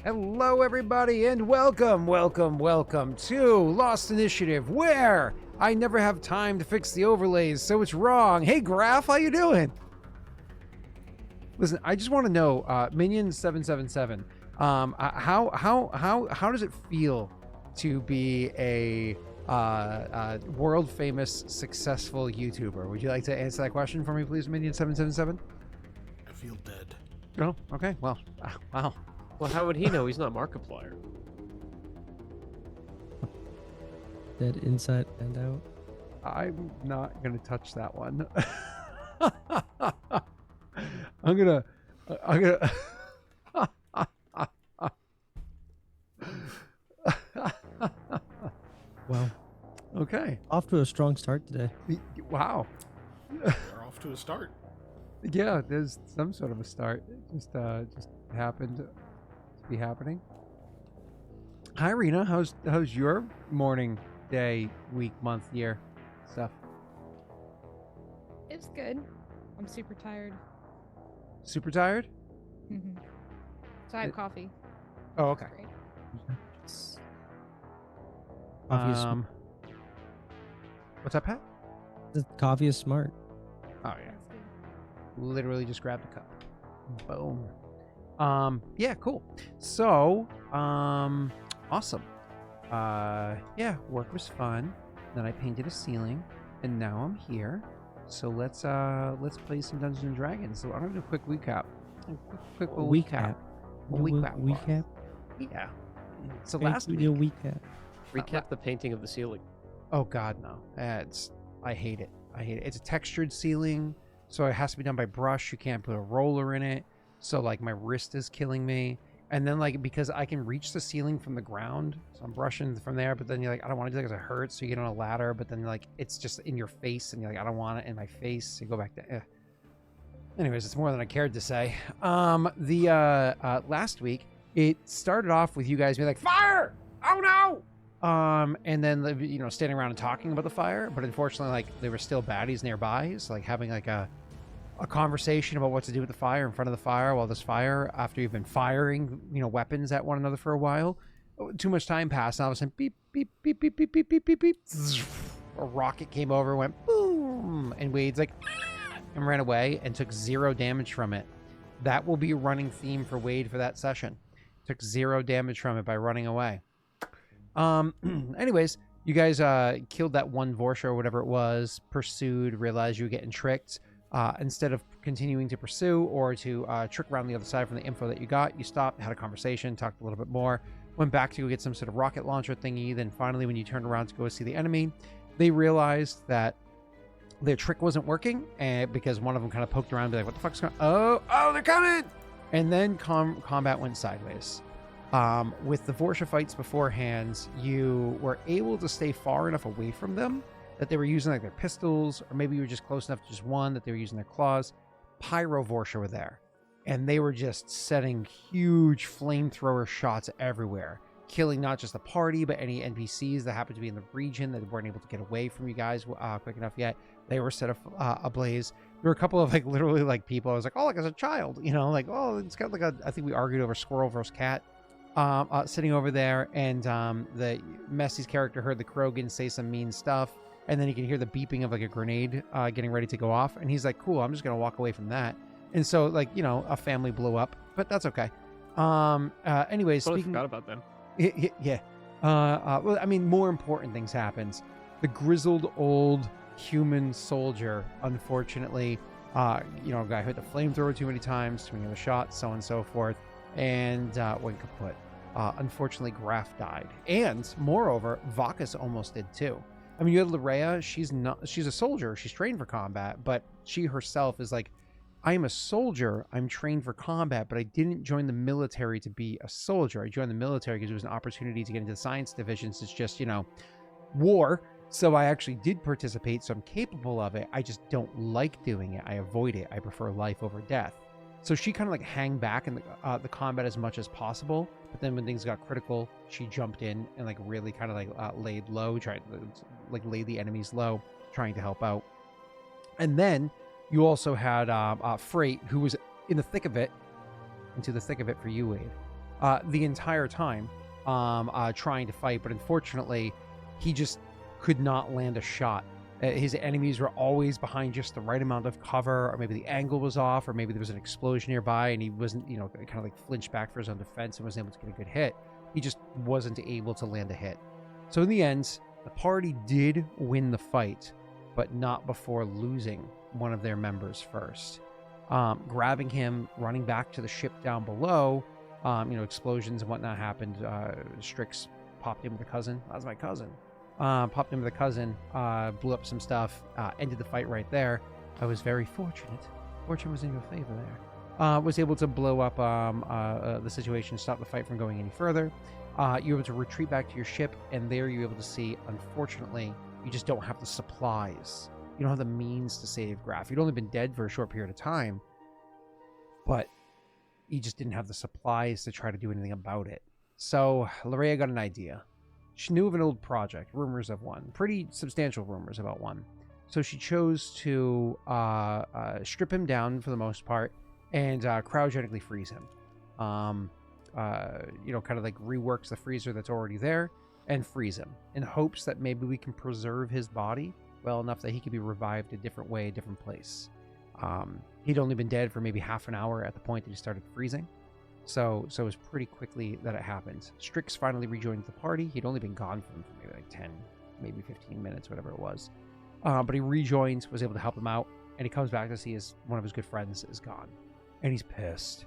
Hello, everybody, and welcome to Lost Initiative, where I never have time to fix the overlays, so it's wrong. Hey, Graff, how you doing? Listen, I just want to know, Minion 777, how does it feel to be a world famous successful YouTuber? Would you like to answer that question for me, please, Minion 777? I feel dead. Oh, okay. Well, wow. Well, how would he know? He's not Markiplier. Dead inside and out. I'm not gonna touch that one. I'm gonna. Wow. Okay. Off to a strong start today. Wow. We're off to a start. Yeah, there's some sort of a start. It just happened to be happening. Hi, Rena. How's your morning, day, week, month, year stuff? It's good. I'm super tired. Super tired? So I have coffee. Oh, okay. Great. Coffee is What's up, Pat? coffee is smart. Oh yeah. That's good. Literally just grabbed a cup. Boom. Yeah, cool. So, awesome. Yeah, work was fun. Then I painted a ceiling, and now I'm here. So let's play some Dungeons and Dragons. So I'm gonna do a quick recap. A quick little recap. Recap. Yeah. So Okay, last we week. do a recap. Recap the painting of the ceiling. Oh God, no. I hate it. It's a textured ceiling, so it has to be done by brush. You can't put a roller in it. So like my wrist is killing me. And then like because I can reach the ceiling from the ground, so I'm brushing from there, but then you're like, I don't want to do that because it hurts. So you get on a ladder, but then like it's just in your face, and you're like, I don't want it in my face. So you go back to Anyways, it's more than I cared to say. Last week it started off with you guys being like, fire! Oh no! And then standing around and talking about the fire, but unfortunately, like there were still baddies nearby, so like having like a conversation about what to do with the fire in front of the fire while this fire, after you've been firing weapons at one another for a while, too much time passed, and all of a sudden beep beep beep beep beep beep beep beep beep, a rocket came over, went boom, and Wade's like and ran away and took 0 damage from it. That will be a running theme for Wade for that session. Took 0 damage from it by running away. Anyways, you guys killed that one Vorsha or whatever it was, pursued, realized you were getting tricked. Instead of continuing to pursue or to trick around the other side from the info that you got, you stopped, had a conversation, talked a little bit more, went back to go get some sort of rocket launcher thingy. Then finally, when you turned around to go see the enemy, they realized that their trick wasn't working, and because one of them kind of poked around and be like, what the fuck's going on? Oh, they're coming! And then combat went sideways. With the Vorsha fights beforehand, you were able to stay far enough away from them that they were using like their pistols, or maybe you were just close enough to just one that they were using their claws. Pyro Vorsha were there, and they were just setting huge flamethrower shots everywhere, killing not just the party, but any NPCs that happened to be in the region that weren't able to get away from you guys quick enough yet. They were set ablaze. There were a couple of like literally like people. I was like, oh, like as a child, like, oh, it's got like I think we argued over squirrel versus cat. Sitting over there, and the Messy's character heard the Krogan say some mean stuff, and then he can hear the beeping of like a grenade getting ready to go off, and he's like, cool, I'm just gonna walk away from that. And so like a family blew up, but that's okay. Anyways, Totally forgot about them. Yeah. Well, I mean, more important things happened. The grizzled old human soldier, unfortunately, guy hit the flamethrower too many times, too many other shots, so on and so forth, and went kaput. Unfortunately, Graff died, and moreover, Vakas almost did too. I mean, you had Larrea. She's a soldier. She's trained for combat, but she herself is like, I am a soldier. I'm trained for combat, but I didn't join the military to be a soldier. I joined the military because it was an opportunity to get into the science divisions. It's just, war. So I actually did participate, so I'm capable of it. I just don't like doing it. I avoid it. I prefer life over death. So she kind of like hang back in the combat as much as possible. But then when things got critical, she jumped in and like really kind of like laid low, tried to like lay the enemies low, trying to help out. And then you also had Frait, who was in the thick of it, into the thick of it for you, Wade. the entire time, trying to fight. But unfortunately, he just could not land a shot. His enemies were always behind just the right amount of cover, or maybe the angle was off, or maybe there was an explosion nearby and he wasn't, kind of like flinched back for his own defense and wasn't able to get a good hit. He just wasn't able to land a hit. So in the end, the party did win the fight, but not before losing one of their members first. Grabbing him, running back to the ship down below, explosions and whatnot happened. Strix popped in with a cousin. That was my cousin. Popped in with a cousin, blew up some stuff, ended the fight right there. I was very fortunate. Fortune was in your favor there. Was able to blow up the situation, stop the fight from going any further. You were able to retreat back to your ship, and there you were able to see, unfortunately, you just don't have the supplies. You don't have the means to save Graff. You'd only been dead for a short period of time, but you just didn't have the supplies to try to do anything about it. So Larrea got an idea. She knew of an old project, rumors of one, pretty substantial rumors about one. So she chose to strip him down for the most part and cryogenically freeze him. Kind of like reworks the freezer that's already there and freeze him in hopes that maybe we can preserve his body well enough that he could be revived a different way, a different place. He'd only been dead for maybe half an hour at the point that he started freezing. So it was pretty quickly that it happened. Strix finally rejoined the party. He'd only been gone for maybe like 10, maybe 15 minutes, whatever it was. But he rejoined, was able to help him out, and he comes back to see one of his good friends is gone. And he's pissed.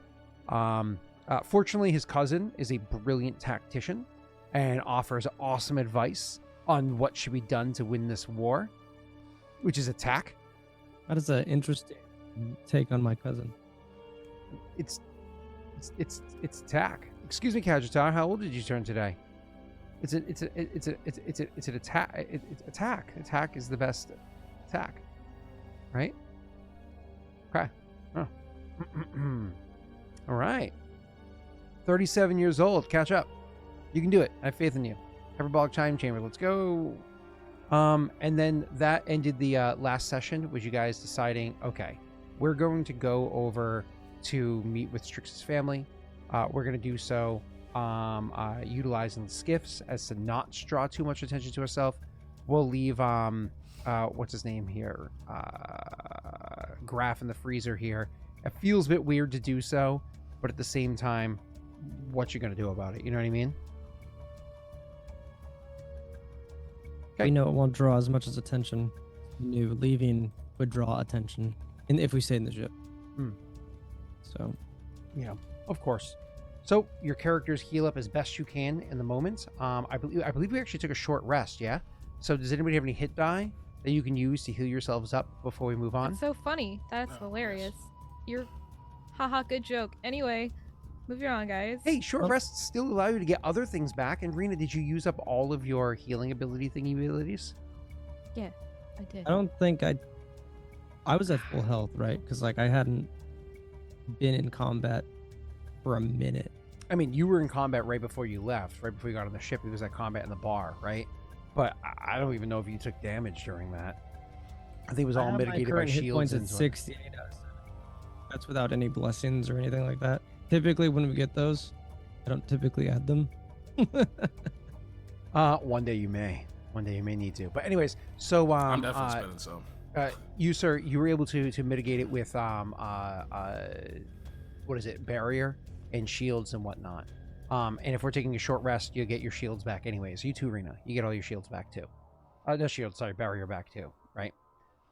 Fortunately, his cousin is a brilliant tactician and offers awesome advice on what should be done to win this war, which is attack. That is an interesting take on my cousin. It's attack. Excuse me, Kajitar. How old did you turn today? It's an attack. It's attack. Attack is the best attack, right? Okay. Oh. All right. 37 years old. Catch up. You can do it. I have faith in you. Hyperbolic time chamber. Let's go. And then that ended the last session with you guys deciding, okay, we're going to go over to meet with Strix's family. We're going to do so utilizing the skiffs as to not draw too much attention to ourselves. We'll leave, what's his name here? Graff in the freezer here. It feels a bit weird to do so, but at the same time, what you going to do about it? You know what I mean? Okay. We know it won't draw as much as attention. We knew leaving would draw attention, and if we stayed in the ship. So, yeah, of course. So your characters heal up as best you can in the moment. I believe we actually took a short rest. Yeah. So does anybody have any hit die that you can use to heal yourselves up before we move on? That's so funny. That's hilarious. You're, haha, good joke. Anyway, move on, guys. Hey, short rests still allow you to get other things back. And Rena, did you use up all of your healing abilities? Yeah, I did. I don't think I was at full health, right? Because I hadn't been in combat for a minute. I mean, you were in combat right before you left, right before you got on the ship. It was that combat in the bar, right? But I don't even know if you took damage during that. I think it was all mitigated by hit shields points and at 68 out of 70. That's without any blessings or anything like that. Typically, when we get those, I don't typically add them. One day you may. One day you may need to. But anyways, so I'm definitely spending some. You, sir, you were able to mitigate it with what is it, barrier and shields and whatnot. And if we're taking a short rest, you'll get your shields back anyways. You too, Rena. You get all your shields back too. No shields, sorry, barrier back too, right?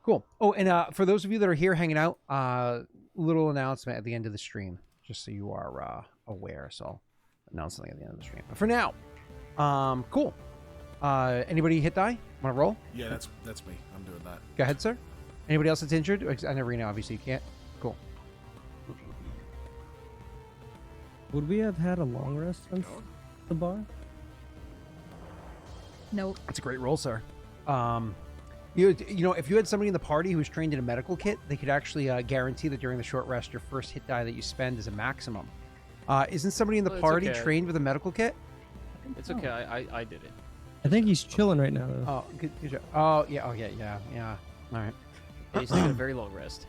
Cool. Oh, and for those of you that are here hanging out, little announcement at the end of the stream, just so you are aware. So I'll announce something at the end of the stream. But for now, cool. Anybody hit die? Want to roll? Yeah, that's me. I'm doing that. Go ahead, sir. Anybody else that's injured? I know Rena, obviously you can't. Cool. Would we have had a long rest since the bar? Nope. That's a great roll, sir. You know, if you had somebody in the party who was trained in a medical kit, they could actually guarantee that during the short rest, your first hit die that you spend is a maximum. Isn't somebody in the party trained with a medical kit? It's okay. I did it. I think he's chilling right now, though. Oh, good job. Oh, yeah. Oh, yeah. All right. Yeah, he's taking a very long rest.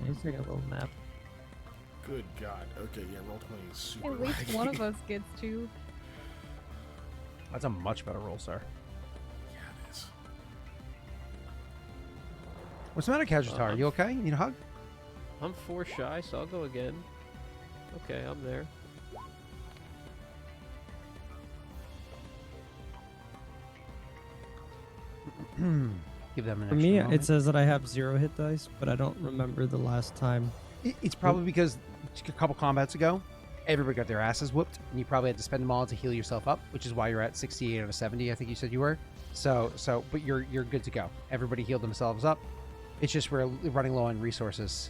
Yeah, he's taking a little nap. Good God. Okay, yeah, roll 20 is super At least laggy. one of us gets to. That's a much better roll, sir. Yeah, it is. What's the matter, Kajitar? Are you okay? You need a hug? I'm 4 shy, so I'll go again. Okay, I'm there. Give them an For extra me, moment. it says that I have 0 hit dice, but I don't remember the last time. It's probably because a couple combats ago, everybody got their asses whooped, and you probably had to spend them all to heal yourself up, which is why you're at 68 out of 70. I think you said you were. But you're good to go. Everybody healed themselves up. It's just we're running low on resources.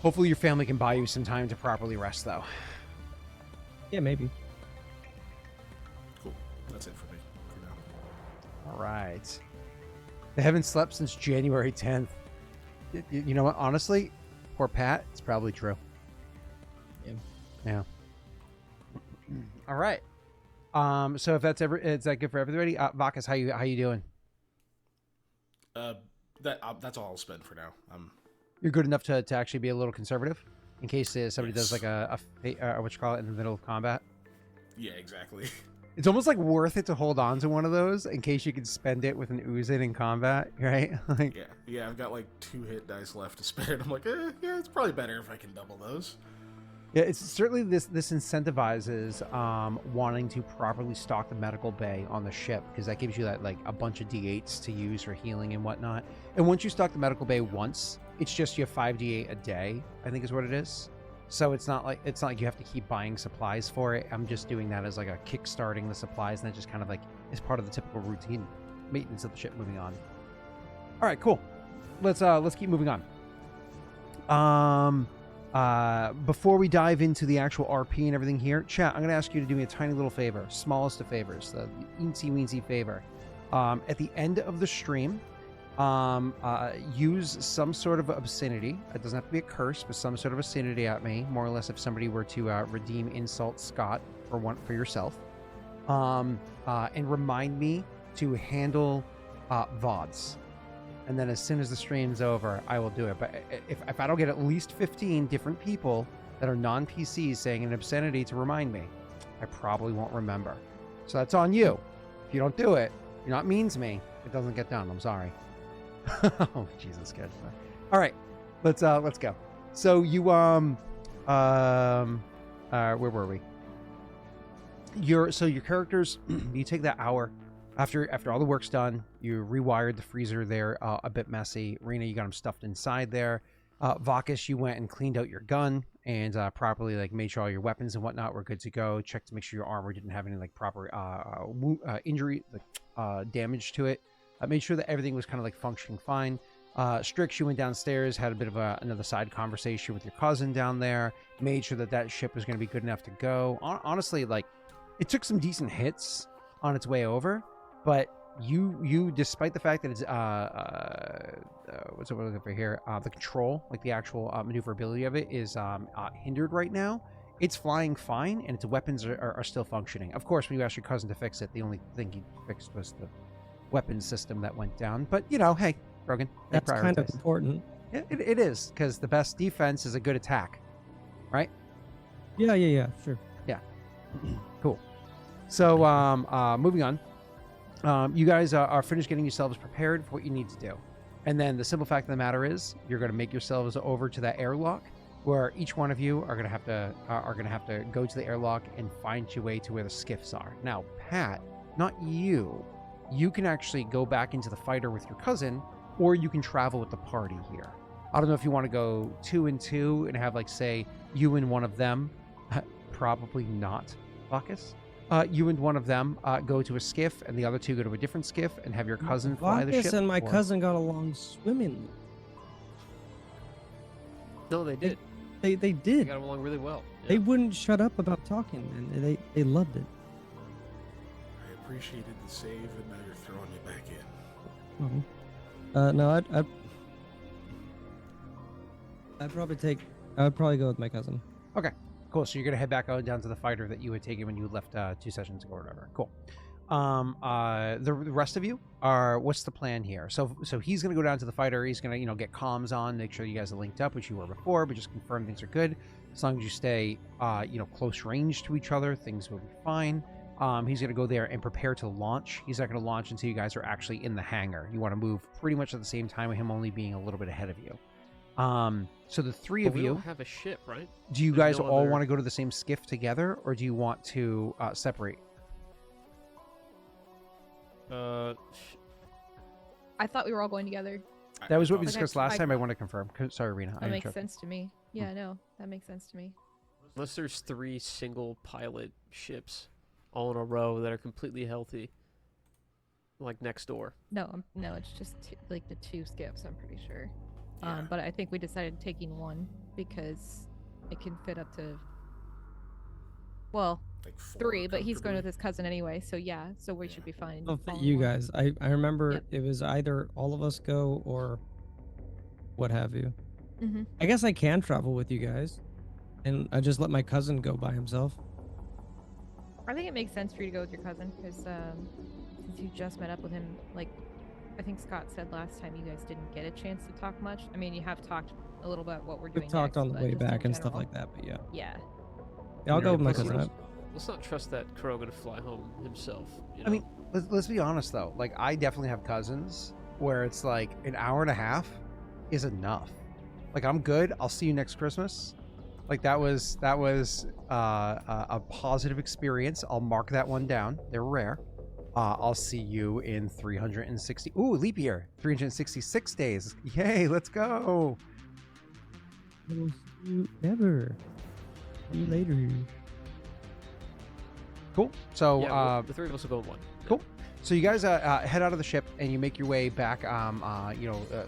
Hopefully, your family can buy you some time to properly rest, though. Yeah, maybe. Cool. That's it for me for now. All right. They haven't slept since January 10th. You know what? Honestly, poor Pat, it's probably true. Yeah. All right. So if that's is that good for everybody? Vakas, how you doing? That's all I'll spend for now. You're good enough to actually be a little conservative in case somebody does Yes. like what you call it in the middle of combat. Yeah, exactly. It's almost like worth it to hold on to one of those in case you can spend it with an Oozin in combat, right? Like, Yeah, I've got like 2 hit dice left to spend. I'm like, yeah, it's probably better if I can double those. yeah, it's certainly this incentivizes wanting to properly stock the medical bay on the ship because that gives you that like a bunch of D8s to use for healing and whatnot. And once you stock the medical bay once, it's just you have 5d8 a day, I think is what it is. So it's not like you have to keep buying supplies for it. I'm just doing that as like a kickstarting the supplies, and that just kind of like is part of the typical routine maintenance of the ship moving on. All right, cool. Let's keep moving on. Before we dive into the actual RP and everything here, chat, I'm going to ask you to do me a tiny little favor, smallest of favors, the eensy weensy favor. At the end of the stream, use some sort of obscenity. It doesn't have to be a curse, but some sort of obscenity at me, more or less if somebody were to redeem insult Scott for yourself. And remind me to handle VODs. And then as soon as the stream's over, I will do it. But if I don't get at least 15 different people that are non-PCs saying an obscenity to remind me, I probably won't remember. So that's on you. If you don't do it, you're not mean to me. It doesn't get done. I'm sorry. Oh, Jesus, good. All right, let's go. So you where were we? Your characters. You take that hour after all the work's done. You rewired the freezer there, a bit messy. Rena, you got them stuffed inside there. Vakas, you went and cleaned out your gun and properly like made sure all your weapons and whatnot were good to go. Checked to make sure your armor didn't have any like proper injury, damage to it. Made sure that everything was kind of like functioning fine. Strix, you went downstairs, had a bit of another side conversation with your cousin down there. Made sure that ship was going to be good enough to go. Honestly, like it took some decent hits on its way over, but you despite the fact that it's what's what we're looking for here, the control, like the actual maneuverability of it is hindered right now. It's flying fine, and its weapons are still functioning. Of course, when you asked your cousin to fix it, the only thing he fixed was the weapon system that went down. But you know, hey, Rogan, That's kind of important. It is, because the best defense is a good attack, right? Yeah, sure. Yeah. Cool. So moving on, you guys are finished getting yourselves prepared for what you need to do, and then the simple fact of the matter is you're going to make yourselves over to that airlock, where each one of you are going to have to go to the airlock and find your way to where the skiffs are. Now, Pat, not you. You can actually go back into the fighter with your cousin, or you can travel with the party here. I don't know if you want to go 2 and 2 and have, like, say, you and one of them, probably not, Vakas. You and one of them go to a skiff, and the other 2 go to a different skiff, and have your cousin fly the ship. Vakas and my cousin got along swimmingly. No, they did. They They did. got along really well. They Yeah. wouldn't shut up about talking, and they loved it. I appreciated the save, and now you're throwing me back in. No, I'd probably go with my cousin. Okay, cool. So you're gonna head back out down to the fighter that you had taken when you left 2 sessions ago or whatever. Cool. The rest of you are, what's the plan here? So he's gonna go down to the fighter. He's gonna, get comms on, make sure you guys are linked up, which you were before, but just confirm things are good. As long as you stay, close range to each other, things will be fine. He's gonna go there and prepare to launch. He's not gonna launch until you guys are actually in the hangar. You want to move pretty much at the same time with him only being a little bit ahead of you. So the three of we you don't have a ship, right? do you There's guys no all other- want to go to the same skiff together, or do you want to separate? I thought we were all going together. That was what we thought- discussed last time. I want to confirm. Sorry, Rena. That makes sense to me. Yeah, no, that makes sense to me. Unless there's 3 single pilot ships all in a row that are completely healthy, like next door. No, no, it's just like the 2 skips. I'm pretty sure. Yeah. But I think we decided taking one because it can fit up to, well, Like 4 3. But he's going with comfortably. his cousin anyway, so yeah, so we should be fine. Well, for following you one. guys, I remember Yep. it was either all of us go or what have you. Mm-hmm. I guess I can travel with you guys, and I just let my cousin go by himself. I think it makes sense for you to go with your cousin because since you just met up with him, like I think Scott said last time, you guys didn't get a chance to talk much. I mean, you have talked a little about what we're We doing. talked next, on the but way just in back and stuff general. like that, but yeah. Yeah. Yeah, I'll go with my Plus, cousin. let's not trust that Karruk to fly home himself. You know? I mean, let's be honest though. Like, I definitely have cousins where it's like an hour and a half is enough. Like, I'm good. I'll see you next Christmas. Like, that was a positive experience. I'll mark that one down. They're rare. I'll see you in 360. Ooh, leap year. 366 days. Yay, let's go. I will see you never. See you later. Cool. So, yeah, the 3 of us will go in one. Cool. So you guys head out of the ship and you make your way back,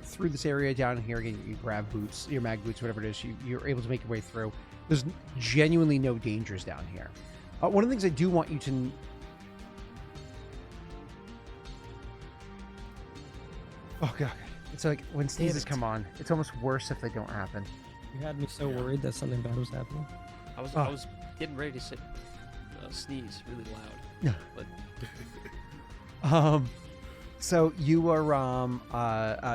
through this area down here. Again, you grab boots, your mag boots, whatever it is. You're able to make your way through. There's genuinely no dangers down here. One of the things I do want you to... Oh, God. It's like when sneezes come on, it's almost worse if they don't happen. You had me so worried that something bad was happening. I was Oh. getting ready to sneeze really loud. Yeah. But So you are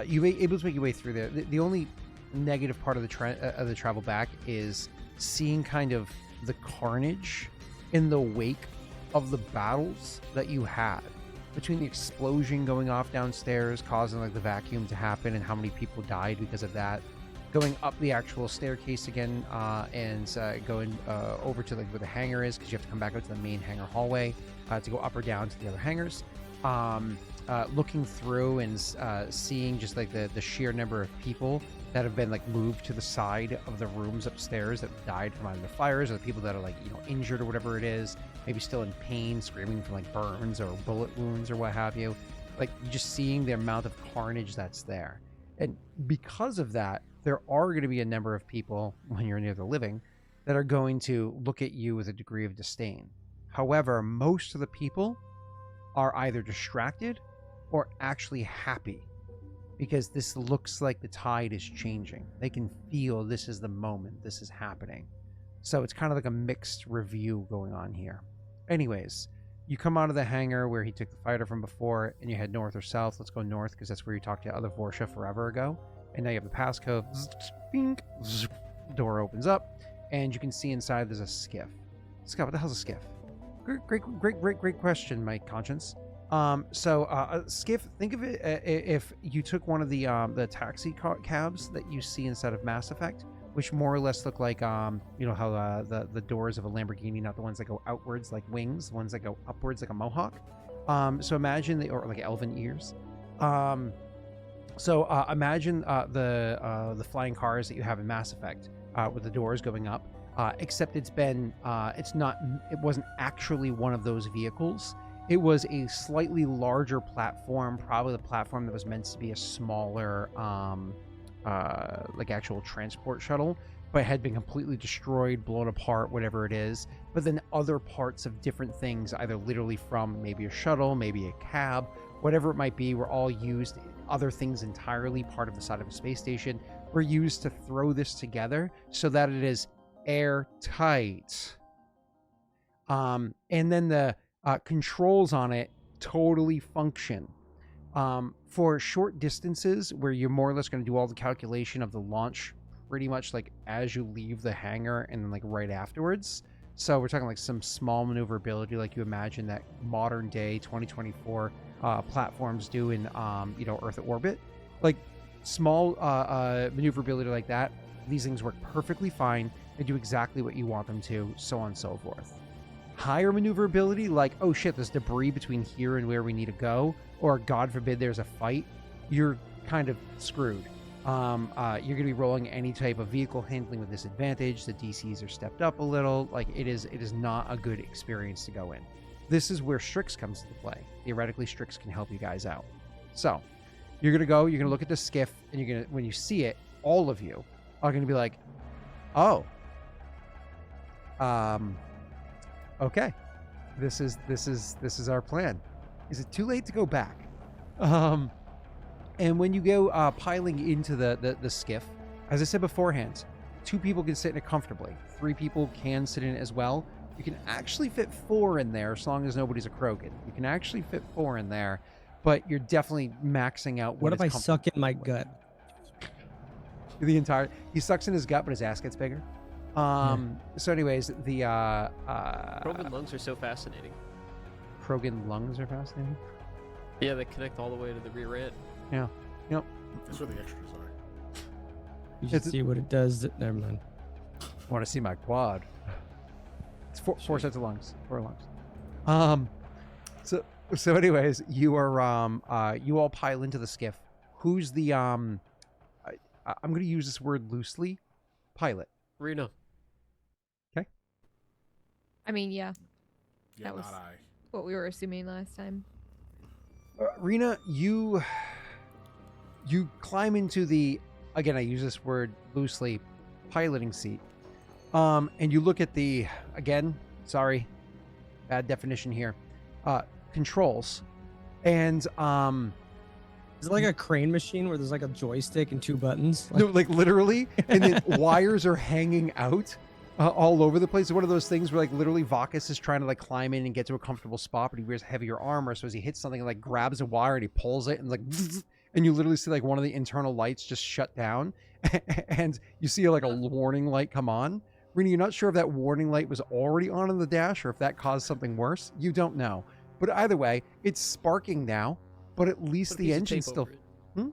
you able to make your way through there. The only negative part of the travel back is seeing kind of the carnage in the wake of the battles that you had, between the explosion going off downstairs causing like the vacuum to happen and how many people died because of that, going up the actual staircase again, and going over to like where the hangar is, because you have to come back out to the main hangar hallway to go up or down to the other hangars. Looking through and seeing just like the sheer number of people that have been like moved to the side of the rooms upstairs that died from either the fires, or the people that are like, injured or whatever it is, maybe still in pain, screaming from like burns or bullet wounds or what have you. Like, just seeing the amount of carnage that's there. And because of that, there are going to be a number of people, when you're near the living, that are going to look at you with a degree of disdain. However, most of the people are either distracted or actually happy, because this looks like the tide is changing. They can feel this is the moment, this is happening. So it's kind of like a mixed review going on here. Anyways, you come out of the hangar where he took the fighter from before, and you head north or south. Let's go north, because that's where you talked to other Vorsha forever ago. And now you have the passcode. Door opens up, and you can see inside there's a skiff. Scott, what the hell's a skiff? Great question, my conscience. A skiff, think of it if you took one of the taxi cabs that you see inside of Mass Effect, which more or less look like how the doors of a Lamborghini, not the ones that go outwards like wings, the ones that go upwards like a mohawk. So imagine or like elven ears. Imagine the flying cars that you have in Mass Effect with the doors going up. Except it wasn't actually one of those vehicles. It was a slightly larger platform, probably the platform that was meant to be a smaller, like actual transport shuttle, but had been completely destroyed, blown apart, whatever it is. But then other parts of different things, either literally from maybe a shuttle, maybe a cab, whatever it might be, were all used. Other things entirely part of the side of a space station were used to throw this together so that it is airtight. And then the controls on it totally function. For short distances where you're more or less going to do all the calculation of the launch pretty much like as you leave the hangar and then like right afterwards. So we're talking like some small maneuverability like you imagine that modern day 2024 platforms do in Earth orbit. Like small maneuverability like that, these things work perfectly fine. They do exactly what you want them to, so on and so forth. Higher maneuverability, like, oh shit, there's debris between here and where we need to go, or God forbid there's a fight, you're kind of screwed. You're going to be rolling any type of vehicle handling with disadvantage. The DCs are stepped up a little. Like, it is not a good experience to go in. This is where Strix comes into play. Theoretically, Strix can help you guys out. So, you're going to look at the skiff, and you're going to, when you see it, all of you are going to be like, oh, okay, this is our plan. Is it too late to go back? And when you go piling into the skiff, as I said beforehand, 2 people can sit in it comfortably. 3 people can sit in it as well. You can actually fit 4 in there as long as nobody's a Krogan. You can actually fit 4 in there, but you're definitely maxing out What if I suck in my gut? He sucks in his gut, but his ass gets bigger. So anyways, the Krogan lungs are so fascinating. Krogan lungs are fascinating. Yeah, they connect all the way to the rear end. Yeah. Yep. That's where the extras are. You should see what it does. Never mind. Want to see my quad? It's 4 sets of lungs. 4 lungs. So anyways, you are you all pile into the skiff. Who's the I'm going to use this word loosely. Pilot. Rena. Okay. I mean, yeah, Yeah, That was- not I. what we were assuming last time. Rena, you climb into the, again, I use this word loosely, piloting seat. And you look at the, again, sorry, bad definition here, controls. And Is it like a crane machine where there's like a joystick and 2 buttons? no, like literally, and then wires are hanging out all over the place. It's one of those things where like literally Vakas is trying to like climb in and get to a comfortable spot, but he wears heavier armor, so as he hits something and like grabs a wire and he pulls it and like and you literally see like one of the internal lights just shut down and you see like a warning light come on. Rena, you're not sure if that warning light was already on in the dash or if that caused something worse. You don't know. But either way, it's sparking now, but at least Put a the piece of engine's tape still... over it. Hmm?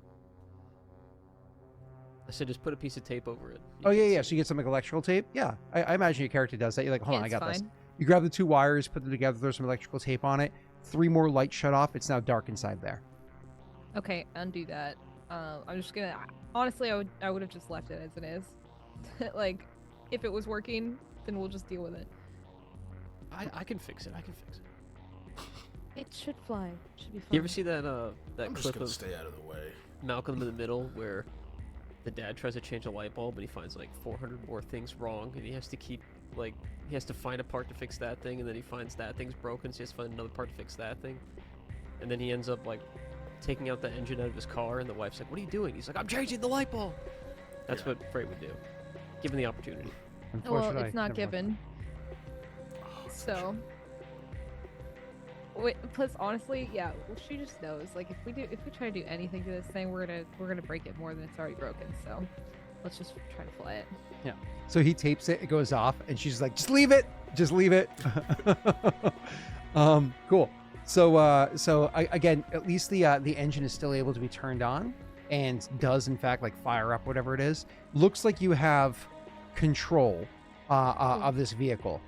I said just put a piece of tape over it. Oh, yeah. So you get some like electrical tape? Yeah. I imagine your character does that. You're like, hold on, I It's got this. fine. You grab the 2 wires, put them together, throw some electrical tape on it. 3 more lights shut off. It's now dark inside there. Okay, undo that. I'm just gonna. Honestly, I would have just left it as it is. Like, if it was working, then we'll just deal with it. I can fix it. It should fly. It should be fine. You ever see that that I'm just clip gonna of stay out of the way. Malcolm in the Middle where the dad tries to change a light bulb and he finds like 400 more things wrong and he has to keep like he has to find a part to fix that thing and then he finds that thing's broken so he has to find another part to fix that thing and then he ends up like taking out the engine out of his car and the wife's like, what are you doing? He's like, I'm changing the light bulb. That's what Frait would do given the opportunity. Well, Unfortunately, it's not never mind. given. So. Wait, plus honestly, yeah, well, she just knows. Like, if we try to do anything to this thing, we're gonna break it more than it's already broken. So, let's just try to fly it. Yeah. So he tapes it, it goes off, and she's like, just leave it. Just leave it. Cool. So again, at least the engine is still able to be turned on and does in fact like fire up whatever it is. Looks like you have control of this vehicle.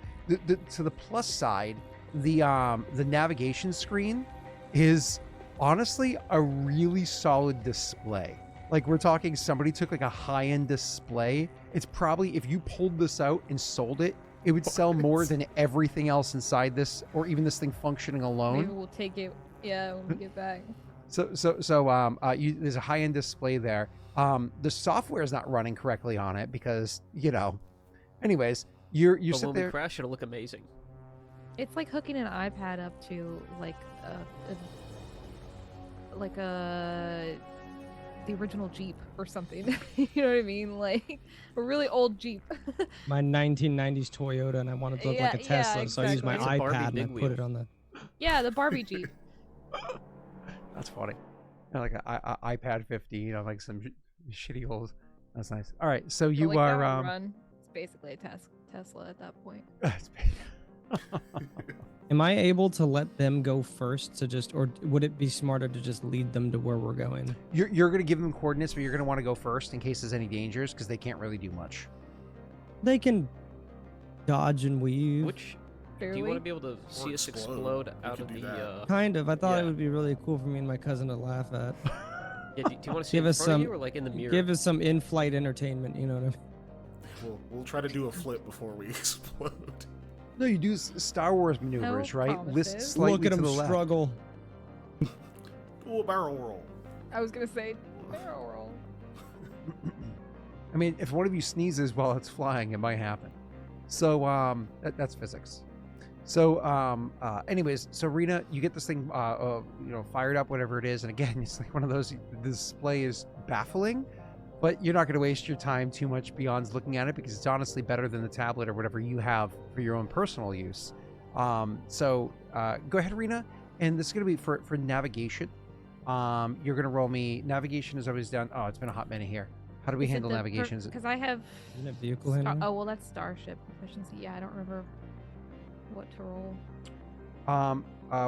To the plus side, the navigation screen is honestly a really solid display. Like, we're talking somebody took like a high-end display. It's probably, if you pulled this out and sold it, it would sell more than everything else inside this, or even this thing functioning alone. Maybe we'll take it. Yeah, when we get back. So there's a high-end display there. The software is not running correctly on it because, anyways, you But sit when there. we crash, it'll look amazing. It's like hooking an iPad up to the original Jeep or something. You know what I mean? Like a really old Jeep. My 1990s Toyota, and I wanted to look like a Yeah, Tesla, so I used my exactly. It's a Barbie iPad and I big put wheel. it on the. Yeah, the Barbie Jeep. That's funny. Like an iPad 15 on like some shitty old. That's nice. All right, so you like are. that run. It's basically a Tesla at that point. Am I able to let them go first to just, or would it be smarter to just lead them to where we're going? You're going to give them coordinates, but you're going to want to go first in case there's any dangers because they can't really do much. They can dodge and weave. Which do you Fairly. want to be able to see us explode. explode You out could of do the? that. Kind of. I thought it Yeah. would be really cool for me and my cousin to laugh at. Yeah, do you want to see Give it in us front of some- you or like in the mirror? Give us some in-flight entertainment. You know what I mean? We'll try to do a flip before we explode. No, you do Star Wars maneuvers, No right? promises. List slightly Look at to him the left. struggle. Do a barrel roll. I was gonna say barrel roll. I mean, if one of you sneezes while it's flying, it might happen. So that's physics. So anyways, so Rena, you get this thing fired up, whatever it is, and again, it's like one of those. The display is baffling, but you're not going to waste your time too much beyond looking at it because it's honestly better than the tablet or whatever you have for your own personal use. So go ahead, Rena, and this is going to be for navigation. You're going to roll me. Navigation is always down. Oh, it's been a hot minute here. How do we handle navigation? Because I have. Isn't it vehicle handling? Oh well, that's starship proficiency. Yeah, I don't remember what to roll.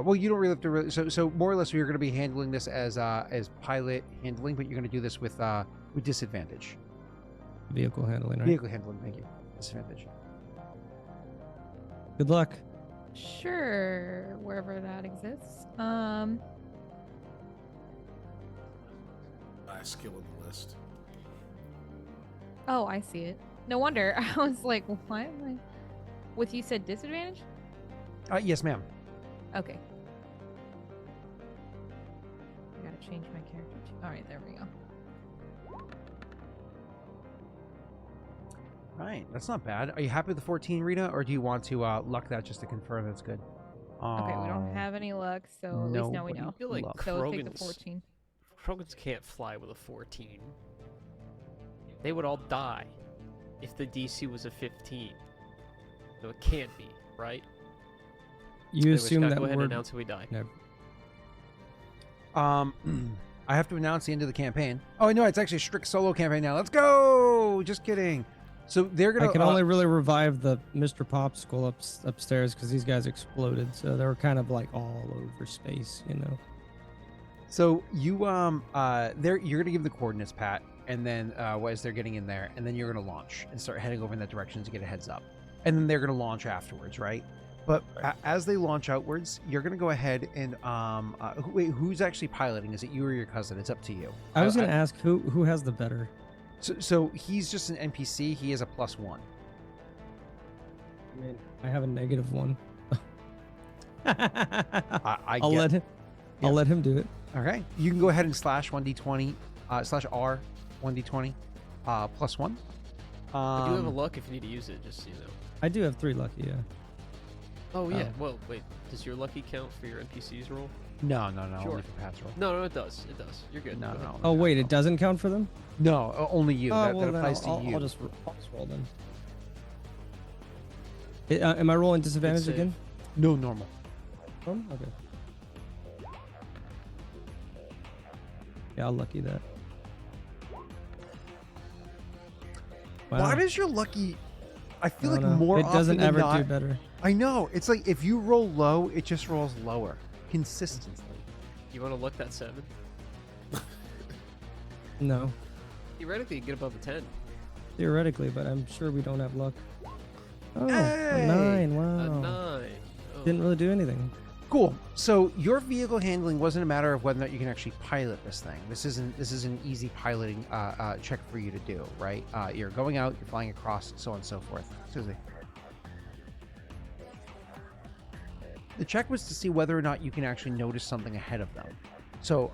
Well, you don't really have to. So more or less, you're going to be handling this as pilot handling, but you're going to do this with disadvantage. Vehicle handling, right? Vehicle handling. Thank you. Disadvantage. Good luck. Sure, wherever that exists. Skill in the list. Oh, I see it. No wonder. I was like, well, why am I? With you said disadvantage? Yes, ma'am. Okay. I gotta change my character too. All right, there we go. Right, that's not bad. Are you happy with the 14, Rita, or do you want to luck that just to confirm that's good? Okay, we don't have any luck, so at least now we nobody know. I feel like Luck. So we'll take the Krogans, 14. Krogans can't fly with a 14. They would all die if the DC was a 15. So it can't be, right? You Anyways, assume Scott, that go ahead we're. and announce who we die. No. I have to announce the end of the campaign. Oh no, it's actually a strict solo campaign now. Let's go! Just kidding. So they're gonna. I can only really revive the Mr. Popsicle upstairs because these guys exploded, so they were kind of like all over space, you know. So you you're gonna give the coordinates, Pat, and then as they're getting in there, and then you're gonna launch and start heading over in that direction to get a heads up, and then they're gonna launch afterwards, right? But as they launch outwards, you're gonna go ahead and wait, who's actually piloting? Is it you or your cousin? It's up to you. I was gonna ask who has the better. So he's just an NPC. He is a +1. I mean, I have a -1. I'll I'll let him do it. Okay, you can go ahead and slash 1d20 slash R 1d20 +1. I do have a luck if you need to use it, just so you know. I do have 3 lucky, yeah. Oh yeah. Well, wait. Does your lucky count for your NPCs roll? No, Sure. only for Pat's roll. No, it does. It does. You're good. No, Go ahead. no. Oh wait, it doesn't count for them? No, only you. Oh, that well, then applies I'll to you. I'll just roll then. Am I rolling disadvantage save. again? No, normal. Okay. Yeah, I'll lucky that. Why does your lucky? I feel I like don't know. more It doesn't often than ever not, do better. I know. It's like if you roll low, it just rolls lower consistently. You want to look that 7? No, Theoretically, you get above a 10. theoretically, but I'm sure we don't have luck. Oh, Hey! a 9. A Wow. 9. Oh. Didn't really do anything. Cool. So your vehicle handling wasn't a matter of whether or not you can actually pilot this thing. This is an easy piloting check for you to do, right? You're going out, you're flying across, so on and so forth. Excuse me. The check was to see whether or not you can actually notice something ahead of them. So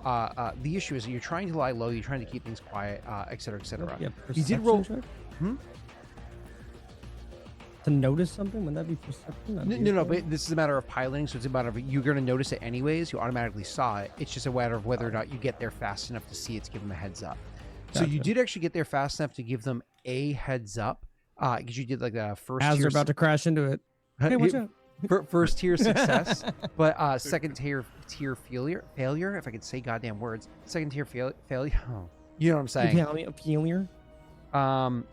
the issue is that you're trying to lie low, you're trying to keep things quiet, et cetera, et cetera. Yeah, You did roll. perception check? Hmm? To notice something? Wouldn't that be perception? Not No, vehicle? but this is a matter of piloting, so it's a matter of you're going to notice it anyways. You automatically saw it. It's just a matter of whether or not you get there fast enough to see it to give them a heads up. So you Gotcha. did actually get there fast enough to give them a heads up because you did like the first. As tier they're about to crash into it. Hey, watch out. First tier success, but second tier failure. If I could say goddamn words. Second tier failure. Oh, you know what I'm saying. Failure.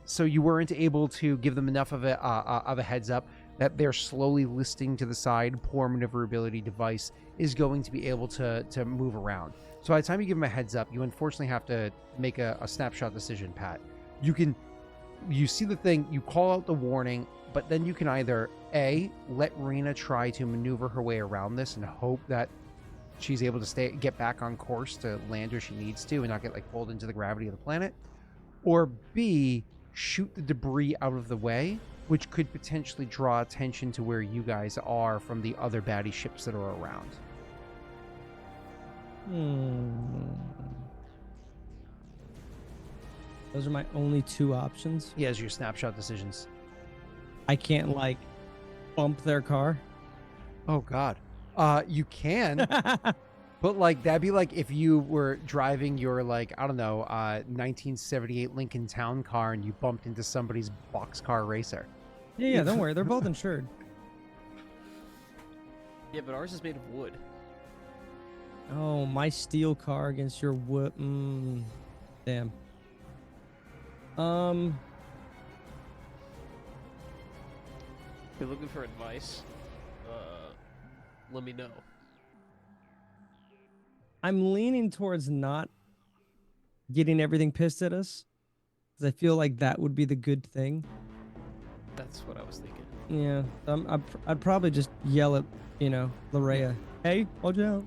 So you weren't able to give them enough of a heads up that they're slowly listing to the side. Poor maneuverability device is going to be able to move around. So by the time you give them a heads up, you unfortunately have to make a snapshot decision, Pat. You see the thing, you call out the warning, but then you can either A, let Rena try to maneuver her way around this and hope that she's able to get back on course to land where she needs to and not get like pulled into the gravity of the planet, or B, shoot the debris out of the way, which could potentially draw attention to where you guys are from the other baddie ships that are around. Those are my only two options. Yeah, as your snapshot decisions. I can't like bump their car. Oh God. You can, but like that'd be like if you were driving your like, I don't know, 1978 Lincoln Town car and you bumped into somebody's boxcar racer. Yeah, don't worry, they're both insured. Yeah, but ours is made of wood. Oh, my steel car against your wood. Damn. If you're looking for advice, let me know. I'm leaning towards not getting everything pissed at us, because I feel like that would be the good thing. That's what I was thinking. Yeah, I'd probably just yell at, Larrea. Hey, watch out.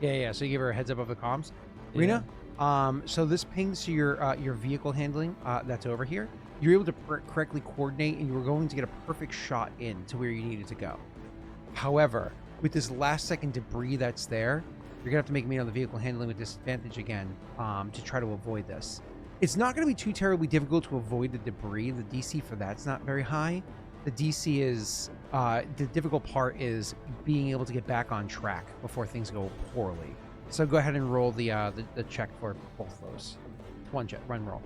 Yeah. So you give her a heads up of the comms. Yeah. Rena, so this pings to your vehicle handling that's over here. You're able to correctly coordinate, and you were going to get a perfect shot in to where you needed to go. However, with this last second debris that's there, you're gonna have to make me on the vehicle handling with disadvantage again to try to avoid this. It's not going to be too terribly difficult to avoid the debris. The DC for that's not very high. The DC is the difficult part is being able to get back on track before things go poorly. So go ahead and roll the check for both those. Run roll.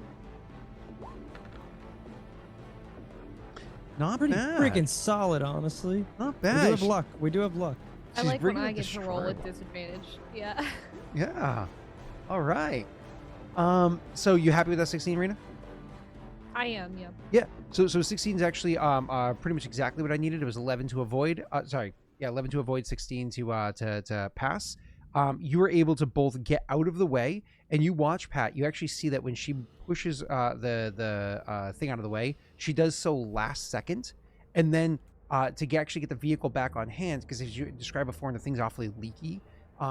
Not Pretty bad. freaking solid, honestly. Not We bad. do have luck. We do have luck. I She's like when bringing I up get to roll with destroyable. disadvantage. Yeah. Yeah. All right. So you happy with that 16, Rena? I am, yeah. Yeah. So 16 is actually pretty much exactly what I needed. It was 11 to avoid. 11 to avoid, 16 to pass. You were able to both get out of the way, and you watch Pat. You actually see that when she pushes the thing out of the way, she does so last second, and then to actually get the vehicle back on hand, because as you described before, and the thing's awfully leaky.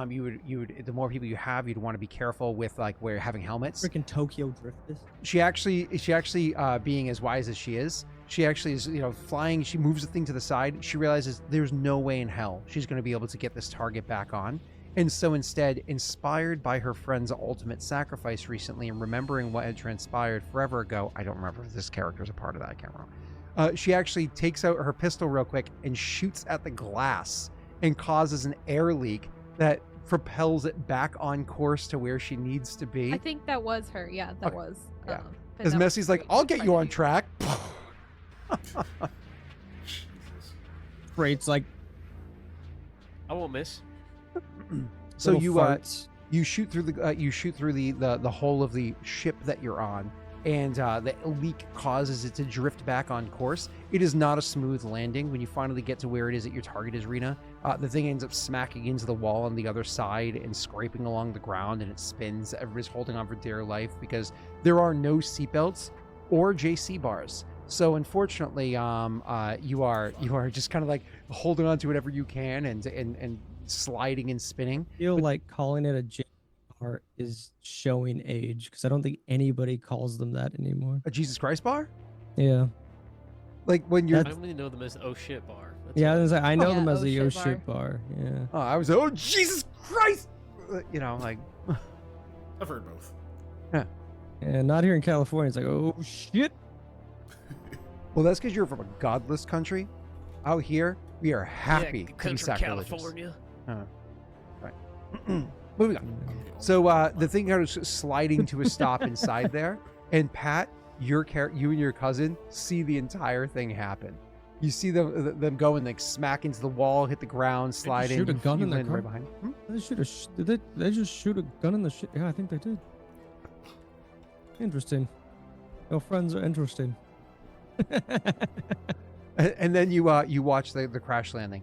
You would the more people you have, you'd want to be careful with like where having helmets. Freaking Tokyo Drift this. She actually being as wise as she is, she actually is flying. She moves the thing to the side. She realizes there's no way in hell she's going to be able to get this target back on, and so instead, inspired by her friend's ultimate sacrifice recently and remembering what had transpired forever ago, I don't remember if this character is a part of that. I can't remember. She actually takes out her pistol real quick and shoots at the glass and causes an air leak that propels it back on course to where she needs to be. I think that was her. Yeah, that Okay. was. Yeah. But As that was Messi's like, great. I'll get you on Thank track. Jesus. Freight's like I won't miss. So little you farts. you shoot through the hull of the ship that you're on, and the leak causes it to drift back on course. It is not a smooth landing. When you finally get to where it is that your target is, Rena, the thing ends up smacking into the wall on the other side and scraping along the ground, and it spins. Everybody's holding on for dear life because there are no seatbelts or JC bars. So unfortunately, you are just kind of like holding on to whatever you can and sliding and spinning. I feel like calling it a J bar is showing age, because I don't think anybody calls them that anymore. A Jesus Christ bar? Yeah. Like when you're I only know them as oh shit bar. That's Yeah, I all. was like, I know yeah, them as oh the shit oh bar. shit bar. Yeah. Oh, I was oh Jesus Christ, like I've heard both. And not here in California. It's like, oh shit. well, that's because you're from a godless country. Out here, we are happy Yeah, to be country sacrilegious. California. Moving on. So the thing kind of sliding to a stop inside there, and Pat, you and your cousin see the entire thing happen. You see them go and like smack into the wall, hit the ground, slide in. shoot a gun in you their land car? right behind. Hmm? Did they just shoot a gun in the shit? Yeah, I think they did. Interesting. Your friends are interesting. And then you watch the crash landing.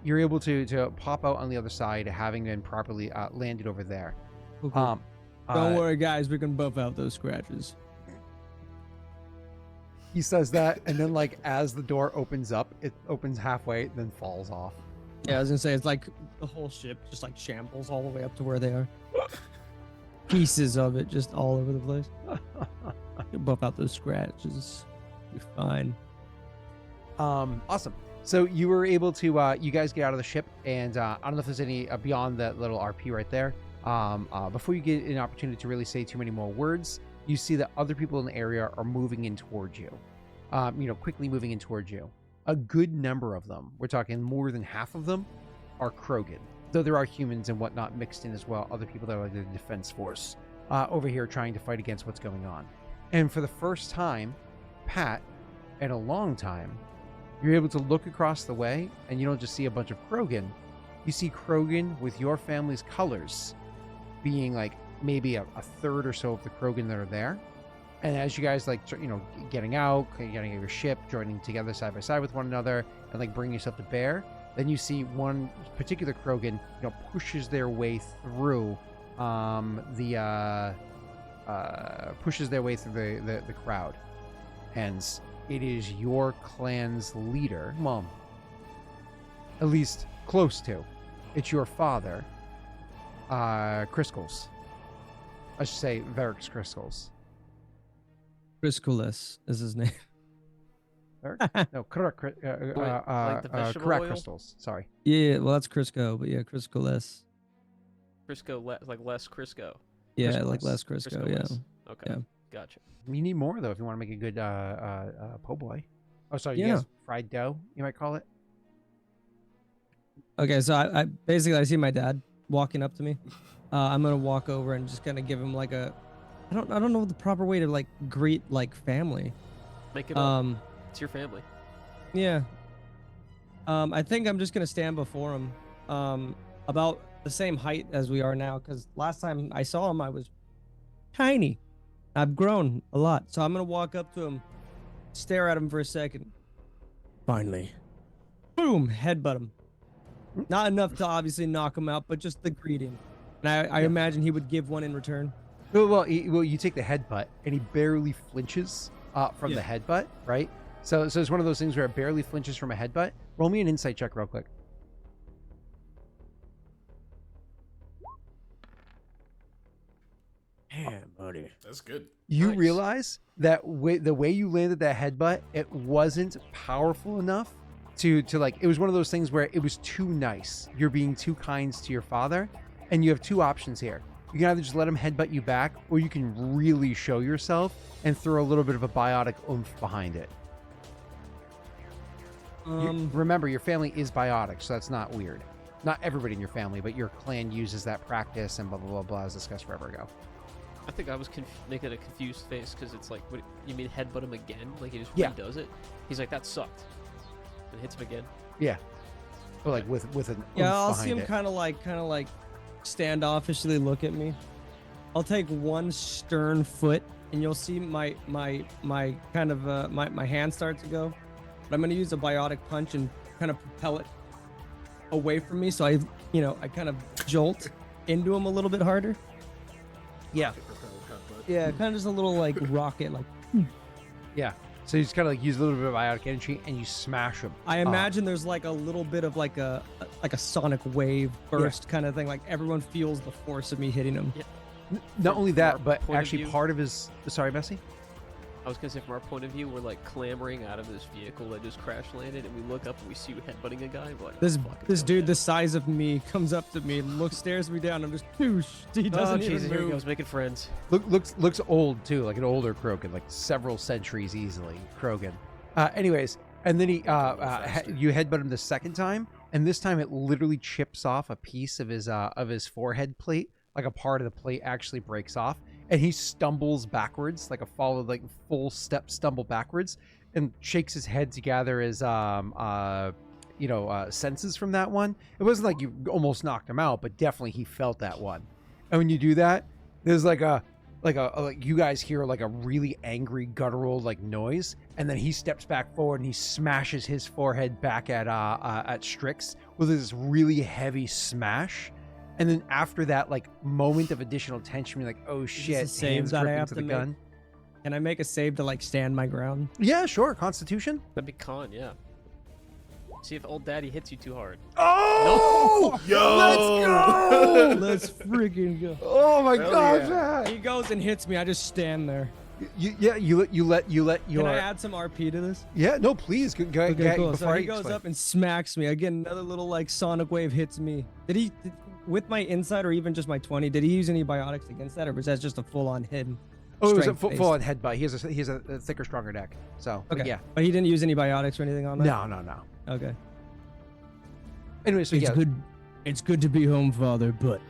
You're able to pop out on the other side, having been properly landed over there. Cool. Don't worry, guys. We can buff out those scratches. He says that, and then like as the door opens up, it opens halfway, then falls off. Yeah, I was gonna say it's like the whole ship just like shambles all the way up to where they are. Pieces of it just all over the place. You buff out those scratches. You're fine. Awesome. So you were able to you guys get out of the ship, and I don't know if there's any beyond that little RP right there. Before you get an opportunity to really say too many more words, you see that other people in the area are moving in towards you. Quickly moving in towards you. A good number of them, we're talking more than half of them, are Krogan. Though there are humans and whatnot mixed in as well, other people that are like the defense force over here trying to fight against what's going on. And for the first time, Pat, in a long time, you're able to look across the way, and you don't just see a bunch of Krogan. You see Krogan with your family's colors being like maybe a third or so of the Krogan that are there. And as you guys like, getting out, getting out of your ship, joining together side by side with one another, and like bringing yourself to bear, then you see one particular Krogan, pushes their way through the crowd, and it is your clan's leader. Well, at least close to. It's your father, Criscles. I should say Varric Criscles. Criscoles is his name. No, correct crystals. Sorry. Yeah, well that's Crisco, but yeah, Criscoles. Crisco, like less Crisco. Yeah, Criscoles. like less Crisco. Crisco Yeah. less. Okay, Yeah. gotcha. You need more though if you want to make a good po' boy. Oh, sorry, Yeah. you guys, fried dough, you might call it. Okay, so I basically I see my dad walking up to me. I'm gonna walk over and just kind of give him like a, I don't know the proper way to like greet like family. Make it up. It's your family. Yeah. I think I'm just gonna stand before him, about the same height as we are now, because last time I saw him I was tiny. I've grown a lot, so I'm gonna walk up to him, stare at him for a second. Finally, boom, headbutt him. Not enough to obviously knock him out, but just the greeting. And I imagine he would give one in return. Well, you take the headbutt, and he barely flinches from the headbutt, right? So it's one of those things where it barely flinches from a headbutt. Roll me an insight check real quick. Damn, buddy. That's good. You Nice. realize that the way you landed that headbutt, it wasn't powerful enough to like, it was one of those things where it was too nice. You're being too kind to your father, and you have two options here. You can either just let him headbutt you back, or you can really show yourself and throw a little bit of a biotic oomph behind it. Remember, your family is biotic, so that's not weird. Not everybody in your family, but your clan uses that practice and blah, blah, blah, blah, as discussed forever ago. I think I was making a confused face because it's like, what, you mean headbutt him again? Like he just Yeah. redoes it? He's like, that sucked. And hits him again. Yeah. But like with an Yeah, oomph I'll see behind him it. kind of like standoffishly look at me. I'll take one stern foot, and you'll see my kind of my hand start to go. But I'm gonna use a biotic punch and kind of propel it away from me, so I kind of jolt into him a little bit harder. Yeah. Yeah, kind of just a little like rocket, like. Yeah. So you just kind of like use a little bit of biotic energy and you smash him. I imagine there's like a little bit of like a sonic wave burst kind of thing. Like everyone feels the force of me hitting him. Yeah. Not only that, our but point of actually view- part of his. Sorry, Bessie. I was gonna say, from our point of view, we're like clambering out of this vehicle that just crash landed, and we look up and we see you headbutting a guy. We're like, This "Fucking this go, dude Dad." the size of me comes up to me, stares me down. I'm just poosh. He Oh doesn't Jesus! even Here he move. goes, making friends. Looks old too, like an older Krogan, like several centuries easily. Krogan. Anyways, and then you headbutt him the second time, and this time it literally chips off a piece of his forehead plate, like a part of the plate actually breaks off, and he stumbles backwards, like a full step stumble backwards, and shakes his head to gather his senses from that one. It wasn't like you almost knocked him out, but definitely he felt that one. And when you do that, there's like you guys hear like a really angry guttural like noise, and then he steps back forward and he smashes his forehead back at Strix with this really heavy smash. And then after that like moment of additional tension, you're like, oh shit, hands gripping to the gun. Can I make a save to like stand my ground? Yeah, sure. Constitution. That'd be con, yeah. See if old daddy hits you too hard. Oh, Yo! Let's go! Let's freaking go. Oh my Hell gosh! yeah. He goes and hits me. I just stand there. You let your. Can I add some RP to this? Yeah, no, please. Go, Okay, cool. So before he I goes explain. up and smacks me again. Another little like sonic wave hits me. With my insight or even just my 20? Did he use any biotics against that, or was that just a full-on hit? Oh, it was a strength-based? full-on headbutt. He has a thicker, stronger deck. So, but Okay. yeah. But he didn't use any biotics or anything on that. No. Okay. Anyway, so yeah. It's good to be home, Father, but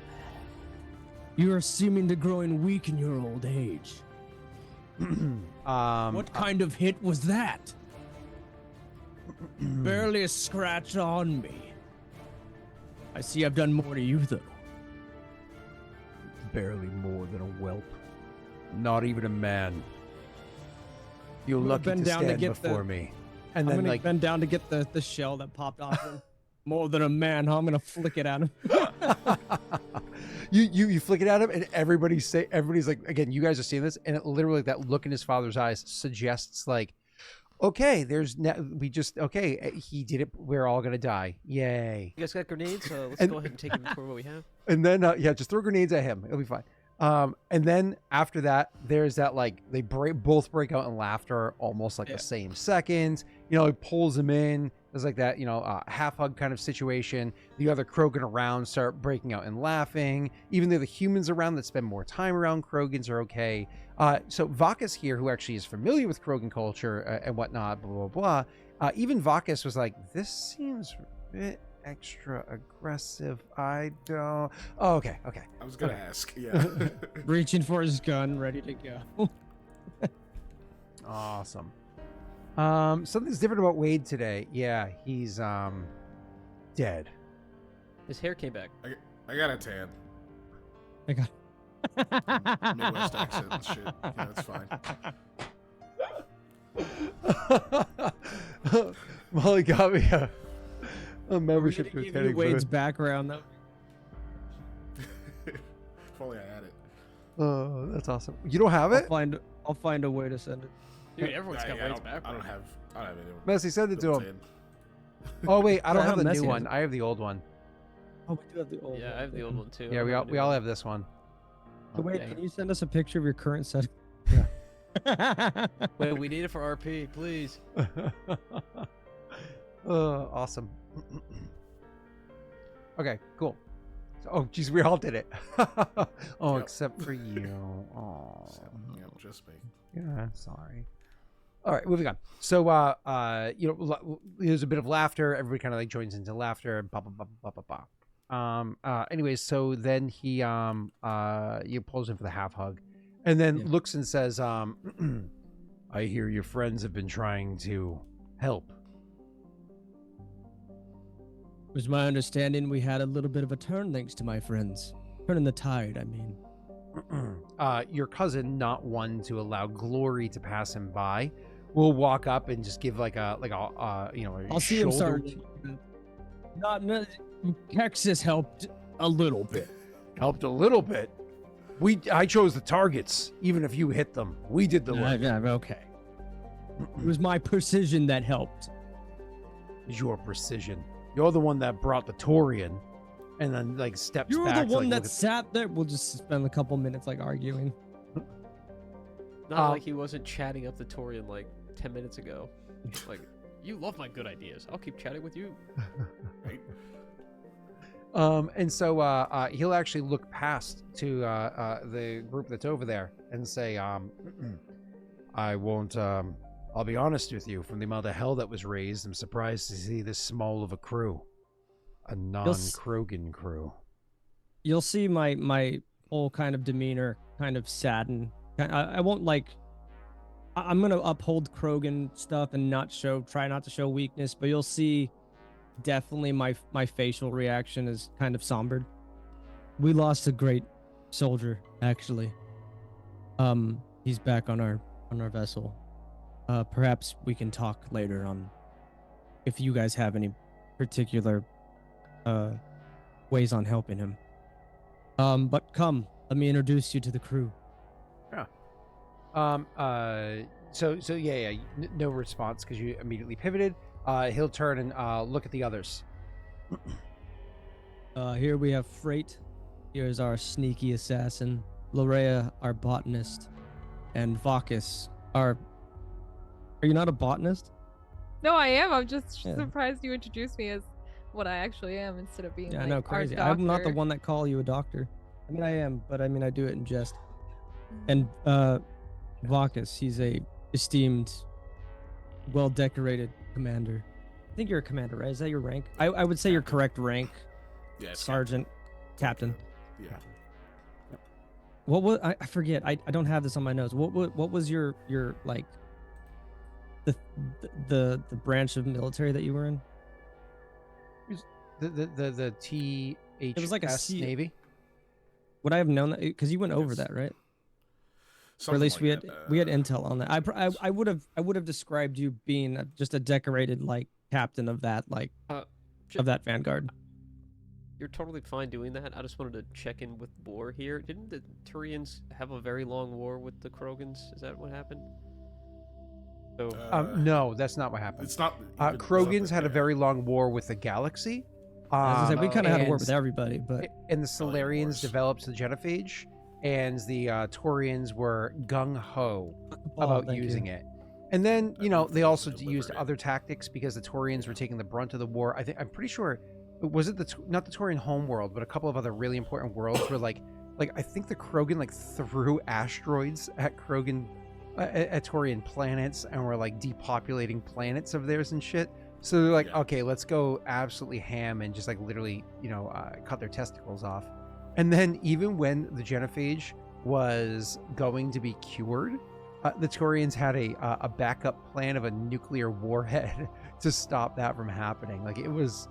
you are seeming to growing weak in your old age. What kind of hit was that? Barely a scratch on me. I see I've done more to you, though. Barely more than a whelp. Not even a man. You're I'm gonna lucky bend to down to stand get before me. And I'm then gonna like bend down to get the shell that popped off him. More than a man, huh? I'm gonna flick it at him. you flick it at him, and everybody's like, again, you guys are seeing this, and it literally that look in his father's eyes suggests like, okay, he did it. We're all gonna die. Yay! You guys got grenades? Let's And- go ahead and take inventory of what we have. And then just throw grenades at him. It'll be fine. And then after that, there's that like they both break out in laughter almost like the same second. He pulls him in. There's like that, half hug kind of situation. The other Krogan around start breaking out and laughing. Even though the humans around that spend more time around Krogans are okay. So Vakas here, who actually is familiar with Krogan culture and whatnot, blah, blah, blah. Even Vakas was like, this seems a bit extra aggressive. I don't. Oh, okay. I was gonna ask. Yeah. Reaching for his gun, ready to go. Awesome. Something's different about Wade today. Yeah, he's dead. His hair came back. I got a tan. I got. Midwest accent and shit. Yeah, that's fine. Molly got me a membership to Give you attending. Wade's background though. If only I had it. Oh, that's awesome. You don't have it? I'll find a way to send it. Dude, everyone's got I Wade's don't background. have it. Messi, send it to Built him. in. Oh wait, I don't I have the have new Messi one. has it. I have the old one. Oh, we do have the old. Yeah, I have the old one too. Yeah, we all have this one. So wait, Okay. can you send us a picture of your current set? Yeah. Wait, we need it for RP, please. Awesome. Okay, cool. Oh, geez, we all did it. Oh, Yep. except for you. Oh, Yeah, just me. yeah, sorry. All right, moving on. So, there's a bit of laughter. Everybody kind of like joins into laughter. Blah, blah, blah, blah, blah, blah. Anyways, so then he pulls in for the half hug, and then looks and says, "I hear your friends have been trying to help." It was my understanding we had a little bit of a turn thanks to my friends. Turning the tide, I mean. Your cousin, not one to allow glory to pass him by, will walk up and just give like a I'll see him shoulder start. Not Texas helped a little bit. helped a little bit. I chose the targets, even if you hit them. We did the work. Okay. It was my precision that helped. Your precision. You're the one that brought the Torian, and then like steps You're back. the one to, like, that sat there. We'll just spend a couple minutes like arguing. Not like he wasn't chatting up the Torian like 10 minutes ago. Like, you love my good ideas. I'll keep chatting with you. Right? And so he'll actually look past to the group that's over there and say, I won't. I'll be honest with you. From the amount of hell that was raised, I'm surprised to see this small of a crew, a non-Krogan crew. You'll see my whole kind of demeanor kind of sadden. I won't like. I'm gonna uphold Krogan stuff and try not to show weakness, but you'll see definitely my facial reaction is kind of sombered. We lost a great soldier, actually. He's back on our vessel. Perhaps we can talk later on if you guys have any particular ways on helping him. But come, let me introduce you to the crew. So yeah, no response because you immediately pivoted. He'll turn and look at the others. Here we have Frait. Here's our sneaky assassin. Larrea, our botanist. And Vakas, our... Are you not a botanist? No, I am. I'm just Yeah. surprised you introduced me as what I actually am instead of being Yeah, like I know, our crazy. I'm not the doctor. one that call you a doctor. I mean, I am, but I mean, I do it in jest. And Vakas, he's a esteemed, well-decorated commander. I think you're a commander, right? Is that your rank? I would say your correct rank, Yeah, it's sergeant, captain. Yeah. What was I forget? I don't have this on my notes. What was your like the branch of military that you were in? The THS It was like a C- Navy. Would I have known that? Because you went over Yes. that, right? Or Something at least like we had that. we had intel on that. I would have described you being just a decorated like captain of that Ju- of that vanguard. You're totally fine doing that. I just wanted to check in with war here. Didn't the Turians have a very long war with the Krogans? Is that what happened? So No, that's not what happened. It's not. Krogans had a very long war with the galaxy. As I said, we kind of had a war and- with everybody, but And the Solarians wars. developed the genophage, and the Taurians were gung ho Oh, about thank you. using it. And then, you know, they also Delivered used it. other tactics because the Taurians were taking the brunt of the war. I'm pretty sure, was it not the Taurian homeworld, but a couple of other really important worlds were like I think the Krogan threw asteroids at at Taurian planets and were depopulating planets of theirs and shit. So they're Yeah. okay, let's go absolutely ham and just literally, cut their testicles off. And then even when the genophage was going to be cured, the Taurians had a backup plan of a nuclear warhead to stop that from happening. It was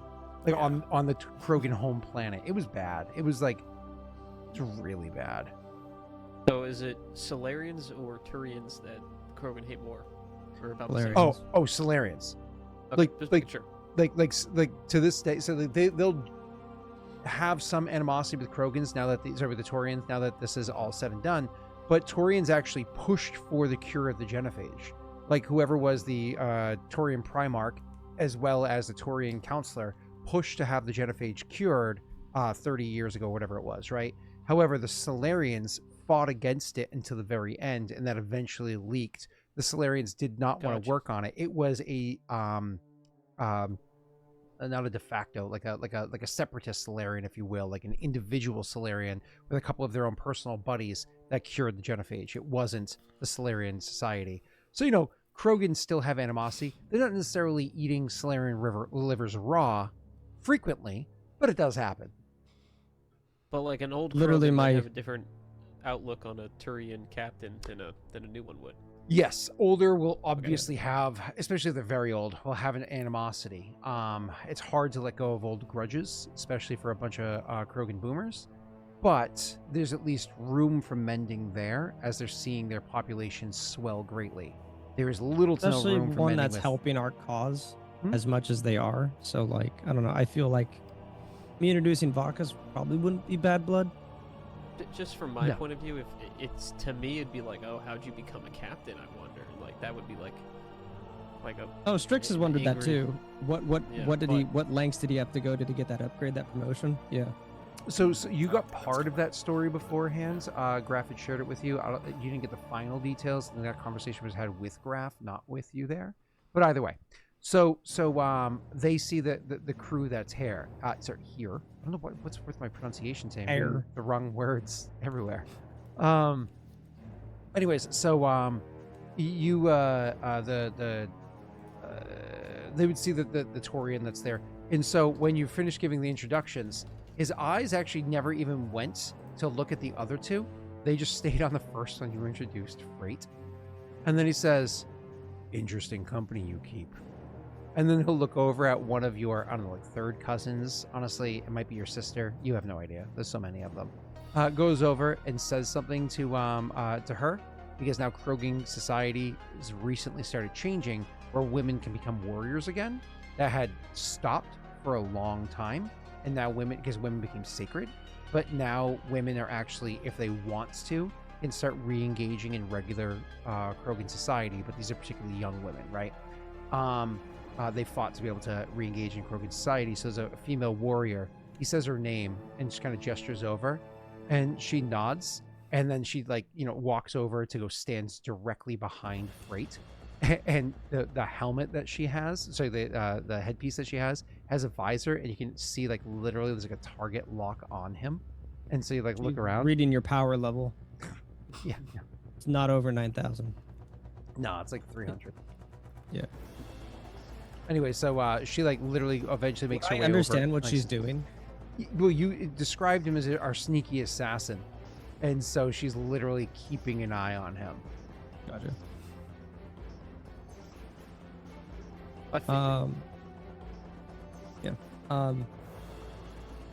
on the Krogan home planet. It was bad. It was it's really bad. So is it Solarians or Turians that Krogan hate more? Or about the same? Solarians. Oh, Solarians. Okay, like- just making sure. Like to this day, so they'll have some animosity with Krogans now that with the Taurians now that this is all said and done. But Taurians actually pushed for the cure of the genophage. Whoever was the Taurian Primarch, as well as the Taurian Counselor, pushed to have the genophage cured 30 years ago, whatever it was, right? However, the Solarians fought against it until the very end, and that eventually leaked. The Solarians did not want to Gotcha. work on it. It was a not a de facto, like a separatist Solarian, if you will, like an individual Solarian with a couple of their own personal buddies that cured the genophage. It wasn't the Solarian society. So, Krogans still have animosity. They're not necessarily eating Solarian livers raw frequently, but it does happen. But an old Literally Krogan might my- have a different outlook on a Turian captain than a new one would. Yes, older will obviously have, especially if they're very old, will have an animosity. It's hard to let go of old grudges, especially for a bunch of Krogan boomers. But there's at least room for mending there, as they're seeing their population swell greatly. There is little to no especially room for one mending that's with. helping our cause Hmm? as much as they are. So I don't know. I feel like me introducing Vakas probably wouldn't be bad blood. Just from my No. point of view, if it's to me, it'd be oh, how'd you become a captain? I wonder. That would be like a. Oh, Strix has wondered that Angry. too. What Yeah, what lengths did he have to go to get that upgrade, that promotion? Yeah. So you got part of that story beforehand. Graff had shared it with you. You didn't get the final details, and that conversation was had with Graff, not with you there. But either way, so they see the crew that's here. Here. I don't know what's with my pronunciation saying. Here. The wrong words everywhere. Anyways, so you they would see the Taurian that's there, and so when you finish giving the introductions, his eyes actually never even went to look at the other two. They just stayed on the first one you introduced, Frait. And then he says, interesting company you keep. And then he'll look over at one of your, I don't know, like third cousins. Honestly, it might be your sister. You have no idea. There's so many of them. Goes over and says something to her, because now Krogan society has recently started changing where women can become warriors again. That had stopped for a long time. And now because women became sacred. But now women are actually, if they want to, can start re-engaging in regular Krogan society. But these are particularly young women, right? They fought to be able to re-engage in Krogan society. So there's a female warrior. He says her name and just kind of gestures over, and she nods, and then she walks over to go stands directly behind Frait, and the helmet that she has, sorry, the headpiece that she has a visor, and you can see literally there's a target lock on him, and so you look around. Reading your power level. Yeah. It's not over 9,000. No, it's 300. Yeah. Anyway, so she literally eventually makes her way over. I understand what she's doing. Well, you described him as our sneaky assassin, and so she's literally keeping an eye on him. Gotcha.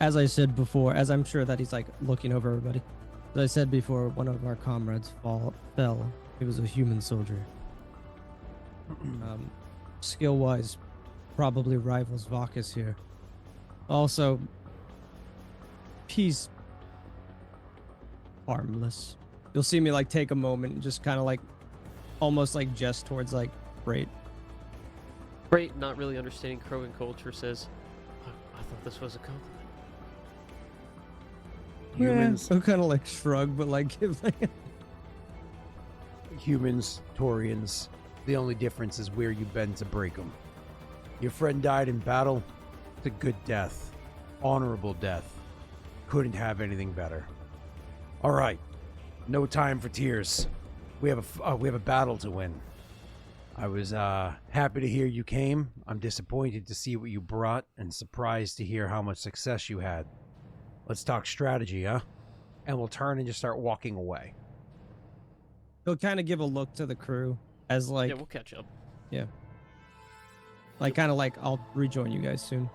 As I said before, as I'm sure that he's looking over everybody. As I said before, one of our comrades fell. He was a human soldier. Skill-wise, probably rivals Vakas here. Also, he's harmless. You'll see me take a moment and just kind of almost jest towards Frait. Frait, not really understanding Krogan culture, says, I thought this was a compliment. Humans, Yeah, kind of shrug, but give humans, Taurians. The only difference is where you bend to break them. Your friend died in battle. It's a good death, honorable death. Couldn't have anything better. All right, no time for tears. We have a battle to win. I was happy to hear you came. I'm disappointed to see what you brought, and surprised to hear how much success you had. Let's talk strategy, huh? And we'll turn and just start walking away. He'll kind of give a look to the crew as yeah, we'll catch up. Yeah. I'll rejoin you guys soon.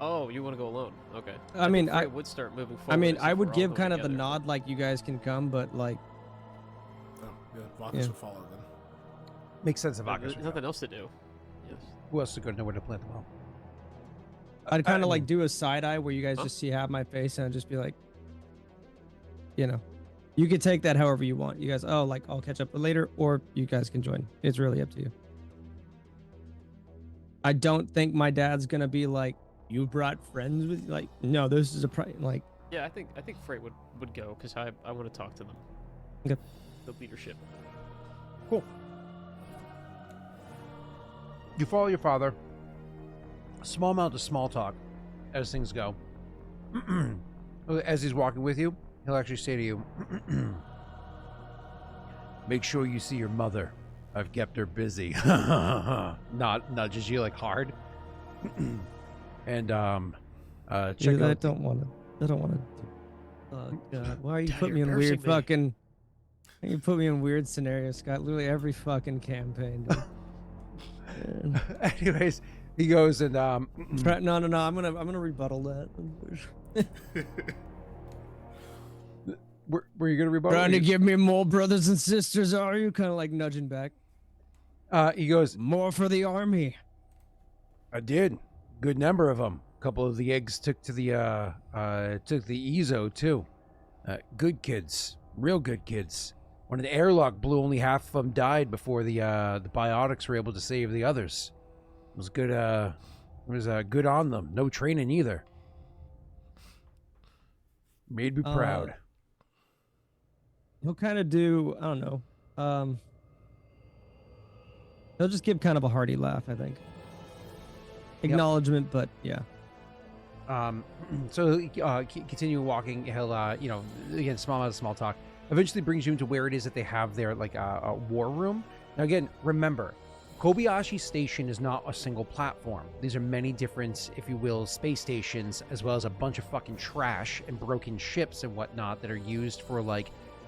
Oh, you want to go alone? Okay. I mean, I would start moving forward. I mean, as I if would we're all give going kind of the together. nod, you guys can come, but Oh, yeah, Vakas would follow then. Makes sense if Yeah, Vakas there's would nothing go. else to do. Yes. Who else is going to know where to plant the bomb? I'd kind of I mean- do a side eye where you guys Huh? just see half my face, and I'd just be you could take that however you want. You guys, I'll catch up later, or you guys can join. It's really up to you. I don't think my dad's gonna be you brought friends with you. No, this is a Yeah, I think Frait would go because I want to talk to them. Okay. The leadership. Cool. You follow your father. A small amount of small talk as things go. As he's walking with you, he'll actually say to you, make sure you see your mother. I've kept her busy. Nudges you hard. And check I out. don't want to. Oh God! Why are you Dad, putting me you're in weird embarrassing me. fucking? You put me in weird scenarios, Scott. Literally every fucking campaign. Dude. Man. Anyways, he goes and No. I'm gonna rebuttal that. were you gonna rebuttal? Trying to give me more brothers and sisters, are you? Kind of nudging back. He goes, More for the army. I did. Good number of them. A couple of the eggs took to the Ezo too. Good kids, real good kids. When an airlock blew, only half of them died before the biotics were able to save the others. It was good. It was good on them. No training either. Made me proud. He'll kind of do. I don't know. He'll just give kind of a hearty laugh, I think. Acknowledgement, but yeah. So continue walking. He'll, again, small amount of small talk. Eventually brings you into where it is that they have their a war room. Now again, remember, Kobayashi Station is not a single platform. These are many different, if you will, space stations, as well as a bunch of fucking trash and broken ships and whatnot that are used for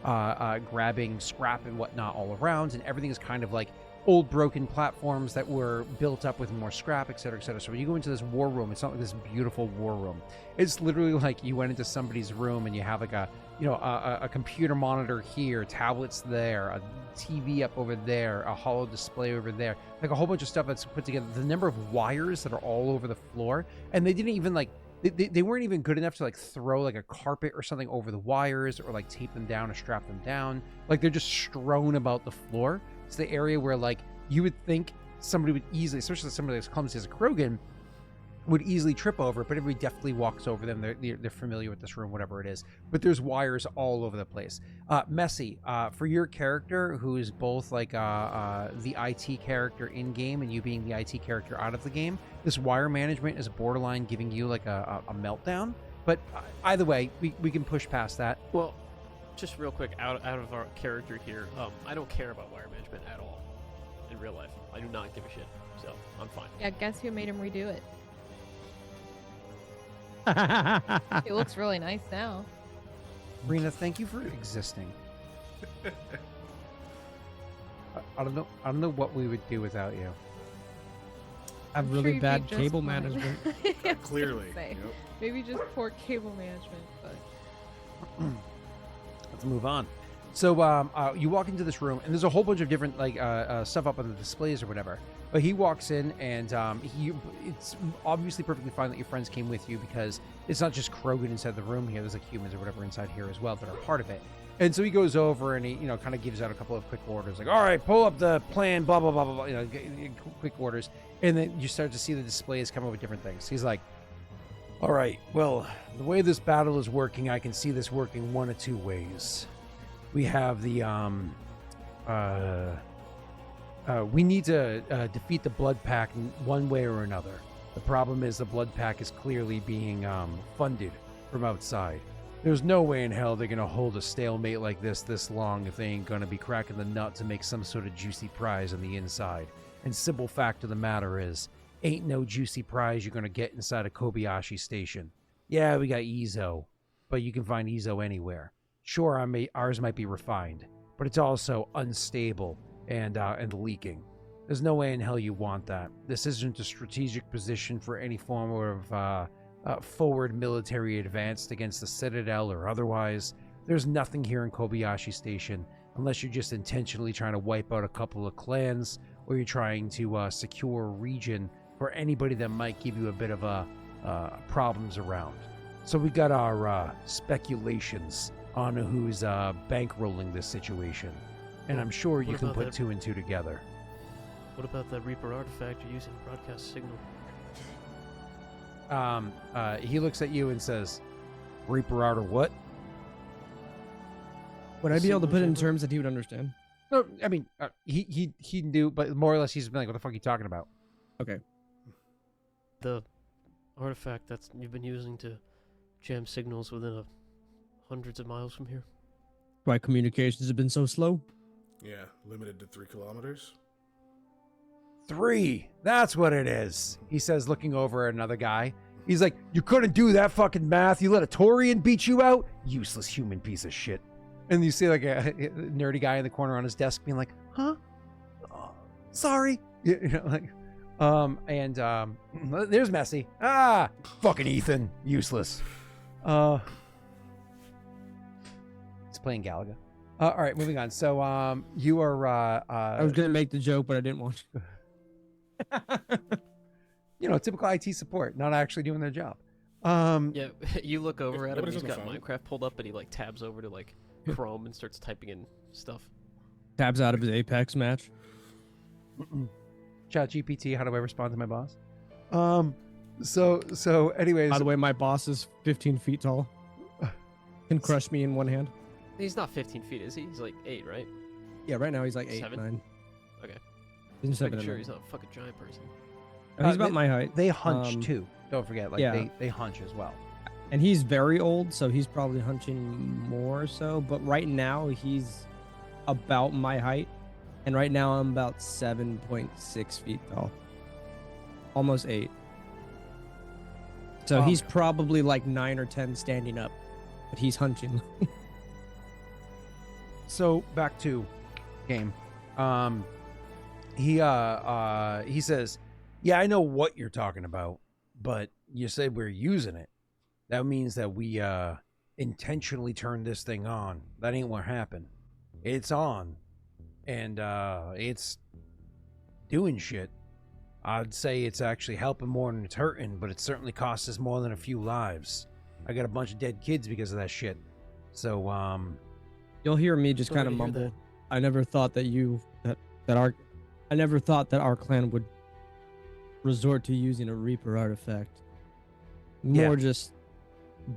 grabbing scrap and whatnot all around, and everything is kind of like old broken platforms that were built up with more scrap, etc., etc. So when you go into this war room, it's not like this beautiful war room. It's literally like you went into somebody's room and you have like a computer monitor here, tablets there, a TV up over there, a hollow display over there, like a whole bunch of stuff that's put together. The number of wires that are all over the floor, and they didn't even like they weren't even good enough to like throw like a carpet or something over the wires or like tape them down or strap them down. Like they're just strewn about the floor. It's the area where like you would think somebody would easily, especially somebody as clumsy as a Krogan, would easily trip over, but everybody definitely walks over them. They're familiar with this room, whatever it is. But there's wires all over the place. Messy, for your character, who is both like the IT character in game and you being the IT character out of the game, this wire management is borderline giving you like a meltdown. But either way, we can push past that. Well, just real quick, out of our character here, I don't care about wire management at all in real life. I do not give a shit, so I'm fine. Yeah, guess who made him redo it? It looks really nice now. Rena, thank you for existing. I don't know what we would do without you. Have I'm really sure you'd bad be just cable fine. management. I was gonna Clearly. say, Yep. maybe just poor cable management, but Let's move on. So you walk into this room, and there's a whole bunch of different like stuff up on the displays or whatever. But he walks in, and it's obviously perfectly fine that your friends came with you, because it's not just Krogan inside the room here. There's like humans or whatever inside here as well that are part of it. And so he goes over and he, kind of gives out a couple of quick orders, like, all right, pull up the plan, blah, blah, blah, blah, blah, quick orders. And then you start to see the displays come up with different things. He's like, all right, well, the way this battle is working, I can see this working one of two ways. We have the, we need to defeat the Blood Pack in one way or another. The problem is the Blood Pack is clearly being funded from outside. There's no way in hell they're going to hold a stalemate like this long if they ain't going to be cracking the nut to make some sort of juicy prize on the inside. And simple fact of the matter is, ain't no juicy prize you're going to get inside of Kobayashi Station. Yeah, we got Ezo, but you can find Ezo anywhere. Sure, ours might be refined, but it's also unstable and leaking. There's no way in hell you want that. This isn't a strategic position for any form of forward military advance against the Citadel or otherwise. There's nothing here in Kobayashi Station unless you're just intentionally trying to wipe out a couple of clans, or you're trying to secure a region for anybody that might give you a bit of problems around. So we got our speculations on who's bankrolling this situation, and I'm sure you What can about put that? two and two together. What about that Reaper artifact you're using to broadcast signal? He looks at you and says, Reaper out or what? Would I be able to Signal put it in chamber? terms that he would understand? No, I mean, he can do, but more or less he's been like, what the fuck are you talking about? The artifact that's you've been using to jam signals within hundreds of miles from here. Why communications have been so slow? Yeah, limited to 3 kilometers. 3, that's what it is, he says, looking over at another guy. He's like, you couldn't do that fucking math. You let a Taurian beat you out? Useless human piece of shit. And you see like a nerdy guy in the corner on his desk being like, huh? Oh, sorry. There's Messy. Ah, fucking Ethan. Useless. He's playing Galaga. All right, moving on. So you are... I was going to make the joke, but I didn't want to. typical IT support, not actually doing their job. Yeah, you look over at him and nobody's he's on got the phone. Minecraft pulled up and he like tabs over to like Chrome and starts typing in stuff. Tabs out of his Apex match. Chat GPT, how do I respond to my boss? So anyways, By the way, my boss is 15 feet tall. Can crush me in one hand. He's not 15 feet, is he? He's like 8, right? Yeah, right now he's like 8, 7? 9. Okay. He's Just 7 making and sure 9. he's not a fucking giant person. No, he's Uh, about my height. they hunch Um, too. Don't forget, like yeah. they hunch as well. And he's very old, so he's probably hunching more so. But right now, he's about my height. And right now, I'm about 7.6 feet tall. Almost 8. So he's probably like 9 or 10 standing up. But he's hunching. So back to game. He says, "Yeah, I know what you're talking about, but you said we're using it. That means that we intentionally turned this thing on. That ain't what happened. It's on, and it's doing shit. I'd say it's actually helping more than it's hurting, but it certainly cost us more than a few lives. I got a bunch of dead kids because of that shit. So, You'll hear me just Sorry kind of to hear mumble. that. I never thought I never thought that our clan would resort to using a Reaper artifact. More just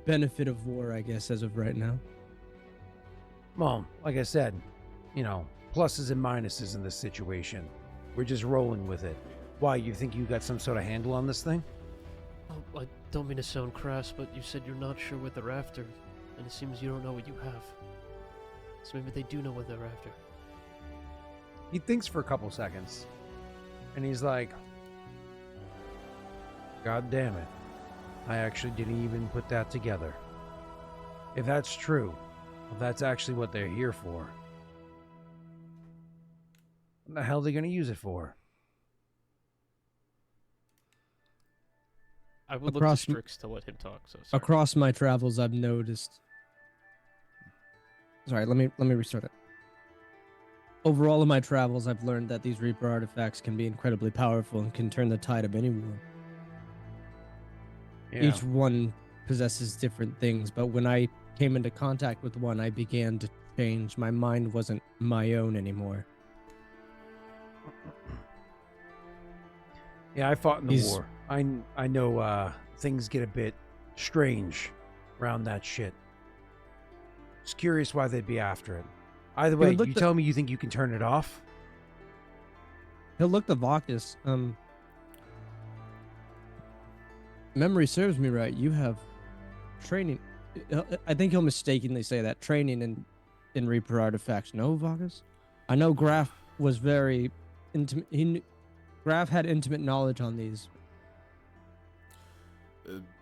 benefit of war, I guess, as of right now. well, like I said, pluses and minuses in this situation. We're just rolling with it. Why, you think you got some sort of handle on this thing? Oh, I don't mean to sound crass, but you said you're not sure what they're after, and it seems you don't know what you have. So maybe they do know what they're after. He thinks for a couple seconds, and he's like, God damn it. I actually didn't even put that together. If that's true, if that's actually what they're here for, what the hell are they going to use it for? I would Across look to Strix to let him talk. So sorry. Across my travels, I've noticed. Sorry, let me restart it. Over all of my travels, I've learned that these Reaper artifacts can be incredibly powerful and can turn the tide of any war. Yeah. Each one possesses different things, but when I came into contact with one, I began to change. My mind wasn't my own anymore. Yeah, I fought in the He's- war. I know things get a bit strange around that shit. Just curious why they'd be after it. Either way, look you the- tell me you think you can turn it off? He'll look to Vakas. Memory serves me right. You have training. I think he'll mistakenly say that training in Reaper artifacts. No, Vakas. I know Graff was very intimate. Graff had intimate knowledge on these.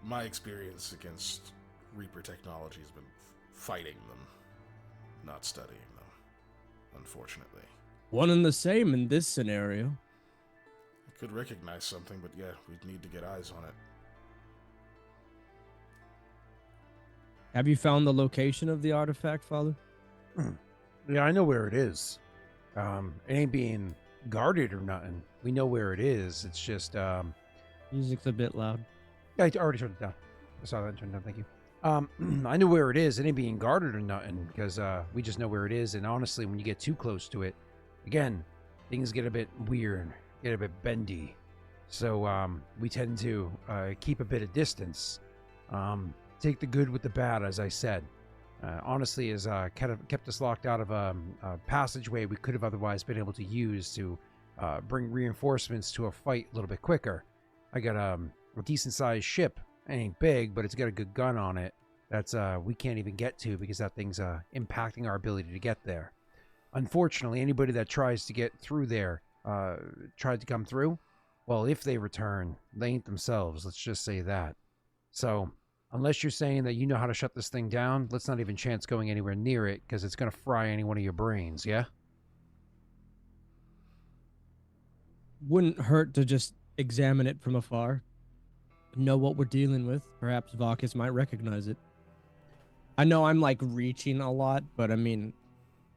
My experience against Reaper technology has been fighting them, not studying them, unfortunately. One and the same in this scenario. I could recognize something, but yeah, we'd need to get eyes on it. Have you found the location of the artifact, Father? Yeah, I know where it is. It ain't being guarded or nothing. We know where it is. It's just, Music's a bit loud. I already turned it down. I saw that turned down. Thank you. I know where it is. It ain't being guarded or nothing because we just know where it is. And honestly, when you get too close to it, again, things get a bit weird, get a bit bendy. So we tend to keep a bit of distance. Take the good with the bad, as I said. Honestly, has kept us locked out of a passageway we could have otherwise been able to use to bring reinforcements to a fight a little bit quicker. I got a decent-sized ship. It ain't big, but it's got a good gun on it. That's we can't even get to because that thing's impacting our ability to get there. Unfortunately, anybody that tries to get through there, tried to come through, well, if they return, they ain't themselves. Let's just say that. So, unless you're saying that you know how to shut this thing down, let's not even chance going anywhere near it because it's going to fry any one of your brains, yeah? Wouldn't hurt to just examine it from afar. Know what we're dealing with. Perhaps Vakas might recognize it. I know I'm like reaching a lot, but I mean,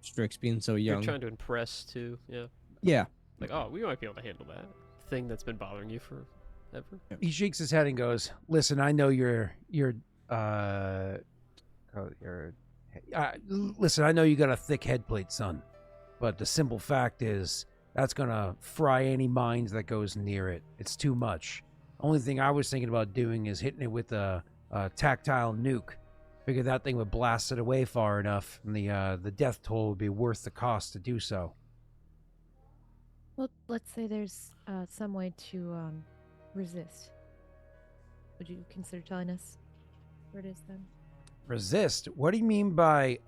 Strix being so young. You're trying to impress too, yeah. Yeah. Like, oh, we might be able to handle that thing that's been bothering you forever. He shakes his head and goes, "Listen, I know listen, I know you got a thick head plate, son. But the simple fact is, that's gonna fry any mind that goes near it. It's too much. Only thing I was thinking about doing is hitting it with a tactile nuke. Figured that thing would blast it away far enough, and the death toll would be worth the cost to do so." Well, let's say there's some way to resist. Would you consider telling us where it is then? Resist? What do you mean by,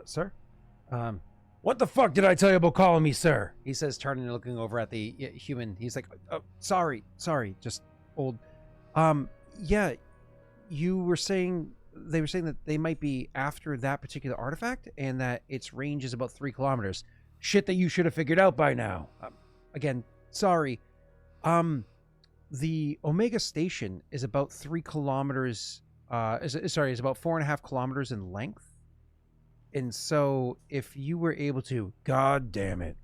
sir? What the fuck did I tell you about calling me sir? He says, turning and looking over at the human. He's like, oh, sorry, just old. Yeah, you were saying they were saying that they might be after that particular artifact and that its range is about 3 kilometers. Shit that you should have figured out by now. Again, sorry. The Omega Station is about 3 kilometers. Is about 4.5 kilometers in length. And so if you were able to, God damn it.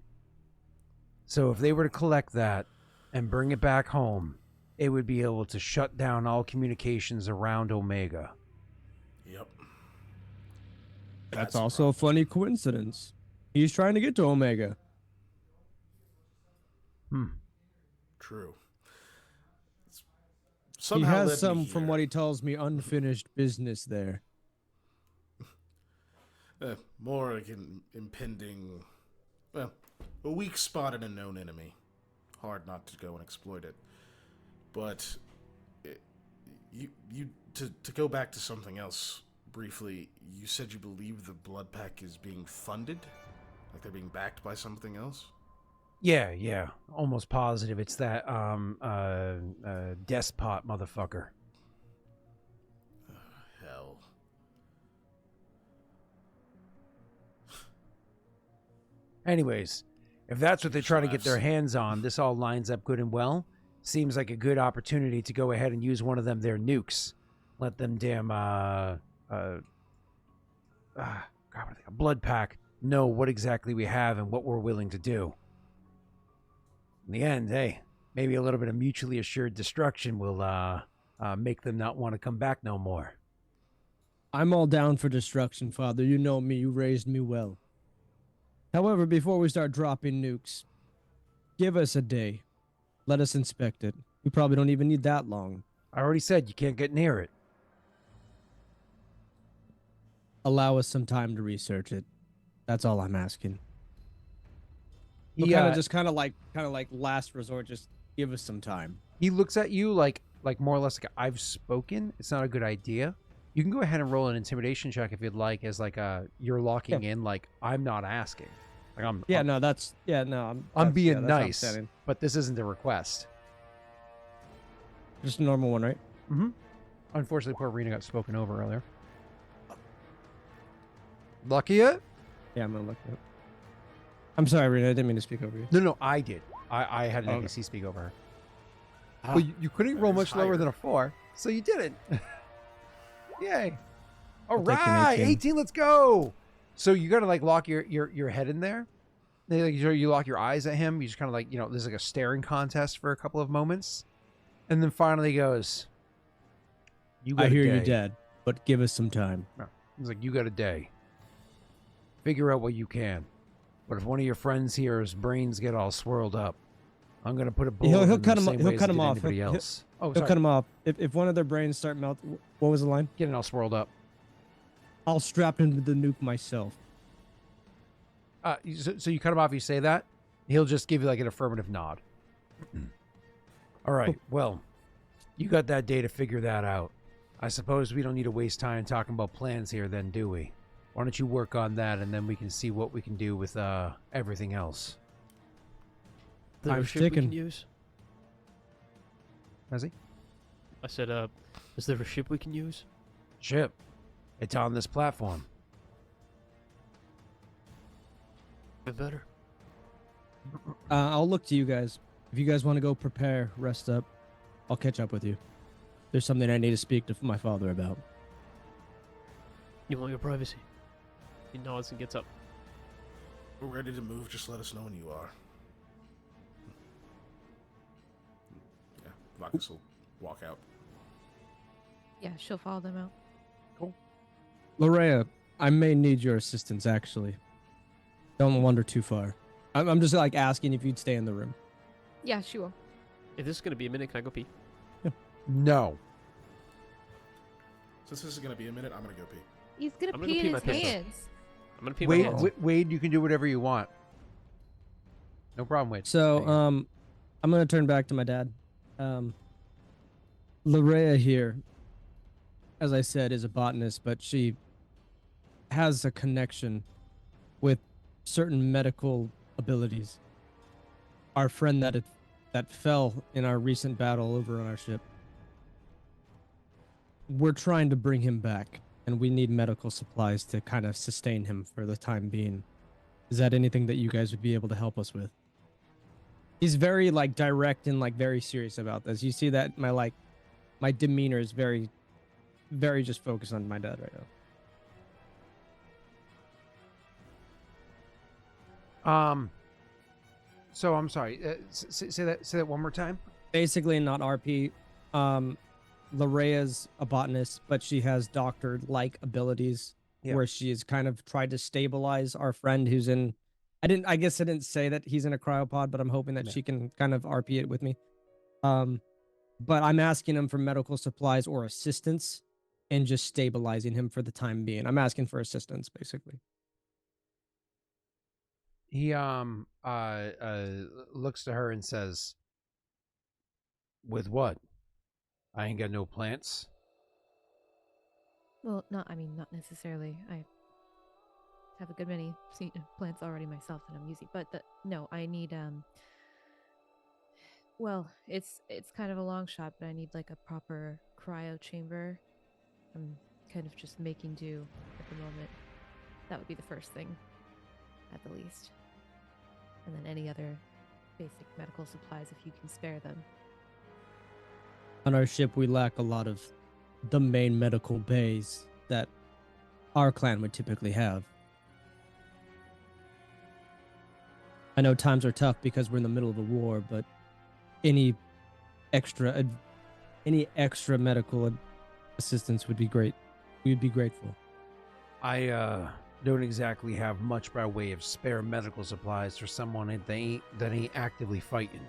So if they were to collect that and bring it back home, it would be able to shut down all communications around Omega. Yep. That's also a funny coincidence. He's trying to get to Omega. True. He Somehow has led me some, from here. what he tells me, unfinished business there. More like an impending, well, a weak spot in a known enemy. Hard not to go and exploit it. But to go back to something else briefly, you said you believe the Blood Pack is being funded? Like they're being backed by something else? Yeah. Almost positive it's that despot motherfucker. Hell. Anyways, if that's what they're trying to get their Slaps. hands on, this all lines up good and well. Seems like a good opportunity to go ahead and use one of them their nukes. Let them damn Blood Pack know what exactly we have and what we're willing to do. In the end, hey, maybe a little bit of mutually assured destruction will make them not want to come back no more. I'm all down for destruction, Father. You know me. You raised me well. However, before we start dropping nukes, give us a day. Let us inspect it. We probably don't even need that long. I already said you can't get near it. Allow us some time to research it. That's all I'm asking. We'll Yeah, kind of like last resort. Just give us some time. he looks at you like more or less like I've spoken. It's not a good idea. You can go ahead and roll an intimidation check if you'd like, as like you're locking in. Like I'm not asking. Like I'm being that's nice, upsetting. but this isn't a request. Just a normal one, right? Mm-hmm. Unfortunately, poor Rena got spoken over earlier. Lucky it? Yeah, I'm gonna look it up. I'm sorry, Rena. I didn't mean to speak over you. No, I did. I had an Okay. NPC speak over her. Ah, Well, you couldn't roll that is much lower higher. than a 4, so you didn't. Yay! All I'll take an right, 18. 18. Let's go. So you gotta like lock your head in there. Then, like, you lock your eyes at him. You just kind of like there's like a staring contest for a couple of moments, and then finally he goes, "You got I a hear day." you, Dad, but give us some time. He's like, "You got a day. Figure out what you can. But if one of your friends here's brains get all swirled up, I'm gonna put a bullet He'll in them cut the him- same he'll way as cut I him did off. anybody He'll- else." Oh, He'll sorry. cut him off. If one of their brains start melting, what was the line? Getting all swirled up. I'll strap him to the nuke myself. So you cut him off. You say that, he'll just give you like an affirmative nod. All right. Well, you got that day to figure that out. I suppose we don't need to waste time talking about plans here, then, do we? Why don't you work on that, and then we can see what we can do with everything else. Is there I'm a ship we sticking. can use? Has he? I said, is there a ship we can use? Ship. It's on this platform. Bit better. I'll look to you guys. If you guys want to go prepare, rest up, I'll catch up with you. There's something I need to speak to my father about. You want your privacy? He nods and gets up. We're ready to move. Just let us know when you are. Yeah, Vakas will walk out. Yeah, she'll follow them out. Larrea, I may need your assistance, actually. Don't wander too far. I'm just like asking if you'd stay in the room. Yeah, she will. If this is gonna be a minute, can I go pee? No. Since this is going to be a minute, I'm going to go pee. He's gonna I'm gonna pee pee in my his pants. hands. I'm gonna pee my hands. Wade, you can do whatever you want. No problem, Wade. So, Hang on. I'm gonna turn back to my dad. Larrea here, as I said, is a botanist, but she has a connection with certain medical abilities. Our friend that fell in our recent battle over on our ship. we're trying to bring him back, and we need medical supplies to kind of sustain him for the time being. Is that anything that you guys would be able to help us with? He's very like direct and like very serious about this. You see that my demeanor is very, very just focused on my dad right now. So I'm sorry. Say that one more time. Basically, not RP. Larrea's a botanist, but she has doctor-like abilities Yeah. where she has kind of tried to stabilize our friend who's in. I guess I didn't say that he's in a cryopod, but I'm hoping that Yeah. she can kind of RP it with me. But I'm asking him for medical supplies or assistance and just stabilizing him for the time being. I'm asking for assistance, basically. He looks to her and says, "With what? I ain't got no plants." Well, not necessarily. I have a good many plants already myself that I'm using, but no, I need well, it's kind of a long shot, but I need like a proper cryo chamber. I'm kind of just making do at the moment. That would be the first thing, at the least. And then any other basic medical supplies if you can spare them. On our ship, we lack a lot of the main medical bays that our clan would typically have. I know times are tough because we're in the middle of a war, but any extra medical assistance would be great. We'd be grateful. I don't exactly have much by way of spare medical supplies for someone that ain't actively fighting.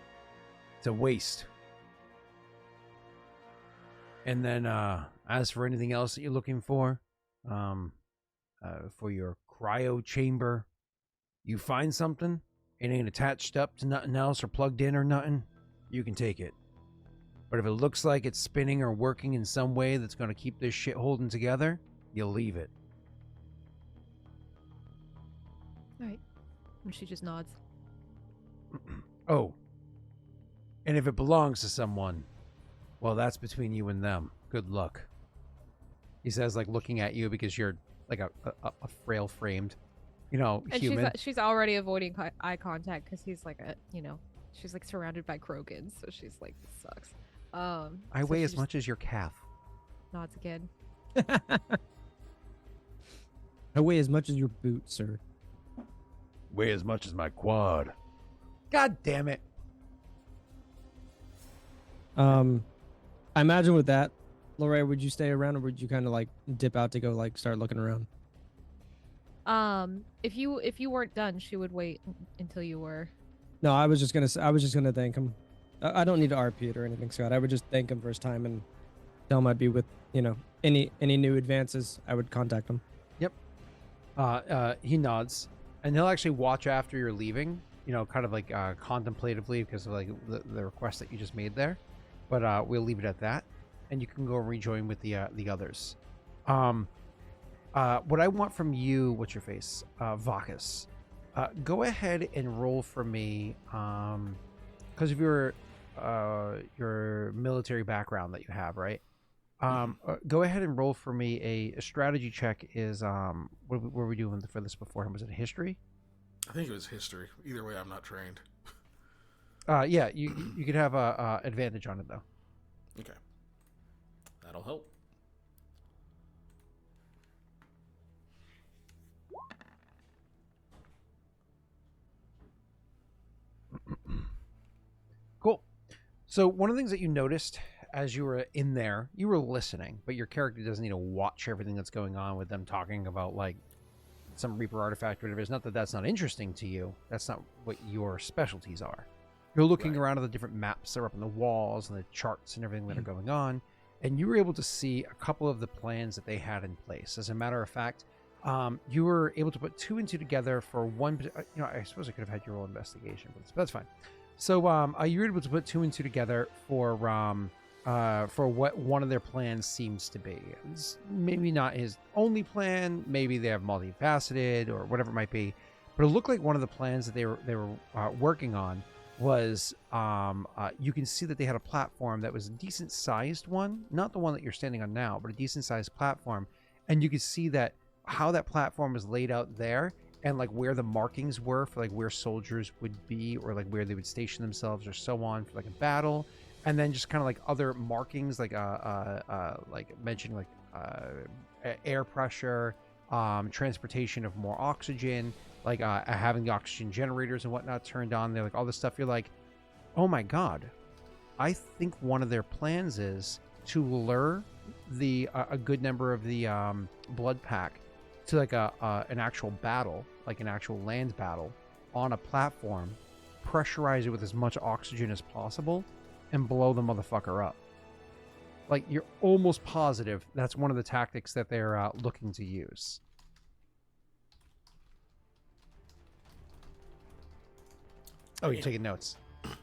It's a waste. And then as for anything else that you're looking for your cryo chamber, you find something, it ain't attached up to nothing else or plugged in or nothing, you can take it. But if it looks like it's spinning or working in some way that's going to keep this shit holding together, you'll leave it. All right. And she just nods. Oh. And if it belongs to someone, well, that's between you and them. Good luck. He says, like, looking at you because you're like a frail framed, And human. she's already avoiding eye contact because he's like she's like surrounded by Krogans, so she's like, this sucks. I so weigh she as just much as your calf. nods again. I weigh as much as your boot, sir. Weigh as much as my quad. God damn it. I imagine with that, Larrea, would you stay around or would you kind of like dip out to go like start looking around? If you weren't done, she would wait until you were. No, I was just gonna thank him. I don't need to RP it or anything, Scott. I would just thank him for his time and tell him I'd be with, any new advances, I would contact him. Yep. He nods, and he'll actually watch after you're leaving, kind of like contemplatively because of like the request that you just made there. But we'll leave it at that, and you can go rejoin with the others. What I want from you, what's your face, Vakas, go ahead and roll for me, because of your military background that you have, right? Go ahead and roll for me a strategy check. Is what were we doing for this beforehand? Was it history? I think it was history. Either way, I'm not trained. Yeah, you could have a advantage on it though. Okay. That'll help. Cool. So one of the things that you noticed as you were in there, you were listening, but your character doesn't need to watch everything that's going on with them talking about like some Reaper artifact or whatever. It's not that that's not interesting to you. That's not what your specialties are. You're looking around at the different maps that are up on the walls and the charts and everything that are going on, and you were able to see a couple of the plans that they had in place. As a matter of fact, you were able to put two and two together for one. I suppose I could have had your roll investigation, but that's fine. So you were able to put two and two together for what one of their plans seems to be. It's maybe not his only plan. Maybe they have multifaceted or whatever it might be. But it looked like one of the plans that they were working on was you can see that they had a platform that was a decent sized one, not the one that you're standing on now, but a decent sized platform. And you can see that how that platform was laid out there, and like where the markings were for like where soldiers would be, or like where they would station themselves or so on for like a battle. And then just kind of like other markings, like mentioning like air pressure, transportation of more oxygen, like having the oxygen generators and whatnot turned on. They're like all this stuff. You're like, oh my god, I think one of their plans is to lure the a good number of the blood pack to like an actual battle, like an actual land battle on a platform, pressurize it with as much oxygen as possible, and blow the motherfucker up. Like, you're almost positive that's one of the tactics that they're looking to use. Oh, you're taking notes.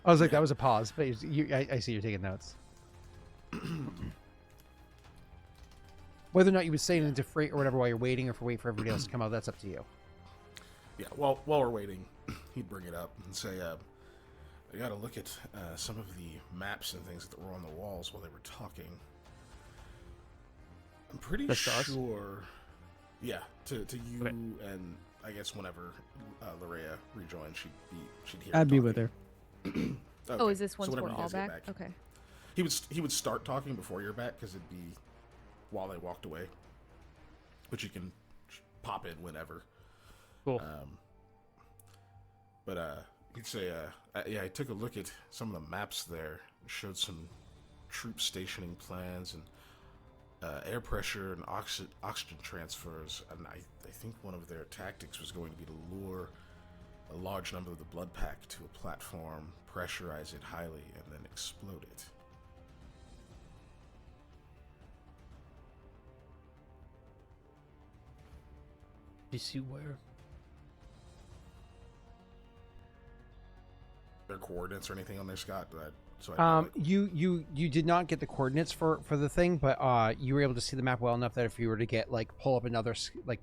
I was like, that was a pause, but I see you're taking notes. Whether or not you would say it into Frait or whatever while you're waiting, or wait for everybody else to come out, that's up to you. Yeah, while we're waiting, he'd bring it up and say, I gotta look at some of the maps and things that were on the walls while they were talking. I'm pretty sure... Yeah, to you, okay. And I guess whenever Larrea rejoined, she'd hear I'd be with her. Okay. Oh, is this once so we're all back? Okay. He would start talking before you're back, because it'd be while they walked away, which you can pop in whenever. Cool. But he'd say, yeah, I took a look at some of the maps there, showed some troop stationing plans and air pressure and oxygen transfers, and I think one of their tactics was going to be to lure a large number of the blood pack to a platform, pressurize it highly, and then explode it. You see where? Their coordinates or anything on there, Scott? You did not get the coordinates for the thing, but you were able to see the map well enough that if you were to get pull up another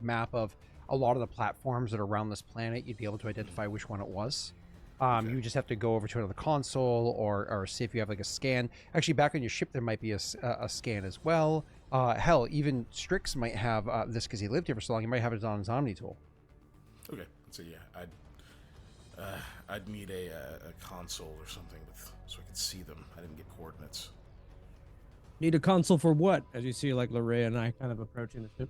map of a lot of the platforms that are around this planet, you'd be able to identify which one it was. Okay. You just have to go over to another console or see if you have a scan. Actually, back on your ship there might be a scan as well. Hell, even Strix might have this because he lived here for so long. He might have it on his Omni tool. Okay, so yeah, I'd need a console or something so I could see them. I didn't get coordinates. Need a console for what? As you see, Larrea and I kind of approaching the ship.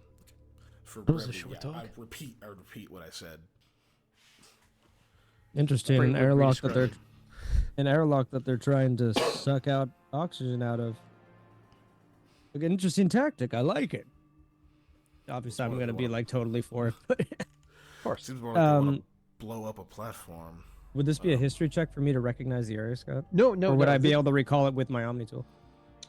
For brevity, yeah, I'd repeat what I said. Interesting. An airlock that they're trying to suck out oxygen out of. Like an interesting tactic. I like it. Obviously, I'm gonna be totally for it. But of course, seems more like they want to blow up a platform. Would this be a history check for me to recognize the area, Scott? No. Or would I be able to recall it with my Omni tool?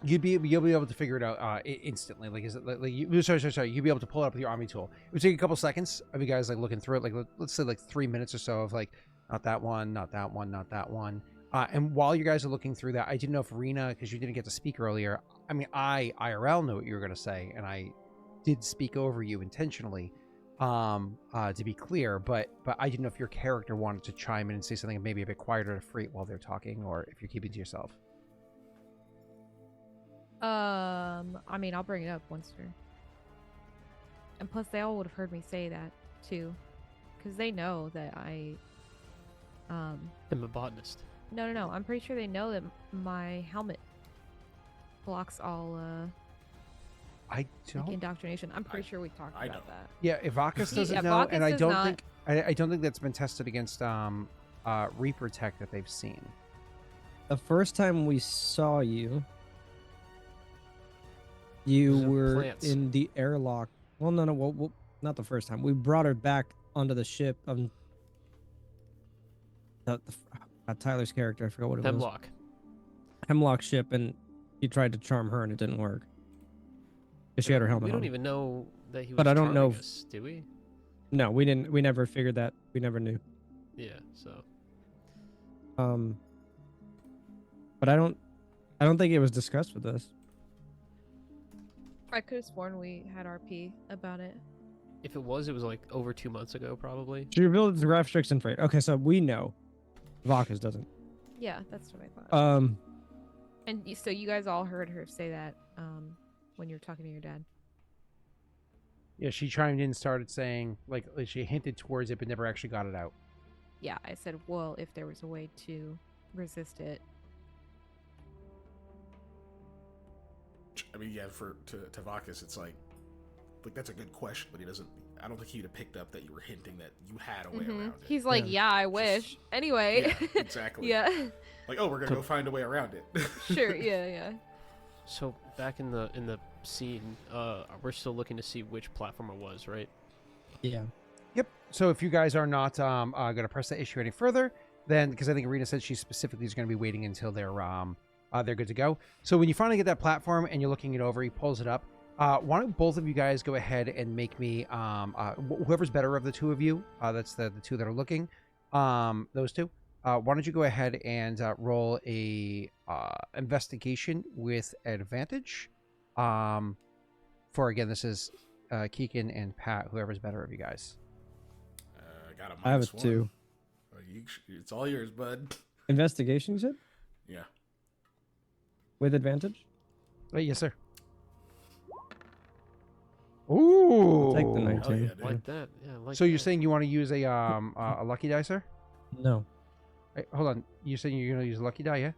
You'll be able to figure it out instantly. Is it sorry? You'd be able to pull it up with your Omni tool. It would take a couple seconds of you guys looking through it. Let's say 3 minutes or so of not that one, not that one, not that one. And while you guys are looking through that, I didn't know if Rena, because you didn't get to speak earlier. I mean, I IRL know what you were going to say, and I did speak over you intentionally, to be clear. But I didn't know if your character wanted to chime in and say something maybe a bit quieter to Frait while they're talking, or if you're keeping to yourself. I mean, I'll bring it up once we're... And plus, they all would have heard me say that, too. Because they know that I... I'm a botanist. No. I'm pretty sure they know that my helmet blocks all, I don't... indoctrination. I'm pretty sure we talked about that. Yeah, if Vakas doesn't know, and I don't think that's been tested against, Reaper tech that they've seen. The first time we saw you... You were in the airlock. Well, no, well, not the first time. We brought her back onto the ship. Tyler's character, I forgot what it was. Hemlock ship, and he tried to charm her, and it didn't work. Because she had her helmet on. We don't even know that he was. But I don't know. Us, do we? No, we didn't. We never figured that. We never knew. Yeah. So. But I don't think it was discussed with us. I could have sworn we had RP about it. If it was over 2 months ago, probably. She revealed it's Graff Strix and Frait. Okay, so we know. Vakas doesn't. Yeah, that's what I thought. Um, So you guys all heard her say that when you were talking to your dad. Yeah, she chimed in, started saying, like she hinted towards it, but never actually got it out. Yeah, I said, well, if there was a way to resist it. I mean, yeah, to Vakas, it's like that's a good question, but he doesn't. I don't think he'd have picked up that you were hinting that you had a way around it. He's like, yeah, I wish. Anyway. Yeah, exactly. Yeah. Like, oh, we're gonna go find a way around it. Sure. Yeah. So back in the scene, we're still looking to see which platform it was, right? yeah. Yep. So if you guys are not going to press the issue any further, then because I think Rena said she specifically is going to be waiting until they're good to go. So when you finally get that platform and you're looking it over, he pulls it up. Why don't both of you guys go ahead and make me whoever's better of the two of you, that's the two that are looking, those two. Why don't you go ahead and roll a investigation with advantage? For again, this is Keegan and Pat, whoever's better of you guys. Got a I have a -1. 2. It's all yours, bud. Investigation, you said? Yeah. With advantage? Yes, sir. Ooh. Take the Oh, 19. yeah, dude. Like that, yeah. Like So you're that. saying you want to use a lucky die, sir? No. Hey, hold on. You're saying you're going to use a lucky die, yeah?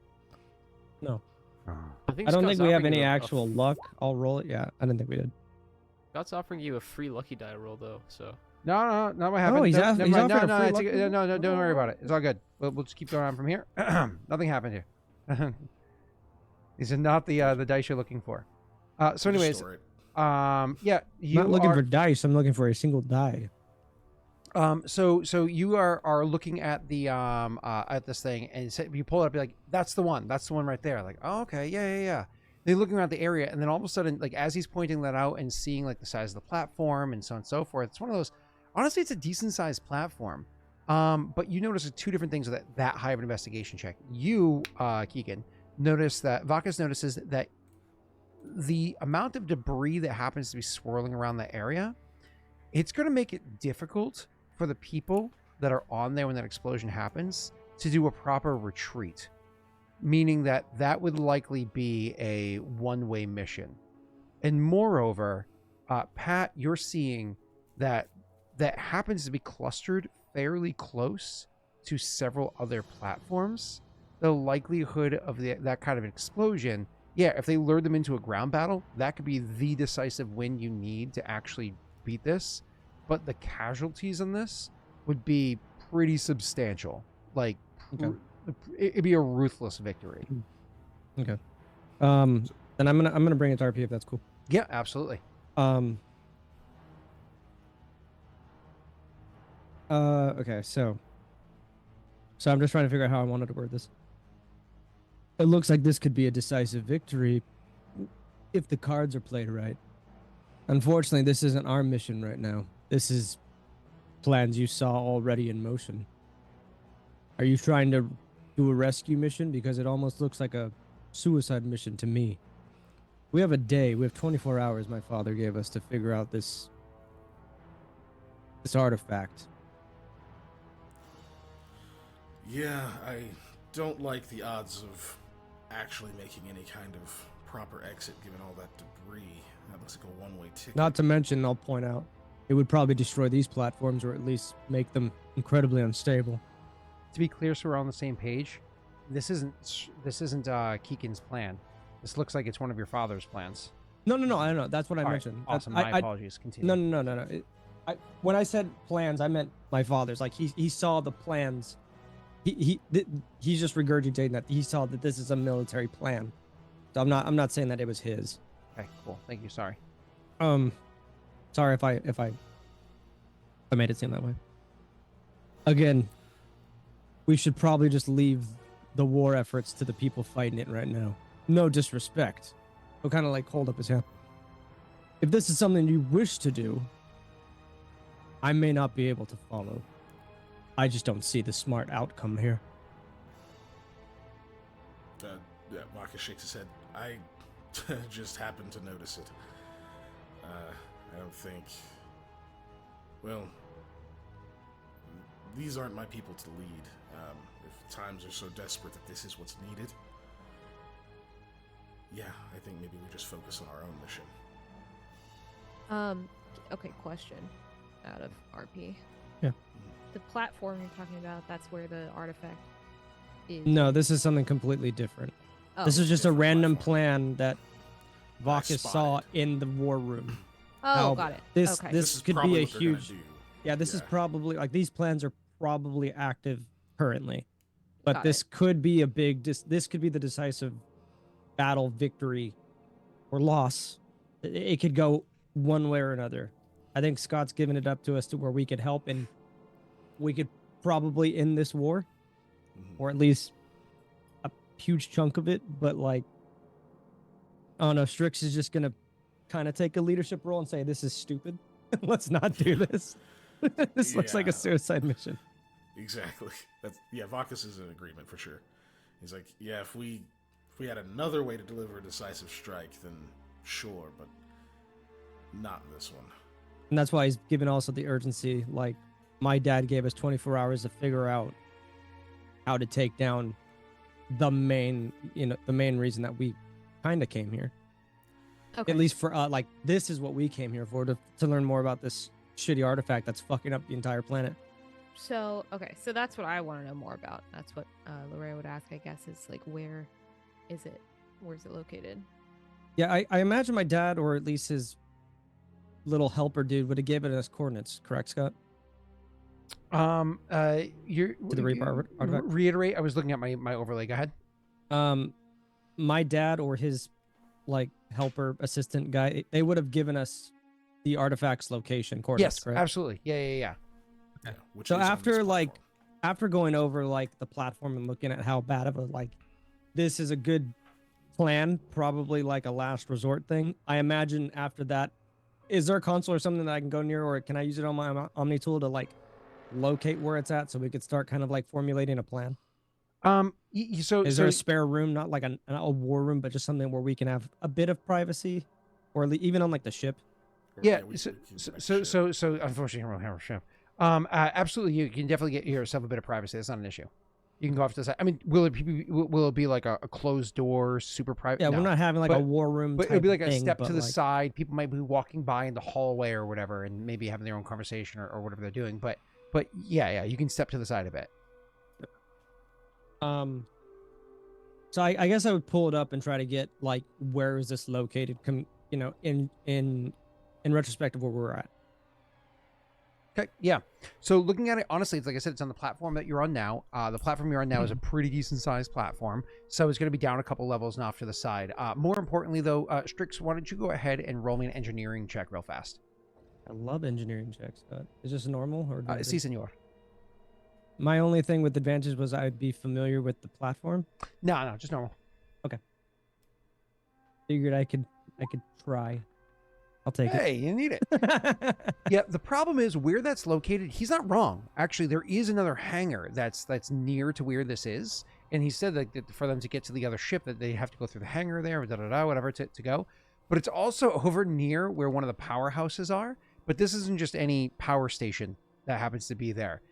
No. Oh. I think I don't Scott's think we have offering any you actual luck. I'll roll it. Yeah, I didn't think we did. Scott's offering you a free lucky die roll though, so. No, what happened? he's Never he's mind. offering No, a free it's lucky no, don't worry about it. It's all good. We'll just keep going on from here. Nothing happened here. These are not the dice you're looking for. So Just anyways, store it. yeah, I'm not looking are, for dice. I'm looking for a single die. so you are looking at the at this thing, and you pull it up, you're like, that's the one right there. Like, oh, okay, yeah. They're looking around the area, and then all of a sudden, like as he's pointing that out and seeing like the size of the platform and so on and so forth, it's one of those. Honestly, it's a decent sized platform. But you notice two different things with that high of an investigation check. You, Keegan, notice that Vakas notices that the amount of debris that happens to be swirling around the area, it's going to make it difficult for the people that are on there when that explosion happens to do a proper retreat, meaning that would likely be a one-way mission. And moreover, Pat, you're seeing that happens to be clustered fairly close to several other platforms. The likelihood of that kind of explosion, yeah, if they lured them into a ground battle, that could be the decisive win you need to actually beat this. But the casualties in this would be pretty substantial. Like, Okay. it'd be a ruthless victory. Okay. Then I'm gonna bring it to RP if that's cool. Yeah, absolutely. Okay, so I'm just trying to figure out how I wanted to word this. It looks like this could be a decisive victory if the cards are played right. Unfortunately, this isn't our mission right now. This is plans you saw already in motion. Are you trying to do a rescue mission? Because it almost looks like a suicide mission to me. We have a day. We have 24 hours my father gave us to figure out this artifact. Yeah, I don't like the odds of actually making any kind of proper exit given all that debris. That looks like a one-way ticket. Not to mention, I'll point out, it would probably destroy these platforms or at least make them incredibly unstable. To be clear, so we're on the same page, this isn't Keegan's plan. This looks like it's one of your father's plans. No, I know. That's what I All right, mentioned. awesome. My apologies. Continue. No. When I said plans, I meant my father's. Like he saw the plans. He's just regurgitating that he saw that this is a military plan. So I'm not saying that it was his. Okay, cool. Thank you. Sorry. Sorry if I made it seem that way. Again, we should probably just leave the war efforts to the people fighting it right now. No disrespect. He'll kind of like hold up his hand. If this is something you wish to do, I may not be able to follow. I just don't see the smart outcome here. Yeah, Vakas shakes his head. I just happened to notice it. I don't think... Well, these aren't my people to lead. if times are so desperate that this is what's needed, yeah, I think maybe we just focus on our own mission. Okay, question out of RP. Yeah. The platform you're talking about, that's where the artifact is. No, this is something completely different. Oh. This is just a Different random platform. plan that Vakas saw spotted. in the war room. Oh, How got it. This Okay. this is could probably be a what they're gonna huge. do. Yeah, this is Yeah. probably like these plans are probably active currently, but Got this could be a big. This could be the decisive battle, victory, or loss. It could go one way or another. I think Scott's given it up to us to where we could help, and we could probably end this war, Mhm. or at least a huge chunk of it. But like, I don't know, Strix is just gonna kind of take a leadership role and say, "This is stupid. Let's not do this. This looks like Yeah. a suicide mission." Exactly. Vakas is in agreement for sure. He's like, yeah, if we had another way to deliver a decisive strike, then sure, but not this one. And that's why he's given also the urgency. Like, my dad gave us 24 hours to figure out how to take down the main reason that we kind of came here. Okay. At least for like, this is what we came here for, to learn more about this shitty artifact that's fucking up the entire planet. So, okay, so that's what I want to know more about. That's what Larrea would ask, I guess, is like, where is it? Where's it located? Yeah, I imagine my dad, or at least his little helper dude, would have given us coordinates, correct, Scott? You're To the Reaper artifact? reiterate. I was looking at my overlay. Go ahead. My dad or his like helper assistant guy, they would have given us the artifact's location coordinates, Yes, correct? absolutely. Yeah. Yeah, which So is on this after like platform. after going over like the platform and looking at how bad of a like this is a good plan, probably like a last resort thing, I imagine after that, is there a console or something that I can go near, or can I use it on my Omni tool to like locate where it's at so we could start kind of like formulating a plan? Is there a spare room, not like a war room, but just something where we can have a bit of privacy, or even on like the ship? Yeah. we can connect So ship. unfortunately, I don't have a show. Absolutely, you can definitely get yourself a bit of privacy. That's not an issue. You can go off to the side. I mean, will it be like a closed door, super private? Yeah, No. we're not having like a But- war room. But it'll be like a thing, step but to the like, side. People might be walking by in the hallway or whatever, and maybe having their own conversation or whatever they're doing. But yeah, you can step to the side of it. So I guess I would pull it up and try to get like, where is this located? In retrospect of where we're at. Okay, yeah. So looking at it, honestly, it's like I said, it's on the platform that you're on now. The platform you're on now is a pretty decent sized platform. So it's going to be down a couple levels and off to the side. More importantly, though, Strix, why don't you go ahead and roll me an engineering check real fast? I love engineering checks. Is this normal or Si, senor. my only thing with advantage was I'd be familiar with the platform. No, just normal. Figured I could try. I'll take Hey, you need it. it. Yeah, the problem is where that's located. He's not wrong. Actually, there is another hangar that's near to where this is, and he said that for them to get to the other ship, that they have to go through the hangar there, whatever to go. But it's also over near where one of the powerhouses are. But this isn't just any power station that happens to be there.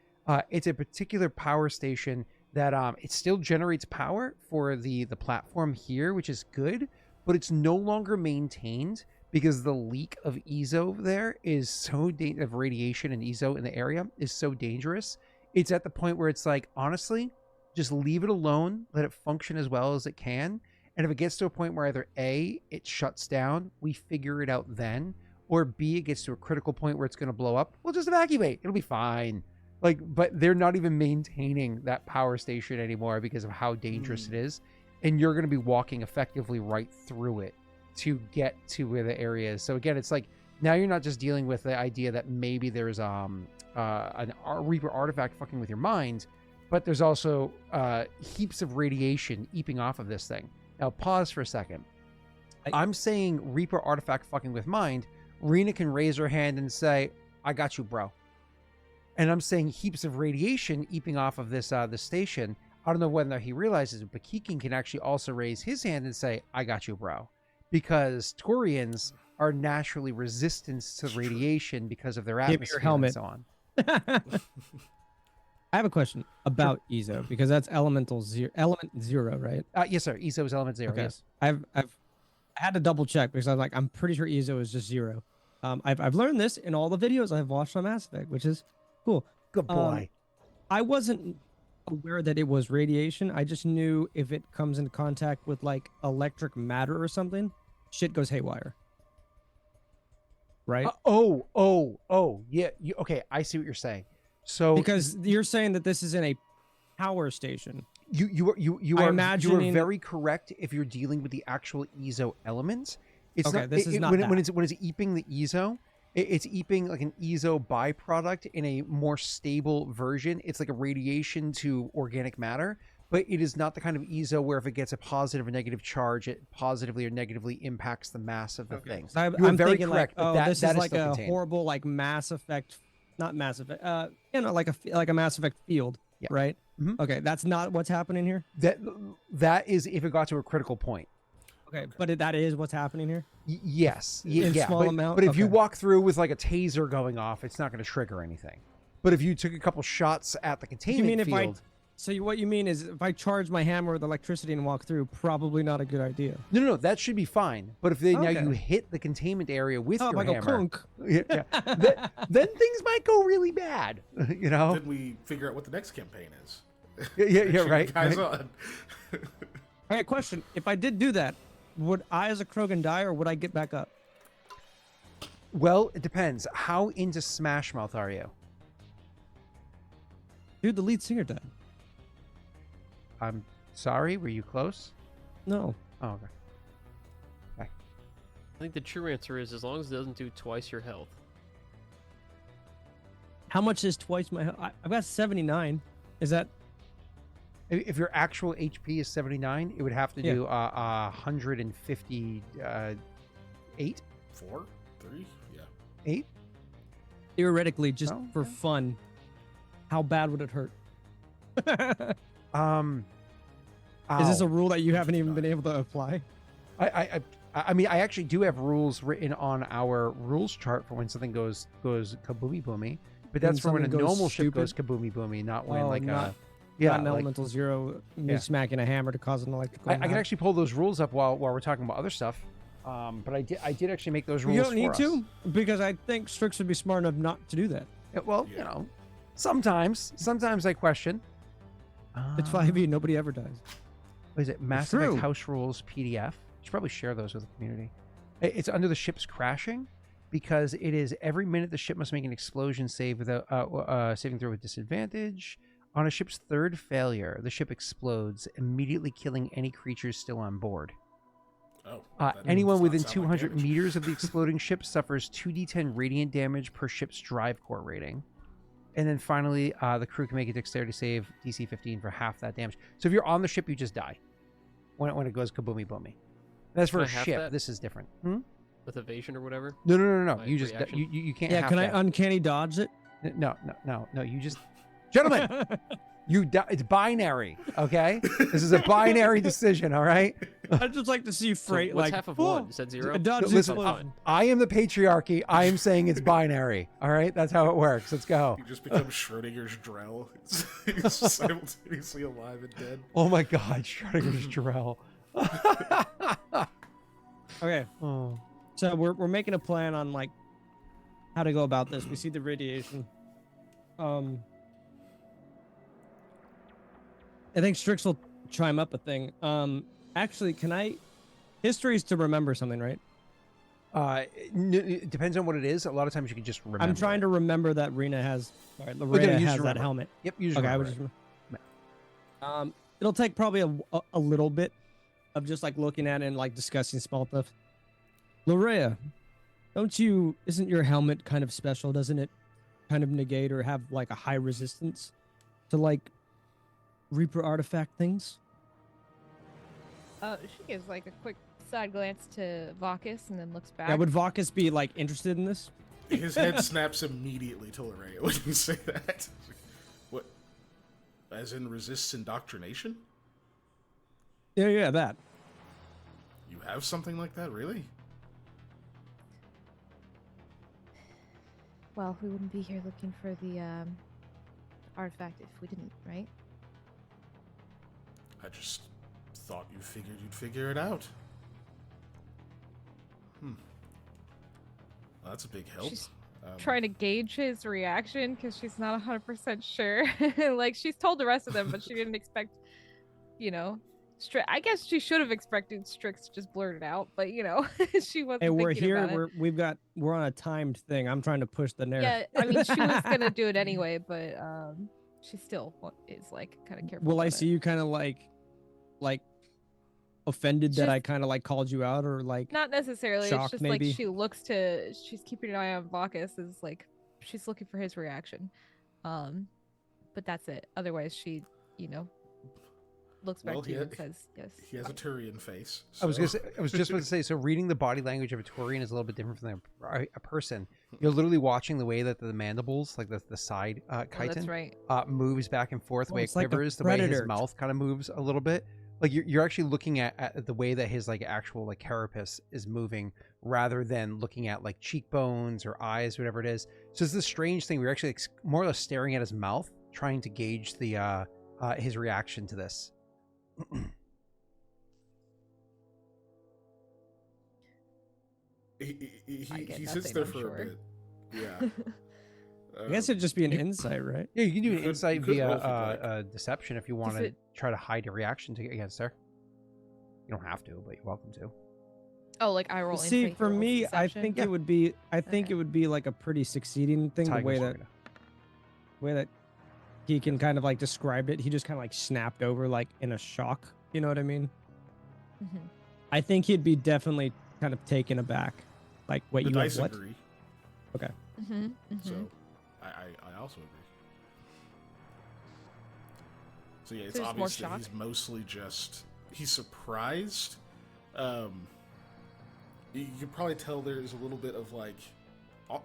It's a particular power station that it still generates power for the platform here, which is good, but it's no longer maintained, because the leak of EZO there is so of radiation and EZO in the area is so dangerous. It's at the point where it's like, honestly, just leave it alone, let it function as well as it can. And if it gets to a point where either A, it shuts down, we figure it out then, or B, it gets to a critical point where it's going to blow up, we'll just evacuate. It'll be fine. But they're not even maintaining that power station anymore because of how dangerous it is. And you're going to be walking effectively right through it to get to where the area is. So again, it's like, now you're not just dealing with the idea that maybe there's a Reaper artifact fucking with your mind, but there's also heaps of radiation eeping off of this thing. Now pause for a second. I'm saying Reaper artifact fucking with mind. Rena can raise her hand and say, I got you, bro. And I'm saying heaps of radiation eeping off of this station. I don't know whether he realizes it, but Keegan can actually also raise his hand and say, I got you, bro. Because Taurians are naturally resistant to radiation because of their Give me atmosphere your helmet. and so on. I have a question about Ezo because that's element zero, right? Yes, sir. ESO is element 0. Okay. Yes. I've had to double check because I'm pretty sure Ezo is just 0. I've learned this in all the videos I've watched on Mass Effect, which is cool. Good boy. I wasn't aware that it was radiation. I just knew if it comes into contact with like electric matter or something, shit goes haywire. Right? Yeah. Okay, I see what you're saying. So Because you're saying that this is in a power station. you I'm are imagining- very correct if you're dealing with the actual ESO elements. It's Okay, not, this is not when, that. when it's eeping the ESO. It's eeping like an ESO byproduct in a more stable version. It's like a radiation to organic matter, but it is not the kind of ESO where if it gets a positive or negative charge, it positively or negatively impacts the mass of the thing. I'm You are very thinking correct, like, but oh, that this that is like still a contained. horrible like Mass Effect, not Mass Effect, like a Mass Effect field, Yeah. right? Mhm. Okay, that's not what's happening here. That is if it got to a critical point. Okay, but that is what's happening here. Yes. In Yeah. small amount? But if you Okay. walk through with like a taser going off, it's not going to trigger anything. But if you took a couple shots at the containment mean if I- field, What you mean is if I charge my hammer with electricity and walk through, probably not a good idea. no, that should be fine. But if now Okay. you hit the containment area with Oh, your if I go hammer, kunk. then things might go really bad. You know? Then we figure out what the next campaign is. Yeah, Cheer right. you guys right. on. Okay, question: if I did do that, would I as a Krogan die or would I get back up? Well, it depends. How into Smash Mouth are you? Dude, the lead singer died. I'm sorry. Were you close? No. Oh, okay. I think the true answer is as long as it doesn't do twice your health. How much is twice my health? I've got 79. Is that If your actual HP is 79, it would have to Yeah. do 158. 4, 3, yeah. 8? theoretically just Oh, for okay. fun? How bad would it hurt? Is this Ow. a rule that you haven't even been able to apply? I mean, I actually do have rules written on our rules chart for when something goes kaboomy boomy, but that's for when a something goes normal ship stupid? goes kaboomy boomy, not when like not, yeah, not an like- elemental zero, me Yeah. smacking a hammer to cause an electrical. I can actually pull those rules up while we're talking about other stuff. But I did actually make those rules. You don't need for us. to, because I think Strix would be smart enough not to do that. Yeah, well, Yeah. you know, sometimes I question. It's 5e, nobody ever dies. What is it? Mass true. Effect House Rules PDF. You should probably share those with the community. It's under the ship's crashing because it is every minute the ship must make an explosion save without saving throw with disadvantage. On a ship's third failure, the ship explodes, immediately killing any creatures still on board. Oh. that Anyone does not within sound like 200 damage. meters of the exploding ship suffers 2d10 radiant damage per ship's drive core rating. And then finally, the crew can make a dexterity save, DC 15 for half that damage. So if you're on the ship, you just die when it goes kaboomy boomy. That's for Can a I half ship. that? This is different. Hmm? With evasion or whatever. No. My You just reaction? you can't. Yeah, half can I that. uncanny dodge it? No. You just, gentlemen, it's binary. Okay, this is a binary decision. All right. I'd just like to see So Frait what's like half of "Whoa, one? Is that zero? a dodge this Listen, one." I am the patriarchy. I am saying it's binary. All right, that's how it works. Let's go. You just become Schrodinger's Drell. It's simultaneously alive and dead. Oh my God, Schrodinger's Jarrell. Okay, Oh. so we're making a plan on like how to go about this. We see the radiation. I think Strix will chime up a thing. Actually, can I? History is to remember something, right? It depends on what it is. A lot of times you can just remember. I'm trying to remember that Rena has. Sorry, no, Larrea you just has that remember. helmet. Yep, you just Okay, I remember was it. just. It'll take probably a little bit of just like looking at it and like discussing small stuff. Larrea, isn't your helmet kind of special? Doesn't it kind of negate or have like a high resistance to like Reaper artifact things? She gives like a quick side glance to Vakas and then looks back. Yeah, would Vakas be like interested in this? His head snaps immediately to Larrea when you say that. What? As in resists indoctrination? Yeah, that. You have something like that, really? Well, we wouldn't be here looking for the artifact if we didn't, right? I just thought you figured you'd figure it out. Well, that's a big help. She's trying to gauge his reaction because she's not 100% sure. Like, she's told the rest of them, but she didn't expect, you know, I guess she should have expected Strix to just blurt it out, but you know, she wasn't. Hey, we're thinking here. about it. We're on a timed thing. I'm trying to push the narrative. Yeah, I mean, she was gonna do it anyway, but she still is like kind of careful. Will I about see it. you kind of like offended that Just- I kind of like called you out, or like Not necessarily. shocked, It's just maybe? like she's keeping an eye on Vakas. Is like she's looking for his reaction. But that's it. Otherwise, she, you know, looks back Well, to you and says yes. He has a Turian face. I was so- gonna say, I was just about to say. So reading the body language of a Turian is a little bit different from a person. You're literally watching the way that the mandibles, like the side Oh, that's chitin, right. moves back and forth, the Oh, way it it's like a quivers, the way his predator. mouth kind of moves a little bit. Like you're actually looking at the way that his like actual like carapace is moving, rather than looking at like cheekbones or eyes, whatever it is. So it's this strange thing. We're actually more or less staring at his mouth, trying to gauge the his reaction to this. I get he sits nothing, there I'm for sure. a bit. Yeah. I guess it'd just be an insight, right? Yeah, you can do You an could- insight you could roll if you'd via deception if you want to it- try to hide your reaction against her. You don't have to, but you're welcome to. Oh, like I roll. See, insight, he for rolls me, I deception? think Yeah. it would be. I think Okay. it would be like a pretty succeeding thing. The Tiger's way that Rena. he can kind of like describe it. He just kind of like snapped over, like in a shock. You know what I mean? Mhm. I think he'd be definitely kind of taken aback. Like, wait, The you dice what? agree, Mhm. Mhm. so I also agree. So yeah, it's So just more obvious that shock? he's mostly just he's surprised. You can probably tell there's a little bit of like,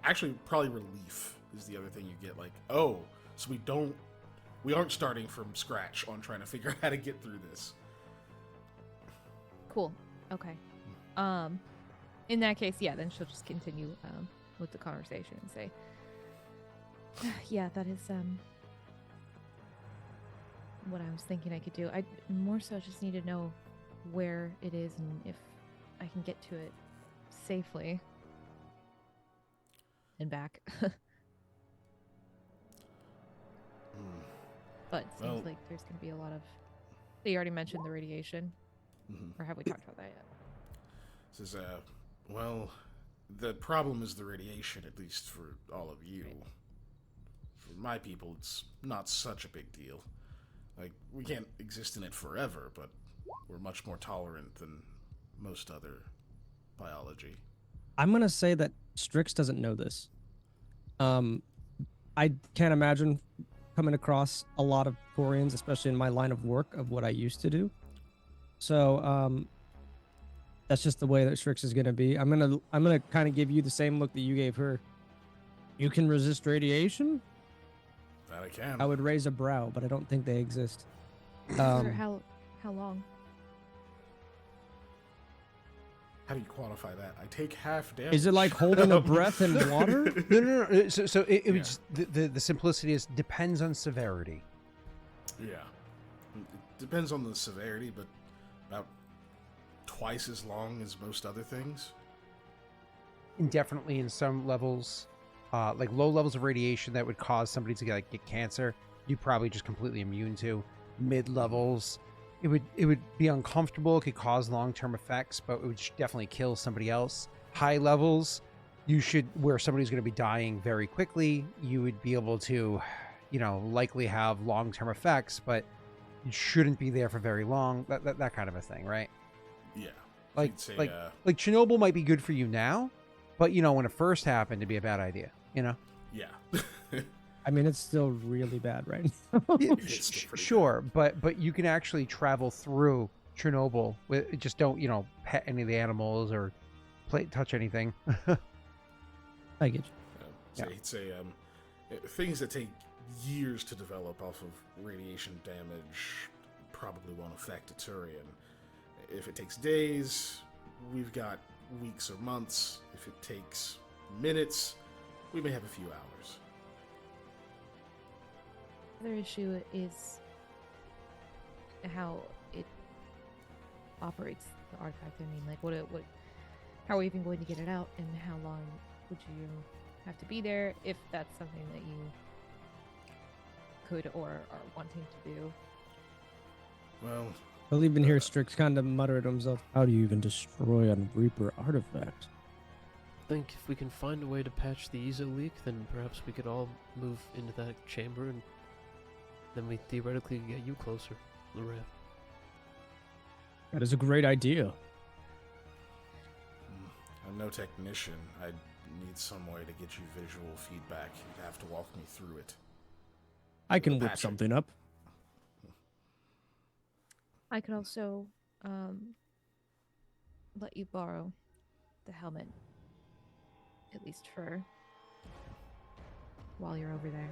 actually probably relief is the other thing you get. Like, oh, so we aren't starting from scratch on trying to figure out how to get through this. Cool. Okay. In that case, yeah, then she'll just continue with the conversation and say, "Yeah, that is what I was thinking I could do. I more so just need to know where it is and if I can get to it safely and back." But it seems Well- like there's going to be a lot of. You already mentioned the radiation, Mhm. or have we talked about that yet? Says, well, the problem is the radiation, at least for all of you. For my people, it's not such a big deal. Like, we can't exist in it forever, but we're much more tolerant than most other biology. I'm gonna say that Strix doesn't know this. I can't imagine coming across a lot of Torians, especially in my line of work of what I used to do. So that's just the way that Strix is gonna be. I'm gonna kind of give you the same look that you gave her. You can resist radiation? That I can. I would raise a brow, but I don't think they exist. For how long? How do you quantify that? I take half damage. Is it like holding a breath in water? No. So it Yeah. was the simplicity is depends on severity. Yeah. It depends on the severity, but about twice as long as most other things. Indefinitely in some levels, like low levels of radiation that would cause somebody to get cancer, you'd probably just completely immune to. Mid levels, it would be uncomfortable. It could cause long-term effects, but it would definitely kill somebody else. High levels, where somebody's going to be dying very quickly, you would be able to, likely have long-term effects, but you shouldn't be there for very long. That kind of a thing, right? Yeah. Like You'd say, like Chernobyl might be good for you now, but when it first happened, it'd be a bad idea. yeah. I mean, it's still really bad right now. It's still pretty Sure, but you can actually travel through Chernobyl. Just don't pet any of the animals or touch anything. I get you. So he'd say things that take years to develop off of radiation damage probably won't affect a Turian. If it takes days, we've got weeks or months. If it takes minutes, we may have a few hours. The other issue is how it operates the artifact. I mean, like, how are we even going to get it out, and how long would you have to be there if that's something that you could or are wanting to do? Well, I'll even hear Strix kind of mutter to himself, how do you even destroy a Reaper artifact? I think if we can find a way to patch the EZO leak, then perhaps we could all move into that chamber, and then we theoretically get you closer, Larrea. That is a great idea. I'm no technician. I need some way to get you visual feedback. You'd have to walk me through it. I can whip Patch it. something up. I could also let you borrow the helmet, at least for while you're over there.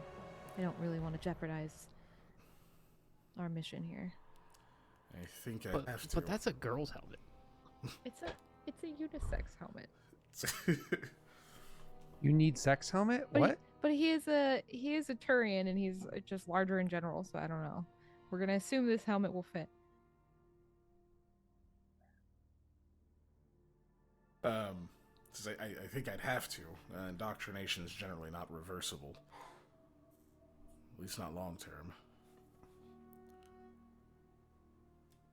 I don't really want to jeopardize our mission here. I think I have to. But that's a girl's helmet. It's a unisex helmet. You need sex helmet? But What? But he is a Turian, and he's just larger in general. So I don't know. We're gonna assume this helmet will fit. I think I'd have to. Indoctrination is generally not reversible. At least not long term.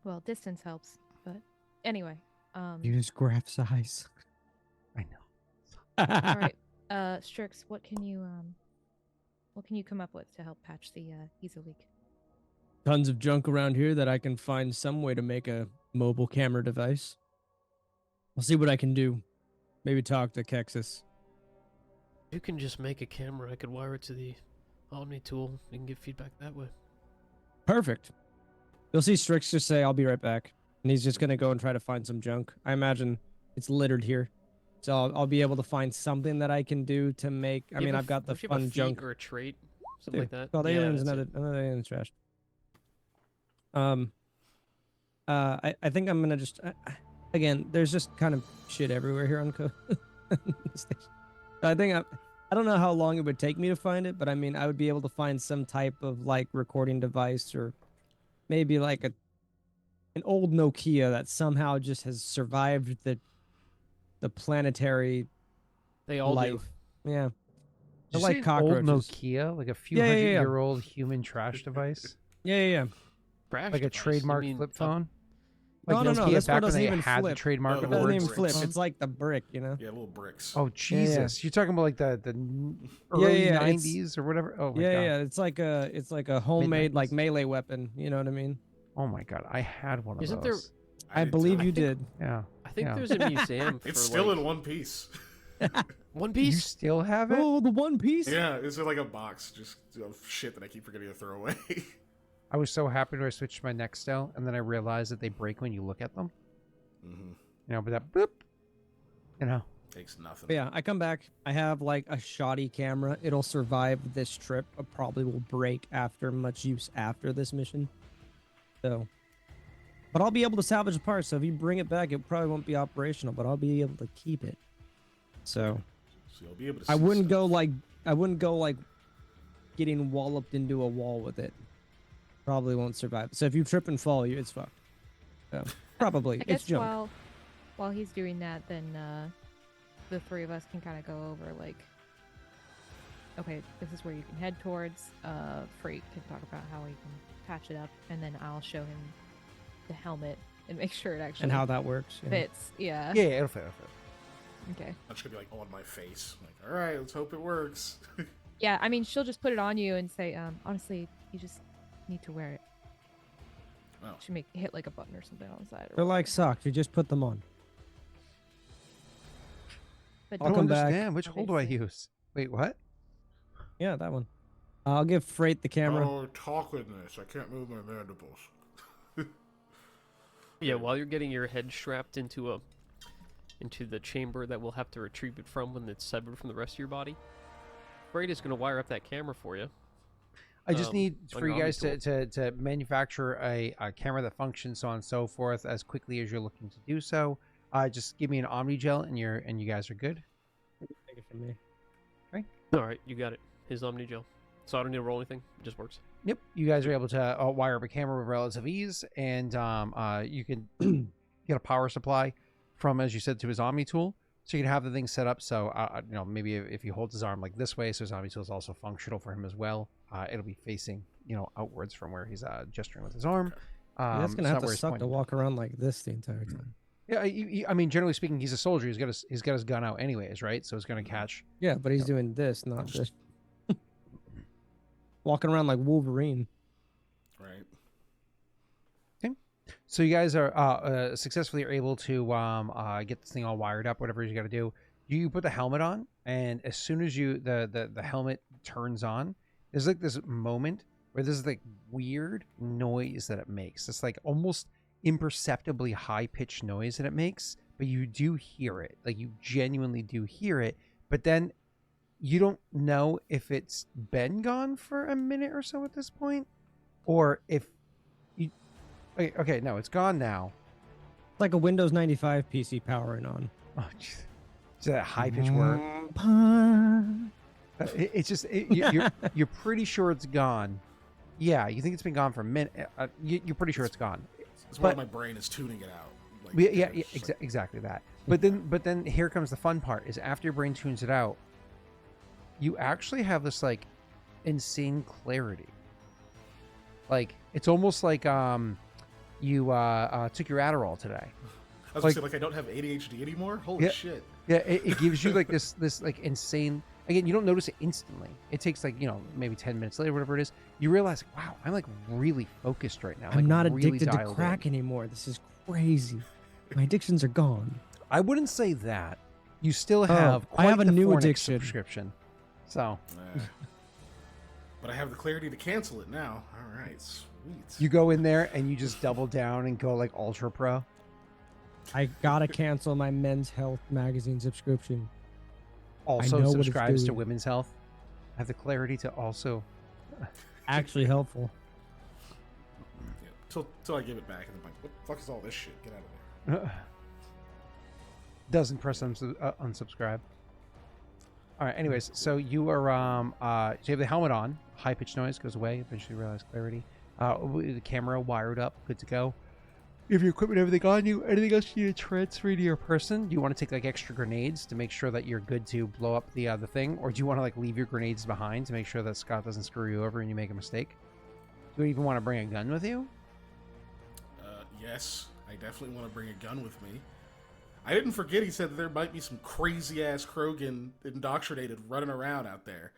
Well, distance helps, but anyway. Use Graff size. I know. All right, Strix, what can you come up with to help patch the EZO leak? Tons of junk around here that I can find some way to make a mobile camera device. I'll see what I can do. Maybe talk to Kexus. You can just make a camera. I could wire it to the Omni tool. You can get feedback that way. Perfect. You'll see Strix just say, I'll be right back. And he's just going to go and try to find some junk. I imagine it's littered here. So I'll be able to find something that I can do to make... I mean, I've got the don't you have a fun feat junk. or a trait, something like that. Called Yeah, aliens, that's it. another alien's trash. I think I'm going to just... again, there's just kind of shit everywhere here on the station. I think I don't know how long it would take me to find it, but I mean, I would be able to find some type of like recording device, or maybe like an old Nokia that somehow just has survived the planetary They all life. do. Yeah. Did They're you like say an cockroaches. old Nokia, like a few Yeah, yeah, yeah. hundred-year-old human trash device, Yeah. Crash like a device. trademark I mean, flip a- phone. No, Like no, Nokia this one back when doesn't they even had flip. the trademark No, of It the doesn't word even bricks. flip. phone. It's like the brick, you know? Yeah, little bricks. Oh Jesus! You're talking about like the early yeah, it's- '90s or whatever. Oh my Yeah, god! yeah. It's like a homemade like Mid-nineties. melee weapon. You know what I mean? Oh my god! I had one of Isn't those. I did believe too. you I think- did. Yeah. I think Yeah. there's a museum for It's still like, in one piece. One You Piece. still have it? Oh, the One Piece. Yeah, it's in like a box just of shit that I keep forgetting to throw away. I was so happy when I switched to my Nextel, and then I realized that they break when you look at them. Mm-hmm. You know, but that boop. You know. Takes nothing. But yeah, I come back. I have like a shoddy camera. It'll survive this trip. It probably will break after much use after this mission. So, but I'll be able to salvage the parts. So if you bring it back, it probably won't be operational, but I'll be able to keep it. So So you'll be able to I see wouldn't stuff. go like getting walloped into a wall with it. Probably won't survive. So if you trip and fall, it's fucked. So probably I it's guess junk. while he's doing that, then the three of us can kind of go over like, okay, this is where you can head towards. Frait can talk about how he can patch it up, and then I'll show him the helmet and make sure it actually And how that works. Yeah. fits. Yeah. Yeah, it'll fit. It'll fit. Okay. I'm just gonna be like on my face. Like, all right, let's hope it works. Yeah, I mean, she'll just put it on you and say, honestly, you just need to wear it. Oh. Should hit like a button or something on the side. They're like socks. You just put them on. But I I'll don't come back. understand. Which hole do I Obviously. use? Wait, what? Yeah, that one. I'll give Frait the camera. Oh, talk with this. I can't move my mandibles. Yeah, while you're getting your head strapped into the chamber that we'll have to retrieve it from when it's severed from the rest of your body, Frait is going to wire up that camera for you. I just need on for your you guys Omni to manufacture a camera that functions, so on and so forth, as quickly as you're looking to do so. Just give me an Omni gel, and you guys are good. Take it from me. All right, you got it. His Omni gel. So I don't need to roll anything. It just works. Yep, you guys are able to wire up a camera with relative ease, and you can get a power supply from, as you said, to his Omni tool. So you can have the thing set up so, maybe if he holds his arm like this way, so his Omni tool is also functional for him as well. It'll be facing, outwards from where he's gesturing with his arm. That's gonna so have not where to he's suck to pointing. walk around like this the entire time. Yeah, I mean, generally speaking, he's a soldier. He's got his gun out anyways, right? So it's gonna catch. Yeah, but he's doing this, not this. Walking around like Wolverine. Right. So you guys are successfully able to get this thing all wired up, whatever you got to do. You put the helmet on, and as soon as the helmet turns on, there's like this moment where there's like weird noise that it makes. It's like almost imperceptibly high-pitched noise that it makes, but you do hear it. Like you genuinely do hear it, but then you don't know if it's been gone for a minute or so at this point, or if you... Okay, no, it's gone now. Like a Windows 95 PC powering on. Oh, jeez. Is that a high-pitched word? It's just... you're pretty sure it's gone. Yeah, you think it's been gone for a minute. You're pretty sure it's gone. It's why my brain is tuning it out. Exactly that. But then here comes the fun part: is after your brain tunes it out, you actually have this like insane clarity. Like it's almost like you took your Adderall today. I was gonna say, I don't have ADHD anymore. Holy shit! Yeah, it gives you like this like insane. Again, you don't notice it instantly. It takes like maybe 10 minutes later, whatever it is. You realize, wow, I'm like really focused right now. I'm like, not really addicted to dialed crack in. anymore. This is crazy. My addictions are gone. I wouldn't say that. You still have. I have a the new Fornix addiction. Subscription. So. But I have the clarity to cancel it now. All right, sweet. You go in there and you just double down and go like ultra pro. I gotta cancel my Men's Health magazine subscription. Also know what it's subscribes to doing. Women's Health. Have the clarity to also. Actually helpful. Yeah, till I give it back, and I'm like, what the fuck is all this shit? Get out of there. Doesn't press unsubscribe. All right. Anyways, so you are so you have the helmet on. High pitched noise goes away. Eventually realize clarity. The camera wired up, good to go. You have your equipment, everything on you. Anything else you need to transfer to your person? Do you want to take like extra grenades to make sure that you're good to blow up the thing, or do you want to like leave your grenades behind to make sure that Scott doesn't screw you over and you make a mistake? Do you even want to bring a gun with you? Yes, I definitely want to bring a gun with me. I didn't forget he said that there might be some crazy ass Krogan indoctrinated running around out there.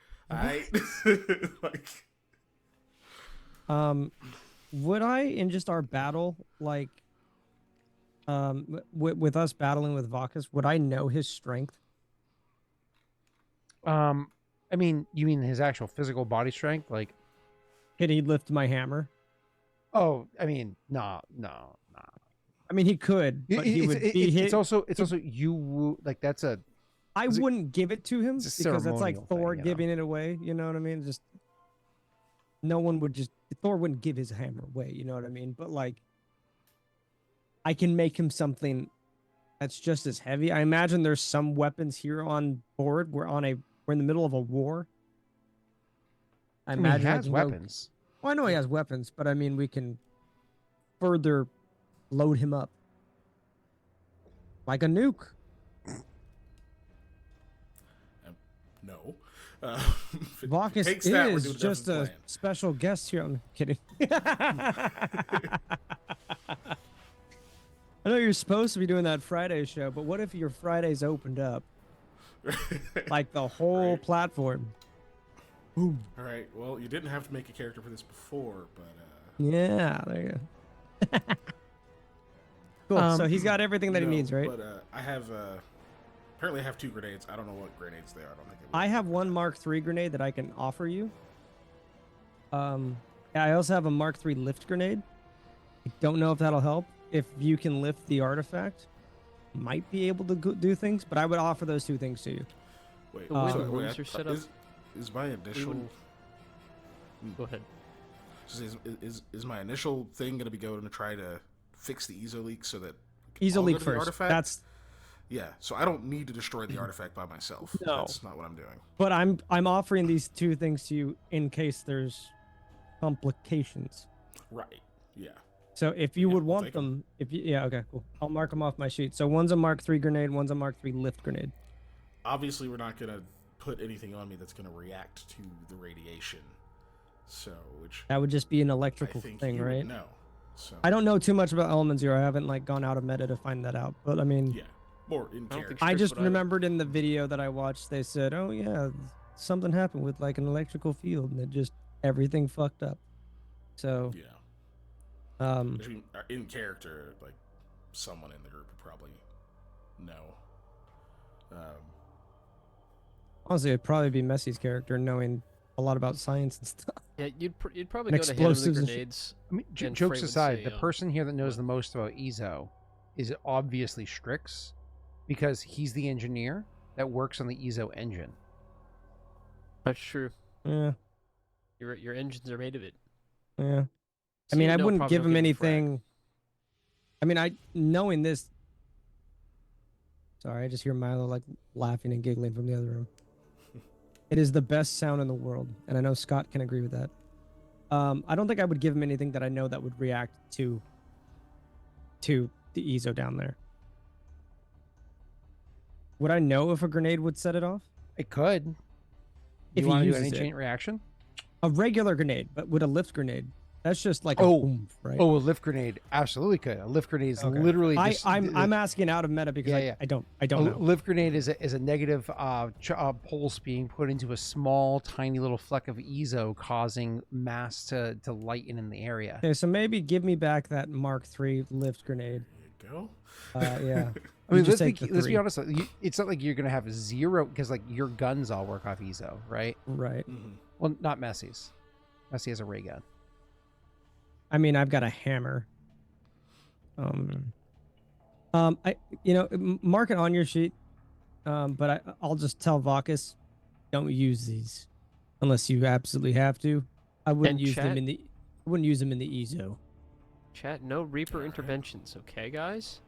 Would I, in just our battle, like, with us battling with Vakas, would I know his strength? I mean, you mean his actual physical body strength? Like, Can he lift my hammer? oh, I mean, no. I mean, he could, but he would be hit. It's also you like that's a. I wouldn't give it to him it's a because that's like ceremonial Thor thing, you know? giving it away. You know what I mean? Just no one would just Thor wouldn't give his hammer away. You know what I mean? But like, I can make him something that's just as heavy. I imagine there's some weapons here on board. We're in the middle of a war. I mean, imagine he I has can go- weapons. Well, I know he has weapons, but I mean, we can further load him up like a nuke. No. Vakas takes that, we're is doing a just a different plan. special guest here. I'm kidding. I know you're supposed to be doing that Friday show, but what if your Fridays opened up like the whole Right. platform? Boom. All right. Well, you didn't have to make a character for this before, but Yeah, there you go. Cool. So he's got everything that he no, needs, right? But I have apparently I have 2 grenades. I don't know what grenades they are. I don't think I have one Mark III grenade that I can offer you. I also have a Mark III lift grenade. I don't know if that'll help. If you can lift the artifact, might be able to do things, but I would offer those 2 things to you. Wait, The way so the wait, rooms are set up- is my initial Go ahead. is my initial thing going to be going to try to fix the ESO leak so that ESO all leak go to the first. artifact? That's Yeah, so I don't need to destroy the artifact by myself. No. That's not what I'm doing. But I'm offering these 2 things to you in case there's complications. Right. Yeah. So if you Yeah, would I'll want take 'em. them, if you, yeah, okay, cool. I'll mark them off my sheet. So one's a Mark III grenade, one's a Mark III lift grenade. Obviously, we're not gonna put anything on me that's gonna react to the radiation. So, which That would just be an I electrical think thing, you right? would know. So I don't know too much about Element Zero. I haven't like gone out of meta to find that out. But I mean, yeah, more in I don't character. think I Strix just would either. remembered in the video that I watched, they said, "Oh yeah, something happened with like an electrical field, and it just everything fucked up." So, Yeah. um, Which mean, in character, like someone in the group would probably know. honestly, it'd probably be Messi's character knowing a lot about science and stuff. Yeah, you'd probably And go to him with the explosives and shit. grenades. I mean, And jokes Frait would aside, say, the person here that knows what? the most about Ezo is obviously Strix, because he's the engineer that works on the Ezo engine. That's true. Yeah, Your engines are made of it. yeah. I So mean, you I know wouldn't probably give don't him get any frag. anything. I mean, knowing this. Sorry, I just hear Milo like laughing and giggling from the other room. It is the best sound in the world, and I know Scott can agree with that. I don't think I would give him anything that I know that would react to the Ezo down there. Would I know if a grenade would set it off? It could. If You he want to do uses any it. chain reaction? A regular grenade, but with a lift grenade, that's just like a Oh. boom, right? Oh, a lift grenade absolutely could. A lift grenade is Okay. literally just. I'm asking out of meta because Yeah, I yeah. I don't know. Lift grenade is a negative pulse being put into a small, tiny little fleck of Ezo, causing mass to lighten in the area. Okay, so maybe give me back that Mark III lift grenade. There you go. Yeah. I mean, You just let's take the be three. honest. It's not like you're gonna have zero, because like your guns all work off Ezo, right? Right. Mhm. Well, not Messi's. Messi has a ray gun. I mean, I've got a hammer. Mark it on your sheet. But I'll just tell Vakas, don't use these unless you absolutely have to. I wouldn't And use them chat- in the. I wouldn't use them in the Ezo. Chat, no Reaper Alright. interventions, okay, guys?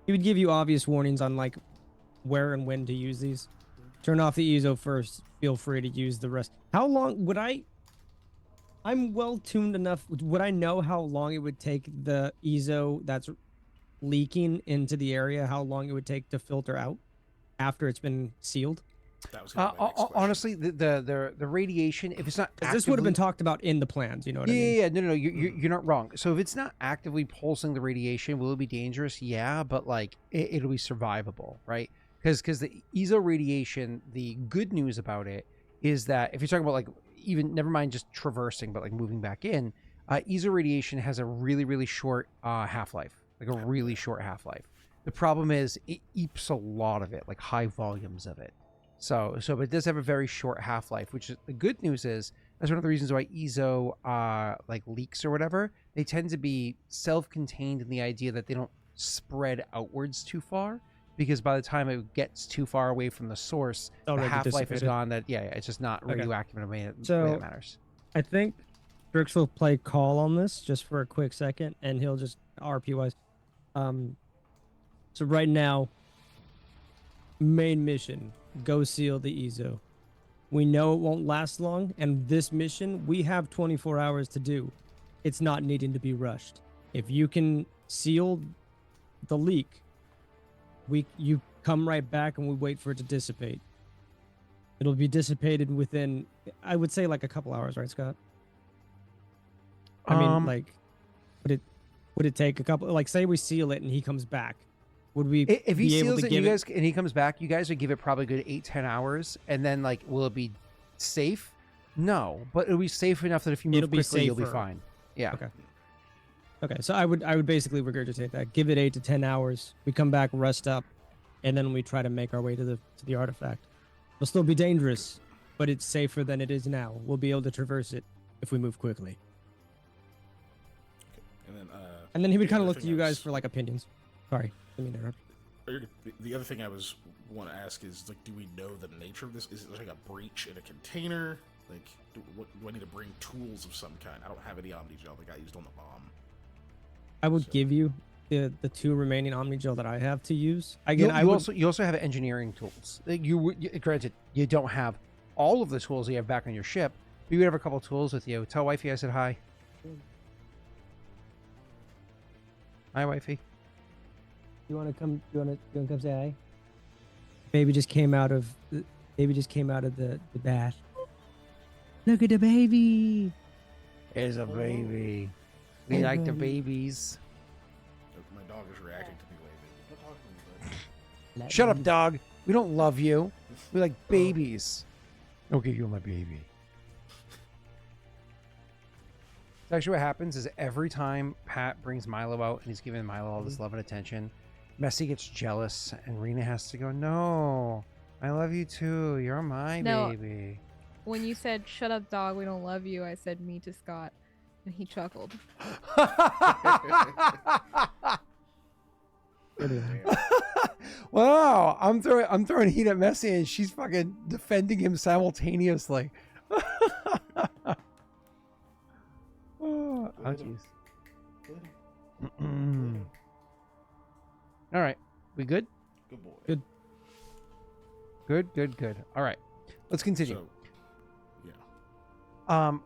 He would give you obvious warnings on like where and when to use these. Turn off the Ezo first. Feel free to use the rest. How long would I? I'm well tuned enough. Would I know how long it would take the Ezo that's leaking into the area? How long it would take to filter out after it's been sealed? That was gonna be my next question. Honestly, the radiation, if it's not 'Cause this would have been actively- talked about in the plans. You know what I mean? Yeah, no, you're not wrong. So if it's not actively pulsing the radiation, will it be dangerous? Yeah, but like it'll be survivable, right? Because the Ezo radiation, the good news about it is that if you're talking about like even never mind just traversing, but like moving back in, Ezo radiation has a really short half-life, like a really short half-life. The problem is it eeps a lot of it, like high volumes of it. So but it does have a very short half-life, which is the good news is that's one of the reasons why Ezo like leaks or whatever. They tend to be self-contained in the idea that they don't spread outwards too far, because by the time it gets too far away from the source, the Already half-life is dissipated. gone. That it's just not Okay. radioactive in a way that, So- way that matters. I think Strix will play call on this just for a quick second, and he'll just RP wise. So right now, main mission: go seal the Ezo. We know it won't last long, and this mission we have 24 hours to do. It's not needing to be rushed. If you can seal the leak, you come right back and we wait for it to dissipate. It'll be dissipated within, I would say, like a couple hours, right, Scott? I mean, like, would it take a couple? Like, say we seal it and he comes back, would we If he be able seals to it and, give you guys, and he comes back, you guys would give it probably a good 8-10 hours, and then like, will it be safe? No, but it'll be safe enough that if you move It'll be quickly, you'll be safer. fine. Yeah. Okay. Okay, so I would basically regurgitate that. Give it 8 to 10 hours. We come back, rest up, and then we try to make our way to the artifact. It'll still be dangerous, but it's safer than it is now. We'll be able to traverse it if we move quickly. And then And then he would the kind of other look to thing you I guys was- for like opinions. Sorry, let me interrupt. The other thing I want to ask is, like, do we know the nature of this? Is it like a breach in a container? Like, do I need to bring tools of some kind? I don't have any Omni gel that got used on the bomb. I would So- give you the 2 remaining Omnigel that I have to use. You, Again, you also have engineering tools. Like, granted, you don't have all of the tools you have back on your ship. But you would have a couple tools with you. Tell wifey I said hi. Hi, wifey. You want to come? You want to come say hi? Baby just came out of the bath. Look at the baby. There's a baby. We Hey, like the baby. babies. My dog is reacting to me waving. Don't talk to me, bud. Shut up, dog. We don't love you. We like babies. Okay, you're my baby. So actually what happens is every time Pat brings Milo out and he's giving Milo all this love and attention, Messi gets jealous and Rena has to go, no, I love you too. You're my No. baby. When you said, shut up, dog, we don't love you, I said me to Scott. And he chuckled. Wow, I'm throwing heat at Messi and she's fucking defending him simultaneously. Oh, jeez. All right, we good? Good boy. Good. All right, let's continue. So, yeah.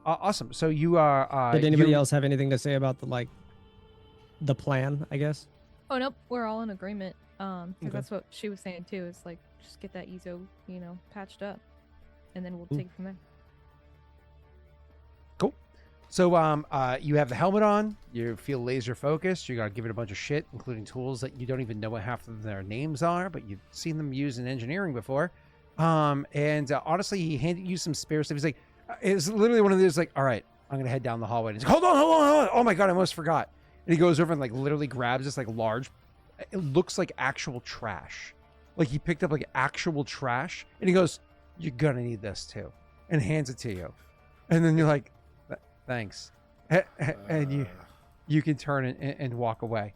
Awesome. So you are. Did anybody else have anything to say about the plan? I guess. Oh, nope. We're all in agreement. Because Okay. that's what she was saying, too. Is like, just get that EZO, patched up. And then we'll Ooh. take it from there. So you have the helmet on. You feel laser focused. You gotta give it a bunch of shit, including tools that you don't even know what half of their names are, but you've seen them used in engineering before. And honestly, he handed you some spare stuff. He's like, it's literally one of those like, all right, I'm gonna head down the hallway. And he's like, hold on. Oh my god, I almost forgot. And he goes over and like literally grabs this like large. It looks like actual trash. Like he picked up like actual trash, and he goes, "You're gonna need this too," and hands it to you. And then you're like, "Thanks," and you can turn and walk away.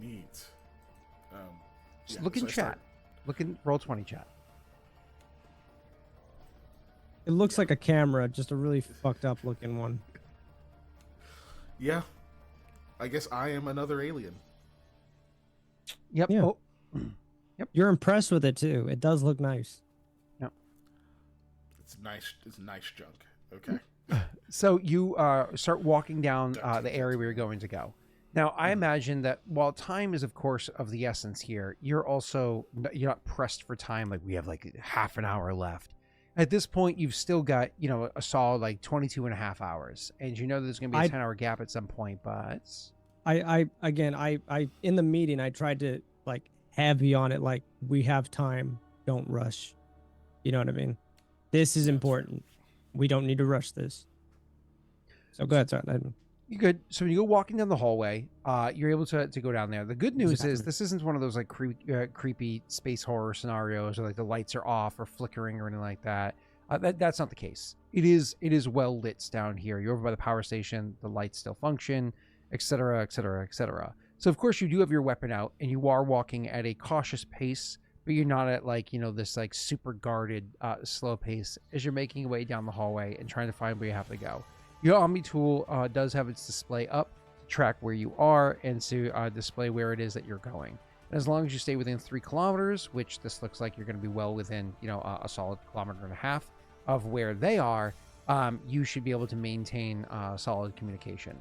Neat. Just Yeah, look in so I chat. start- Look in Roll20 chat. It looks like a camera, just a really fucked up looking one. Yeah. I guess I am another alien. Yep. Yeah. Oh. You're impressed with it too. It does look nice. It's nice. It's nice junk. Okay. So you start walking down the area where you're going to go. Now, I imagine that while time is, of course, of the essence here, you're not pressed for time. Like we have like half an hour left. At this point, you've still got, a solid like 22 and a half hours. And you know there's going to be a 10-hour gap at some point, but... I in the meeting, I tried to like heavy on it. Like we have time. Don't rush. You know what I mean? This is important. We don't need to rush this. So go ahead, sorry. You're good. So when you go walking down the hallway, you're able to go down there. The good news is this isn't one of those like creepy space horror scenarios where like the lights are off or flickering or anything like that. That's not the case. It is well lit down here. You're over by the power station. The lights still function, etc., etc., etc. So of course you do have your weapon out, and you are walking at a cautious pace, but you're not at like this like super guarded slow pace as you're making your way down the hallway and trying to find where you have to go. Your Omni tool does have its display up to track where you are and to display where it is that you're going. And as long as you stay within 3 kilometers, which this looks like you're going to be well within, a solid 1.5 kilometers of where they are, you should be able to maintain solid communication.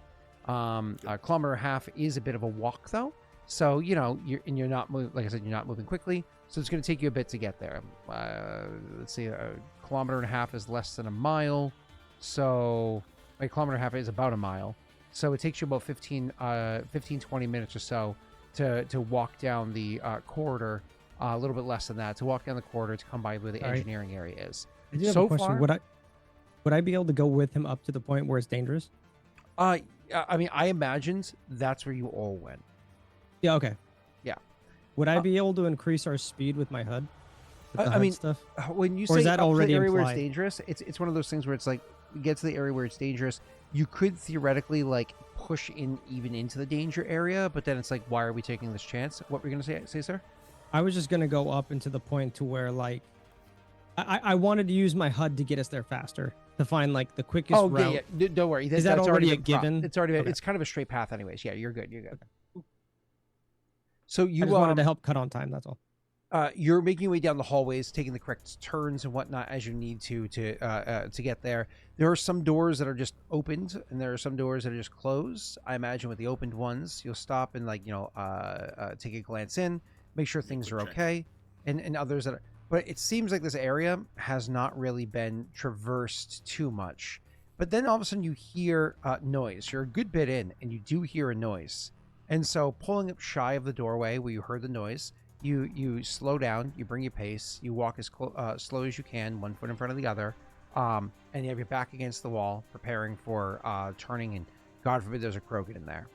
1.5 kilometers is a bit of a walk though. So, you're not moving, like I said, you're not moving quickly. So it's going to take you a bit to get there. Let's see, 1.5 kilometers is less than a mile. So... 1.5 kilometers is about a mile, so it takes you about 15, 20 minutes or so to walk down the corridor. A little bit less than that to walk down the corridor to come by where the engineering area is. I do have So a question. far- Would I be able to go with him up to the point where it's dangerous? I mean, I imagined that's where you all went. Yeah. Okay. Yeah. Would I be able to increase our speed with my HUD? With the I HUD mean, stuff. When you Or say is that up to already the area where it's implied? dangerous, it's one of those things where it's like you get to the area where it's dangerous. You could theoretically like push in even into the danger area, but then it's like, why are we taking this chance? What were you gonna say, sir? I was just gonna go up into the point to where like I wanted to use my HUD to get us there faster to find like the quickest route. Yeah. Don't worry. Is that that's already a been propped. given? It's already. Okay. It's kind of a straight path, anyways. Yeah, you're good. You're good. So you I just wanted to help cut on time. That's all. You're making your way down the hallways, taking the correct turns and whatnot as you need to get there. There are some doors that are just opened, and there are some doors that are just closed. I imagine with the opened ones, you'll stop and take a glance in, make sure things are okay, and others that are. But it seems like this area has not really been traversed too much. But then all of a sudden you hear noise. You're a good bit in, and you do hear a noise. And so pulling up shy of the doorway where you heard the noise, you slow down, you bring your pace, you walk as slow as you can, one foot in front of the other, and you have your back against the wall, preparing for turning, and God forbid there's a Krogan in there.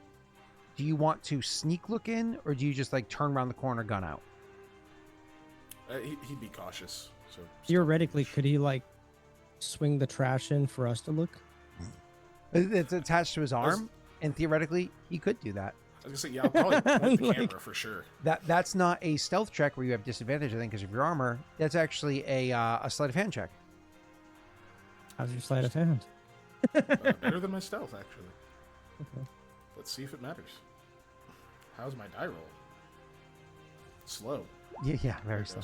Do you want to sneak look in, or do you just turn around the corner, gun out? He'd be cautious. So Theoretically, could he swing the trash in for us to look? It's attached to his arm, and theoretically he could do that. I was gonna say, yeah, I'll probably point the camera for sure. That's not a stealth check where you have disadvantage, I think, because of your armor. That's actually a sleight of hand check. How's your sleight of hand? Better than my stealth, actually. Okay. Let's see if it matters. How's my die roll? Slow. Yeah, very slow.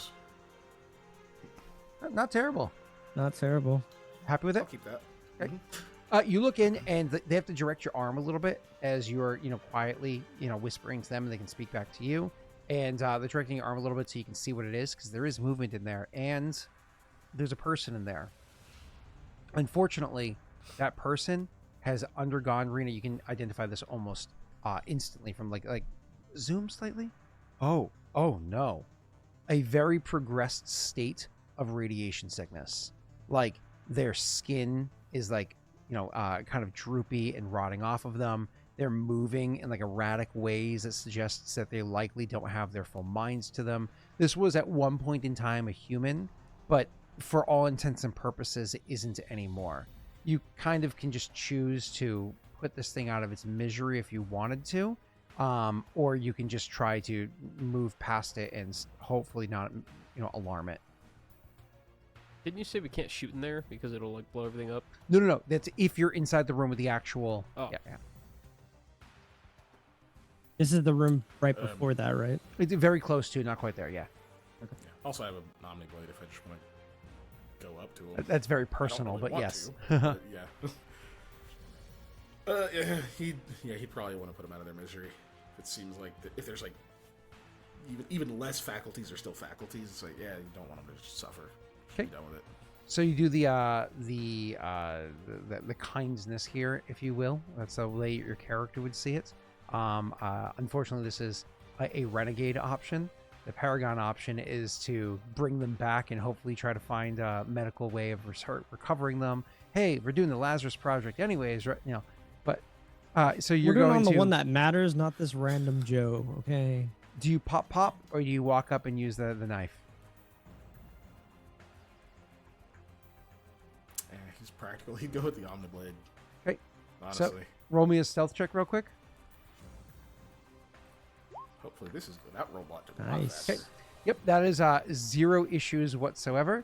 Not terrible. Not terrible. Happy with it? I'll keep that. Okay. You look in, and they have to direct your arm a little bit as you're, quietly, whispering to them, and they can speak back to you. And they're directing your arm a little bit so you can see what it is, because there is movement in there, and there's a person in there. Unfortunately, that person has undergone, Rena, you can identify this almost instantly from like zoom slightly. Oh no. A very progressed state of radiation sickness. Like their skin is kind of droopy and rotting off of them. They're moving in erratic ways that suggests that they likely don't have their full minds to them. This was at one point in time a human, but for all intents and purposes, it isn't anymore. You kind of can just choose to put this thing out of its misery if you wanted to, or you can just try to move past it and hopefully not, alarm it. Didn't you say we can't shoot in there because it'll blow everything up? No. That's if you're inside the room with the actual. Oh. Yeah. This is the room right before that, right? It's very close to, not quite there. Yeah. Yeah. Also, I have a Omni Blade if I just want to go up to him. That's very I don't personal, really but want yes. to, but yeah. He'd probably want to put him out of their misery. It seems like if there's even less faculties are still faculties, it's you don't want them to just suffer. Okay. Be done with it. So you do the kindness here, if you will. That's the way your character would see it. Unfortunately, this is a renegade option. The Paragon option is to bring them back and hopefully try to find a medical way of recovering them. Hey, we're doing the Lazarus Project anyways, right? But so you're We're going going on the to one that matters, not this random Joe. Okay. Do you pop, or do you walk up and use the knife? He's practical. He'd go with the Omniblade. Okay. Honestly. So roll me a stealth check real quick. Hopefully this is good. That robot took Nice. Okay. Yep, that is 0 issues whatsoever.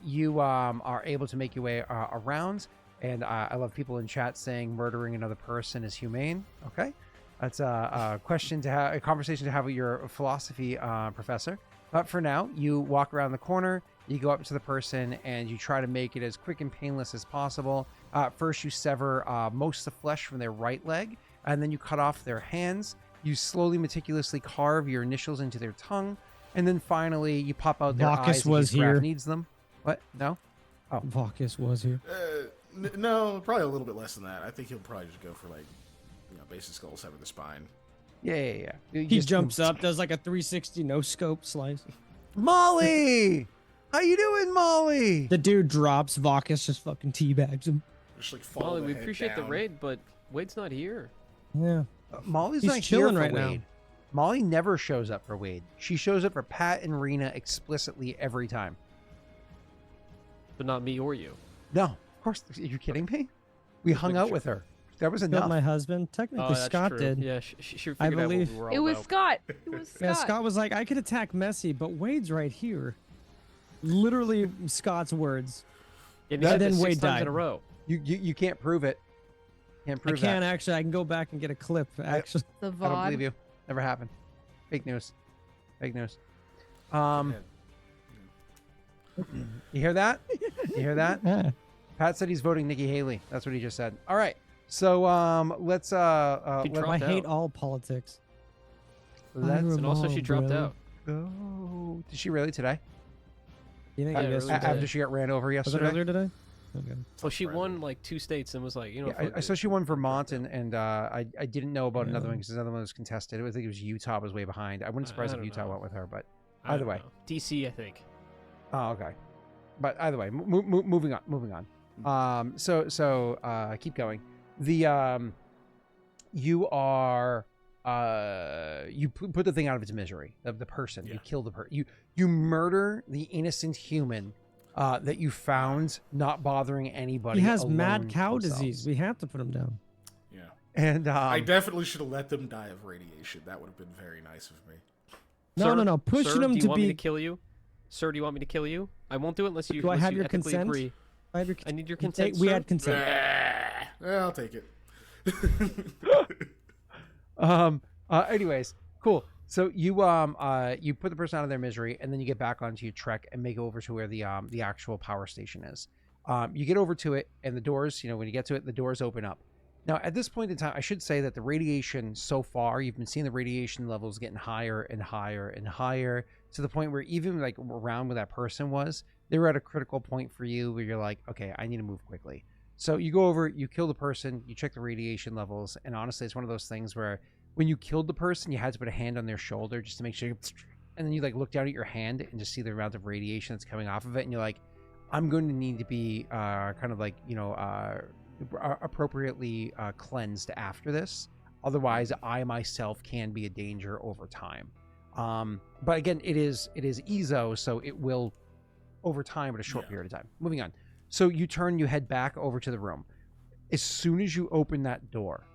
You are able to make your way around, and I love people in chat saying murdering another person is humane. Okay, that's a question to have, a conversation to have with your philosophy professor. But for now, you walk around the corner, you go up to the person, and you try to make it as quick and painless as possible. First, you sever most of the flesh from their right leg, and then you cut off their hands. You slowly, meticulously carve your initials into their tongue, and then finally you pop out their Vakas eyes. was Graff here. Needs them. What? No. Oh. Vakas was here. No, probably a little bit less than that. I think he'll probably just go for basic skull, sever the spine. Yeah. He Just- jumps up, does a 360 no scope slice. Molly, how you doing, Molly? The dude drops. Vakas just fucking teabags him. Just follow Molly, the we head appreciate the down. raid, but Wade's not here. Yeah. Molly's He's not here chilling for right now. Wade. Molly never shows up for Wade. She shows up for Pat and Rena explicitly every time. But not me or you. No, of course. Are you kidding me? We hung out with her. That was Killed enough. my husband. Technically, Oh, that's Scott true. did. Yeah, she figured I out what believe- we were all It was about. Scott. It was Scott. Yeah, Scott was like, I could attack Messi, but Wade's right here. Literally Scott's words. And he said then this 6 Wade times in died. a row. You can't prove it. Can't I prove can't that. actually. I can go back and get a clip. Actually, The I don't believe VOD. you. Never happened. Fake news. Fake news. Go ahead. You hear that? You hear that? Yeah. Pat said he's voting Nikki Haley. That's what he just said. All right. So let's He I dropped hate out. all politics. let's And also she dropped out. go. Did she really today? You think Yeah, yesterday? really After she got ran over Was it yesterday? earlier today? Okay. Well, she won like 2 states and was like, you know, Yeah, I saw she won Vermont, and I didn't know about another one because another one was contested. I think it was Utah was way behind. I wouldn't surprise I if don't Utah know. went with her, but I either don't way. know. DC, I think. Oh, okay. But either way, moving on. So keep going. The you are you put the thing out of its misery of the person. Yeah. You kill the person. You murder the innocent human that you found not bothering anybody. He has alone mad cow themselves. disease. We have to put him down. Yeah. And I definitely should have let them die of radiation. That would have been very nice of me. No, Sir, no. Pushing sir, him do you to want me to be. kill you? Sir, do you want me to kill you? I won't do it unless you, Do I unless have you your ethically consent? agree. I have your I need your You consent, take- We sir. had consent. I'll take it. Anyways, cool. So you you put the person out of their misery, and then you get back onto your trek and make it over to where the actual power station is. You get over to it, and the doors, when you get to it, the doors open up. Now, at this point in time, I should say that the radiation so far, you've been seeing the radiation levels getting higher and higher and higher to the point where even like around where that person was, they were at a critical point for you where you're like, okay, I need to move quickly. So you go over, you kill the person, you check the radiation levels, and honestly, it's one of those things where when you killed the person, you had to put a hand on their shoulder just to make sure, and then you like look down at your hand and just see the amount of radiation that's coming off of it, and you're like, I'm going to need to be kind of like, appropriately cleansed after this. Otherwise, I myself can be a danger over time. But again, it is EZO, so it will over time at a short period of time. Moving on. So you head back over to the room. As soon as you open that door,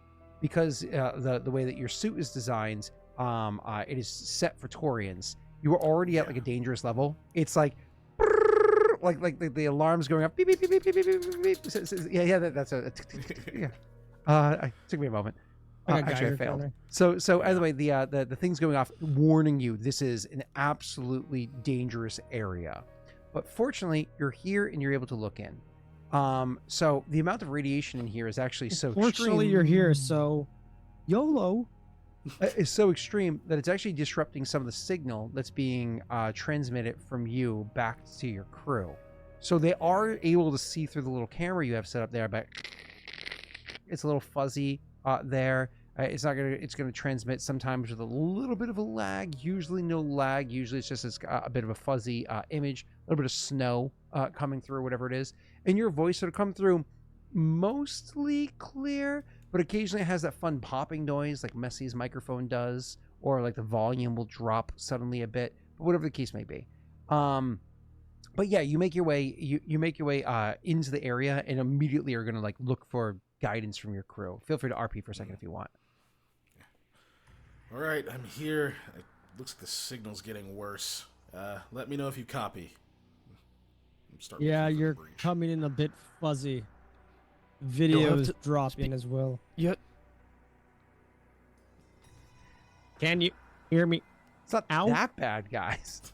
because the way that your suit is designed, it is set for Taurians. You are already at like a dangerous level. It's like the alarm's going up. Beep, beep, beep, beep, beep, beep, beep. Yeah, that's a yeah. It took me a moment. Like a Actually, I Geiger failed. counter. So either way, the thing's going off, warning you this is an absolutely dangerous area. But fortunately, you're here and you're able to look in. So the amount of radiation in here is actually so Fortunately, extreme. you're here, so YOLO. Is so extreme that it's actually disrupting some of the signal that's being transmitted from you back to your crew. So they are able to see through the little camera you have set up there, but it's a little fuzzy there. It's gonna transmit sometimes with a little bit of a lag. Usually no lag. Usually it's just a bit of a fuzzy image, a little bit of snow coming through, whatever it is. And your voice will come through mostly clear, but occasionally it has that fun popping noise like Messi's microphone does, or like the volume will drop suddenly a bit, but whatever the case may be. But yeah, you make your way into the area and immediately are gonna like look for guidance from your crew. Feel free to RP for a second if you want. All right, I'm here. It looks like the signal's getting worse. Let me know if you copy. Yeah, looking for the you're breach. coming in a bit fuzzy. You'll have Videos to dropping as well. Yeah. Can you hear me? It's not Ow. that bad, guys.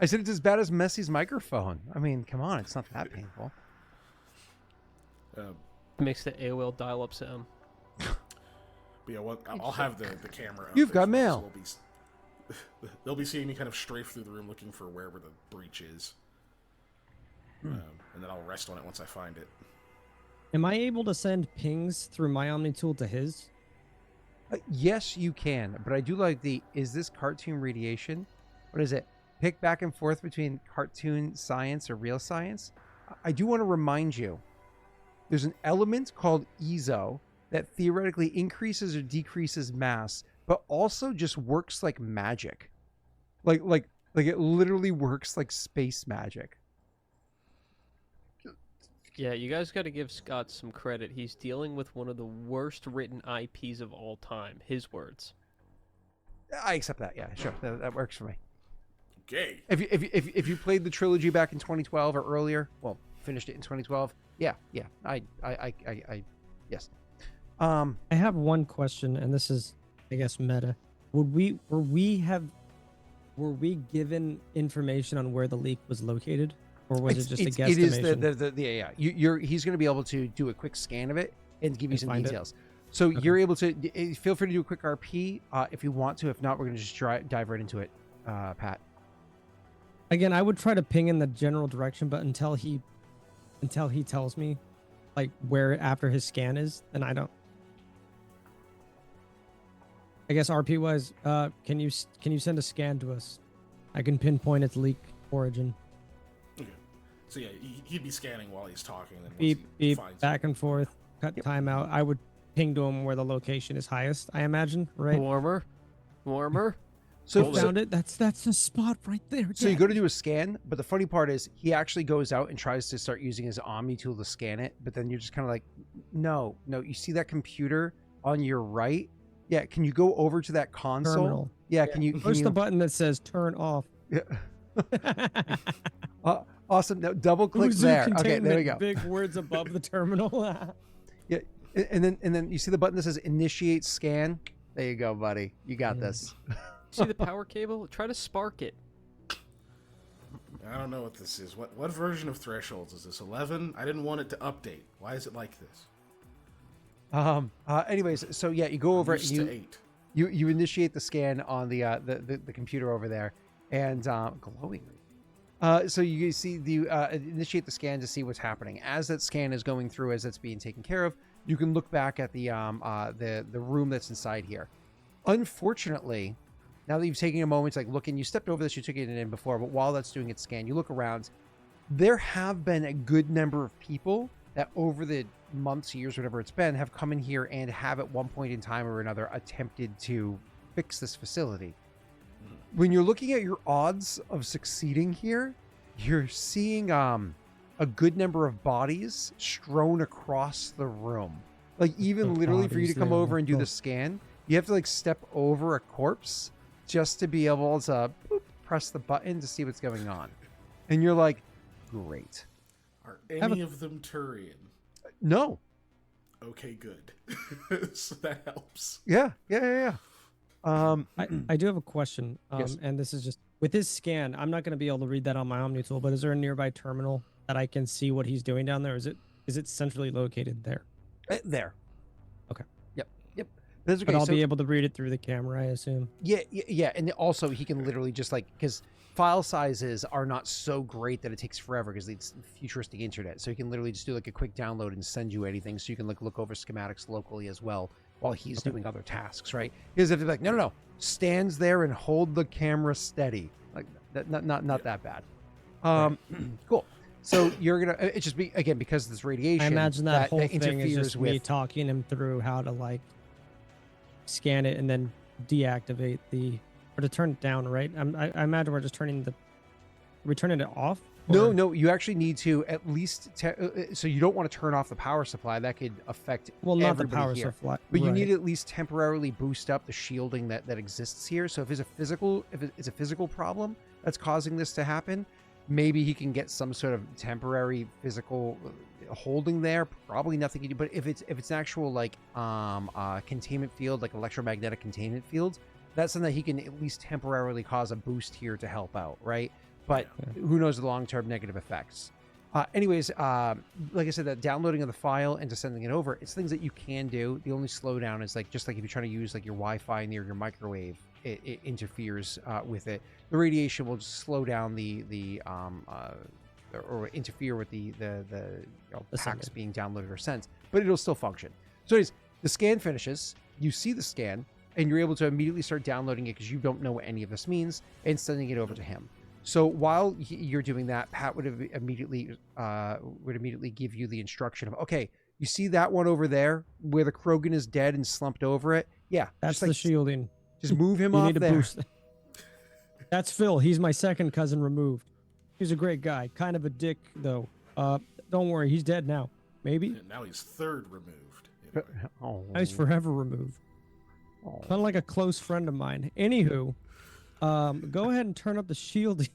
I said it's as bad as Messi's microphone. I mean, come on, it's not that painful. Makes the AOL dial-up sound. But yeah, well, I'll have the camera. up You've as got well, mail. so they'll be seeing me kind of strafe through the room looking for wherever the breach is. And then I'll rest on it once I find it. Am I able to send pings through my Omni tool to his? Yes, you can, but I do like is this cartoon radiation? What is it? Pick back and forth between cartoon science or real science? I do want to remind you, there's an element called EZO that theoretically increases or decreases mass, but also just works like magic. Like it literally works like space magic. Yeah, you guys got to give Scott some credit. He's dealing with one of the worst written IPs of all time. His words. I accept that. Yeah, sure. That works for me. Okay. If you played the trilogy back in 2012 or earlier, well, finished it in 2012. Yeah. I yes. I have one question, and this is, I guess, meta. Would we have were we given information on where the leak was located, or was it just a guesstimation? It is yeah. He's going to be able to do a quick scan of it and give you some details. So you're able to feel free to do a quick RP if you want to. If not, we're going to just dive right into it, Pat. Again, I would try to ping in the general direction, but until he tells me like where after his scan is, then I don't. I guess RP wise, can you send a scan to us? I can pinpoint its leak origin. Okay. So yeah, he'd be scanning while he's talking. And Beep, back and forth, cut time out. I would ping to him where the location is highest, I imagine, right? Warmer. So found it. That's the spot right there. So you go to do a scan, but the funny part is he actually goes out and tries to start using his Omni tool to scan it, but then you're just kind of like, no, you see that computer on your right? Yeah, can you go over to that console? Terminal. Yeah, can you push the button that says turn off? Yeah. Awesome. Now double click there. Okay, there we go. Big words above the terminal. Yeah, and then you see the button that says initiate scan. There you go, buddy. You got this. See the power cable? Try to spark it. I don't know what this is. What version of Thresholds is this? 11? I didn't want it to update. Why is it like this? Anyways, so yeah, you go over it. To 8. You initiate the scan on the computer over there, and glowing. So you see initiate the scan to see what's happening. As that scan is going through, as it's being taken care of, you can look back at the room that's inside here. Unfortunately, now that you've taken a moment to like look, and you stepped over this, you took it in before, but while that's doing its scan, you look around. There have been a good number of people that over the months, years, whatever it's been, have come in here and have at one point in time or another attempted to fix this facility. When you're looking at your odds of succeeding here, you're seeing a good number of bodies strewn across the room. Like even literally for you to come over and do the scan, you have to like step over a corpse just to be able to press the button to see what's going on. And you're like, great. Are any of them Turian? No. Okay, good. So that helps. Yeah. I do have a question. Yes. And this is just with his scan. I'm not going to be able to read that on my Omni tool, but is there a nearby terminal that I can see what he's doing down there? Is it centrally located there? There. Okay. Yep. That's okay. But I'll be able to read it through the camera, I assume. Yeah. And also he can literally just like, because file sizes are not so great that it takes forever because it's futuristic internet. So he can literally just do like a quick download and send you anything. So you can like look over schematics locally as well while he's doing other tasks, right? He doesn't have to be like, no. Stands there and hold the camera steady. Like that, not that bad. Cool. So you're going to, it just be, again, because of this radiation. I imagine that whole thing is just with me talking him through how to like scan it and then deactivate or to turn it down, right? I imagine we're just turning it off? No, you actually need to at least, so you don't want to turn off the power supply. That could affect not the power supply. But you need to at least temporarily boost up the shielding that exists here. So if it's a physical problem that's causing this to happen, maybe he can get some sort of temporary physical holding there. Probably nothing you do. But if it's an actual like containment field, like electromagnetic containment field, that's something that he can at least temporarily cause a boost here to help out, right? But who knows the long-term negative effects. Anyways, like I said, that downloading of the file and just sending it over, it's things that you can do. The only slowdown is like just like if you're trying to use like your Wi-Fi near your microwave, it interferes with it. The radiation will just slow down or interfere with the packs being downloaded or sent, but it'll still function. So anyways, the scan finishes, you see the scan, and you're able to immediately start downloading it because you don't know what any of this means and sending it over to him. So while you're doing that, Pat would immediately give you the instruction of, okay, you see that one over there where the Krogan is dead and slumped over it? Yeah. That's the shielding. Just move him off there. That's Phil. He's my second cousin removed. He's a great guy. Kind of a dick, though. Don't worry. He's dead now. Maybe. And now he's third removed. Anyway. Oh. Now he's forever removed. Oh. Kind of like a close friend of mine. Anywho, go ahead and turn up the shielding.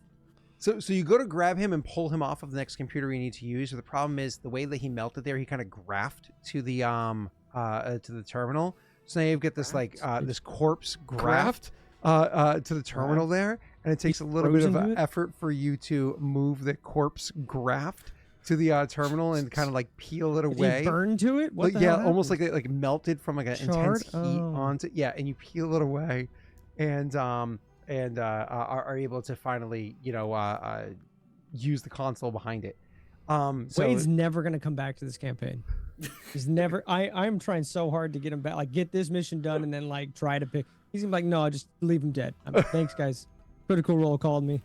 So you go to grab him and pull him off of the next computer you need to use. So the problem is the way that he melted there, he kind of graphed to the terminal. So now you've got this like this corpse graft to the terminal there, and it takes a little bit frozen of to it? effort for you to move the corpse graft to the terminal and kind of like peel it Did away. he burn to it? What Like, the yeah, hell almost happened? like it melted from like an Charred? intense heat Oh. onto and you peel it away, and are able to finally use the console behind it. So Wade's never gonna come back to this campaign. He's never. I'm trying so hard to get him back. Like, get this mission done, and then like try to pick. He's gonna be like, no, just leave him dead. Thanks, guys. Critical Role called me.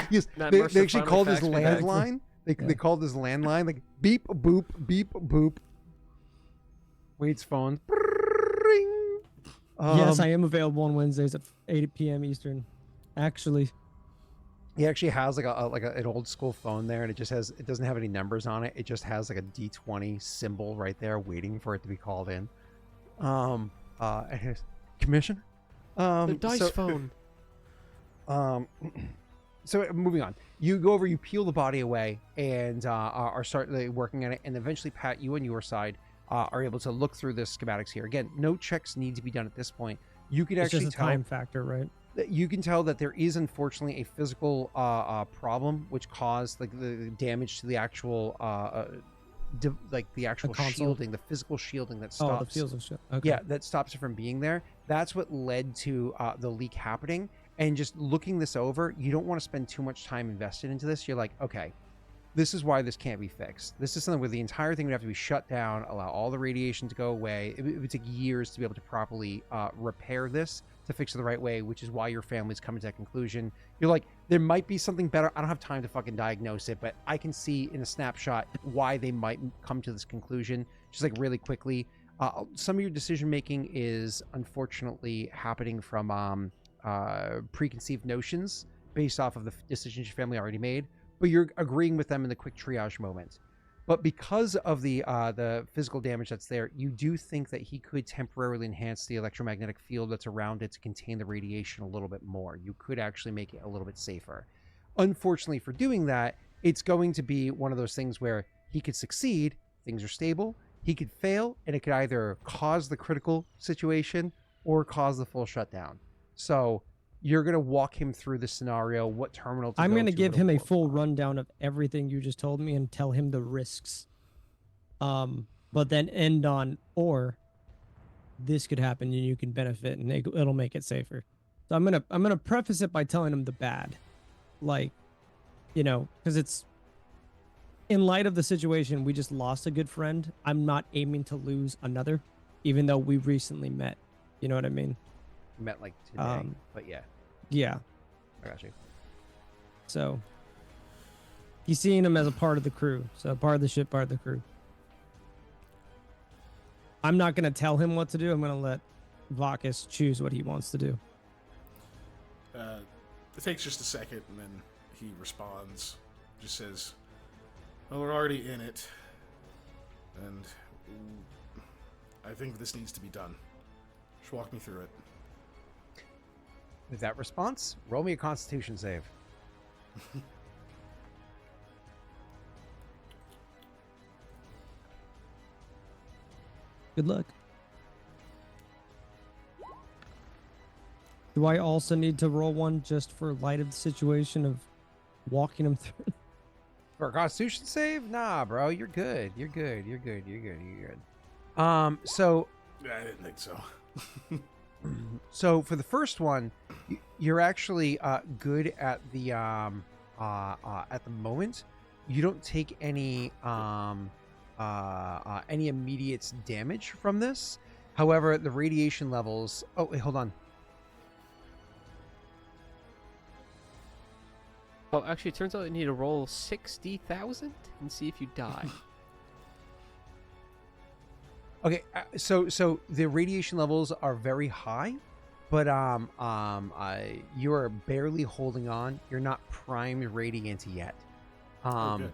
yes, Matt they Mercer actually finally called his faxed me back. landline. They Yeah. called his landline like beep boop beep boop. Wade's phone. Ring. Yes, I am available on Wednesdays at 8 p.m. Eastern. Actually, He actually has like an old school phone there, and it doesn't have any numbers on it. It just has like a D20 symbol right there, waiting for it to be called in. And his commission. The dice so, phone. So moving on, you go over, you peel the body away, and are start working on it, and eventually, Pat, you on your side are able to look through the schematics here. Again, no checks need to be done at this point. You can it's actually just a tell. time factor, right? You can tell that there is unfortunately a physical problem which caused like the damage to the actual the actual console? shielding, the physical shielding that Oh, stops. the fields of shit. Okay. Yeah, that stops it from being there. That's what led to the leak happening. And just looking this over, you don't want to spend too much time invested into this. You're like, okay, this is why this can't be fixed. This is something where the entire thing would have to be shut down, allow all the radiation to go away. It would take years to be able to properly repair this, to fix it the right way, which is why your family's coming to that conclusion. You're like, there might be something better. I don't have time to fucking diagnose it, but I can see in a snapshot why they might come to this conclusion, just like really quickly. Some of your decision making is unfortunately happening from preconceived notions based off of the decisions your family already made, but you're agreeing with them in the quick triage moment. But because of the physical damage that's there, you do think that he could temporarily enhance the electromagnetic field that's around it to contain the radiation a little bit more. You could actually make it a little bit safer. Unfortunately for doing that, it's going to be one of those things where he could succeed, things are stable, he could fail, and it could either cause the critical situation or cause the full shutdown. So you're going to walk him through the scenario, what terminal to I'm go going to to, give what him a to- full rundown of everything you just told me and tell him the risks. But then end on, or this could happen and you can benefit and it'll make it safer. So I'm gonna preface it by telling him the bad, like, because it's in light of the situation, we just lost a good friend. I'm not aiming to lose another, even though we recently met. You know what I mean? met like today, but yeah, Yeah. I got you. So he's seeing him as a part of the crew. So part of the ship, part of the crew. I'm not going to tell him what to do. I'm going to let Vakas choose what he wants to do. It takes just a second, and then he responds. Just says, "Well, we're already in it, and I think this needs to be done. Just walk me through it." With that response, roll me a Constitution save. Good luck. Do I also need to roll one just for light of the situation of walking him through? For a Constitution save? Nah, bro, you're good. You're good. You're good. You're good. You're good. So Yeah, I didn't think so. So for the first one, you're actually good at the moment. You don't take any immediate damage from this. However, the radiation levels. Oh, wait, hold on. Oh, actually, it turns out you need to roll 60,000 and see if you die. Okay, so the radiation levels are very high, but you are barely holding on. You're not primed radiant yet. Good.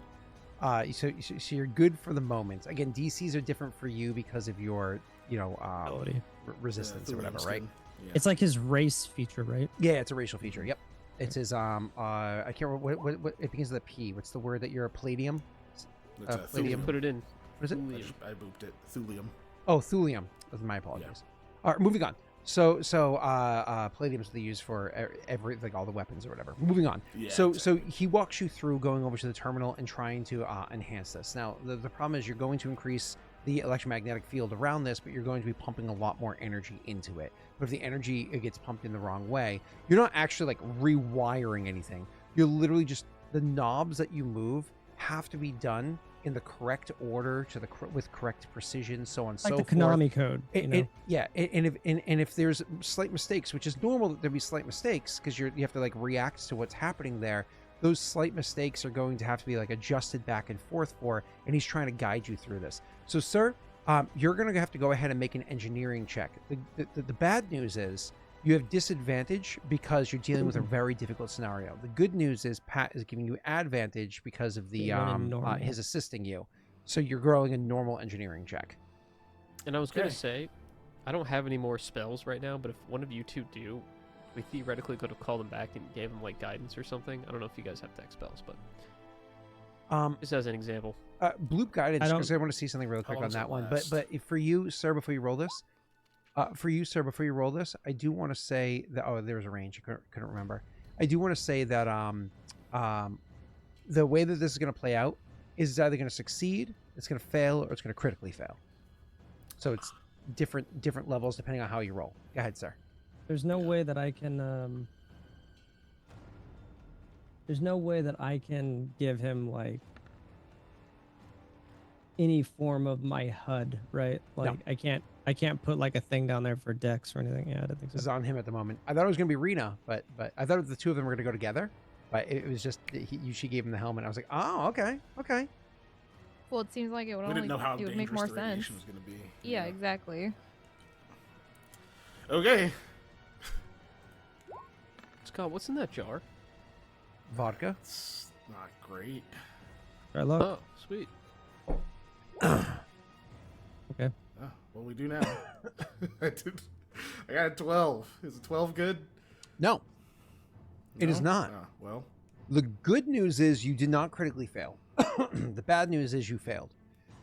So you're good for the moment. Again, DCs are different for you because of your Ability. resistance or whatever, Thulium's right? good. Yeah. It's like his race feature, right? Yeah, it's a racial feature. Yep, it's his I can't remember what it begins with a P. What's the word that you're a palladium? It's, Palladium. thulium. Put it in. What is it? I booped it. Thulium. Oh, thulium. My apologies. All right, moving on. Palladium's they use for every like all the weapons or whatever. Moving on. Yeah, So he walks you through going over to the terminal and trying to enhance this. Now the problem is you're going to increase the electromagnetic field around this, but you're going to be pumping a lot more energy into it. But if the energy it gets pumped in the wrong way, you're not actually like rewiring anything. You're literally just the knobs that you move have to be done in the correct order to with correct precision, so on and so Like forth. the Konami code. And if there's slight mistakes, which is normal that there be slight mistakes because you have to like react to what's happening there, those slight mistakes are going to have to be like adjusted back and forth for, and he's trying to guide you through this. So sir, you're going to have to go ahead and make an engineering check. The bad news is you have disadvantage because you're dealing with a very difficult scenario. The good news is Pat is giving you advantage because of the his assisting you. So you're growing a normal engineering check. And I was gonna say, I don't have any more spells right now, but if one of you two do, we theoretically could have called them back and gave them like guidance or something. I don't know if you guys have tech spells, but just as an example. Bloop guidance, because I want to see something really quick on that one. But for you, sir, before you roll this, I do want to say that there's a range. I couldn't remember. I do want to say that the way that this is going to play out is either going to succeed, it's going to fail, or it's going to critically fail. So it's different levels depending on how you roll. Go ahead, sir. There's no way that I can. There's no way that I can give him like any form of my HUD, right? Like No. I can't put like a thing down there for Dex or anything. Yeah, I don't think so. This is on him at the moment. I thought it was going to be Rena, but I thought the two of them were going to go together. But it was just she gave him the helmet. I was like, oh, okay. Well, it seems like it would We didn't know how it would make more dangerous the sense. radiation was going to be. Yeah, exactly. Okay. Scott, what's in that jar? Vodka. It's not great. Right, look. Oh, sweet. Okay. Oh, what do we do now? I got a 12. Is a 12 good? No, it is No? not. Oh, well, The good news is you did not critically fail. The bad news is you failed.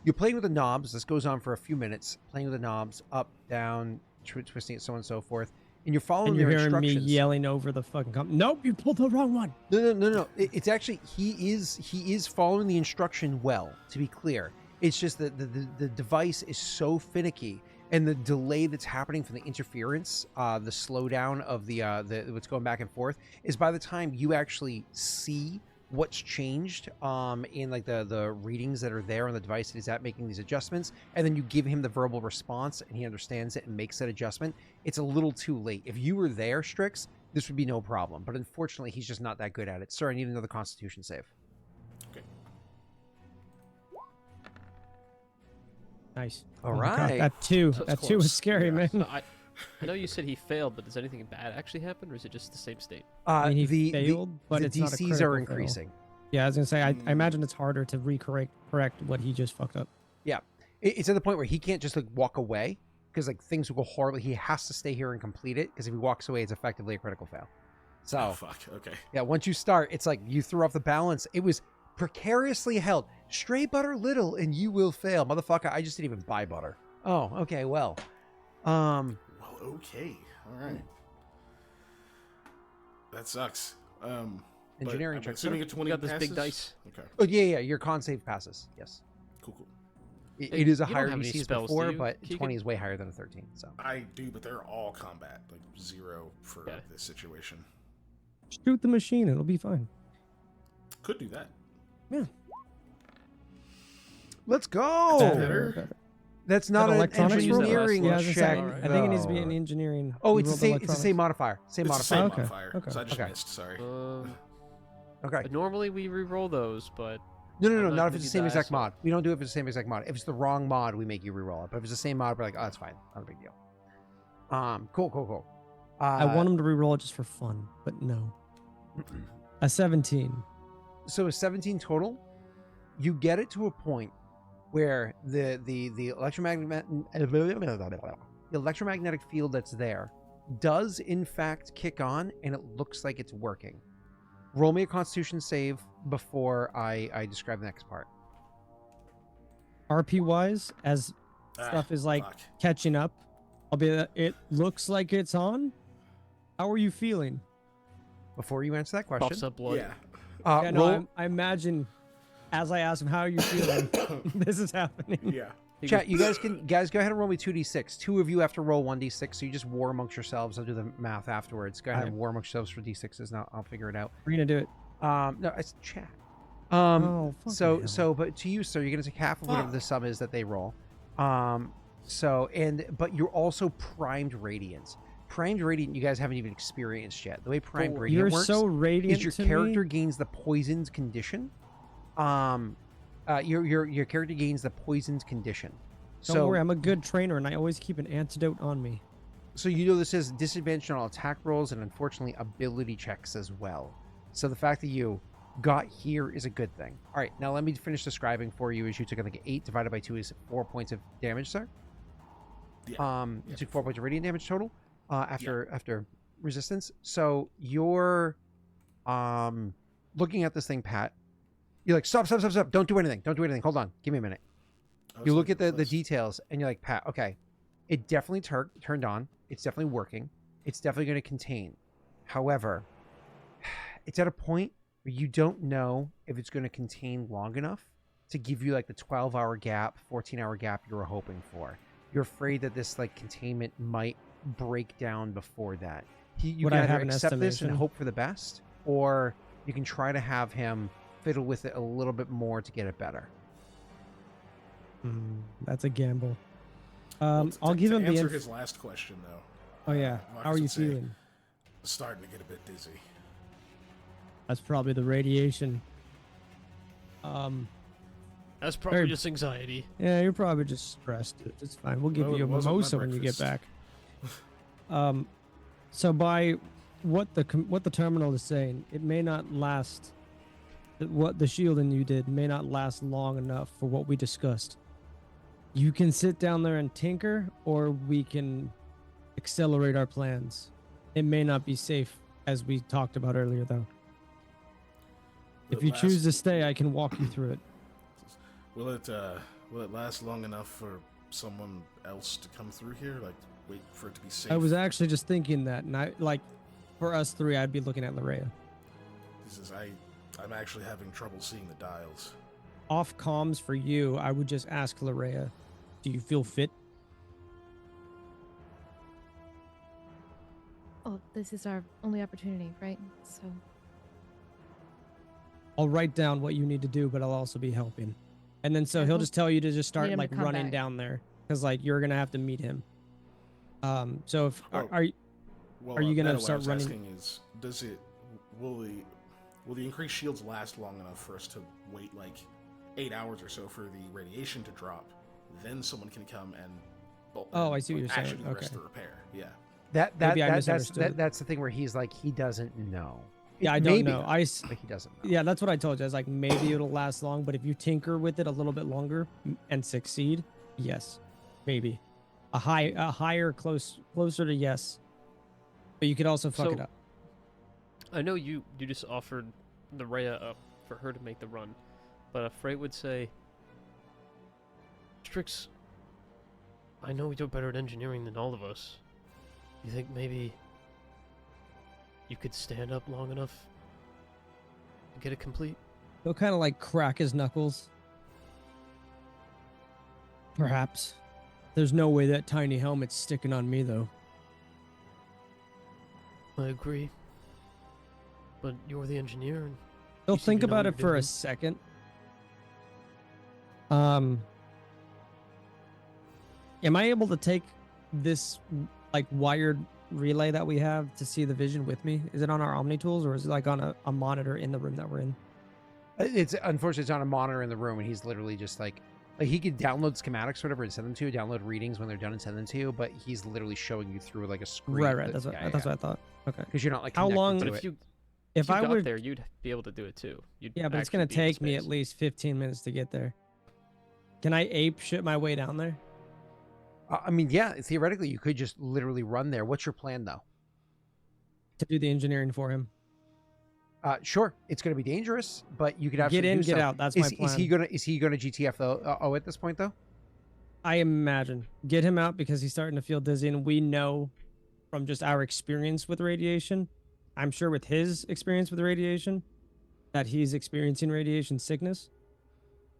You're playing with the knobs. This goes on for a few minutes. Playing with the knobs, up, down, twisting it, so on and so forth. And you're following And you're their hearing me instructions. yelling over the fucking nope, you pulled the wrong one. No. It's actually he is following the instruction well. To be clear, it's just that the device is so finicky, and the delay that's happening from the interference, the slowdown of the what's going back and forth, is by the time you actually see what's changed in like the readings that are there on the device that he's at making these adjustments, and then you give him the verbal response and he understands it and makes that adjustment, it's a little too late. If you were there, Strix, this would be no problem, but unfortunately he's just not that good at it. Sir, I need another Constitution save. okay. Nice. All Oh my God, right. that two That's was close. scary, Yeah. man. So I know you said he failed, but does anything bad actually happen, or is it just the same state? I mean, he failed, but the it's not a DCs critical are fail. increasing. Yeah, I was gonna say I imagine it's harder to correct what he just fucked up. Yeah, it's at the point where he can't just like walk away because like things will go horribly. He has to stay here and complete it, because if he walks away, it's effectively a critical fail. So Oh, fuck. Okay. yeah, once you start, it's like you threw off the balance. It was precariously held. Stray butter little and you will fail. Motherfucker, I just didn't even buy butter. Oh, okay, well. Well, okay. All right. That sucks. Engineering but check, I'm assuming sir. a 20 got this big passes? dice. Okay. Oh, yeah, your con save passes. Yes. Cool. It is a You don't higher have any DC as spells, do before, you, but Keegan? 20 is way higher than a 13. So I do, but they're all combat. Like 0 for Okay. this situation. Shoot the machine, it'll be fine. Could do that. Yeah. let's go. Better. That's not That an electronics roll? engineering Yeah, I was gonna say, check. Alright. I think it needs to be though. an engineering. Oh, You it's the rolled same. It's the electronics. same modifier. Same It's the modifier. same Okay, modifier. okay. So I just Okay. missed. Sorry. Okay. Normally we re-roll those, but No, I'm not if gonna it's the give same you exact that, mod. We don't do it if it's the same exact mod. If it's the wrong mod, we make you re-roll it. But if it's the same mod, we're like, oh, that's fine. Not a big deal. Cool. I want him to re-roll it just for fun, but no. A 17. So a 17 total. You get it to a point where the electromagnetic field that's there does in fact kick on, and it looks like it's working. Roll me a Constitution save before I describe the next part. RP wise, as stuff is like Fuck. catching up, It looks like it's on. How are you feeling? Before you answer that question, Pops up blood. Yeah. Yeah, roll, no, I imagine as I ask him, how are you feeling? This is happening. Yeah. chat. You guys go ahead and roll me 2d6. Two of you have to roll 1d6, so you just war amongst yourselves. I'll do the math afterwards. Go ahead and war amongst yourselves for d6s, and I'll figure it out. We're gonna do it. No, it's chat. Oh, fucking hell. But to you, sir, you're gonna take half of whatever the sum is that they roll. But you're also primed radiant. Primed radiant, you guys haven't even experienced yet. The way primed radiant You're works so radiant is your to character me. gains the poisoned condition. Your character gains the poisoned condition. Don't worry, I'm a good trainer, and I always keep an antidote on me. So you know this is disadvantage on all attack rolls and unfortunately ability checks as well. So the fact that you got here is a good thing. All right, now let me finish describing for you. As you took, I think 8 divided by 2 is 4 points of damage, sir. Yeah. You took 4 points of radiant damage total after resistance. So you're looking at this thing, Pat. You're like, stop. Don't do anything. Hold on. Give me a minute. You look at the details and you're like, Pat, okay, it definitely turned on. It's definitely working. It's definitely going to contain. However, it's at a point where you don't know if it's going to contain long enough to give you like the 12-hour gap, 14-hour gap you were hoping for. You're afraid that this like containment might break down before that. You Would can I either have an accept this and estimation? hope for the best, or you can try to have him fiddle with it a little bit more to get it better. That's a gamble. Well, I'll give him the answer his last question though. Oh yeah, Vakas how are you would say, feeling? Starting to get a bit dizzy. That's probably the radiation. That's probably Very- just anxiety. Yeah, you're probably just stressed. It's fine. We'll give Well, you a it wasn't my mimosa when you get back. breakfast. So by what the terminal is saying, it may not last. What the shielding you did may not last long enough for what we discussed. You can sit down there and tinker, or we can accelerate our plans. It may not be safe, as we talked about earlier, though. If you choose to stay, I can walk you through it. Will it last long enough for someone else to come through here? Like, wait for it to be safe? I was actually just thinking that, and for us three, I'd be looking at Larrea. I'm actually having trouble seeing the dials. Off comms for you, I would just ask Larrea, do you feel fit? Oh, this is our only opportunity, right? So I'll write down what you need to do, but I'll also be helping. And then so Yeah, he'll we'll just tell you to just start need him to like come running back. down there, because like you're gonna have to meet him. So if Well, are you Well, Are you gonna Meta, what I start was running- asking is, will the increased shields last long enough for us to wait like 8 hours or so for the radiation to drop? Then someone can come and Oh, I see what you're actually saying. do the rest Okay. of the repair. Yeah. Maybe I misunderstood. That's the thing where he's like, he doesn't know. Yeah, I don't Maybe, know. but he doesn't know. Yeah, that's what I told you. I was like, maybe it'll last long, but if you tinker with it a little bit longer and succeed, yes, maybe closer to yes. But you could also fuck So- it up. I know you just offered the Rhea up for her to make the run, but Frait would say, Strix, I know you're better at engineering than all of us. You think maybe you could stand up long enough to get it complete? He'll kind of like crack his knuckles. Perhaps. There's no way that tiny helmet's sticking on me though. I agree. But you're the engineer, and He'll You seem think to know about what it you're for a doing. second. Am I able to take this like wired relay that we have to see the vision with me? Is it on our Omni tools, or is it like on a monitor in the room that we're in? It's unfortunately it's on a monitor in the room, and he's literally just like he could download schematics or whatever and send them to you, download readings when they're done and send them to you, but he's literally showing you through like a screen. Right. That's what I thought. Okay. Because you're not like How connected long- to but it. if you If you I got were there, you'd be able to do it too. You'd Yeah, but it's actually gonna be in take me at space. least 15 minutes to get there. Can I ape shit my way down there? I mean, yeah, theoretically you could just literally run there. What's your plan though? To do the engineering for him. Sure, it's going to be dangerous, but you could Get absolutely in, do get so. out. That's my plan. Is he gonna GTF though? At this point though? I imagine. Get him out because he's starting to feel dizzy, and we know from just our experience with radiation, I'm sure with his experience with radiation, that he's experiencing radiation sickness,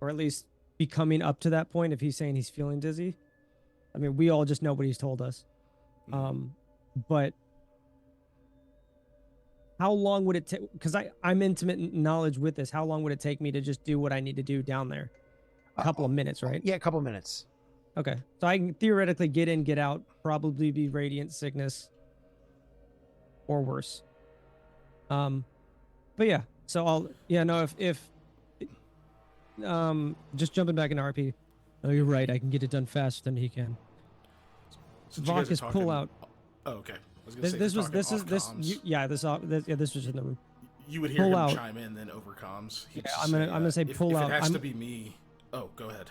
or at least becoming up to that point if he's saying he's feeling dizzy. I mean, we all just know what he's told us. But how long would it take? Because I'm intimate knowledge with this. How long would it take me to just do what I need to do down there? A couple of minutes, right? Yeah, a couple of minutes. Okay. So I can theoretically get in, get out, probably be radiant sickness or worse. But yeah. So if just jumping back into RP. Oh, you're right. I can get it done faster than he can. Since you guys are Vakas, talking- pull out. Oh, okay. I was gonna say, This if was you're this talking is this off comms, you, yeah this was in the room. You would hear pull him out. chime in then over comms. He'd Yeah, just I'm gonna say pull if out. It has I'm- to be me. Oh, go ahead.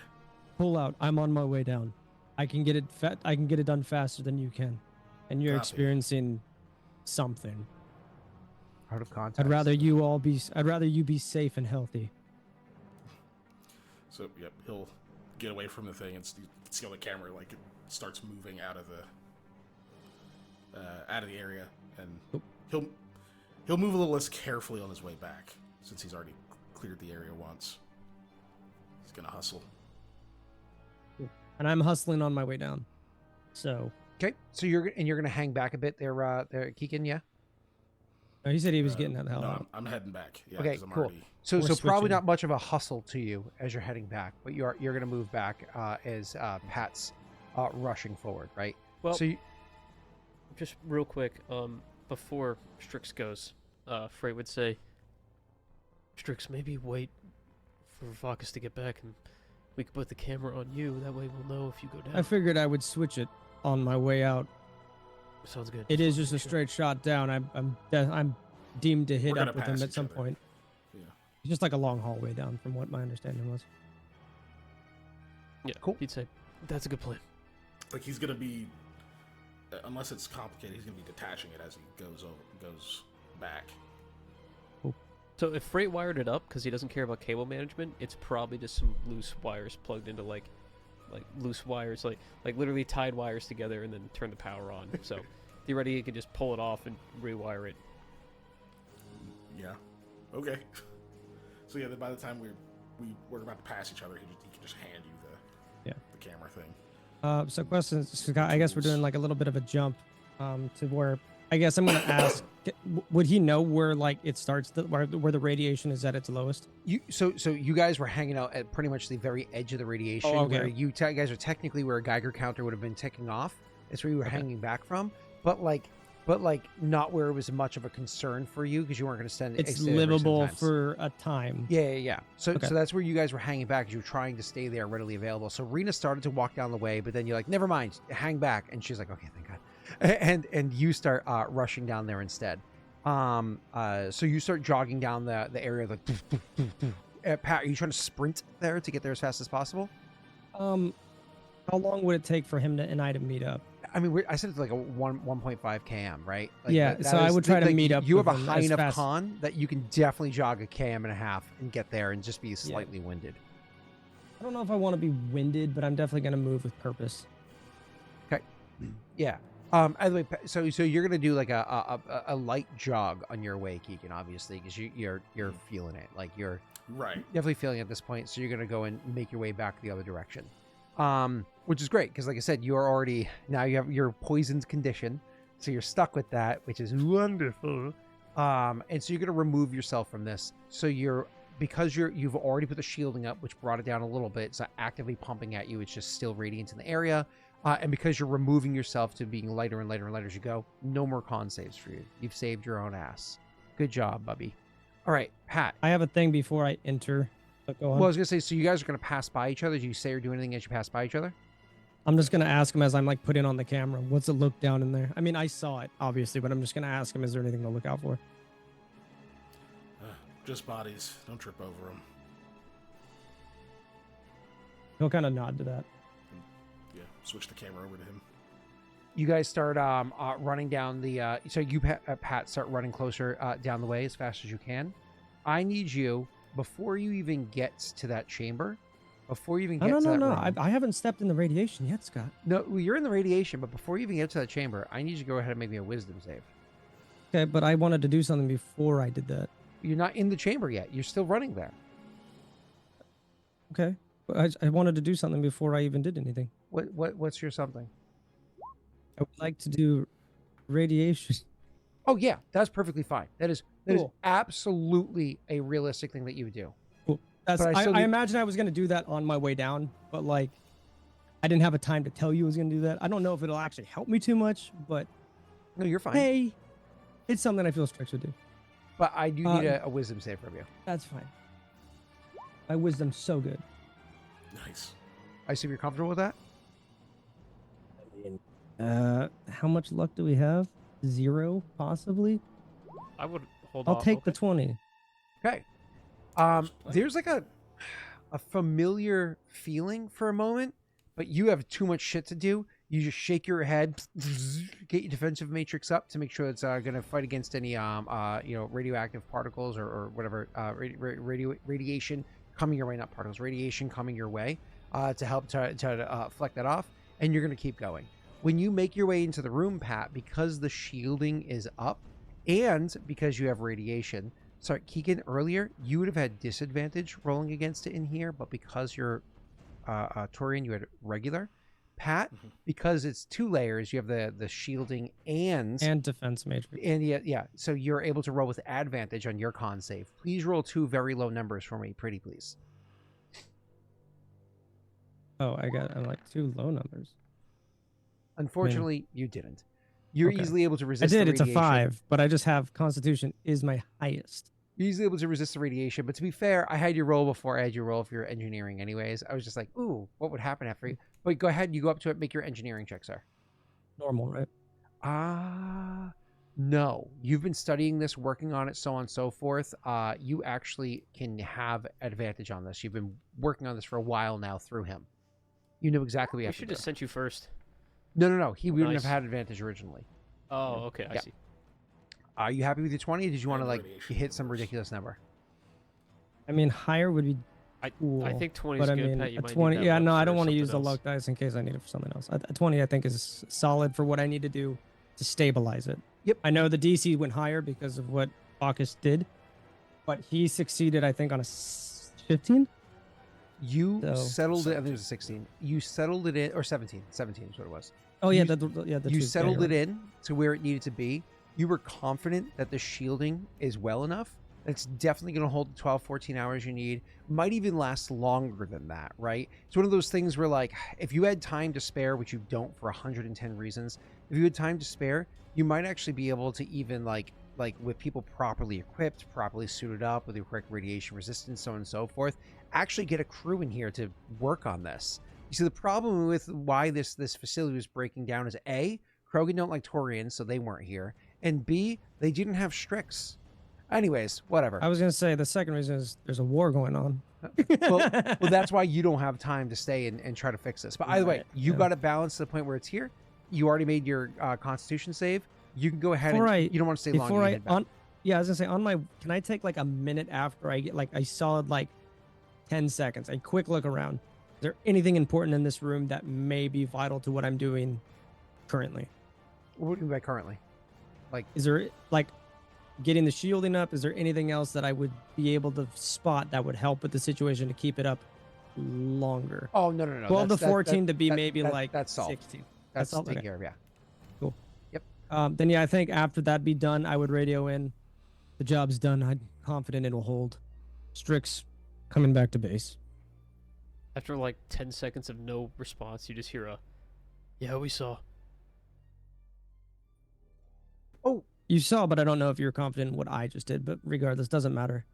Pull out. I'm on my way down. I can get it I can get it done faster than you can, and you're Copy. experiencing something. Out of context. I'd rather you be safe and healthy. So, yep, he'll get away from the thing and you can see on the camera like it starts moving out of the area, and he'll move a little less carefully on his way back since he's already cleared the area once. He's gonna hustle. And I'm hustling on my way down. So Okay, so you're gonna hang back a bit there, Keegan, yeah. he said he was getting that the hell No, out. I'm heading back. Yeah, Okay, 'cause I'm cool. already. So We're probably switching. not much of a hustle to you as you're heading back, but you're gonna move back as Pat's rushing forward, right? Well, So just real quick, before Strix goes, Frait would say, Strix, maybe wait for Vakas to get back and we can put the camera on you. That way we'll know if you go down. I figured I would switch it on my way out. Sounds good. It is wanted just to a make sure. straight shot down. I'm deemed to hit We're gonna up with him pass at each some other. point. Yeah. It's just like a long hallway down, from what my understanding was. Yeah, Cool. He'd say, that's a good plan. Like he's gonna be, unless it's complicated, he's gonna be detaching it as he goes back. So if Frait wired it up because he doesn't care about cable management, it's probably just some loose wires plugged into like loose wires, like literally tied wires together and then turn the power on. So theoretically, he can just pull it off and rewire it. Yeah. Okay. So yeah, then by the time we're about to pass each other, he can just hand you the camera thing. So questions, Scott, I guess we're doing like a little bit of a jump to where I guess I'm gonna ask, would he know where like it starts, where the radiation is at its lowest? So you guys were hanging out at pretty much the very edge of the radiation, Oh, okay. where you guys are technically where a Geiger counter would have been ticking off. That's where you were Okay. hanging back from, but like not where it was much of a concern for you because you weren't going to stand. It's stay there very livable sometimes. for a time. Yeah. So Okay. so that's where you guys were hanging back because you were trying to stay there readily available. So Rena started to walk down the way, but then you're like, never mind, hang back, and she's like, okay, thank God. And you start rushing down there instead. So you start jogging down the area like Pat, are you trying to sprint there to get there as fast as possible? How long would it take for him and I to meet up? I mean, I said it's like a 1.5 km, right? Like Yeah, that so I is- would try to meet up You have with a him high as enough fast- con that you can definitely jog a km and a half and get there and just be slightly winded. I don't know if I want to be winded, but I'm definitely going to move with purpose. Yeah. Either way, so you're gonna do like a light jog on your way, Keegan, obviously, because you're feeling it. Like you're Right. definitely feeling it at this point. So you're gonna go and make your way back the other direction, which is great because, like I said, you're already now you have your poisoned condition, so you're stuck with that, which is wonderful. And so you're gonna remove yourself from this. So you've already put the shielding up, which brought it down a little bit. It's not actively pumping at you. It's just still radiant in the area. And because you're removing yourself to being lighter and lighter and lighter as you go, no more con saves for you. You've saved your own ass. Good job, Bubby. All right, Pat. I have a thing before I enter. But go on. Well, I was going to say, so you guys are going to pass by each other. Do you say or do anything as you pass by each other? I'm just going to ask him as I'm like putting on the camera. What's it look down in there? I mean, I saw it, obviously, but I'm just going to ask him, is there anything to look out for? Just bodies. Don't trip over them. He'll kind of nod to that. Yeah. Switch the camera over to him. You guys start running down the... so you, Pat, start running closer down the way as fast as you can. I need you, before you even get to that chamber, before you even No, get no, to no, that no. room. I haven't stepped in the radiation yet, Scott. No, well, you're in the radiation, but before you even get to that chamber, I need you to go ahead and make me a wisdom save. Okay, but I wanted to do something before I did that. You're not in the chamber yet. You're still running there. Okay, but I wanted to do something before I even did anything. What's your something? I would like to do radiation. Oh yeah, that's perfectly fine. That is Cool. absolutely a realistic thing that you would do. Cool. That's, But I still I need- imagine I was going to do that on my way down, but like, I didn't have a time to tell you I was going to do that. I don't know if it'll actually help me too much, but No, you're fine. hey, it's something I feel Strix would do. But I do need a wisdom save from you. That's fine. My wisdom's so good. Nice. I assume you're comfortable with that? How much luck do we have? 0, possibly. I would hold I'll off. take the Okay. 20. Okay. There's like a familiar feeling for a moment, but you have too much shit to do. You just shake your head, get your defensive matrix up to make sure it's going to fight against any radioactive particles or whatever radiation coming your way, not particles, radiation coming your way to help to fleck that off, and you're going to keep going. When you make your way into the room, Pat, because the shielding is up and because you have radiation, SirKiken, earlier, you would have had disadvantage rolling against it in here, but because you're Taurian, you had regular. Pat, because it's 2 layers, you have the shielding and defense matrix. and yeah, so you're able to roll with advantage on your con save. Please roll 2 very low numbers for me, pretty please. Oh, I'm like 2 low numbers. Unfortunately, you didn't. You're Okay. easily able to I resist did. the It's a radiation. 5, but I just have Constitution is my highest. You're easily able to resist the radiation, but to be fair, I had you roll before I had you roll for your engineering anyways. I was just like, ooh, what would happen after you? But go ahead, you go up to it, make your engineering check, sir. Normal, right? No. You've been studying this, working on it, so on and so forth. You actually can have advantage on this. You've been working on this for a while now through him. You know exactly what you We have to should do. have sent you first. No. He wouldn't have Nice. had advantage originally. Oh, okay. I Yeah. see. Are you happy with your 20? Or did you want to And like radiation hit some numbers. ridiculous number? I mean, higher would be I cool. think 20 but is I good, mean, Pat. You a might need 20. that Yeah, luck no, I for don't want to use the something luck else. dice in case I need it for something else. A 20, I think, is solid for what I need to do to stabilize it. Yep. I know the DC went higher because of what Vakas did, but he succeeded, I think, on a 15. You So- settled it. I think it was a 16. You settled it in, or 17. 17 is what it was. Oh yeah, You- the You two- settled yeah, it you're right. in to where it needed to be. You were confident that the shielding is well enough. It's definitely going to hold the 12, 14 hours you need. Might even last longer than that, right? It's one of those things where, like, if you had time to spare, which you don't for 110 reasons, if you had time to spare, you might actually be able to even, like with people properly equipped, properly suited up, with the correct radiation resistance, so on and so forth, actually get a crew in here to work on this. You see, the problem with why this facility was breaking down is A, Krogan don't like Taurians, so they weren't here, and B, they didn't have Strix. Anyways, whatever. I was gonna say the second reason is there's a war going on. well, that's why you don't have time to stay and try to fix this. But either way, Right, you yeah. got it balanced to the point where it's here. You already made your Constitution save. You can go ahead Before and I- you don't want to stay long. Before You I head back. on, yeah, I was gonna say on my. Can I take like a minute after I get like a solid like 10 seconds, a quick look around? Is there anything important in this room that may be vital to what I'm doing currently? What do you mean by currently? Is there like getting the shielding up? Is there anything else that I would be able to spot that would help with the situation to keep it up longer? Oh no. 12 to That's- 14 to be that- maybe that- like that's solved. 16. That's all? taken Okay. care of. Yeah. Then yeah, I think after that be done, I would radio in. The job's done. I'm confident it will hold. Strix coming back to base. After like 10 seconds of no response, you just hear a, "Yeah, we saw." You saw, but I don't know if you're confident in what I just did. But regardless, doesn't matter.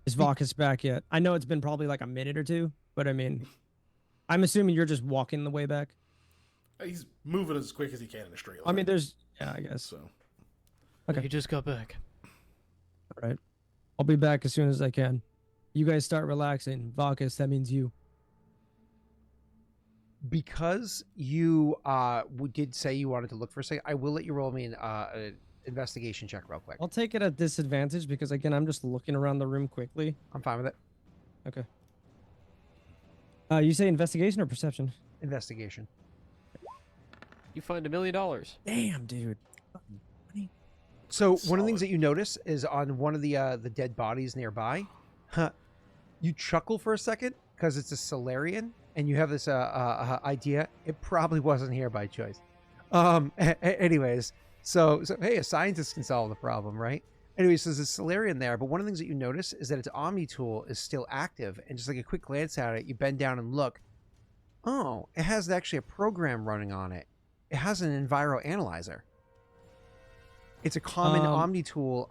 Is Vakas back yet? I know it's been probably like a minute or two, but I mean, I'm assuming you're just walking the way back. He's moving as quick as he can in a straight line. I mean, there's yeah, I guess. So Okay. He just got back. All right. I'll be back as soon as I can. You guys start relaxing. Vakas, that means you. Because you did say you wanted to look for a second, I will let you roll me an investigation check real quick. I'll take it at disadvantage because again, I'm just looking around the room quickly. I'm fine with it. Okay. You say investigation or perception? Investigation. You find $1 million. Damn, dude. So one of the things Solid. that you notice is on one of the dead bodies nearby, you chuckle for a second because it's a Solarian, and you have this idea it probably wasn't here by choice. Anyways, so hey, a scientist can solve the problem, right? Anyways, so there's a Solarian there, but one of the things that you notice is that its Omni tool is still active, and just like a quick glance at it, you bend down and look. Oh, it has actually a program running on it. It has an Enviro Analyzer. It's a common Omni tool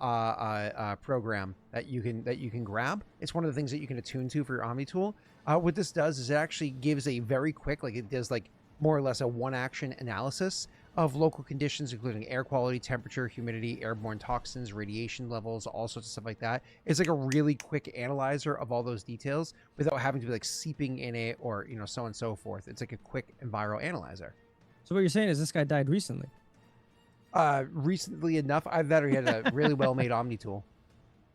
program that you can grab. It's one of the things that you can attune to for your Omni tool. What this does is it actually gives a very quick, like it does like more or less a one action analysis of local conditions, including air quality, temperature, humidity, airborne toxins, radiation levels, all sorts of stuff like that. It's like a really quick analyzer of all those details without having to be like seeping in it or, you know, so on and so forth. It's like a quick Enviro Analyzer. So what you're saying is this guy died recently? Recently enough, I bet he had a really well-made Omni tool.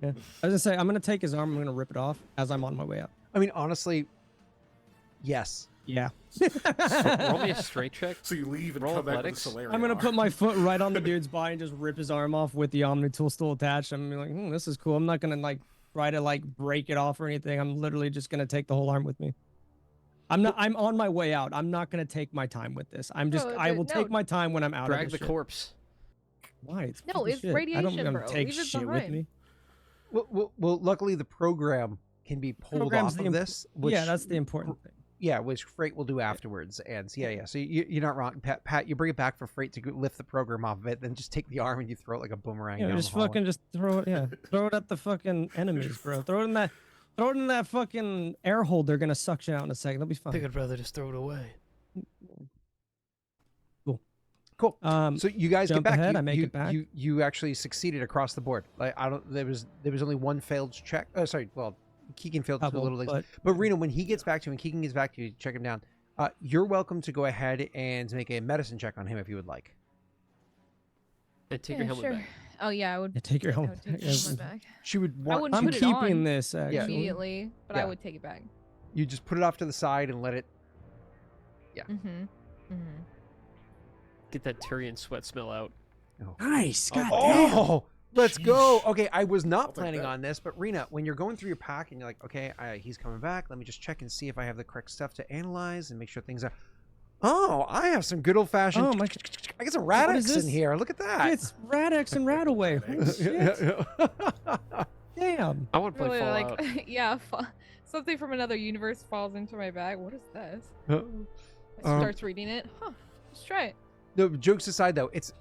Yeah. I was gonna say I'm gonna take his arm. I'm gonna rip it off as I'm on my way up. I mean, honestly, yes. Yeah. Roll me a straight check. So you leave and Roll come back with a athletics. Solarian. I'm gonna arm. put my foot right on the dude's body and just rip his arm off with the Omni tool still attached. I'm gonna be like, this is cool. I'm not gonna like try to like break it off or anything. I'm literally just gonna take the whole arm with me. I'm on my way out. I'm not gonna take my time with this. I will take my time when I'm out. Drag of the this shit. corpse. Why? It's No, fucking it's shit. I radiation, don't want bro. to take Leave it shit with behind. me. Well, luckily the program can be pulled Program's off the of this. Which, yeah, that's the important thing. Yeah, which Frait will do afterwards. And so, yeah. So you're not wrong, Pat. You bring it back for Frait to lift the program off of it, then just take the arm and you throw it like a boomerang. Yeah, down just the hallway. fucking just throw it. Yeah, throw it at the fucking enemies, bro. Throw it in that fucking air hole. They're gonna suction out in a second. They'll be I think fine. I'd rather just throw it away. Cool. Um, So you guys get jump back. ahead, You, I make you, it back. You actually succeeded across the board. Like there was only one failed check. Oh, sorry. Well, Keegan failed two couple, little things. but But Rena, when he gets back to you, and Keegan gets back to you, check him down. You're welcome to go ahead and make a medicine check on him if you would like. And take your helmet sure. back. Oh yeah, I would. yeah, take your I helmet. would take Yeah, the helmet back. She would I want. wouldn't I'm put it keeping on this actually. immediately, but Yeah. I would take it back. You just put it off to the side and let it. Mm-hmm. Mm-hmm. Get that Tyrian sweat smell out. Nice. God Oh, let's go. Okay, I was I'll not take planning that. on this, but Rena, when you're going through your pack and you're like, okay, he's coming back. Let me just check and see if I have the correct stuff to analyze and make sure things are. Oh, I have some good old fashioned. Oh, my- I got some What is Radix in this? here. Look at that. It's Radix and Radaway. Holy shit. Damn. I want to play Really, Fallout. like, yeah, something from another universe falls into my bag. What is this? Starts reading it. Huh. Let's try it. No, jokes aside, though, it's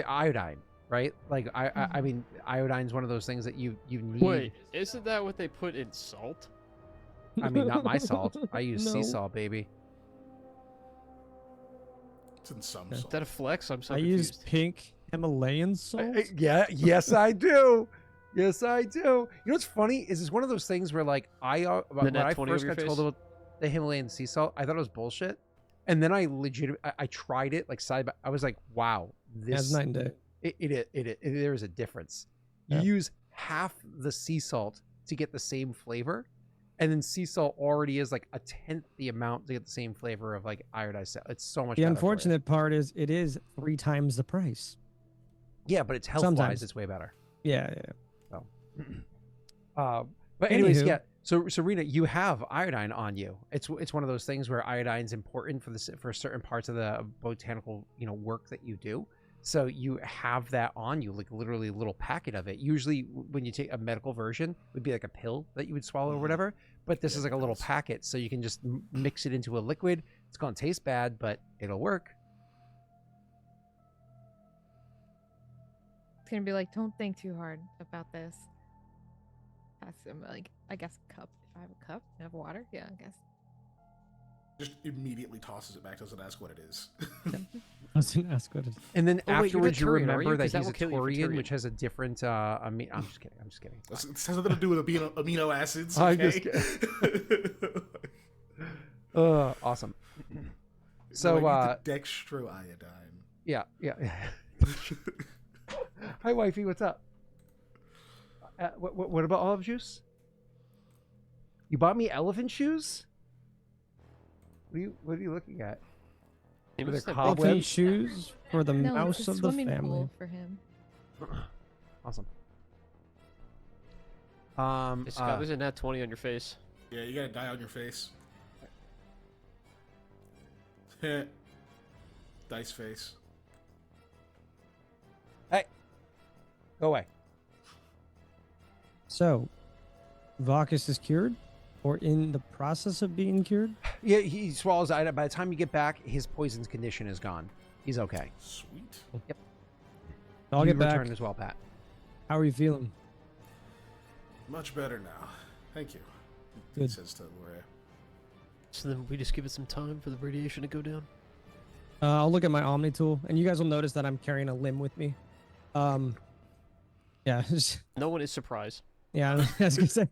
iodine, right? Like I mean, iodine's one of those things that you need. Wait, isn't that what they put in salt? I mean, not my salt. I use sea No. salt, baby. It's in some Is salt. that a flex? I'm so I confused. use pink Himalayan salt. Yeah, yes, I do. Yes, I do. You know what's funny is it's one of those things where like when nat I 20 first over got your told face? about the Himalayan sea salt, I thought it was bullshit, and then I I tried it like side by. I was like, wow, Yeah, it's this night and day. there is a difference. Yeah. You use half the sea salt to get the same flavor, and then sea salt already is like a tenth the amount to get the same flavor of like iodized salt. It's so much. The better for you. unfortunate part is it is 3 times the price. Yeah, but it's health wise, Sometimes. it's way better. Yeah. But anyways, Anywho. yeah. So Rena, you have iodine on you. It's one of those things where iodine's important for certain parts of the botanical work that you do. So you have that on you, like literally a little packet of it. Usually, when you take a medical version, it would be like a pill that you would swallow or whatever. But this Yeah, is like a little pills. packet, so you can just mix it into a liquid. It's gonna taste bad, but it'll work. It's gonna be like, don't think too hard about this. Pass him like, I guess a cup. If I have a cup, I have water. Yeah, I guess. Just immediately tosses it back, doesn't ask what it is. I was gonna ask what it is. And then Oh, wait, you're afterwards, you not Turian, are remember you? that 'Cause that he's will a kill you for Turian, Turian. which has a different. I mean, I'm just kidding. I'm just kidding. It has nothing to do with amino acids. I'm Okay? just Awesome. So, like the dextroiodine. yeah. Hi, wifey. What's up? What about olive juice? You bought me elephant shoes? What are you looking at? Maybe Were there it's that cobwebs? Fluffy shoes for the No, mouse it's a of the swimming family. pool for him. Awesome. Hey, Scott, there's a nat 20 on your face. Yeah, you gotta die on your face. Dice face. Go away. So, Vakas is cured, or in the process of being cured. Yeah, he swallows it. By the time you get back, his poison's condition is gone. He's okay. Sweet. I'll you get back. return as well, Pat. How are you feeling? Much better now. Thank you. He Good. says to Larrea. So then we just give it some time for the radiation to go down. I'll look at my Omni tool, and you guys will notice that I'm carrying a limb with me. Yeah, No one is surprised. yeah. I was gonna say.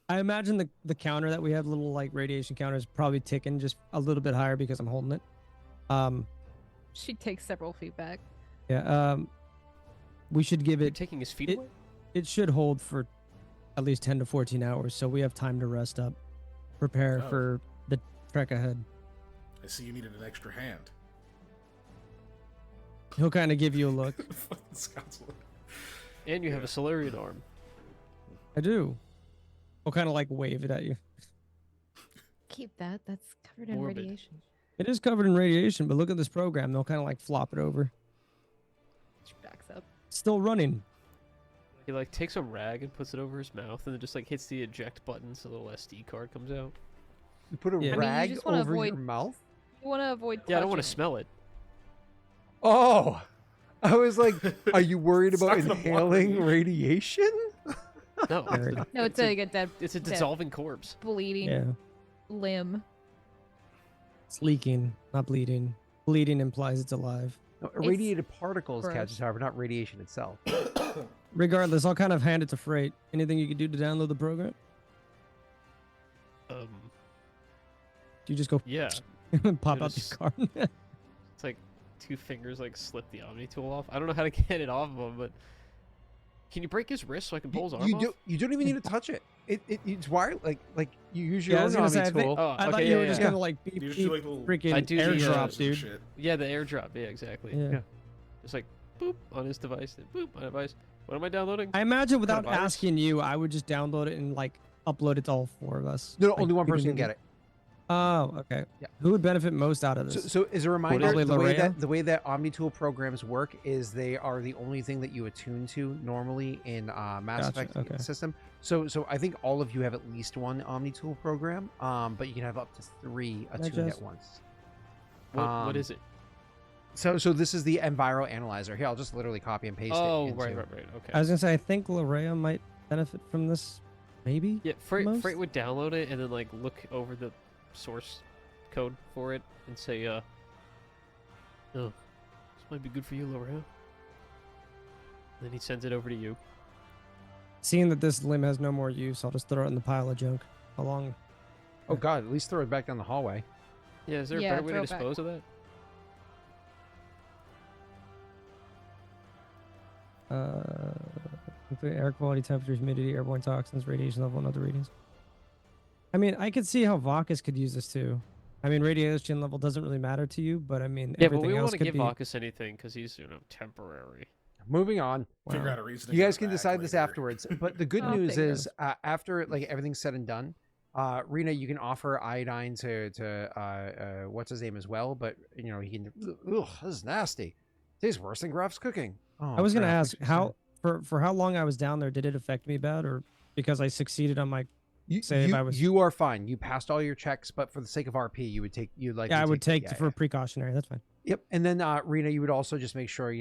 I imagine the counter that we have, little like radiation counter, is probably ticking just a little bit higher because I'm holding it. She takes several feet back. Yeah. We should give You're it. taking his feet away? It should hold for at least 10 to 14 hours, so we have time to rest up, prepare Oh. for the trek ahead. I see you needed an extra hand. He'll kind of give you a look. Fucking Scott's look. And you have a Solarian arm. I do. He'll kind of like wave it at you. Keep that. That's covered in Morbid. radiation. It is covered in radiation, but look at this program. They'll kind of like flop it over. She backs up. It's still running. He like takes a rag and puts it over his mouth and then just like hits the eject button so a little SD card comes out. You put a Yeah. I mean, you rag just wanna over your avoid- mouth? You want to avoid. Yeah, I don't want to clutching. smell it. Oh, I was like, are you worried It's about not gonna block inhaling radiation. radiation? No, Very- No, it's like a dead, it's a dead dissolving corpse. bleeding Yeah. limb. It's leaking, not bleeding. Bleeding implies it's alive. No, irradiated particles gross. catches, however, not radiation itself. Regardless, I'll kind of hand it to Frait. Anything you could do to download the program? Do you just go Yeah. pop It out is- the card? It's like two fingers like slip the Omni tool off. I don't know how to get it off of him, but can you break his wrist so I can pull his arm off? You don't even need to touch it. It's wired. Like you use your Yeah, I own was gonna say, I Omni think- tool. Oh, I thought okay, you yeah, were yeah, just yeah. gonna like beep, You just beep, do like little freaking I do the, airdrop, and dude. shit. Yeah, the airdrop. Yeah, exactly. Yeah. Yeah. Just like boop on his device, then boop on a device. What am I downloading? I imagine without virus? asking you, I would just download it and like upload it to all four of us. No, Like, only one we person do can get it. Oh, okay. Yeah. Who would benefit most out of So, this? so as a reminder, Probably Larrea? the way that OmniTool programs work is they are the only thing that you attune to normally in Mass Gotcha, Effect okay. system. So I think all of you have at least one OmniTool program, but you can have up to 3 attuned Jess? at once. What is it? So this is the Enviro Analyzer. Here, I'll just literally copy and paste Oh, it. Into... right. Okay. I was gonna say, I think Larrea might benefit from this. Maybe. Yeah, Freight most? would download it and then like look over the source code for it and say, oh, this might be good for you, Larrea. Then he sends it over to you. Seeing that this limb has no more use, I'll just throw it in the pile of junk. Along. Oh God, at least throw it back down the hallway. Yeah, is there Yeah, a better way to throw it back. dispose of that? Including air quality, temperature, humidity, airborne toxins, radiation level, and other readings. I mean, I could see how Vakas could use this too. I mean, radiation level doesn't really matter to you, but I mean, Yeah, but everything we don't else want to could give be. Vakas anything because he's, temporary. Moving on. Figure Wow. out a reason. to You go guys can back decide this later. afterwards. But the good I'll news figure it is, after like everything's said and done, Rena, you can offer iodine to what's his name as well. But he can. Ugh, this is nasty. Tastes worse than Graff's cooking. Oh, I was gonna Graff, ask makes me how for how long I was down there. Did it affect me bad, or because I succeeded on my? You, Say if you, I was- you are fine. You passed all your checks, but for the sake of RP, Yeah, I would take for precautionary. That's fine. Yep, and then Rena, you would also just make sure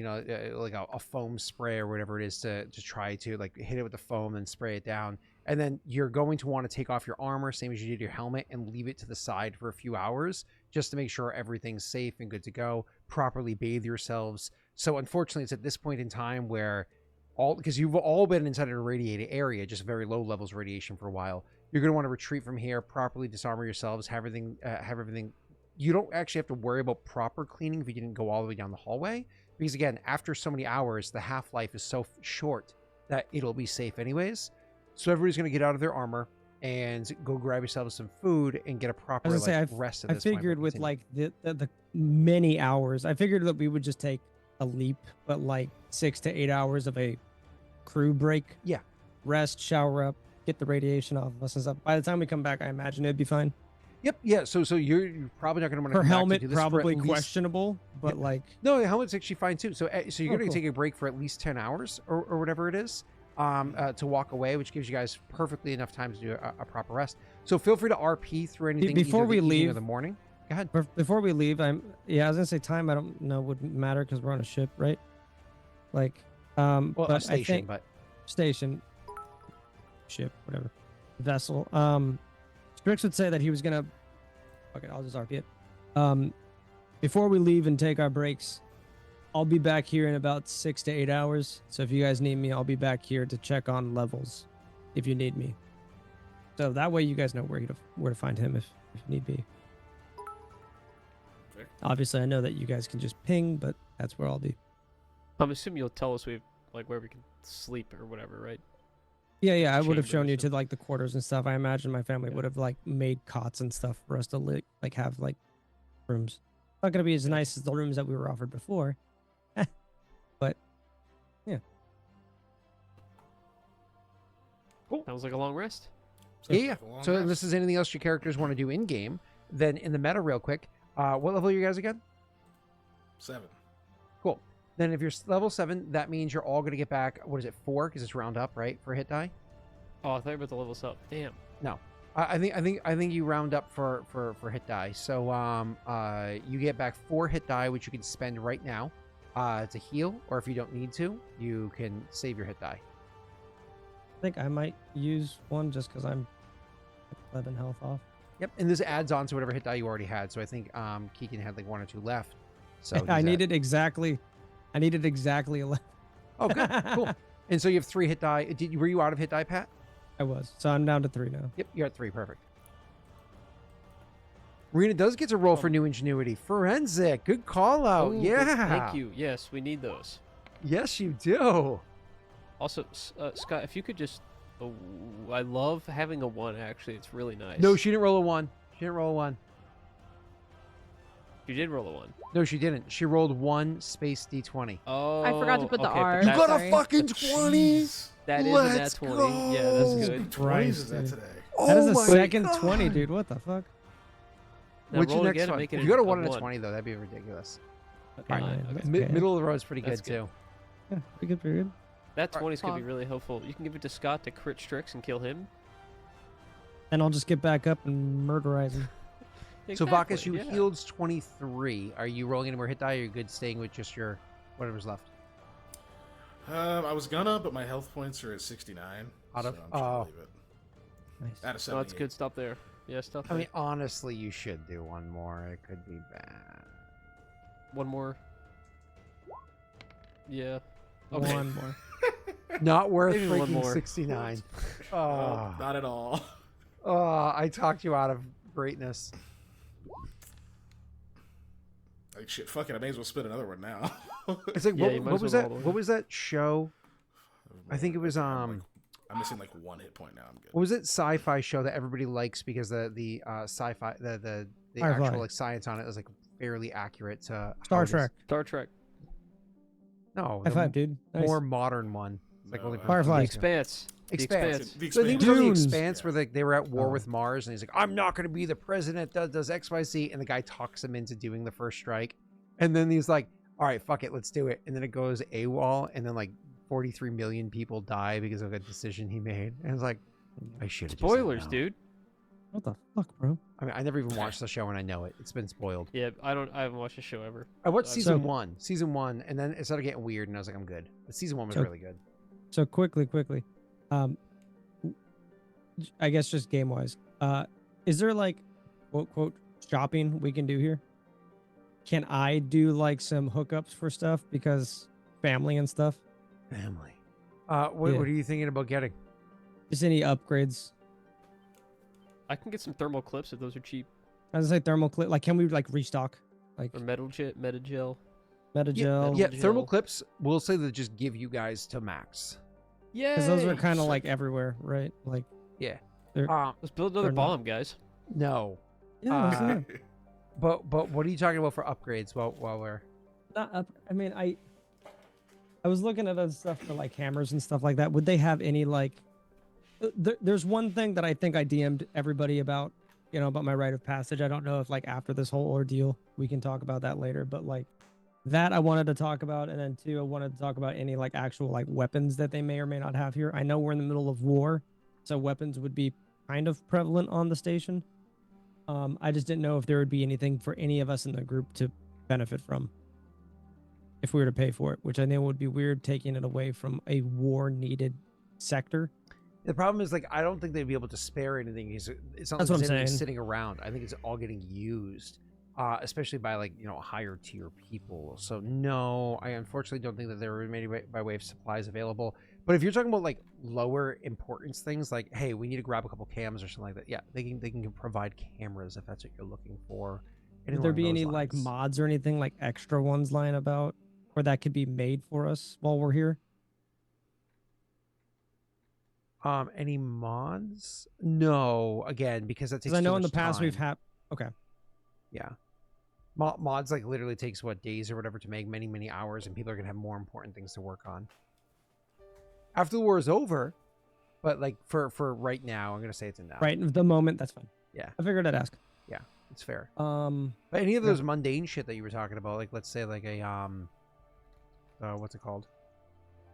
like a foam spray or whatever it is to try to like hit it with the foam and spray it down. And then you're going to want to take off your armor, same as you did your helmet, and leave it to the side for a few hours just to make sure everything's safe and good to go. Properly bathe yourselves. So unfortunately, it's at this point in time where because you've all been inside an irradiated area, just very low levels of radiation for a while. You're going to want to retreat from here, properly disarmor yourselves, have everything. You don't actually have to worry about proper cleaning if you didn't go all the way down the hallway. Because again, after so many hours, the half-life is so short that it'll be safe anyways. So everybody's going to get out of their armor and go grab yourself some food and get a proper I was gonna like, say, rest at I this point. figured before with continuing. like the many hours, I figured that we would just take a leap, but like 6 to 8 hours of a crew break. Yeah. Rest, shower up, get the radiation off of us and stuff. By the time we come back, I imagine it'd be fine. Yep. Yeah. So you're probably not going to want to Her come helmet back to do this for probably at least- questionable, but like No, the helmet's actually fine too. So you're Oh, going to cool. take a break for at least 10 hours or whatever it is, to walk away, which gives you guys perfectly enough time to do a proper rest. So feel free to RP through anything before either the we evening or leave- the morning. Go ahead. before we leave, I was gonna say time. I don't know wouldn't matter because we're on a ship, right? Like, Well, but a I station, think but station, ship, whatever, vessel. Strix would say that he was gonna. Okay, I'll just RP it. Before we leave and take our breaks, I'll be back here in about 6 to 8 hours. So if you guys need me, I'll be back here to check on levels, if you need me. So that way you guys know where to find him if need be. Fair. Obviously, I know that you guys can just ping, but that's where I'll be. I'm assuming you'll tell us like where we can sleep or whatever, right? Yeah, I would have Chambers shown you and- to like the quarters and stuff. I imagine my family Yeah. would have like made cots and stuff for us to like have like rooms. Not gonna be as nice as the rooms that we were offered before, but yeah. Sounds like a long rest. yeah. a long So rest. unless there's anything else your characters want to do in game, then in the meta, real quick, what level are you guys again? 7. Cool. Then if you're level 7, that means you're all going to get back. What is it, 4? Because it's round up, right, for hit die. Oh, I thought you were about to level us up. Damn. No, I think you round up for hit die. So you get back 4 hit die, which you can spend right now to heal, or if you don't need to, you can save your hit die. I think I might use one just because I'm 11 health off. Yep, and this adds on to whatever hit die you already had. So I think Keegan had like 1 or 2 left. So I he's at- needed exactly 11. Oh, good, cool. And so you have 3 hit die. Were you out of hit die, Pat? I was, so I'm down to 3 now. Yep, you're at 3. Perfect. Rena does get to roll for new ingenuity. Forensic. Good call out. Ooh, Yeah. good- Thank you. Yes, we need those. Yes, you do. Also, Scott, if you could just... Oh, I love having a 1, actually. It's really nice. No, she didn't roll a 1. She didn't roll a 1. You did roll a 1. No, she didn't. She rolled 1 space d20. Oh, I forgot to put the okay, R. but You got a Sorry. fucking Jeez. That is a nat 20. Yeah, that's How good. many 20s Christ, is that dude. today? That is Oh a my second God. 20, dude. What the fuck? Now What's roll your again next and one? make it If you got a a 1 and a 1. 20, though, that'd be ridiculous. Fine, Fine, okay. that's Mi- okay. Middle of the road is pretty That's good, good. too. Yeah, pretty good, pretty good. That 20 is going to be Fuck. really helpful. You can give it to Scott to crit Strix and kill him. And I'll just get back up and murderize him. So, Vakas, you yeah. healed 23. Are you rolling any more hit die, or are you good staying with just your whatever's left? I was gonna, but my health points are at 69. Out so of- I'm trying oh. to leave it. Nice. Out of No, that's 78. good. Stop there. Yeah, stop I there. mean, honestly, you should do 1 more. It could be bad. 1 more. Yeah. Okay. One more. Not worth Maybe one freaking more. 69. Oh, Oh, not at all. I talked you out of greatness. Like shit, fuck it. I may as well spend another one now. It's like, Yeah, you might what as was well that? roll the What way. was that show? I think it was I'm missing like 1 hit point now. I'm good. What was it? Sci-fi show that everybody likes because the sci-fi the Firefly. actual like science on it is like fairly accurate to how Star it is. Trek. Star Trek. No, High the five, dude. Nice. more modern one. It's like No, only Firefly. The Expanse. The Expanse. The So I think it was on the Dunes. Expanse where they were at war Oh. with Mars, and he's like, "I'm not going to be the president that does X, Y, Z," and the guy talks him into doing the first strike, and then he's like, "All right, fuck it, let's do it," and then it goes AWOL, and then like 43 million people die because of a decision he made, and it's like, I should have. Spoilers, dude. What the fuck, bro? I mean, I never even watched the show, and I know it. It's been spoiled. Yeah, I haven't watched the show ever. I watched So- season one, and then it started getting weird, and I was like, I'm good. But season 1 was So- really good. So quickly, I guess just game wise, is there like quote shopping we can do here? Can I do like some hookups for stuff because family and stuff? Family. Yeah. What are you thinking about getting? Just any upgrades? I can get some thermal clips if those are cheap. I was gonna say thermal clip. Like, can we like restock like Or metagel. metagel? Yeah, Gel. thermal clips. We'll say that just give you guys to max. Yeah. Because those are kind of like everywhere, right? Like, Yeah. Let's build another They're not- bomb, guys. No. Yeah, let's do Uh, it. But what are you talking about for upgrades while we're... Not up. I mean, I was looking at other stuff for like hammers and stuff like that. Would they have any like? There's one thing that I think I DM'd everybody about, about my rite of passage. I don't know if like after this whole ordeal we can talk about that later, but like that I wanted to talk about, and then two, I wanted to talk about any like actual like weapons that they may or may not have here. I know we're in the middle of war, so weapons would be kind of prevalent on the station. I just didn't know if there would be anything for any of us in the group to benefit from if we were to pay for it, which I know would be weird taking it away from a war-needed sector. The problem is, like, I don't think they'd be able to spare anything. It's not That's like what I'm there's anything saying. sitting around. I think it's all getting used, especially by, like, higher tier people. So, no, I unfortunately don't think that there are many by way of supplies available. But if you're talking about, like, lower importance things, like, hey, we need to grab a couple cams or something like that, yeah, they can provide cameras if that's what you're looking for. Would there be any, like, mods or anything, like, extra ones lying about where that could be made for us while we're here? Any mods? No, again, because that takes Because I too know in much the past we've time. had... Okay. Yeah. Mods, like, literally takes, what, days or whatever to make, many hours, and people are going to have more important things to work on. After the war is over, but, like, for right now, I'm going to say it's a no. Right, the moment, that's fine. Yeah. I figured I'd ask. Yeah, it's fair. But But any of those mundane shit that you were talking about, like, let's say, like, a, what's it called?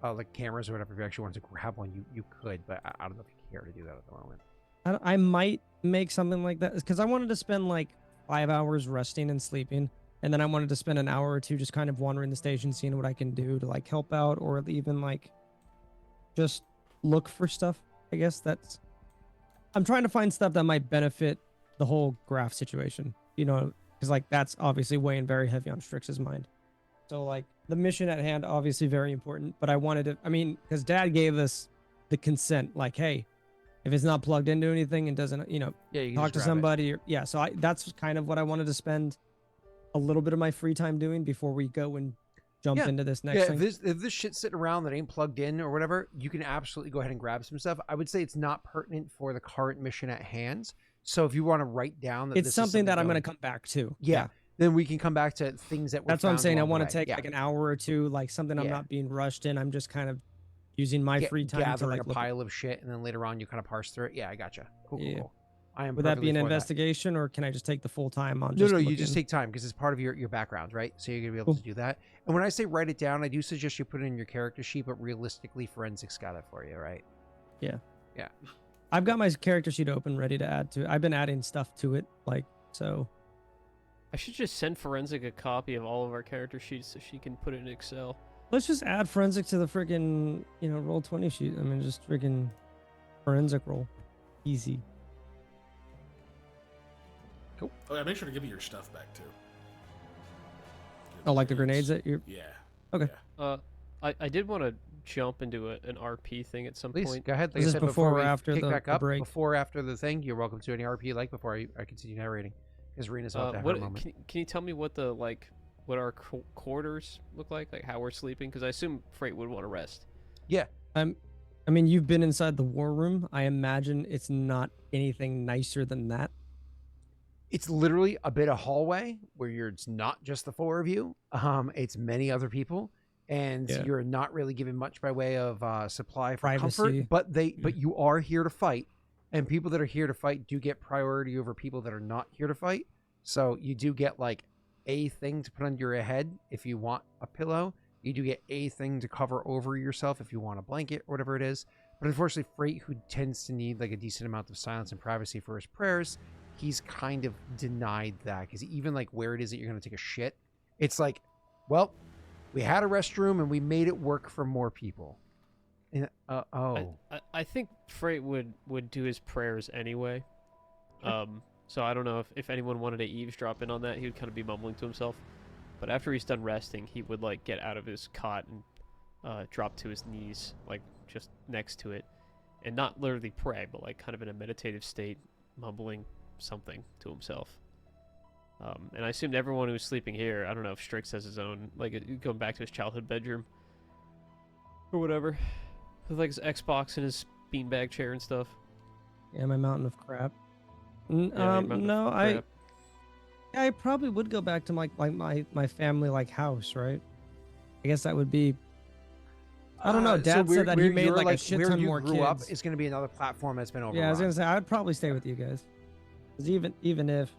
Like cameras or whatever, if you actually wanted to grab one, you could, but I don't know if you care to do that at the moment. I might make something like that because I wanted to spend like 5 hours resting and sleeping, and then I wanted to spend an hour or two just kind of wandering the station, seeing what I can do to like help out or even like just look for stuff. I guess I'm trying to find stuff that might benefit the whole Graff situation, because like that's obviously weighing very heavy on Strix's mind. So like the mission at hand, obviously very important, but I wanted to, because Dad gave us the consent, like, hey, if it's not plugged into anything and doesn't, Yeah, you can talk just to grab it. somebody. So that's kind of what I wanted to spend a little bit of my free time doing before we go and jump into this next thing. If this shit's sitting around that ain't plugged in or whatever, you can absolutely go ahead and grab some stuff. I would say it's not pertinent for the current mission at hand. So if you want to write down that It's this is something that I'm going going to come back to. Yeah. Then we can come back to things that were That's what I'm found saying. I along the want way. to take like an hour or two, like something I'm Yeah. not being rushed in. I'm just kind of using my free time to gathering like a look. pile of shit, and then later on you kind of parse through it. Yeah, I gotcha. Cool. I am. Would that be an perfectly for investigation, or can I just take the full time on? No, Just you looking? just take time because it's part of your background, right? So you're gonna be able to do that. And when I say write it down, I do suggest you put it in your character sheet, but realistically, forensics got it for you, right? Yeah. Yeah. I've got my character sheet open, ready to add to. I've been adding stuff to it, like so. I should just send Forensic a copy of all of our character sheets so she can put it in Excel. Let's just add forensic to the freaking roll 20 sheet. Just freaking forensic roll, easy. Cool. Oh yeah, make sure to give me your stuff back too. Oh, like the grenades that you're. Yeah. Okay. Yeah. I did want to jump into an RP thing at some Please point. go ahead. Like Is I this said, before or we after pick the- back the up, break? before or after the thing, you're welcome to any RP you like before I continue narrating. Because Rena's about to have her What moment. can you tell me what the what our quarters look like how we're sleeping? Because I assume Frait would want to rest. Yeah. You've been inside the war room. I imagine it's not anything nicer than that. It's literally a bit of hallway where it's not just the four of you. It's many other people, and you're not really given much by way of supply for Privacy. comfort. But you are here to fight, and people that are here to fight do get priority over people that are not here to fight. So you do get like a thing to put under your head if you want a pillow. You do get a thing to cover over yourself if you want a blanket or whatever it is. But unfortunately, Frait, who tends to need like a decent amount of silence and privacy for his prayers, he's kind of denied that, because even like where it is that you're going to take a shit, it's like, well, we had a restroom and we made it work for more people. And, I think Frait would do his prayers anyway. So I don't know if anyone wanted to eavesdrop in on that. He would kind of be mumbling to himself. But after he's done resting, he would like get out of his cot and drop to his knees, like just next to it, and not literally pray, but like kind of in a meditative state, mumbling something to himself. And I assumed everyone who's sleeping here, I don't know if Strix has his own, like going back to his childhood bedroom or whatever, with like his Xbox and his beanbag chair and stuff. Yeah, my mountain of crap. Yeah, your mountain of No, crap. I probably would go back to my family like house, right? I guess that would be. I don't know. Dad said that he made you're, like a shit where ton you more grew up kids. is going to be another platform that's been overrun. Yeah, I was gonna say I'd probably stay with you guys, because even if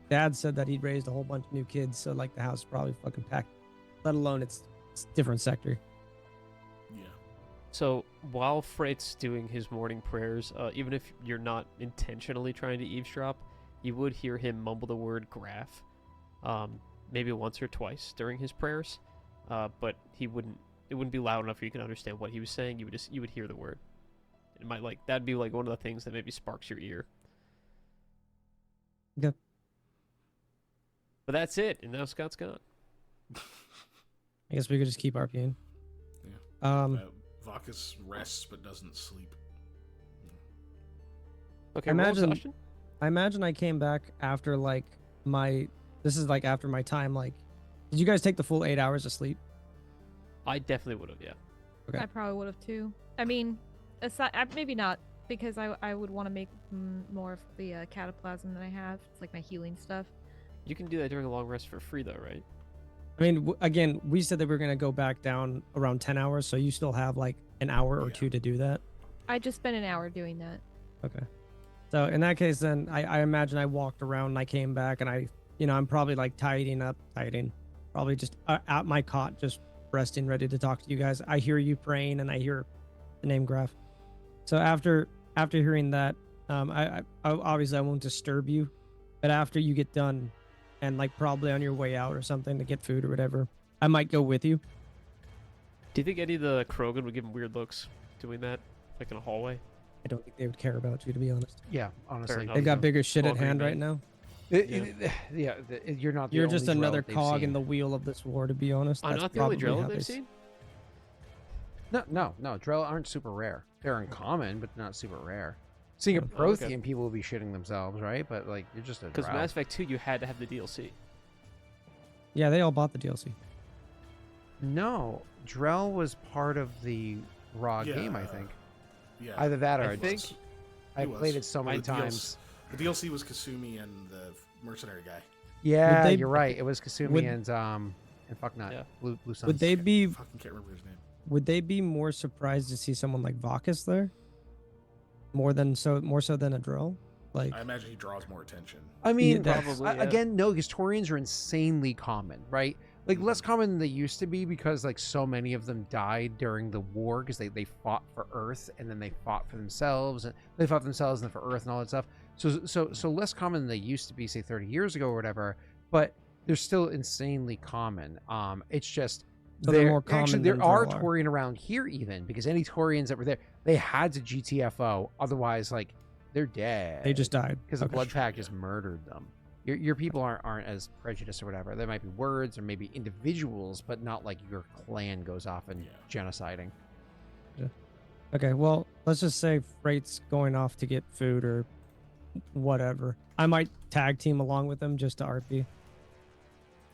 Dad said that he'd raised a whole bunch of new kids, so like the house is probably fucking packed. Let alone it's different sector. Yeah. So while Freight's doing his morning prayers, even if you're not intentionally trying to eavesdrop, you would hear him mumble the word Graff, maybe once or twice during his prayers, but it wouldn't be loud enough for you can understand what he was saying. You would hear the word. It might that'd be like one of the things that maybe sparks your ear. Yep. But that's it, and now Scott's gone. I guess we could just keep RPing. Yeah. Vakas rests but doesn't sleep. Okay, Imagine- I imagine I came back after like this is like after my time. Like, did you guys take the full 8 hours of sleep? I definitely would have, yeah. Okay. I probably would have too. I mean, aside, maybe not, because I would want to make more of the cataplasm that I have. It's like my healing stuff. You can do that during a long rest for free, though, right? I mean, again, we said that we are gonna go back down around 10 hours, so you still have like an hour or Yeah. two to do that. I just spent an hour doing that. Okay. So in that case, then I imagine I walked around and I came back and I'm probably like tidying, probably just at my cot, just resting, ready to talk to you guys. I hear you praying and I hear the name Graff. So after hearing that, I obviously I won't disturb you, but after you get done and like probably on your way out or something to get food or whatever, I might go with you. Do you think any of the Krogan would give him weird looks doing that, like in a hallway? I don't think they would care about you, to be honest. Yeah, honestly. enough. They've got bigger shit Small at green hand man. right now. You're not. The You're only just Drell another they've cog seen. in the wheel of this war, to be honest. I'm That's not the only probably drill how they've they seen. No. Drell aren't super rare. They're uncommon, but not super rare. Seeing a Oh, okay. Prothean, people will be shitting themselves, right? But like, you're just a Because Drow. Mass Effect 2, you had to have the DLC. Yeah, they all bought the DLC. No, Drell was part of the raw game, I think. Yeah. Either that or I I think- just He I was. played it so many The DLC times. The DLC was Kasumi and the mercenary guy. Yeah, they- you're right. It was Kasumi would- and fuck not Yeah. Blue Sun. Would they be Fucking can't remember his name. would they be more surprised to see someone like Vakas there? More so than a drill? Like I imagine he draws more attention. I mean, probably, yeah. again, no, historians are insanely common, right? Like less common than they used to be because like so many of them died during the war because they fought for Earth and then they fought for themselves and they fought themselves and then for Earth and all that stuff. So less common than they used to be, say 30 years ago or whatever. But they're still insanely common. It's just So they're more common Actually, than there are Drow are. Taurian around here even because any Taurians that were there, they had to GTFO. Otherwise, like they're dead. they just died. Because the Okay. Blood Pact just murdered them. Your people aren't as prejudiced or whatever. There might be words or maybe individuals, but not like your clan goes off and Yeah. genociding. Okay, well, let's just say Freight's going off to get food or whatever. I might tag team along with him just to RP.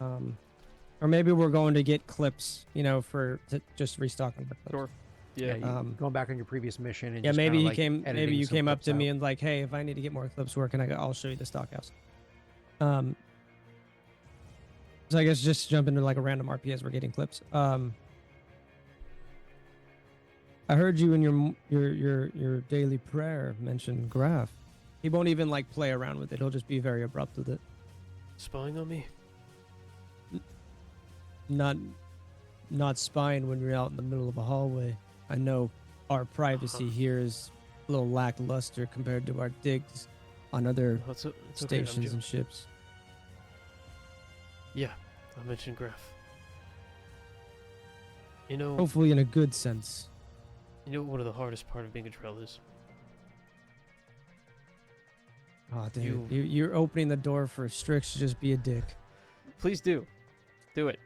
Or maybe we're going to get clips, to just restocking the clips. Sure. Yeah. you going back on your previous mission and Yeah, just maybe kinda, he like, came. editing Maybe you some came up clips to me out. and like, hey, if I need to get more clips, where can I go? I'll show you the stockhouse. So I guess just jump into like a random RP as we're getting clips. I heard you in your daily prayer mention Graff. He won't even like play around with it. He'll just be very abrupt with it. Spying on me? Not spying when you're out in the middle of a hallway. I know our privacy here is a little lackluster compared to our digs on other It's okay, I'm stations joking. and ships. Yeah, I mentioned Graff. You know, Hopefully in a good sense. you know what one of the hardest part of being a Drell is? Oh, dude, you're opening the door for Strix to just be a dick. Please do. Do it.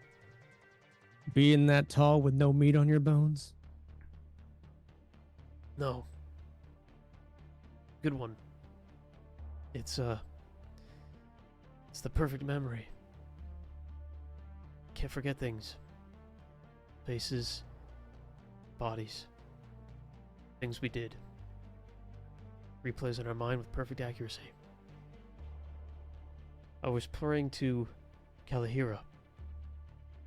Being that tall with no meat on your bones. No. Good one. It's the perfect memory. Can't forget things. Faces. Bodies. Things we did. replays in our mind with perfect accuracy. I was praying to Kalahira,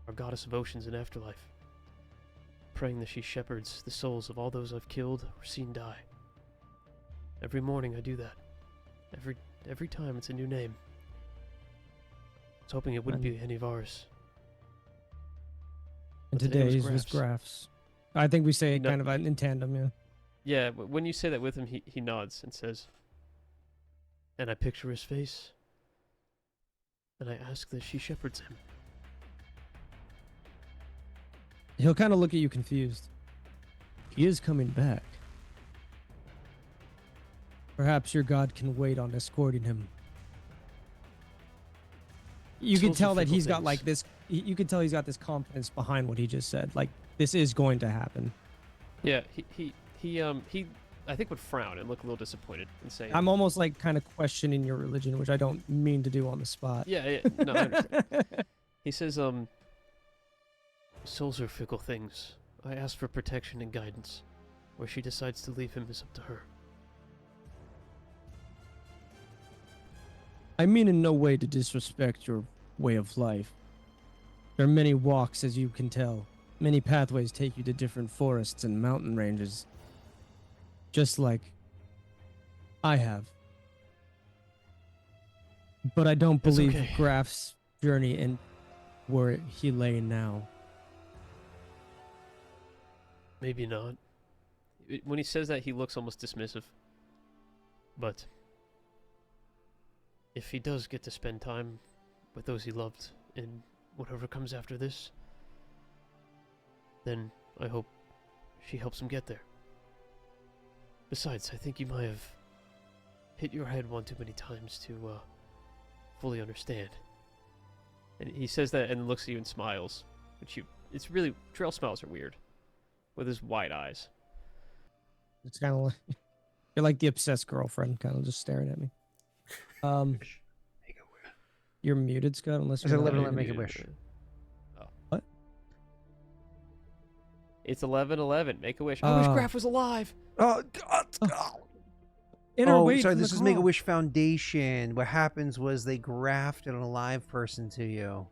our goddess of oceans and afterlife, praying that she shepherds the souls of all those I've killed or seen die. Every morning I do that. Every time it's a new name. I was hoping it wouldn't be any of ours. And But today was today's was Graff's. Graff's. I think we say it No- kind of in tandem, yeah. Yeah, but when you say that with him, he nods and says, and I picture his face, and I ask that she shepherds him. He'll kind of look at you confused. He is coming back. Perhaps your god can wait on escorting him. You can Souls are tell that fickle he's got things. like this. You can tell he's got this confidence behind what he just said. Like this is going to happen. Yeah, he I think would frown and look a little disappointed and say, I'm almost like kind of questioning your religion, which I don't mean to do on the spot. yeah, no, I understand. He says, souls are fickle things. I ask for protection and guidance. Where she decides to leave him is up to her. I mean in no way to disrespect your way of life. There are many walks, as you can tell. Many pathways take you to different forests and mountain ranges. Just like I have. But I don't It's believe okay. Graff's journey and where he lay now. Maybe not. When he says that, he looks almost dismissive. But if he does get to spend time with those he loved in whatever comes after this, then I hope she helps him get there. Besides, I think you might have hit your head one too many times to fully understand. And he says that and looks at you and smiles. It's really, Trail smiles are weird. With his wide eyes. It's kind of like you're like the obsessed girlfriend, kind of just staring at me. You're muted, Scott, unless I you're said not live and let muted. make a wish. Oh. What? It's 11:11. Make a wish. I wish Oh. Graff was alive. Oh, God. Inner Oh, weight sorry. from the This is call. Make-A-Wish Foundation. What happens was they grafted an alive person to you.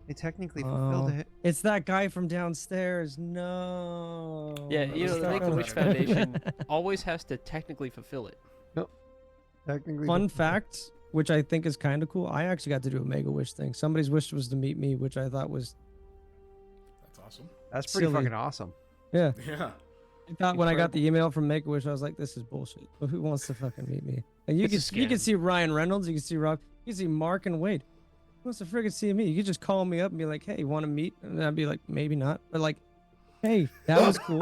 They technically fulfilled Oh. it. It's that guy from downstairs. No. Yeah, you know, the Let's talk Make-A-Wish about it. Foundation always has to technically fulfill it. Technically. Fun fact, which I think is kind of cool. I actually got to do a Make-A-Wish thing. Somebody's wish was to meet me, which I thought was That's awesome. That's pretty silly. fucking awesome. yeah. Yeah. I thought when I got the email from Make-A-Wish, I was like, this is bullshit. But who wants to fucking meet me? And you It's a can scam. see Ryan Reynolds, you can see Rob, you can see Mark and Wade. Who wants to friggin' see me? You could just call me up and be like, hey, you want to meet? And I'd be like, maybe not. But like, hey, that was cool.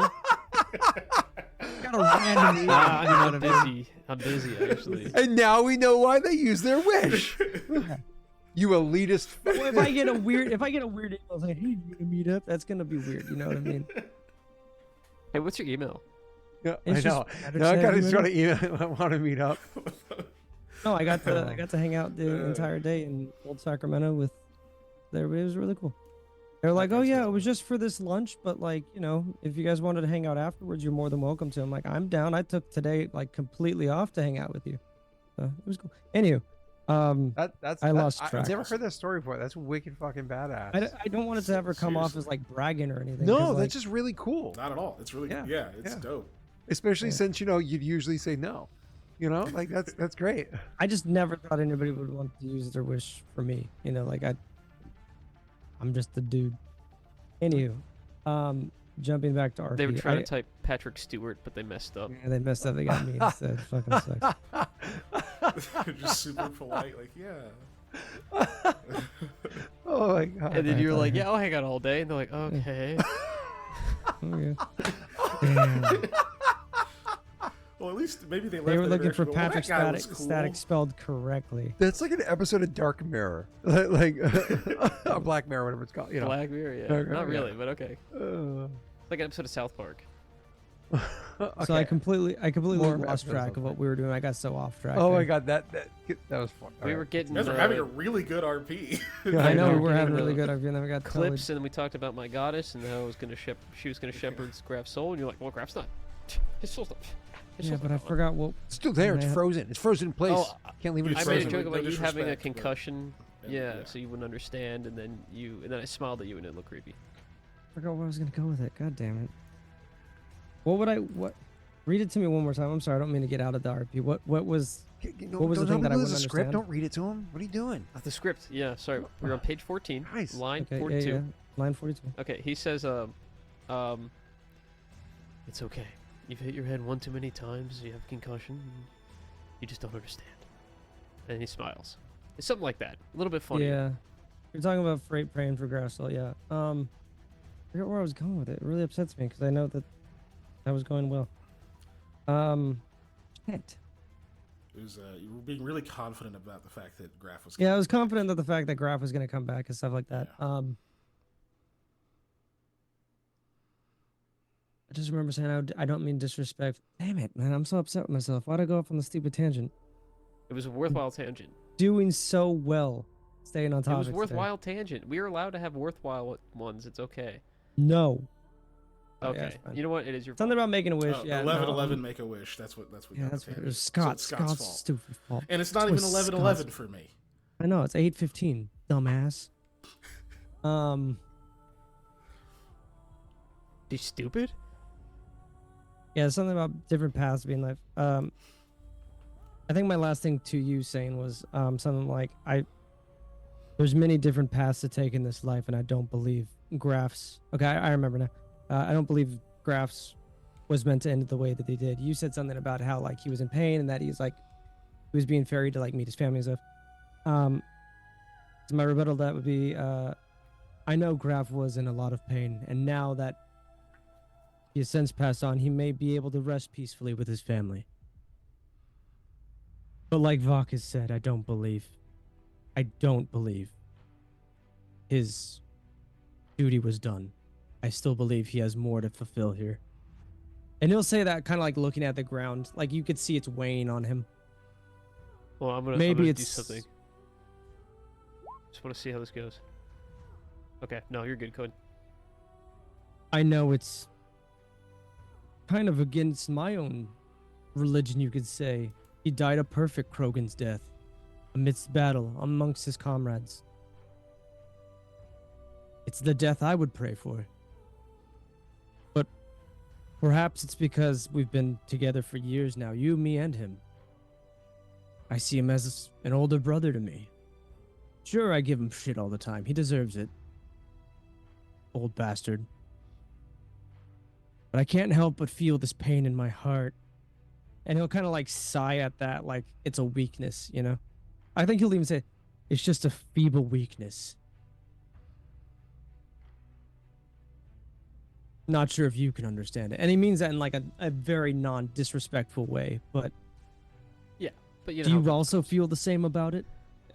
Got a random email. Ah, you know I'm what I mean? busy. I'm busy, actually. And now we know why they use their wish. You elitist. Well, if I get a weird email like, hey, you gonna meet up? That's gonna be weird. You know what I mean? Hey, what's your email? Yeah, I It's just know. better No, I to got have to you try in to email. I want to meet up. No, I got to hang out the entire day in Old Sacramento with everybody. It was really cool. They're like, oh That's yeah, awesome. it was just for this lunch, but like, you know, if you guys wanted to hang out afterwards, you're more than welcome to. I'm like, I'm down. I took today like completely off to hang out with you. So it was cool. Anywho, That's. I lost track. I've never heard that story before. That's wicked fucking badass. I don't want it to ever come off as Seriously. like bragging or anything. No, 'cause, that's like, just really cool. Not at all. It's really Yeah, yeah. It's yeah. dope. Especially Yeah. since you'd usually say no. You know, like that's great. I just never thought anybody would want to use their wish for me. You know, like I'm just the dude. Anywho, jumping back to RP. They were trying to type Patrick Stewart, but they messed up. Yeah, they messed up. They got me instead. Fucking sucks. Just super polite, like yeah. Oh my god. And then I you're thought like, I- yeah, I'll hang out all day. And they're like, okay. Okay. Damn. Well, at least maybe they left. They were it looking there for to go, well, Patrick that guy was Static cool. spelled correctly. That's like an episode of Dark Mirror, like a Black Mirror, whatever it's called. You know. Black Mirror, yeah. Okay, Not yeah. really, but okay. Uh, It's like an episode of South Park. So I okay. completely More lost episodes track of of what it. we were doing. I got so off track. Oh my there. god, that was fun. We All were right. getting You guys are having a really good RP. Yeah, I know I we know. were having really Getting good. And then we got clips, and then we talked about my goddess and how I was gonna she was gonna shepherd Graff's soul, and you're like, well, Graff's not His soul's Yeah, but I gone. forgot what. It's still there. It's Yeah. frozen. It's frozen in place. Oh, Can't leave it It's I as made a frozen. frozen. joke No about you having a disrespect, but- concussion. Yeah, yeah. so you wouldn't understand, and then I smiled at you, and it looked creepy. I forgot where I was gonna go with it. God damn it. What? Read it to me one more time. I'm sorry. I don't mean to get out of the RP. What was? No, What was the don't thing that I tell me wouldn't there's a script. understand? Don't read it to him. What are you doing? The script. Yeah, sorry. We're on page 14, Nice. line Okay, 42. yeah. Line 42. Okay, he says, it's okay. You've hit your head one too many times. You have a concussion. And you just don't understand. And he smiles. It's something like that. A little bit funny. Yeah. You're talking about Frait praying for Graff. Yeah. I forget where I was going with it. It really upsets me because I know that was going well. Shit. It was, you were being really confident about the fact that Graff was. Yeah, I was confident that the fact that Graff was gonna come back and stuff like that. Yeah. I just remember saying I don't mean disrespect. Damn it, man! I'm so upset with myself. Why'd I go off on the stupid tangent? It was a worthwhile tangent. Doing so well, staying on It topic. was today. worthwhile tangent. We are allowed to have worthwhile ones. It's okay. No. Oh, yeah, Okay. it's fine. You know what? It is your Something fault. about making a wish. Yeah. 11-11 make a wish. That's what. Yeah, got that's the what it tangent. was. So Scott. it's Scott's Scott's fault. stupid fault. And it's not It even was 11-11 for me. I know it's 8:15. Dumbass. You stupid? Yeah, something about different paths being life. I think my last thing to you saying was something like there's many different paths to take in this life, and I don't believe Graff's. Okay, I remember now. I don't believe Graff's was meant to end the way that they did. You said something about how like he was in pain and that he was being ferried to like meet his family and stuff. So my rebuttal to that would be, I know Graff was in a lot of pain, and now that he has since passed on, he may be able to rest peacefully with his family. But like Vakas said, I don't believe his duty was done. I still believe he has more to fulfill here. And he'll say that kind of like looking at the ground, like you could see it's weighing on him. Well, I'm gonna Maybe do it's something. Just want to see how this goes. Okay, no, you're good. Go ahead. I know it's kind of against my own religion, you could say. He died a perfect Krogan's death, amidst battle, amongst his comrades. It's the death I would pray for. But perhaps it's because we've been together for years now, you, me, and him. I see him as an older brother to me. Sure, I give him shit all the time. He deserves it. Old bastard. But I can't help but feel this pain in my heart. And he'll kind of like sigh at that, like it's a weakness, you know? I think he'll even say, it's just a feeble weakness. Not sure if you can understand it. And he means that in like a very non-disrespectful way, but But you know, do how you people- also feel the same about it?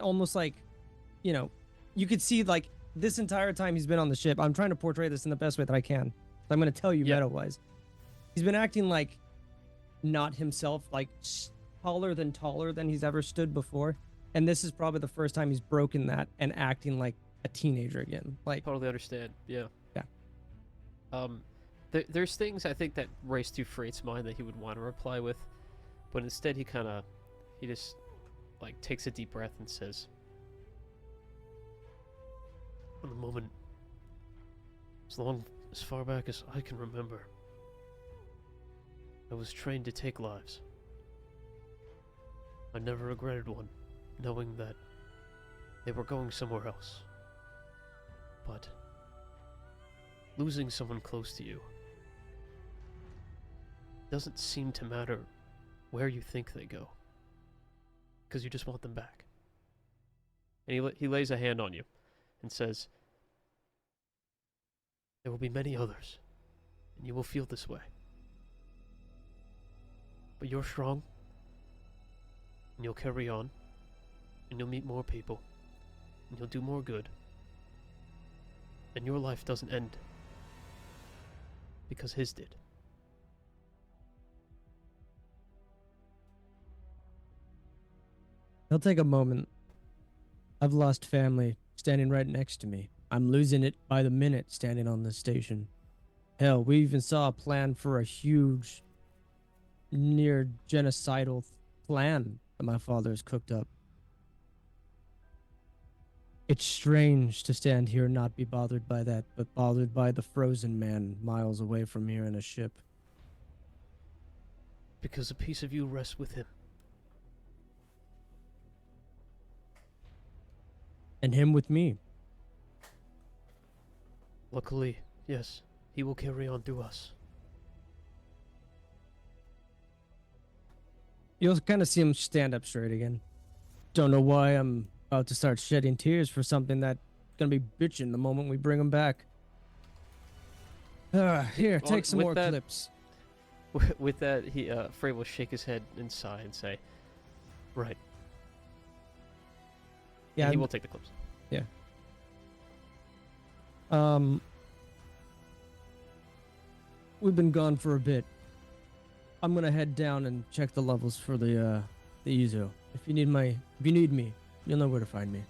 Almost like, you know, you could see like this entire time he's been on the ship. I'm trying to portray this in the best way that I can. I'm going to tell you Yeah. meta-wise. He's been acting like not himself, like taller than he's ever stood before. And this is probably the first time he's broken that and acting like a teenager again. Like, totally understand. Yeah. Yeah. There's things I think that race through Freight's mind that he would want to reply with, but instead he just like takes a deep breath and says, "For the moment, as far back as I can remember, I was trained to take lives. I never regretted one, knowing that they were going somewhere else. But losing someone close to you doesn't seem to matter where you think they go, because you just want them back." And he lays a hand on you and says, "There will be many others, and you will feel this way. But you're strong, and you'll carry on, and you'll meet more people, and you'll do more good. And your life doesn't end because his did." he'll take a moment. I've lost family standing right next to me. I'm losing it by the minute standing on this station. Hell, we even saw a plan for a huge near genocidal plan that my father has cooked up. It's strange to stand here and not be bothered by that, but bothered by the frozen man miles away from here in a ship. Because a piece of you rests with him. And him with me. Luckily, yes, he will carry on through us. You'll kind of see him stand up straight again. Don't know why I'm about to start shedding tears for something that's gonna be bitching the moment we bring him back. Here, take some with more that- clips. With that, Frait will shake his head and sigh and say, "Right." Yeah, And he will take the clips. We've been gone for a bit. I'm gonna head down and check the levels for the Uzo. If you need me, you'll know where to find me.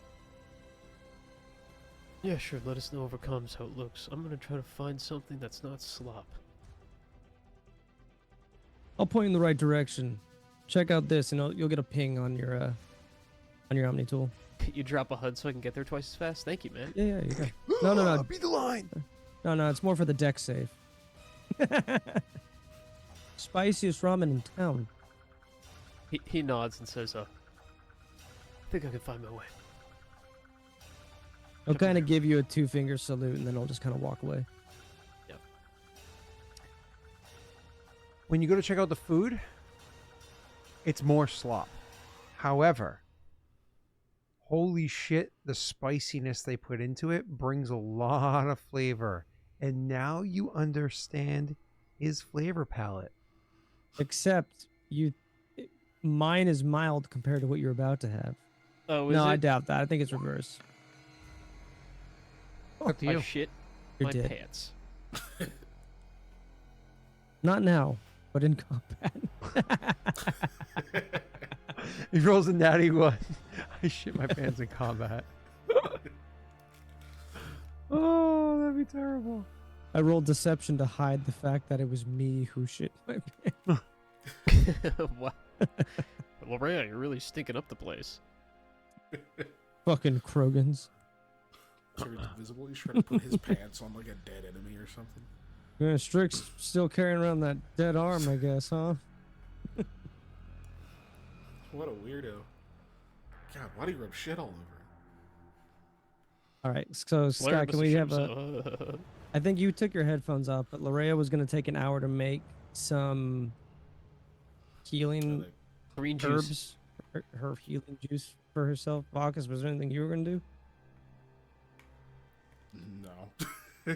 Yeah, sure. Let us know if it comes how it looks. I'm gonna try to find something that's not slop. I'll point you in the right direction. Check out this, and you'll get a ping on your Omni tool. You drop a HUD so I can get there twice as fast? Thank you, man. Yeah, you go. No. Beat the line. No, it's more for the deck save. Spiciest ramen in town. He nods and says, I think I can find my way. He'll kind of give you a 2-finger salute, and then he'll just kind of walk away. When you go to check out the food, it's more slop. However, holy shit, the spiciness they put into it brings a lot of flavor. And now you understand his flavor palette. Except mine is mild compared to what you're about to have. Oh, is No, it? I doubt that. I think it's reverse. Up to I you. shit You're my dead. pants. Not now, but in combat. He rolls a natty one. I shit my pants in combat. Oh, that'd be terrible. I rolled deception to hide the fact that it was me who shit my pants. Wow. Larrea, you're really stinking up the place. Fucking Krogans. Sure, it's invisible. He's trying to put his pants on like a dead enemy or something. Yeah, Strix still carrying around that dead arm, I guess, huh? What a weirdo. God, why do you rub shit all over him? All right, so Larrea Scott, must can we have shit a? himself. I think you took your headphones off, but Larrea was gonna take an hour to make some healing Green juice. herbs, her healing juice for herself. Vakas, was there anything you were gonna do? No.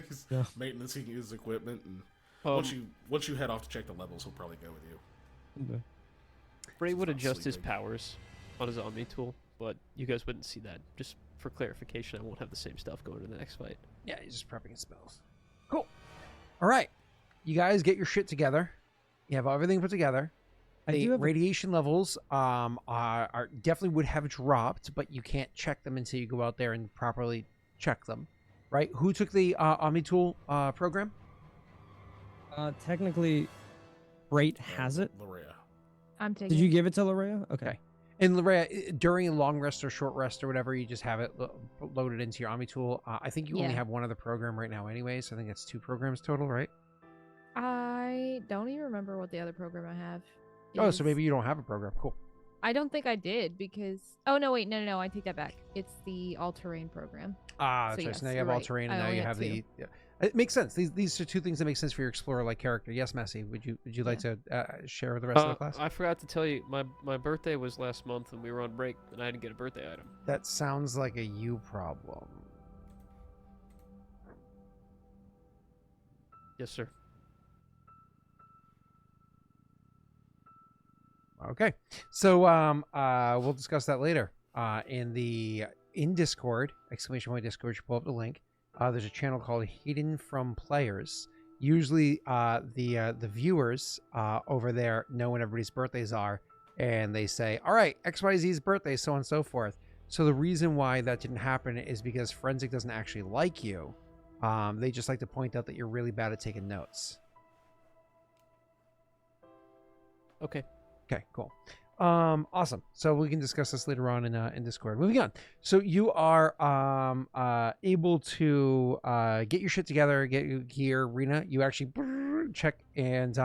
He's No. maintaining his equipment, and Um, once you head off to check the levels, he'll probably go with you. Frait would Not adjust his sleeping. powers on his Omni tool, but you guys wouldn't see that. Just for clarification, I won't have the same stuff going to the next fight. Yeah, he's just prepping his spells. Cool. All right. You guys get your shit together. You have everything put together. I The do have a- radiation levels are definitely would have dropped, but you can't check them until you go out there and properly check them. Right? Who took the Omni Tool program? Technically, Frait has it. Larrea. I'm taking. Did you give it to Larrea? Okay. And Larrea, during a long rest or short rest or whatever, you just have it loaded into your Omni Tool. I think you only Yeah. have one other program right now anyway, so I think that's 2 programs total, right? I don't even remember what the other program I have. Oh, so is. maybe you don't have a program. Cool. I don't think I did because. Oh no, wait, no, I take that back. It's the all-terrain program. That's So right. So now yes, you have you're all right. terrain, and I now only you have have the. 2. Yeah. It makes sense. These are 2 things that make sense for your explorer-like character. Yes, Messi. Would you like to share with the rest of the class? I forgot to tell you, my birthday was last month, and we were on break, and I didn't get a birthday item. That sounds like a you problem. Yes, sir. Okay, so we'll discuss that later. In Discord, exclamation point Discord, you pull up the link. There's a channel called Hidden from Players. Usually, the viewers over there know when everybody's birthdays are, and they say, "All right, XYZ's birthday, so on and so forth." So the reason why that didn't happen is because Forensic doesn't actually like you. They just like to point out that you're really bad at taking notes. Okay. Okay, cool. Awesome. So we can discuss this later on in Discord. Moving on. So you are able to get your shit together, get your gear. Rena, you actually check, and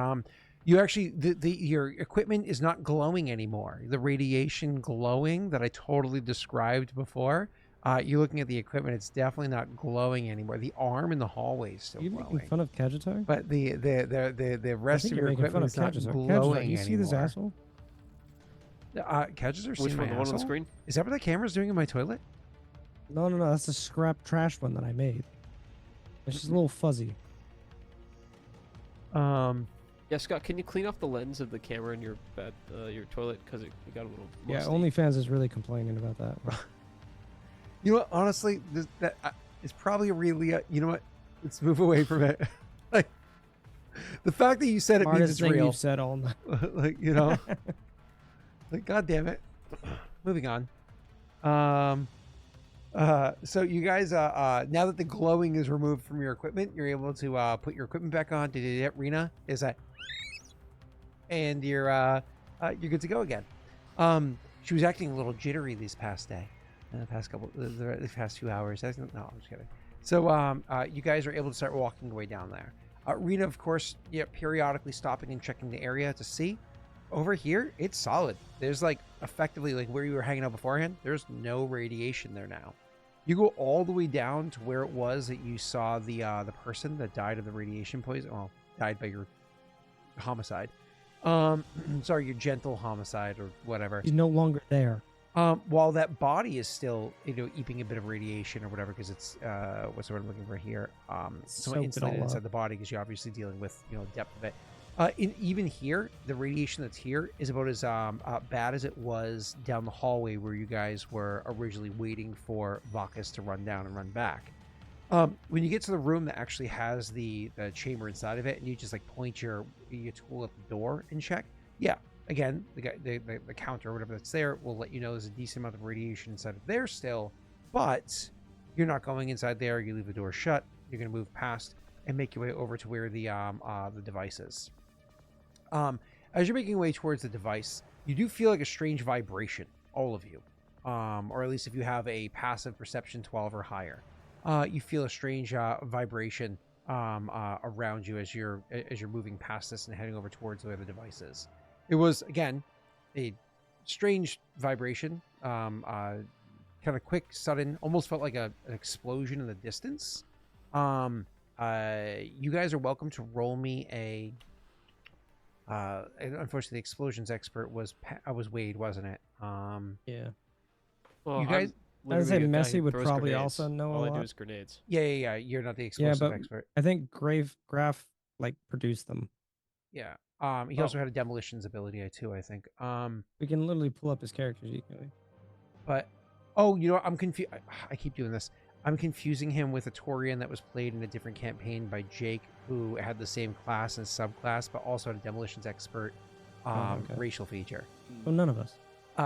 you actually your equipment is not glowing anymore. The radiation glowing that I totally described before. You're looking at the equipment; it's definitely not glowing anymore. The arm in the hallway is still Are you glowing. making fun of Kajitar? But the I rest think of you're your making fun equipment of is not Kajitar. glowing You see this anymore. asshole? Catches are Which seeing my one? The one on the asshole? screen? Is that what the camera's doing in my toilet? No, that's the scrap trash one that I made. It's just a little fuzzy. Yeah, Scott, can you clean off the lens of the camera in your toilet because it got a little Yeah, musty? OnlyFans is really complaining about that. You know what? Honestly, that is probably really. You know what? Let's move away from it. Like the fact that you said it means Smartest it's thing real. you've said all night. Like like God damn it. Moving on. So you guys, now that the glowing is removed from your equipment, you're able to put your equipment back on. Rena is that, and you're good to go again. She was acting a little jittery these past day, the past few hours. No, I'm just kidding. So you guys are able to start walking your way down there. Rena, of course, periodically stopping and checking the area to see. Over here, it's solid. There's like effectively like where you were hanging out beforehand. There's no radiation there now. You go all the way down to where it was that you saw the person that died of the radiation poison. Well, died by your homicide. Sorry, your gentle homicide or whatever. He's no longer there. While that body is still, eating a bit of radiation or whatever, because it's what's the word I'm looking for here? So Soaked it insulated all inside up. the body, because you're obviously dealing with depth of it. Even here, the radiation that's here is about as bad as it was down the hallway where you guys were originally waiting for Vakas to run down and run back. When you get to the room that actually has the chamber inside of it, and you just like point your tool at the door and check, yeah, again, the counter or whatever that's there will let you know there's a decent amount of radiation inside of there still, but you're not going inside there. You leave the door shut. You're going to move past and make your way over to where the device is. As you're making your way towards the device, you do feel like a strange vibration, all of you, or at least if you have a passive perception 12 or higher, you feel a strange vibration around you as you're moving past this and heading over towards where the device is. It was again a strange vibration, kind of quick, sudden, almost felt like an explosion in the distance. You guys are welcome to roll me a. Unfortunately, the explosions expert was Wade, wasn't it? Yeah. Well, You guys- I would say literally a guy Messi who would throws probably grenades. also know All a I do lot. is grenades. Yeah. You're not the Yeah, explosive but expert. I think Graff like produced them. Yeah. He also had a demolitions ability too, I think. We can literally pull up his characters equally. But I'm confused. I keep doing this. I'm confusing him with a Torian that was played in a different campaign by Jake, who had the same class and subclass, but also had a demolitions expert okay. racial feature. So none of us.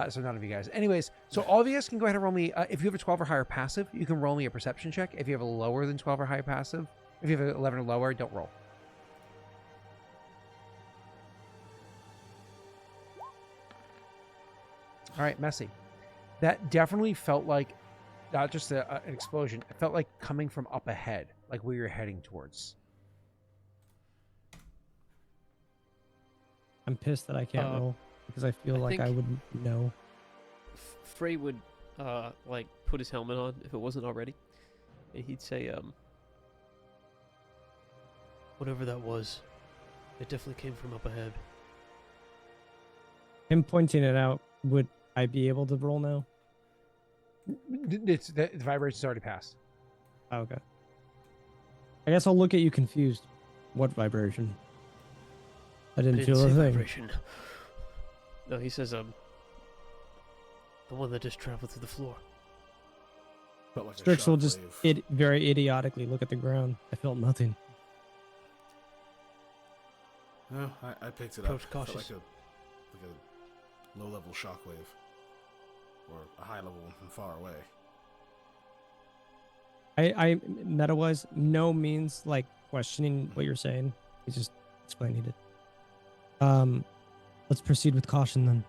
So none of you guys. Anyways, so all of you guys can go ahead and roll me. If you have a 12 or higher passive, you can roll me a perception check. If you have a lower than 12 or higher passive, if you have an 11 or lower, don't roll. All right, Messy. That definitely felt like not just an explosion. It felt like coming from up ahead, like where you're heading towards. I'm pissed that I can't roll because I feel I like I think- wouldn't know. Frait would like put his helmet on if it wasn't already, and he'd say, whatever that was, it definitely came from up ahead. Him pointing it out, would I be able to roll now? The vibration's already passed. Oh, okay. I guess I'll look at you confused. What vibration? I didn't feel a say thing. vibration. No, he says, the one that just traveled through the floor. Felt like a Strix will just shockwave. very idiotically look at the ground. I felt nothing. No, I picked it Approach up. Felt cautious. like a low-level shockwave, or a high-level one from far away. I meta-wise, no means like questioning what you're saying. He's just explaining it. Let's proceed with caution then.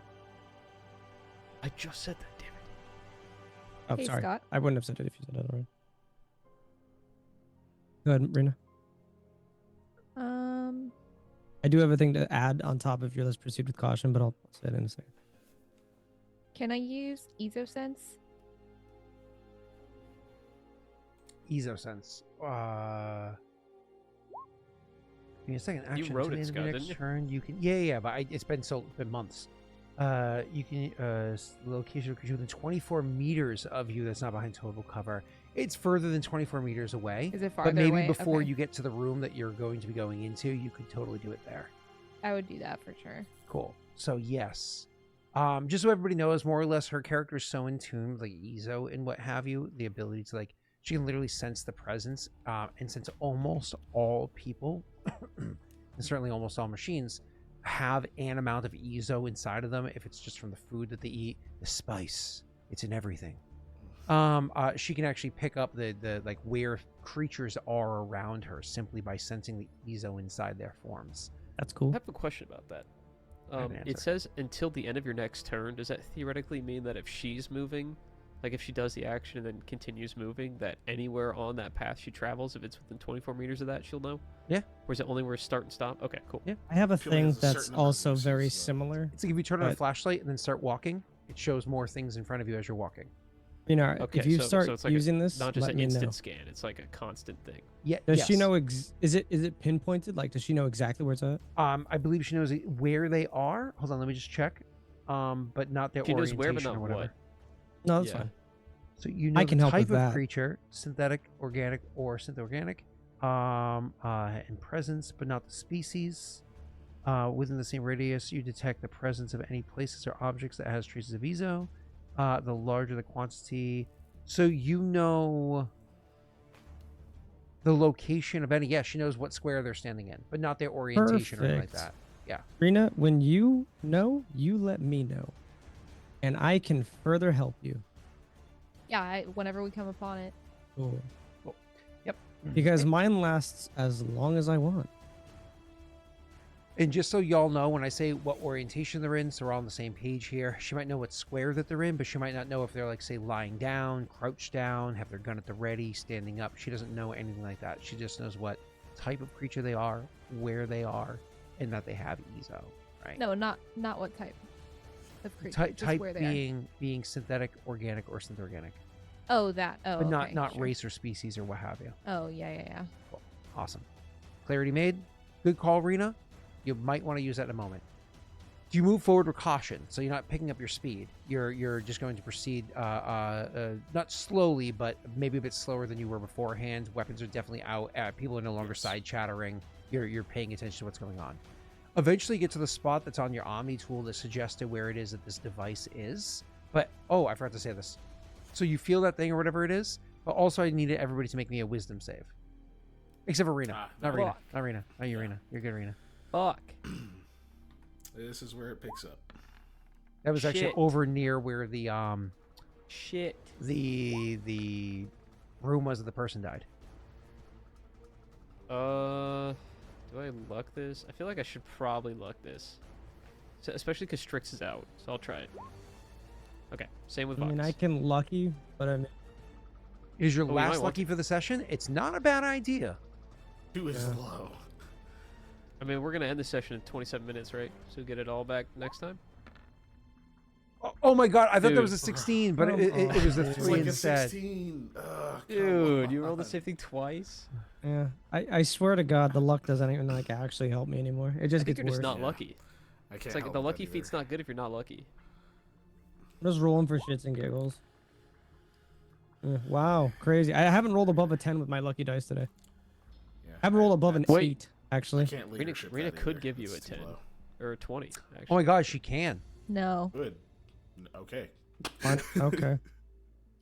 I just said that, damn it. Oh, Hey, sorry. Scott. I wouldn't have said it if you said it already. Go ahead, Rena. I do have a thing to add on top of your let's proceed with caution, but I'll say it in a second. Can I use EzoSense? EzoSense. Give me a second. Action. You wrote Until it, the end of Scott, your didn't next you? turn, you can. Yeah, but it's been months. You can location of a creature within 24 meters of you that's not behind total cover. It's further than 24 meters away. Is it farther But maybe away? before Okay. you get to the room that you're going to be going into, you could totally do it there. I would do that for sure. Cool. So yes. Just so everybody knows, more or less, her character is so in tune with like Ezo and what have you, the ability to like, she can literally sense the presence, and since almost all people, and certainly almost all machines, have an amount of Ezo inside of them. If it's just from the food that they eat, the spice, it's in everything. She can actually pick up the like where creatures are around her simply by sensing the Ezo inside their forms. That's I cool. have a question about that. I have an It answer. says until the end of your next turn. Does that theoretically mean that if she's moving, like if she does the action and then continues moving, that anywhere on that path she travels, if it's within 24 meters of that, she'll know? Yeah. Or is it only where start and stop? Okay, cool. Yeah. I have a feel like thing there's a that's certain number of also very uses, though. similar. It's like if you turn on a But- flashlight and then start walking, it shows more things in front of you as you're walking. You know, Okay, if you so start it's like using this, Not just let an me instant know. scan. It's like a constant thing. Yeah. Does yes. she know? Is it pinpointed? Like, does she know exactly where it's at? I believe she knows where they are. Hold on, let me just check. But not their She knows orientation where, but or not whatever. what. No, that's Yeah. fine. So you know I can the help with type of that. creature, synthetic, organic, or synth-organic, and presence, but not the species. Within the same radius, you detect the presence of any places or objects that has traces of Ezo. The larger the quantity, so you know the location of any. Yes, she knows what square they're standing in, but not their orientation or anything like Perfect. that. Rena, when you know, you let me know, and I can further help you. Yeah, whenever we come upon it. Cool. Yep. Because mine lasts as long as I want. And just so y'all know, when I say what orientation they're in, so we're all on the same page here, she might know what square that they're in, but she might not know if they're, like, say, lying down, crouched down, have their gun at the ready, standing up. She doesn't know anything like that. She just knows what type of creature they are, where they are, and that they have Ezo, right? No, not what type of creature. Type, just type where they are. being synthetic, organic, or synth-organic. Oh, that. Oh, But okay, not sure. race or species or what have you. Oh, yeah. Cool. Awesome. Clarity made. Good call, Rena. You might want to use that in a moment. You move forward with caution, so you're not picking up your speed. You're just going to proceed not slowly, but maybe a bit slower than you were beforehand. Weapons are definitely out. People are no longer side chattering. You're paying attention to what's going on. Eventually, you get to the spot that's on your Omni tool that suggests to where it is that this device is. But oh, I forgot to say this. So you feel that thing or whatever it is, but also I needed everybody to make me a wisdom save, except for Rena. Not Rena. Fuck. Not Rena. Not you, Rena. You're good, Rena. Fuck. This is where it picks up. That was actually Shit. over near where the Shit. the room was that the person died. Do I luck this? I feel like I should probably luck this. So, especially because Strix is out, so I'll try it. Okay, same with I mean, Vakas. I can lucky, but I mean, Is your Oh, we might last want lucky for the session? It's not a bad idea. 2 is Yeah. low. I mean, we're gonna end the session in 27 minutes, right? So we get it all back next time. Oh my god, I thought that was a Dude. 16, but Come it was a on. It's 3 like a instead. 16. Ugh, Dude, come you rolled the on. same thing twice. yeah. I swear to God, the luck doesn't even like actually help me anymore. It I just think gets you're worse. just not Yeah. lucky. I can't It's like help the with lucky that feat's either. not good if you're not lucky. I'm just rolling for shits and giggles. Wow, crazy. I haven't rolled above a 10 with my lucky dice today. Yeah, I haven't rolled above an that's- 8, actually. I can't leadership Rena that could either. give you It's a too 10. low. Or a 20, actually. Oh my god, she can. No, Good. Okay. Fine, okay.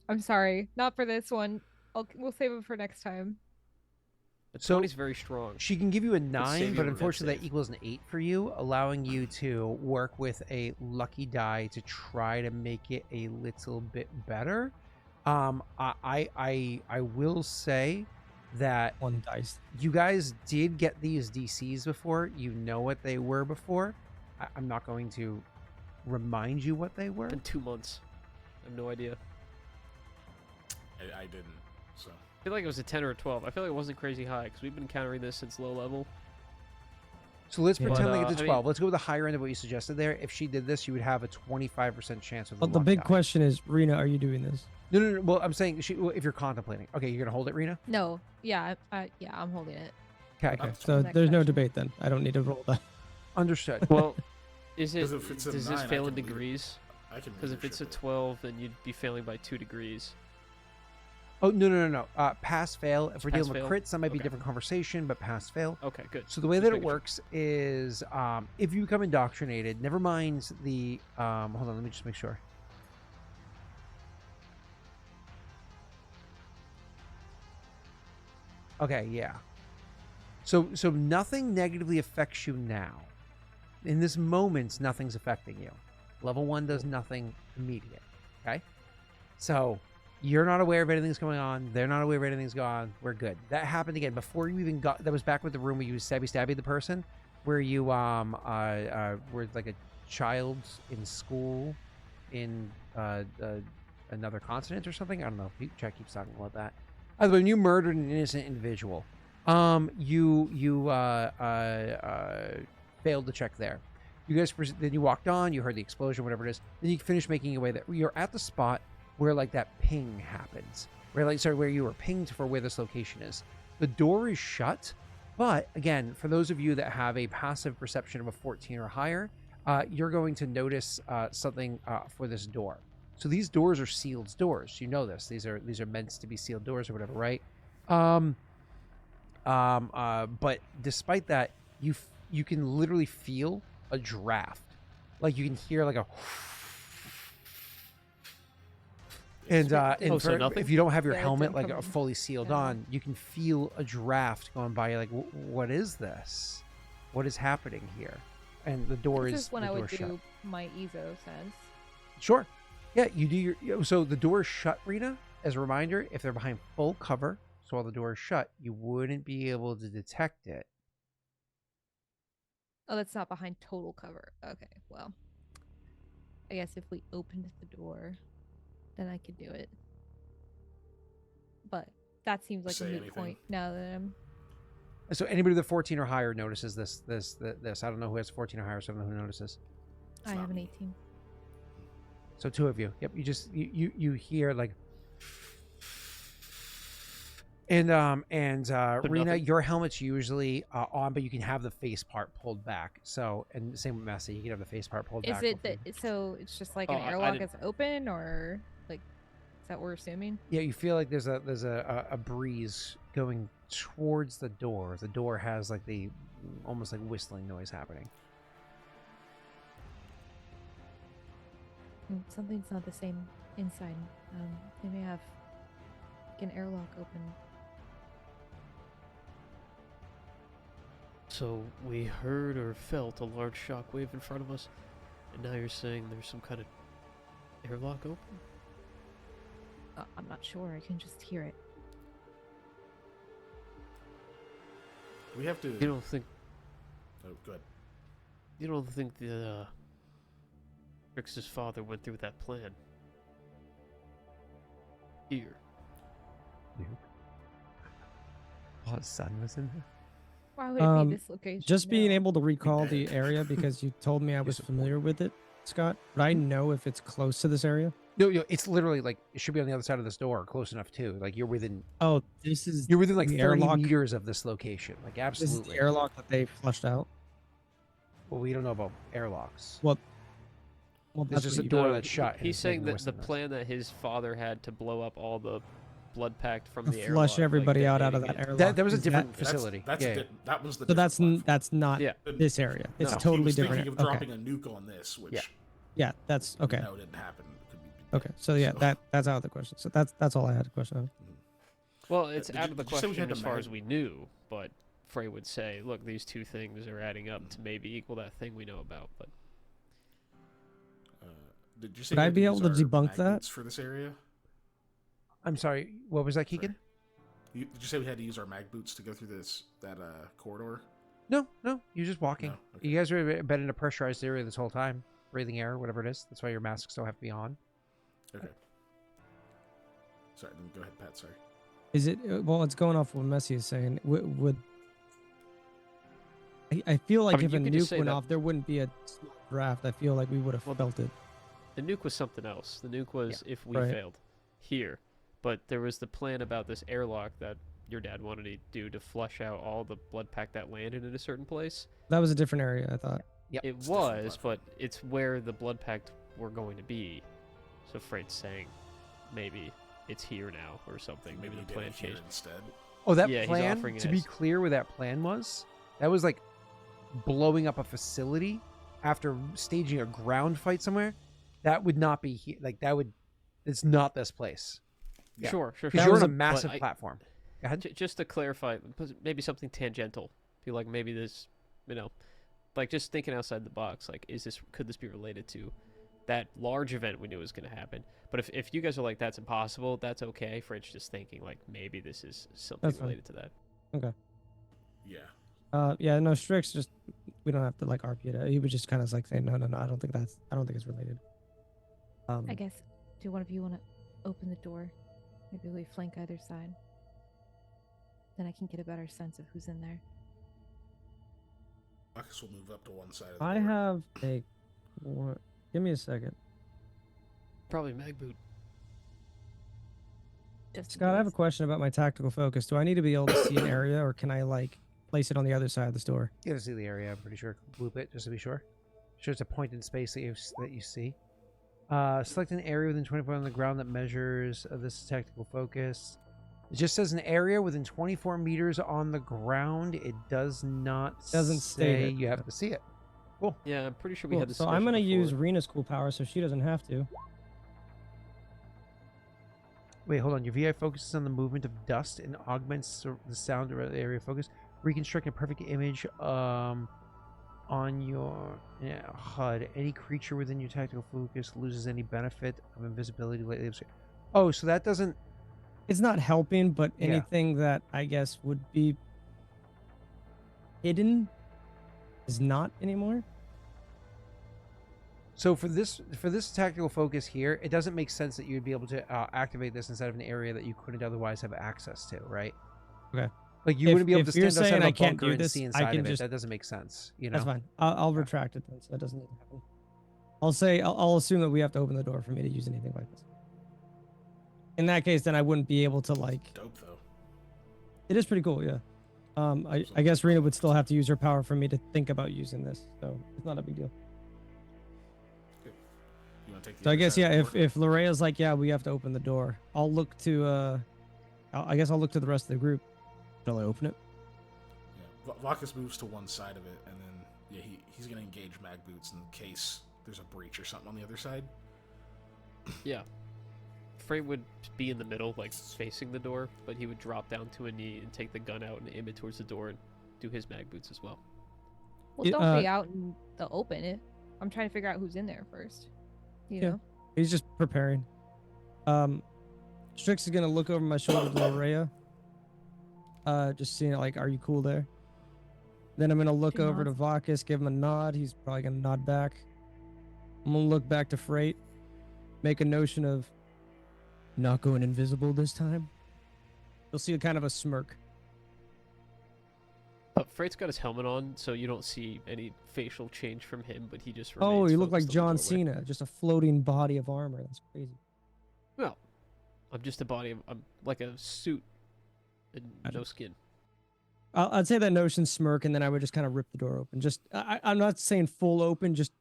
I'm sorry, not for this one. We'll save it for next time. The So- 20's very strong. She can give you a save 9, you but from death unfortunately that save. equals an 8 for you, allowing you to work with a lucky die to try to make it a little bit better. I will say that One dice. you guys did get these DCs before. You know what they were before. I'm not going to remind you what they were. In 2 months. I have no idea. I didn't. So I feel like it was a 10 or a 12. I feel like it wasn't crazy high because we've been encountering this since low level. So let's Yeah. pretend But, like I it's a mean- 12. Let's go with the higher end of what you suggested there. If she did this, you would have a 25% chance of But the luck big die. question is, Rena, are you doing this? No. Well, I'm saying if you're contemplating. Okay, you're gonna hold it, Rena. No, yeah, yeah, I'm holding it. Okay, Okay, Next so there's no question. debate then. I don't need to roll that. understood. Well, is it? 'Cause if it's a Does 9, this I fail in can lead it. degrees? I can. Because if it's a leadership it. 12, then you'd be failing by 2 degrees. Oh no. Pass fail. If we're Pass, dealing with fail? crits, that might be a Okay. different conversation. But pass fail. Okay, good. So the way Just that it making sure. works is, if you become indoctrinated, never mind the. Hold on, let me just make sure. Okay, yeah. So nothing negatively affects you now. In this moment, nothing's affecting you. Level 1 does nothing immediate. Okay? So you're not aware of anything's going on. They're not aware of anything's going on. We're good. That happened again before you even got. That was back with the room where you stabby the person, where you were like a child in school in another continent or something. I don't know. Jack keeps talking about that. Either way, when you murdered an innocent individual, you failed the check there. You guys then you walked on. You heard the explosion, whatever it is. Then you finished making your way there. You're at the spot where like that ping happens, where you were pinged for where this location is. The door is shut, but again, for those of you that have a passive perception of a 14 or higher, you're going to notice something for this door. So these doors are sealed doors. You know this. These are meant to be sealed doors or whatever, right? But despite that, you can literally feel a draft. Like you can hear like a. And so nothing? if you don't have your Yeah, it helmet didn't like come- fully sealed yeah. on, you can feel a draft going by. You're like, what is this? What is happening here? And the door This is is when the I door would shut. do my EZO sense. Sure. Yeah, you do your. So the door is shut, Rena. As a reminder, if they're behind full cover, so while the door is shut, you wouldn't be able to detect it. Oh, that's not behind total cover. Okay, well, I guess if we opened the door, then I could do it. But that seems like Say a moot anything. point now that I'm. So anybody with a 14 or higher notices this. I don't know who has 14 or higher, so I don't know who notices. I not have an me. 18. So two of you. Yep. You hear like. And Rena, nothing? your helmet's usually on, but you can have the face part pulled back. So, and same with Messi, you can have the face part pulled Is back. it before that? you- So it's just like Oh, an I airlock didn't- is open, or like, is that what we're assuming? Yeah, you feel like there's a breeze going towards the door. The door has like the almost like whistling noise happening. Something's not the same inside. They may have like an airlock open. So we heard or felt a large shock wave in front of us, and now you're saying there's some kind of airlock open? I'm not sure. I can just hear it. We have to. You don't think Oh, good. you don't think the Strix's father went through that plan? Here. Oh, his son was in there. Why would it be this location? Just being No. able to recall the dead. area because you told me I was Disappointing. familiar with it, Scott. Would I know if it's close to this area? No, it's literally like it should be on the other side of this door, close enough too. Like you're within Oh, this is like the 30 airlock. meters of this location. Like This is absolutely. the airlock that they flushed out. Well, we don't know about airlocks. Well, It's that's just what a you- door No, that's shut. and He's it's making saying that the whistling noise. plan that his father had to blow up all the blood pact from to the flush airlock, everybody like, out of that detonating it. airlock. That was a Is different That's- facility. That's, yeah. that was the. So different that's not Yeah. platform. this area. It's No, he totally was different. Thinking of Okay. dropping a nuke on this, which Yeah. Yeah, that's okay. no, didn't happen. Could be Okay, so yeah, that's out of the question. So that's all I had a question on. Well, it's Did out you- of the did you say we question had as to far mag- as we knew, but Frait would say, look, these two things are adding up to maybe equal that thing we know about, but Did you say Would we I had be to able use to our debunk mag that? boots for this area? I'm sorry. What was that, Sorry. Keegan? Did you say we had to use our mag boots to go through that corridor? No, you're just walking. No? Okay. You guys have been in a pressurized area this whole time, breathing air, whatever it is. That's why your masks still have to be on. Okay. Sorry, go ahead, Pat. Sorry. Is it? Well, it's going off what Messi is saying. Would I feel like mean, if you a could just nuke say went that- off, there wouldn't be a small draft. I feel like we would have felt it. The nuke was something else. The nuke was if we Right. failed here. But there was the plan about this airlock that your dad wanted to do to flush out all the blood pack that landed in a certain place. That was a different area, I thought. Yep. It It's a different was, platform. but it's where the blood pack were going to be. So Freight's saying maybe it's here now or something. Maybe you the did plan it here changed. instead. Oh, that Yeah, he's plan, offering it to be as- clear what that plan was, that was like blowing up a facility after staging a ground fight somewhere. That would not be here. Like, that would, it's not this place. Yeah. Sure. Because you're on a But massive platform. Go ahead. Just to clarify, maybe something tangential. Feel like maybe this, like just thinking outside the box. Like, could this be related to that large event we knew was going to happen? But if you guys are like that's impossible, that's okay. Freight's just thinking like maybe this is something That's fine. related to that. Yeah. Yeah, no, Strix just we don't have to like RP it. He would just kind of like say no, I don't think it's related. I guess. Do one of you want to open the door? Maybe we flank either side. Then I can get a better sense of who's in there. Vakas will move up to one side of the I door. have a. Give me a second, Probably mag boot. Just in Scott. I have a case. question about my tactical focus. Do I need to be able to see an area, or can I like place it on the other side of the store? You have to see the area, I'm pretty sure. Loop it, just to be sure. Shows a point in space that you see. Select an area within 24 on the ground that measures this is tactical focus. It just says an area within 24 meters on the ground. It does not Doesn't say state it. you have to see it. Yeah, I'm pretty sure we Cool. had this. So I'm gonna discussion use before. Rena's cool power, so she doesn't have to. Wait, hold on. Your VI focuses on the movement of dust and augments the sound of the area of focus. Reconstruct a perfect image on your HUD. Any creature within your tactical focus loses any benefit of invisibility. Oh, so that doesn't... It's not helping, but Yeah. anything that I guess would be hidden is not anymore. So for this tactical focus here, it doesn't make sense that you'd be able to activate this inside of an area that you couldn't otherwise have access to, right? Okay. Like you If- wouldn't be able if to you're stand outside saying of a I can't bunker do and this, see I inside can of it. just- That doesn't make sense, you know? That's fine. I'll retract it then, so that doesn't need to happen. I'll assume that we have to open the door for me to use anything like this. In that case, then I wouldn't be able to like. Dope though. It is pretty cool, yeah. I guess Rena would still have to use her power for me to think about using this, so it's not a big deal. You want to take the So I other guess side yeah, of the door? if Larrea's like, yeah, we have to open the door. I'll look to I guess I'll look to the rest of the group. Shall I open it? Yeah. Vakas moves to one side of it, and then yeah, he's gonna engage mag boots in case there's a breach or something on the other side. Yeah. Frait would be in the middle, like facing the door, but he would drop down to a knee and take the gun out and aim it towards the door and do his mag boots as well. Well, Yeah, don't be out in the open. I'm trying to figure out who's in there first. You Yeah. know? He's just preparing. Strix is gonna look over my shoulder to Larrea. Just seeing like, are you cool there? Then I'm gonna look Two over to nods. Vakas, give him a nod. He's probably gonna nod back. I'm gonna look back to Frait, make a notion of not going invisible this time. You'll see a kind of a smirk. Freight's got his helmet on, so you don't see any facial change from him, but he just Oh, remains you look like focused on the John doorway. Cena, just a floating body of armor. That's crazy. Well, I'm just a body. I'm like a suit and Gotcha. no skin. I'd say that notion smirk, and then I would just kind of rip the door open. Just I'm not saying full open, just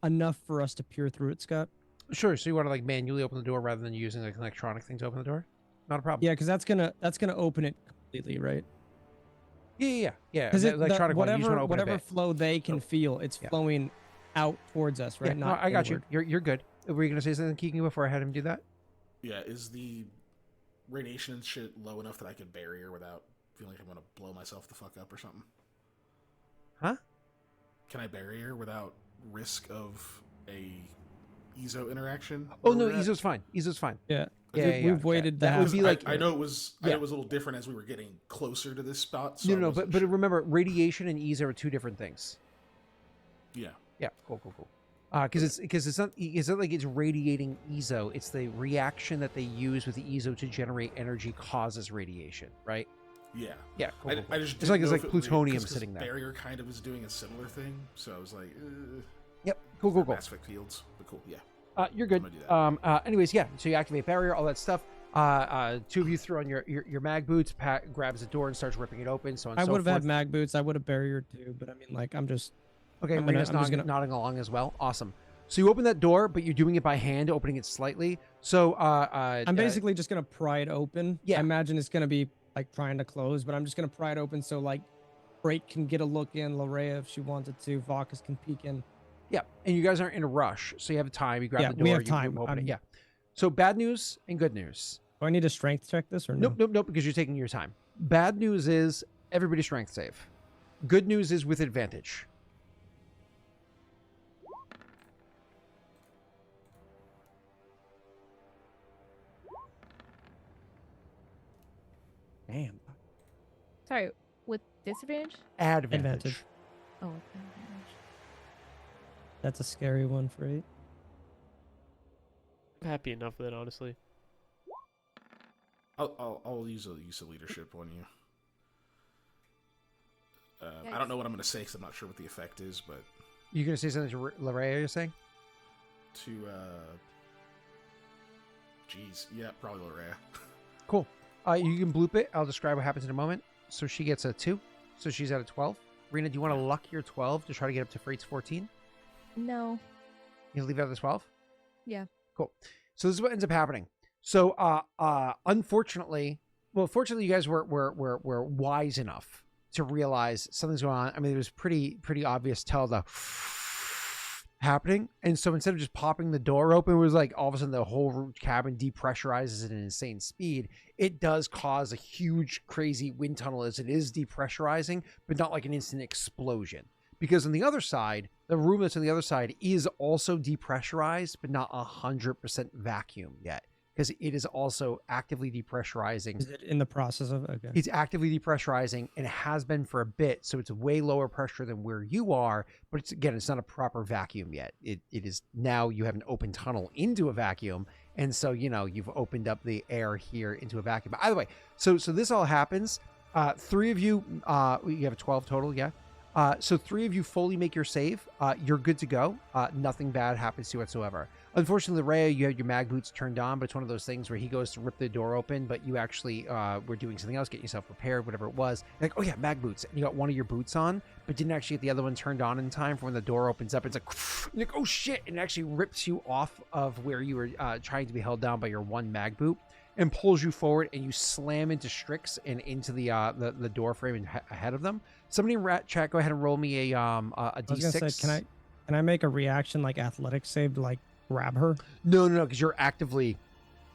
enough for us to peer through it, Scott. Sure. So you want to like manually open the door rather than using like an electronic thing to open the door? Not a problem. Yeah, because that's gonna open it completely, right? Yeah. Because The electronic one, you just want to open whatever a bit. flow they can feel, it's Yeah. flowing out towards us, right? Yeah, no, Not I got inward. you. You're good. Were you gonna say something, Keegan, before I had him do that? Yeah, is the radiation and shit low enough that I could barrier without feeling like I'm gonna blow myself the fuck up or something? Huh? Can I barrier without risk of a Ezo interaction? Oh where no, we're at? Ezo's fine. Ezo's fine. Yeah. We've waited that would be like I know it was. I know yeah. it was a little different as we were getting closer to this spot. So No, I no, wasn't but sure. remember, radiation and ease are two different things. Yeah. Yeah, cool. Because it's not like it's radiating ezo. It's the reaction that they use with the ezo to generate energy causes radiation, right? Yeah. Yeah, cool. I just it's like didn't know it's if like it was plutonium 'cause sitting there. Barrier kind of is doing a similar thing, so I was like, Yep, cool. Mass effect fields, but cool. Yeah. You're good. I'm gonna do that. Anyways, yeah. So you activate barrier, all that stuff. Two of you throw on your mag boots. Pat grabs the door and starts ripping it open. So on I so would have had forth. mag boots. I would have barrier too, but I mean, like, I'm just. Okay, I'm gonna- Rena's I'm just gonna- nodding along as well. Awesome. So you open that door, but you're doing it by hand, opening it slightly. So I'm basically just gonna pry it open. Yeah. I imagine it's gonna be like trying to close, but I'm just gonna pry it open so like Frait can get a look in, Larrea if she wanted to, Vakas can peek in. yeah, and you guys aren't in a rush, so you have time. You grab Yeah, the door. we have you time. open it. I'm- Yeah. So bad news and good news. Do I need to strength check this or no? Nope, because you're taking your time. Bad news is everybody strength save. Good news is with advantage. Damn. Sorry, with disadvantage? Advantage. Advantage. Oh, with advantage. That's a scary one, Frait. I'm happy enough with it, honestly. I'll use a leadership on you. I Yikes. don't know what I'm gonna say because I'm not sure what the effect is, but You gonna say something to Larrea? You're saying? to geez, yeah, probably Larrea. Cool. You can bloop it. I'll describe what happens in a moment. So she gets a 2. So she's at a 12. Rena, do you want to luck your 12 to try to get up to Freight's 14? No. You leave it at the 12? Yeah. Cool. So this is what ends up happening. So unfortunately, well, fortunately, you guys were wise enough to realize something's going on. I mean, it was pretty obvious tell the happening. And so instead of just popping the door open, it was like all of a sudden the whole cabin depressurizes at an insane speed. It does cause a huge, crazy wind tunnel as it is depressurizing, but not like an instant explosion. Because on the other side, the room that's on the other side is also depressurized, but not 100% vacuum yet. Because it is also actively depressurizing. Is it in the process of okay? It's actively depressurizing and it has been for a bit, so it's way lower pressure than where you are, but it's not a proper vacuum yet. It is now you have an open tunnel into a vacuum, and so you've opened up the air here into a vacuum. But either way, so this all happens. 3 of you, you have a 12 total, yeah. So 3 of you fully make your save. You're good to go. Nothing bad happens to you whatsoever. Unfortunately, Larrea, you had your mag boots turned on, but it's one of those things where he goes to rip the door open, but you actually were doing something else, getting yourself prepared, whatever it was. You're like, oh yeah, mag boots. And you got one of your boots on, but didn't actually get the other one turned on in time for when the door opens up. It's like, you're like, oh shit. And it actually rips you off of where you were trying to be held down by your one mag boot and pulls you forward, and you slam into Strix and into the door frame ahead of them. Somebody in chat, go ahead and roll me a I was d6. gonna say, can I make a reaction like athletics save to like grab her? No, because you're actively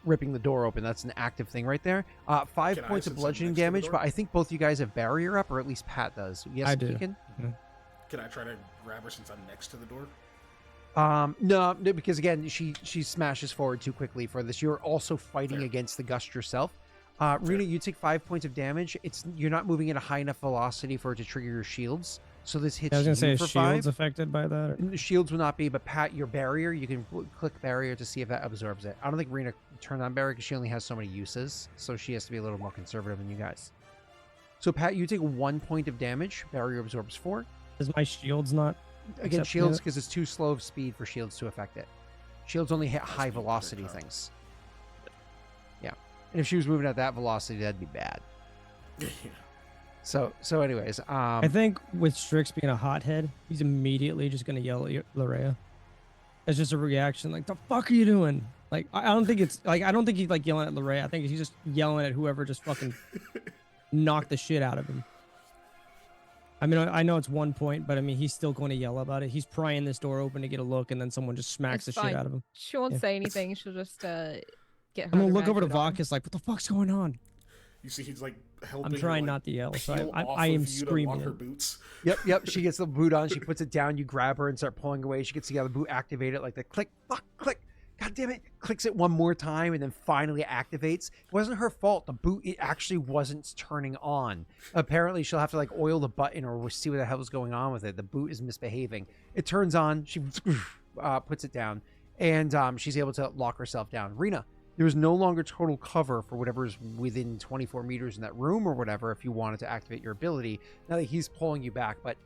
ripping the door open. That's an active thing right there. 5 Can I points of sit next to bludgeoning the damage, door? but I think both you guys have barrier up, or at least Pat does. Yes, I do. Keegan? Can I try to grab her since I'm next to the door? No, because again, she smashes forward too quickly for this. You're also fighting Fair. against the gust yourself. Rena, you take 5 points of damage. You're not moving at a high enough velocity for it to trigger your shields. So this hits I was gonna say, you is for shields 5. affected by that? The shields will not be, but Pat, your barrier, you can click barrier to see if that absorbs it. I don't think Rena turned on barrier because she only has so many uses, so she has to be a little more conservative than you guys. So Pat, you take 1 point of damage. Barrier absorbs 4. Is my shields not? Again, accepting shields it? because it's too slow of speed for shields to affect it. Shields only hit high Speed per velocity turn. things. Yeah, and if she was moving at that velocity, that'd be bad. Yeah. So anyways, I think with Strix being a hothead, he's immediately just gonna yell at Larrea. It's just a reaction, like, "The fuck are you doing?" Like, I don't think it's like, I don't think he's like yelling at Larrea. I think he's just yelling at whoever just fucking knocked the shit out of him. I mean, I know it's 1 point, but I mean, he's still going to yell about it. He's prying this door open to get a look, and then someone just smacks It's the fine. shit out of him. She won't Yeah. say anything. She'll just get her. I'm gonna other look over to mag boot on. Vakas like, "What the fuck's going on?" You see, he's like helping. I'm trying her, like, not to yell, so peel I off am of you to screaming. lock her it. boots. yep. She gets the boot on. She puts it down. You grab her and start pulling away. She gets the other boot, activate it like the click, fuck, click. God damn it, clicks it one more time and then finally activates. It wasn't her fault. The boot, it actually wasn't turning on. Apparently she'll have to like oil the button or see what the hell is going on with it. The boot is misbehaving. It turns on, she puts it down, and she's able to lock herself down. Rena, there was no longer total cover for whatever's within 24 meters in that room or whatever if you wanted to activate your ability, now that he's pulling you back. But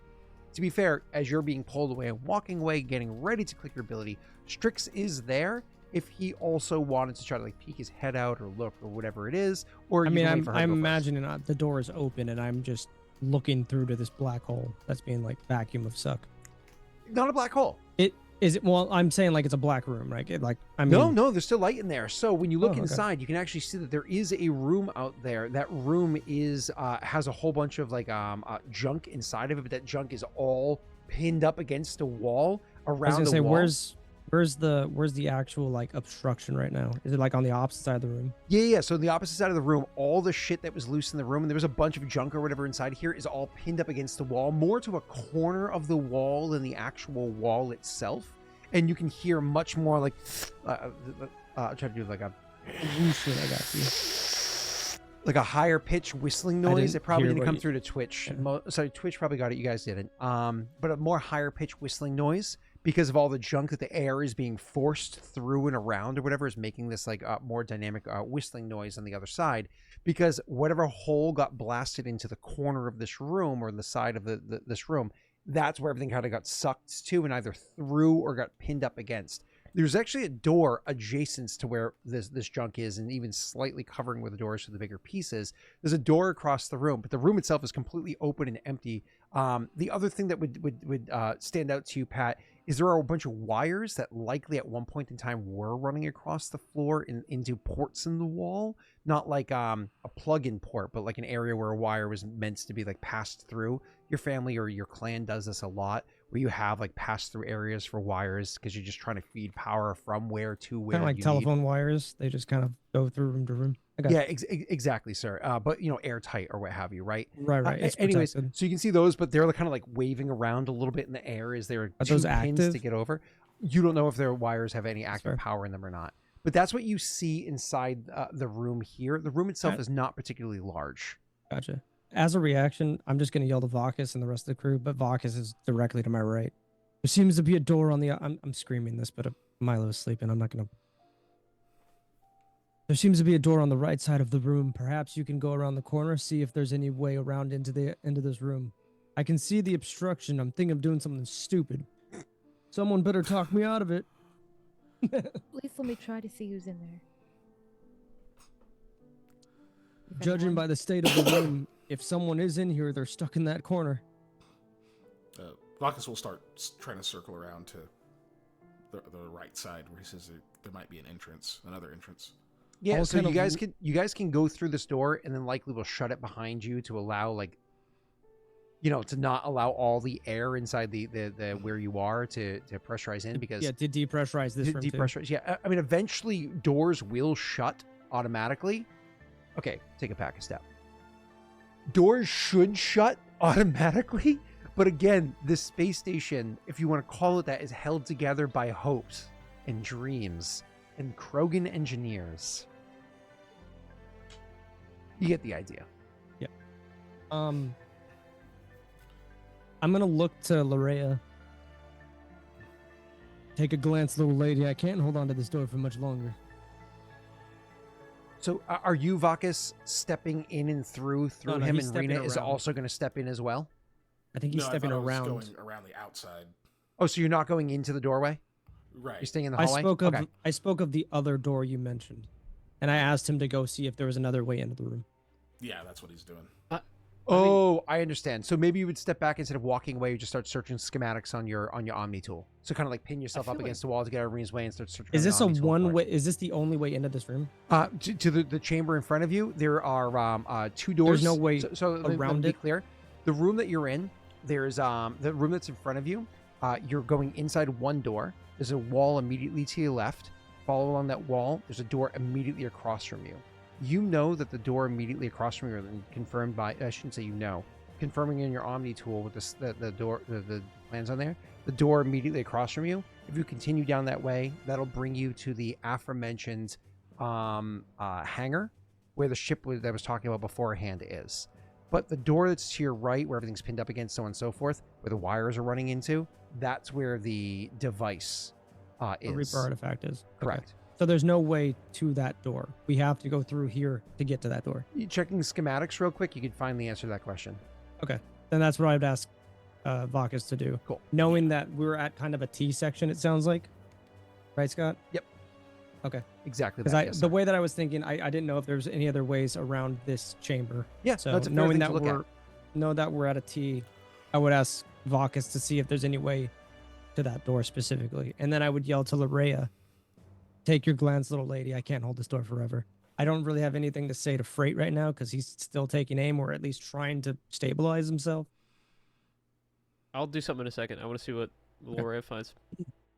to be fair, as you're being pulled away and walking away, getting ready to click your ability, Strix is there if he also wanted to try to like peek his head out or look or whatever it is. Or I you mean, can wait for her to I'm go first. imagining the door is open and I'm just looking through to this black hole that's being like vacuum of suck. Not a black hole. Is it? Well, I'm saying like it's a black room, right? I mean, No, there's still light in there. So when you look okay. inside, you can actually see that there is a room out there. That room is has a whole bunch of like junk inside of it, but that junk is all pinned up against a wall I was around gonna the say, wall. where's the actual like obstruction right now? Is it like on the opposite side of the room? Yeah. So the opposite side of the room, all the shit that was loose in the room, and there was a bunch of junk or whatever inside here, is all pinned up against the wall, more to a corner of the wall than the actual wall itself. And you can hear much more like, I'll try to do like a Whooshing, I got you. like a higher pitch whistling I noise. didn't It probably hear didn't what come you- through to Twitch. Yeah. Sorry, Twitch probably got it. You guys didn't. But a more higher pitch whistling noise because of all the junk that the air is being forced through and around or whatever is making this like more dynamic whistling noise on the other side. Because whatever hole got blasted into the corner of this room or the side of this room, that's where everything kind of got sucked to and either through or got pinned up against. There's actually a door adjacent to where this junk is, and even slightly covering where the doors for the bigger pieces. There's a door across the room, but the room itself is completely open and empty. The other thing that would stand out to you, Pat, is there are a bunch of wires that likely at one point in time were running across the floor into ports in the wall. Not like a plug-in port, but like an area where a wire was meant to be like passed through. Your family or your clan does this a lot, where you have like pass-through areas for wires because you're just trying to feed power from where to where. Kind of like you telephone wires. They just kind of go through room to room. I got Yeah, exactly, sir. But airtight or what have you, right? right. It's Anyways, protected. so you can see those, but they're kind of like waving around a little bit in the air as they're Are two those pins active? to get over. You don't know if their wires have any active fair. power in them or not. But that's what you see inside the room here. The room itself is not particularly large. Gotcha. As a reaction, I'm just gonna yell to Vakas and the rest of the crew, but Vakas is directly to my right. There seems to be a door on the. I'm screaming this, but Milo's sleeping. I'm not gonna. There seems to be a door on the right side of the room. Perhaps you can go around the corner, see if there's any way around into this room. I can see the obstruction. I'm thinking of doing something stupid. Someone better talk me out of it. At least let me try to see who's in there. If Judging anyone- by the state of the room, if someone is in here, they're stuck in that corner. Vakas will start trying to circle around to the right side where he says there might be another entrance. Yeah, I'll so kind you guys can go through this door and then likely will shut it behind you to allow to not allow all the air inside the where you are to pressurize in because Yeah, to depressurize this room too. depressurize. Yeah, I mean eventually doors will shut automatically. Okay, take it back a step. Doors should shut automatically, but again, this space station, if you want to call it that, is held together by hopes and dreams and Krogan engineers. You get the idea. I'm gonna look to Larrea. Take a glance, little lady. I can't hold on to this door for much longer. So are you, Vakas, stepping in and through No, him, he's and stepping Rena is around. also going to step in as well? I think he's No, I stepping thought I was around. going around the outside. Oh, so you're not going into the doorway? You're Right. staying in the I hallway? spoke of Okay. I spoke of the other door you mentioned, and I asked him to go see if there was another way into the room. Yeah, that's what he's doing. Oh, I understand. So maybe you would step back instead of walking away. You just start searching schematics on your Omni tool. So kind of like pin yourself up feel against the wall to get out of Rena's way and start searching. Is on this the a Omni tool one for it. way? Is this the only way into this room? To the chamber in front of you, there are two doors. no way so let me around be it? clear. The room that you're in, there's the room that's in front of you. You're going inside one door. There's a wall immediately to your left. Follow along that wall. There's a door immediately across from you. You know that the door immediately across from you, confirmed by I shouldn't say you know, confirming in your Omni tool with the door, the plans on there. The door immediately across from you. If you continue down that way, that'll bring you to the aforementioned hangar where the ship that I was talking about beforehand is. But the door that's to your right, where everything's pinned up against, so on and so forth, where the wires are running into, that's where the device is. The Reaper artifact is. Correct. Okay. So there's no way to that door. We have to go through here to get to that door. You checking the schematics real quick, you could find the answer to that question. Okay. Then that's what I'd ask Vakas to do. Cool. Knowing that we're at kind of a T section, it sounds like. Right, Scott? Yep. Okay. Exactly Because that. Yes, the sir. way that I was thinking, I didn't know if there was any other ways around this chamber. Yeah, So that's a fair knowing thing that to look at. we're at a T, I would ask Vakas to see if there's any way to that door specifically. And then I would yell to Larrea, take your glance, little lady. I can't hold this door forever. I don't really have anything to say to Frait right now because he's still taking aim or at least trying to stabilize himself. I'll do something in a second. I want to see what Larrea finds.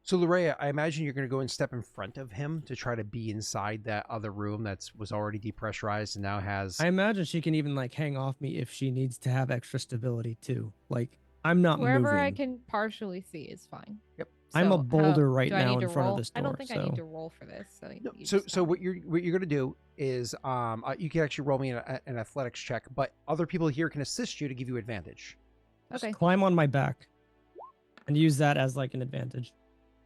So, Larrea, I imagine you're going to go and step in front of him to try to be inside that other room that was already depressurized and now has... I imagine she can even like hang off me if she needs to have extra stability too. Like I'm not Wherever moving. I can partially see is fine. Yep. I'm a So boulder right do I now need in to front of roll? this I door, don't think I need to roll for this. So, No, you so just so tell what me. you're going to do is you can actually roll me an athletics check, but other people here can assist you to give you advantage. Just Okay. climb on my back and use that as like an advantage.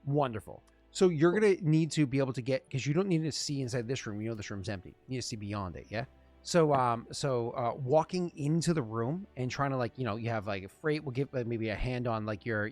Wonderful. So you're going to need to be able to get, because you don't need to see inside this room. You know this room's empty. You need to see beyond it, yeah? So walking into the room and trying to, like, you know, you have like a Frait will give maybe a hand on like your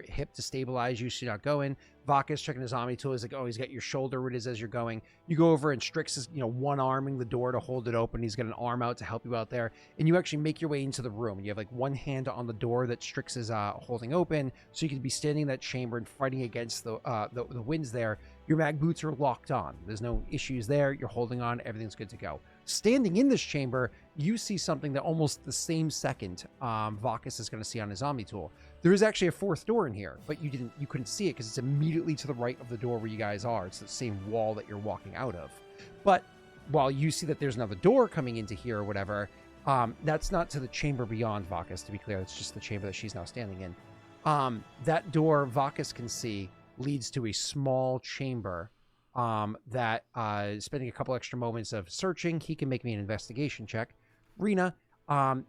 hip to stabilize you so you're not going. Vakas checking his Omni tool. He's like, oh, he's got your shoulder where it is as you're going. You go over and Strix is, you know, one arming the door to hold it open. He's got an arm out to help you out there. And you actually make your way into the room. And you have like one hand on the door that Strix is holding open. So you can be standing in that chamber and fighting against the winds there. Your mag boots are locked on. There's no issues there. You're holding on. Everything's good to go. Standing in this chamber, you see something that almost the same second Vakas is going to see on his Omni tool. There is actually a fourth door in here, but you couldn't see it because it's immediately to the right of the door where you guys are. It's the same wall that you're walking out of. But while you see that there's another door coming into here or whatever, that's not to the chamber beyond Vakas, to be clear. It's just the chamber that she's now standing in. That door Vakas can see leads to a small chamber that spending a couple extra moments of searching, he can make me an investigation check. Rena,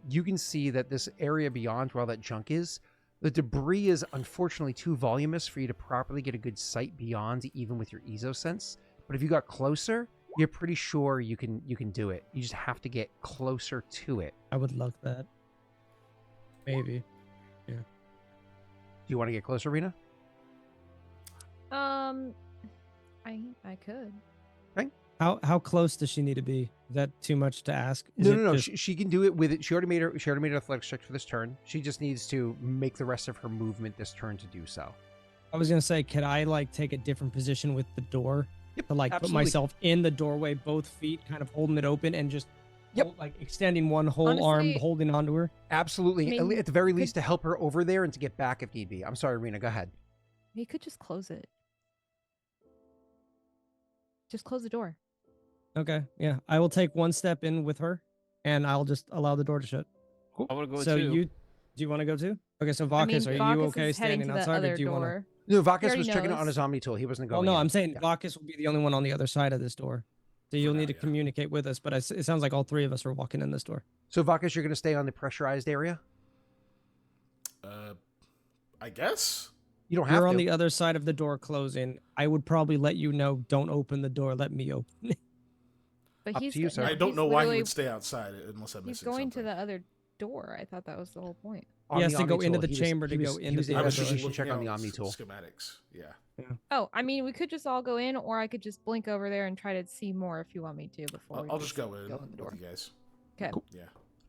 you can see that this area beyond where all that junk is, the debris is unfortunately too voluminous for you to properly get a good sight beyond, even with your EZO sense. But if you got closer, you're pretty sure you can do it. You just have to get closer to it. I would love that. Maybe. Do you want to get closer, Rena? I could. How close does she need to be? Is that too much to ask? No. She can do it with it. She already made an athletics check for this turn. She just needs to make the rest of her movement this turn to do so. I was gonna say, could I like take a different position with the door? Yep, To like absolutely. put myself in the doorway, both feet kind of holding it open and just like extending one whole arm, Honestly, holding onto her. Absolutely. I mean, At the very least, to help her over there and to get back if need be. I'm sorry, Rena. Go ahead. You could just close it. Just close the door. Okay, yeah. I will take one step in with her, and I'll just allow the door to shut. I want to go So too. do you want to go too? Okay, so Vakas, I mean, are you Vakas okay is heading standing to the outside, or other do you want to? door. No, Vakas already was checking it on knows. his Omni tool. He wasn't going Oh no, in. I'm saying Yeah. Vakas will be the only one on the other side of this door. So you'll now, need to yeah. communicate with us, but it sounds like all three of us are walking in this door. So, Vakas, you're going to stay on the pressurized area? I guess. You don't have You're to. on the other side of the door closing. I would probably let you know, don't open the door, let me open it. But Up he's to you, sir. I don't he's know why he literally- would stay outside unless I'm He's missing going something. to the other door. I thought that was the whole point. On He has the to go Omni into tool, the he was- chamber he to was- go he into was the I other was door. just investigation looking check on the at Omni tool. schematics. Yeah. Oh, I mean, we could just all go in, or I could just blink over there and try to see more if you want me to before. we I'll just go in the door. with you guys. Okay. Cool. Yeah.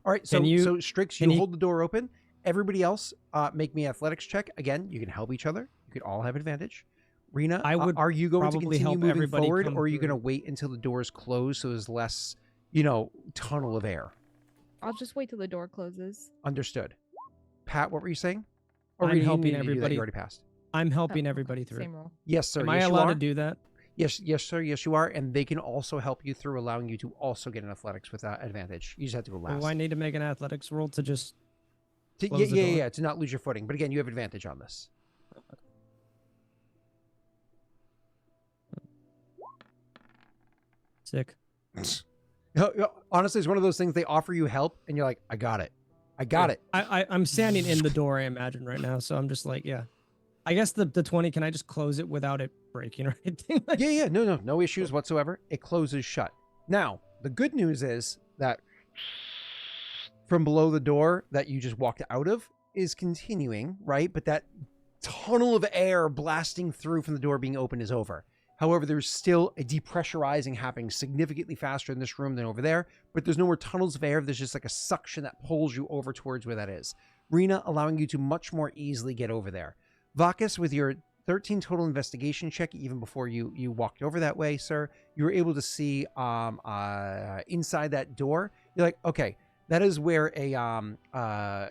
All right, so Can you- Strix, can you he- hold the door open. Everybody else, make me an athletics check. Again, you can help each other. You could all have advantage. Rena, I would are you going to probably continue help moving everybody forward, come or are you going to through. wait until the doors close so there's less, tunnel of air? I'll just wait till the door closes. Understood. Pat, what were you saying? Or I'm Rena, you helping needed to do that, everybody. You already passed. I'm helping Oh, everybody okay, through. Same rule. Yes, sir. Am yes, I you allowed are. to do that? Yes, sir. Yes, you are. And they can also help you through allowing you to also get an athletics with advantage. You just have to go last. Do I need to make an athletics roll to just close the door? Yeah, to not lose your footing. But again, you have advantage on this. Sick. Honestly, it's one of those things they offer you help, and you're like, I got it. I got it. I'm standing in the door, I imagine, right now. So I'm just like, yeah. I guess the 20, can I just close it without it breaking or anything? Yeah. No issues whatsoever. It closes shut. Now, the good news is that from below the door that you just walked out of is continuing, right? But that tunnel of air blasting through from the door being open is over. However, there's still a depressurizing happening significantly faster in this room than over there, but there's no more tunnels of air. There's just like a suction that pulls you over towards where that is. Rena, allowing you to much more easily get over there. Vakas, with your 13 total investigation check, even before you walked over that way, sir, you were able to see inside that door. You're like, okay, that is where a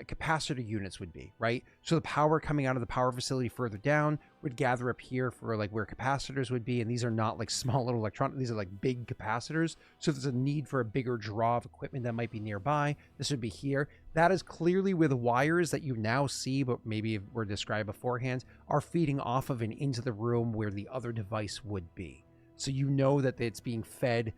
capacitor units would be, right? So the power coming out of the power facility further down would gather up here for like where capacitors would be, and these are not like small little electronic, these are like big capacitors. So if there's a need for a bigger draw of equipment that might be nearby, this would be here. That is clearly where the wires that you now see, but maybe were described beforehand, are feeding off of and into the room where the other device would be. So you know that it's being fed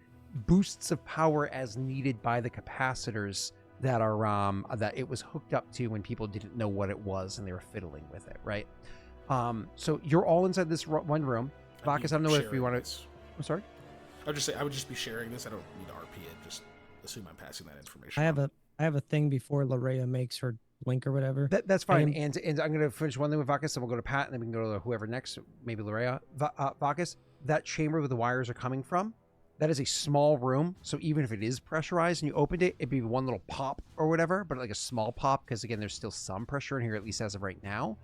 boosts of power as needed by the capacitors that are that it was hooked up to when people didn't know what it was and they were fiddling with it, right? So you're all inside this one room. Vakas, I don't know if you want to. I'm sorry. I would just say I would just be sharing this. I don't need to RP it. Just assume I'm passing that information. I have a thing before Larrea makes her blink or whatever. That's fine. And I'm going to finish one thing with Vakas, and we'll go to Pat, and then we can go to whoever next, maybe Larrea. Vakas, that chamber where the wires are coming from, that is a small room. So even if it is pressurized and you opened it, it'd be one little pop or whatever, but like a small pop, because again, there's still some pressure in here, at least as of right now.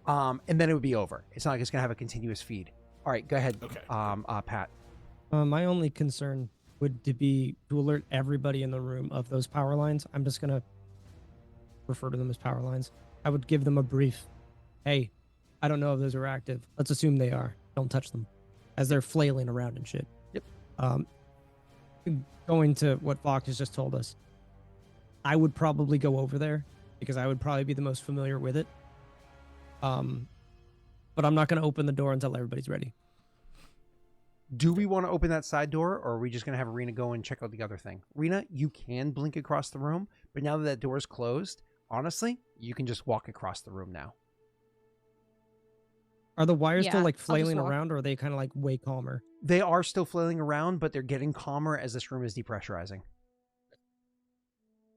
And then it would be over. It's not like it's going to have a continuous feed. All right, go ahead. Okay. Pat. My only concern would be to alert everybody in the room of those power lines. I'm just going to refer to them as power lines. I would give them a brief, hey, I don't know if those are active. Let's assume they are. Don't touch them, as they're flailing around and shit. Yep. Going to what Vakas has just told us, I would probably go over there because I would probably be the most familiar with it. But I'm not going to open the door until everybody's ready. Do we want to open that side door, or are we just going to have Rena go and check out the other thing? Rena, you can blink across the room, but now that that door is closed, honestly, you can just walk across the room now. Are the wires Yeah, still like I'll just flailing walk. around, or are they kind of like way calmer? They are still flailing around, but they're getting calmer as this room is depressurizing.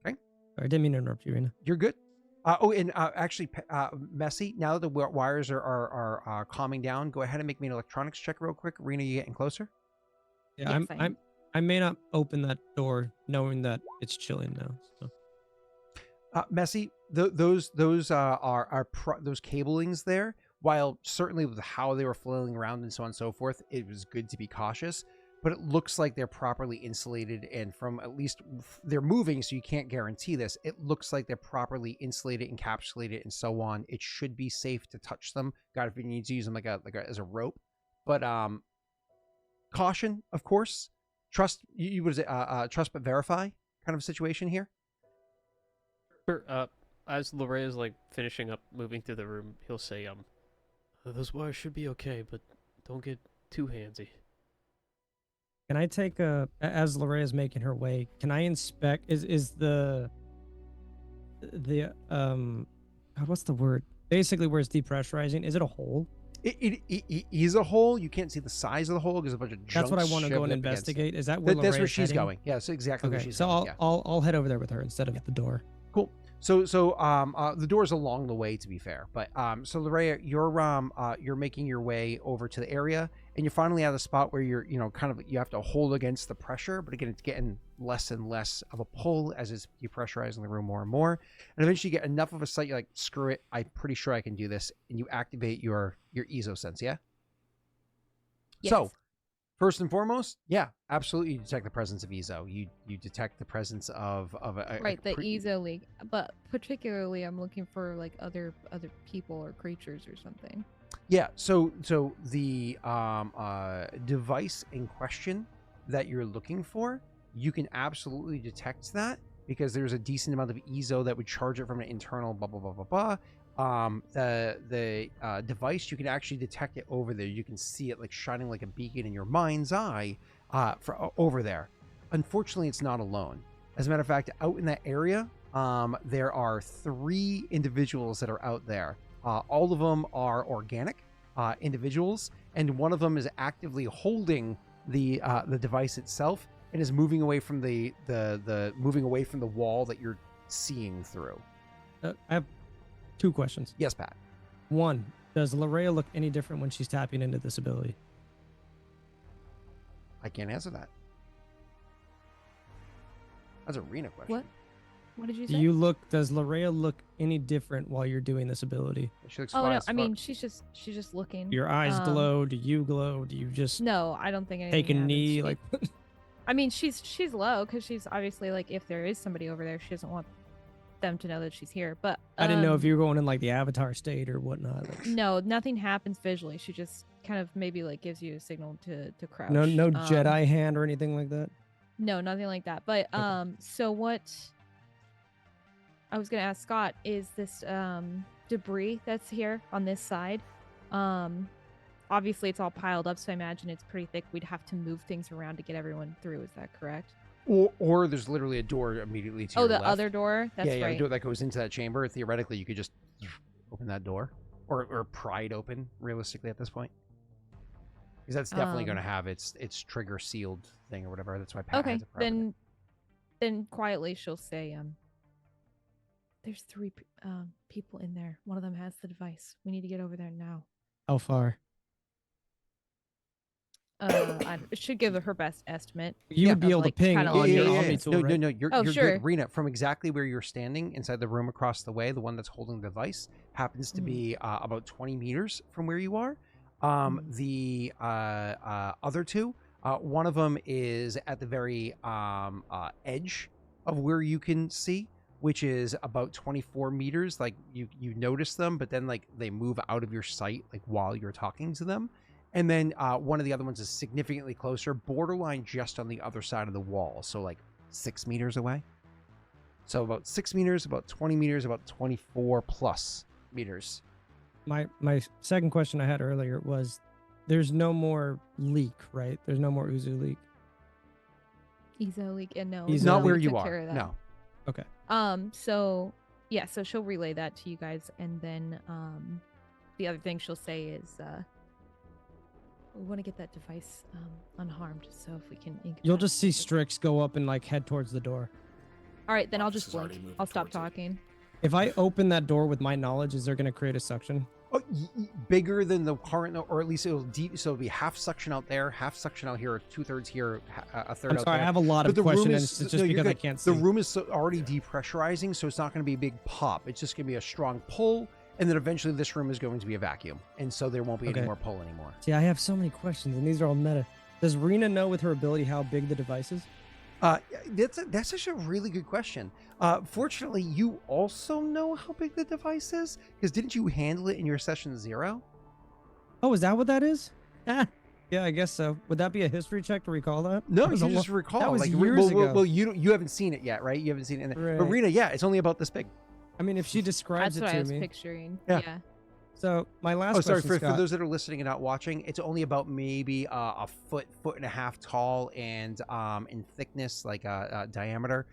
Sorry, I didn't mean to interrupt you, Rena. You're good. Actually, Messy, now that the wires are calming down, go ahead and make me an electronics check real quick. Rena, you getting closer? Yeah, Yes, I am. I may not open that door knowing that it's chilling now. So. Messy, those cablings there, while certainly with how they were flailing around and so on and so forth, it was good to be cautious, but it looks like they're properly insulated, and from at least they're moving, so you can't guarantee this. It looks like they're properly insulated, encapsulated, and so on. It should be safe to touch them. God, if you need to use them as a rope, but caution, of course. Trust you was trust but verify kind of situation here. Sure, as Larrea's like finishing up moving through the room, he'll say, those wires should be okay, but don't get too handsy. Can I take as Larrea is making her way, can I inspect, is the God, what's the word? Basically where it's depressurizing, is it a hole? It is a hole. You can't see the size of the hole because a bunch of junk. That's what I want to go shoved and up against it. investigate. Is that where That's where Larrea's she's heading? going. Yeah, that's exactly where Okay, she's so going. Yeah. I'll head over there with her instead of at the door. Cool. So the door's along the way, to be fair. But so Larrea, you're making your way over to the area, and you're finally at a spot where you're, you have to hold against the pressure. But again, it's getting less and less of a pull as it's depressurizing the room more and more. And eventually you get enough of a sight, you're like, screw it, I'm pretty sure I can do this. And you activate your ESO sense, yeah? Yes. So, first and foremost, yeah, absolutely, you detect the presence of ESO. You detect the presence of a Right, the ESO league, but particularly I'm looking for like other people or creatures or something. Yeah, so the device in question that you're looking for, you can absolutely detect that. because there's a decent amount of EZO that would charge it from an internal blah blah blah blah blah. The device, you can actually detect it over there. You can see it like shining like a beacon in your mind's eye over there. Unfortunately, it's not alone. As a matter of fact, out in that area, there are 3 individuals that are out there. All of them are organic individuals, and one of them is actively holding the device itself and is moving away from the wall that you're seeing through. I have 2 questions. Yes, Pat. 1, does Larrea look any different when she's tapping into this ability? I can't answer that. That's a Rena question. What? What did you say? Does Larrea look any different while you're doing this ability? She looks Oh fine no, as I mean fuck. she's just looking. Your eyes glow? Do you glow? Do you just No, I don't think anything take a happens. knee? Like, I mean, she's low because she's obviously like, if there is somebody over there, she doesn't want them to know that she's here. But I didn't know if you were going in like the avatar state or whatnot. Like, no, nothing happens visually. She just kind of maybe like gives you a signal to crouch. no Jedi hand or anything like that. No, nothing like that. But Okay. so what I was gonna ask Scott is this debris that's here on this side. Obviously it's all piled up, so I imagine it's pretty thick. We'd have to move things around to get everyone through. Is that correct? Or there's literally a door immediately to Oh, your the left. other door. That's yeah, right. a door that goes into that chamber. Theoretically, you could just open that door, or pry it open. Realistically, at this point, because that's definitely going to have its trigger sealed thing or whatever. That's why Pat Okay, has it private. then quietly she'll say, there's 3 people in there. One of them has the device. We need to get over there now. How far? I should give her best estimate. You would be able like, to ping kinda on your yeah. Omni tool, No, right? no, you're sure. good, Rena. From exactly where you're standing inside the room across the way, the one that's holding the device happens to be about 20 meters from where you are. The other 2, one of them is at the very edge of where you can see, which is about 24 meters. Like you notice them, but then like they move out of your sight, like while you're talking to them. And then one of the other ones is significantly closer, borderline just on the other side of the wall. So like 6 meters away. So about 6 meters, about 20 meters, about 24 plus meters. My second question I had earlier was, there's no more leak, right? There's no more Uzu leak. Ezo leak and no. He's no, Not we where you took care are. of that. No. Okay. So yeah, so she'll relay that to you guys, and then the other thing she'll say is we want to get that device unharmed, so if we can You'll just see Strix go up and like head towards the door. All right, then I'll This just is already blink. moving I'll stop towards it. talking. If I open that door with my knowledge, is there going to create a suction? Oh, bigger than the current, or at least it'll so it'll be half suction out there, half suction out here, 2/3 here, a third I'm out sorry, there. I have a lot But of the room questions, and is- it's no, just you're because I good. can't see. The room is already depressurizing, so it's not going to be a big pop. It's just going to be a strong pull, and then eventually this room is going to be a vacuum, and so there won't be any Okay. more pull anymore. See, I have so many questions, and these are all meta. Does Rena know with her ability how big the device is? That's actually a really good question. Fortunately, you also know how big the device is, because didn't you handle it in your session 0? Oh, is that what that is? Yeah, I guess so. Would that be a history check to recall that? No, That you was a just lo- recall. that was like, years well, ago. well, you haven't seen it yet, right? You haven't seen it. But Right. Rena, yeah, it's only about this big. I mean, if she describes That's what I it was to me. picturing. Yeah. Yeah. So my last Oh, sorry. question, For Scott, those that are listening and not watching, it's only about maybe a foot and a half tall, and in thickness, like diameter.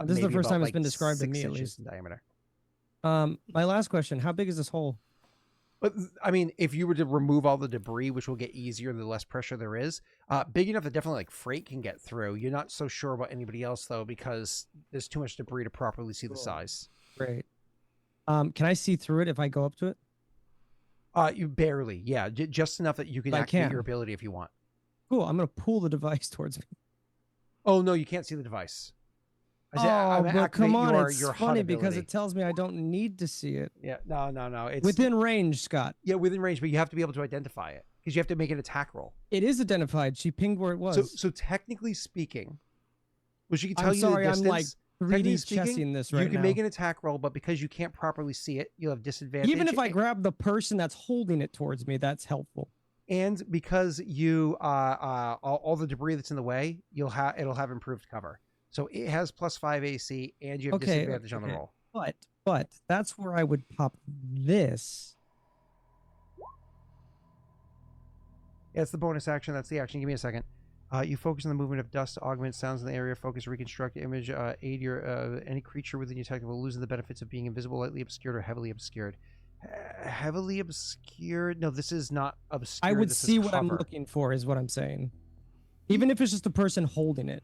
This is the maybe first about, time it's like, been described to 6 me, at inches least. in diameter. my last question: how big is this hole? But I mean, if you were to remove all the debris, which will get easier the less pressure there is, big enough that definitely like Frait can get through. You're not so sure about anybody else though, because there's too much debris to properly see the size. Great. Can I see through it if I go up to it? You barely, yeah, just enough that you can I activate can. your ability if you want. Cool. I'm gonna pull the device towards me. Oh no, you can't see the device. I said, Oh, I'm but activate come on! your It's HUD funny because ability. it tells me I don't need to see it Yeah, no. It's within range, Scott. yeah, within range, but you have to be able to identify it because you have to make an attack roll. It is identified. She pinged where it was. So technically speaking, well, she can tell I'm you sorry, the I'm distance. like 3D Technically speaking, chessing this right you can now. make an attack roll, but because you can't properly see it, you'll have disadvantage. Even if I grab the person that's holding it towards me, that's helpful. and because you all the debris that's in the way, it'll have improved cover. So it has +5 AC, and you have Okay, disadvantage on the okay. roll. But that's where I would pop this. Yeah, it's the bonus action. That's the action. Give me a second. You focus on the movement of dust to augment sounds in the area. Focus, reconstruct image, aid your any creature within your attack will lose the benefits of being invisible, lightly obscured, or heavily obscured. Heavily obscured? No, this is not obscured. I would this is see what I'm cover. looking for, is what I'm saying. Even if it's just the person holding it.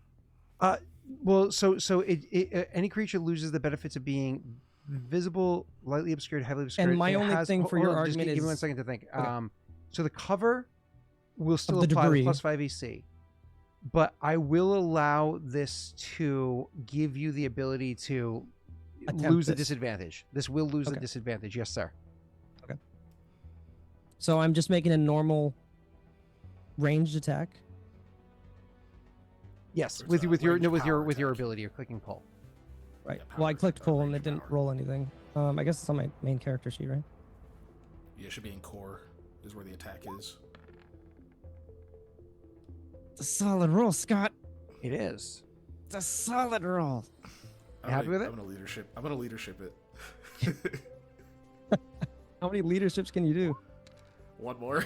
Well, so any creature loses the benefits of being visible, lightly obscured, heavily obscured. And my It only has- thing hold- for hold your on, just argument give me 1 is- second to think. Okay. So the cover will still the apply the debris. +5 AC, but I will allow this to give you the ability to Attempt lose the this. disadvantage. This will lose the Okay. disadvantage. Yes, sir. So I'm just making a normal ranged attack. Yes, There's with a your range power with your attack. ability, you're clicking pull. Right. Yeah, Well, I power, clicked pull and range it didn't power. roll anything. I guess it's on my main character sheet, right? Yeah, it should be in core. Is where the attack is. It's a solid roll, Scott. It is. It's a solid roll. I'm happy gonna, with it? I'm gonna leadership it. How many leaderships can you do? One more.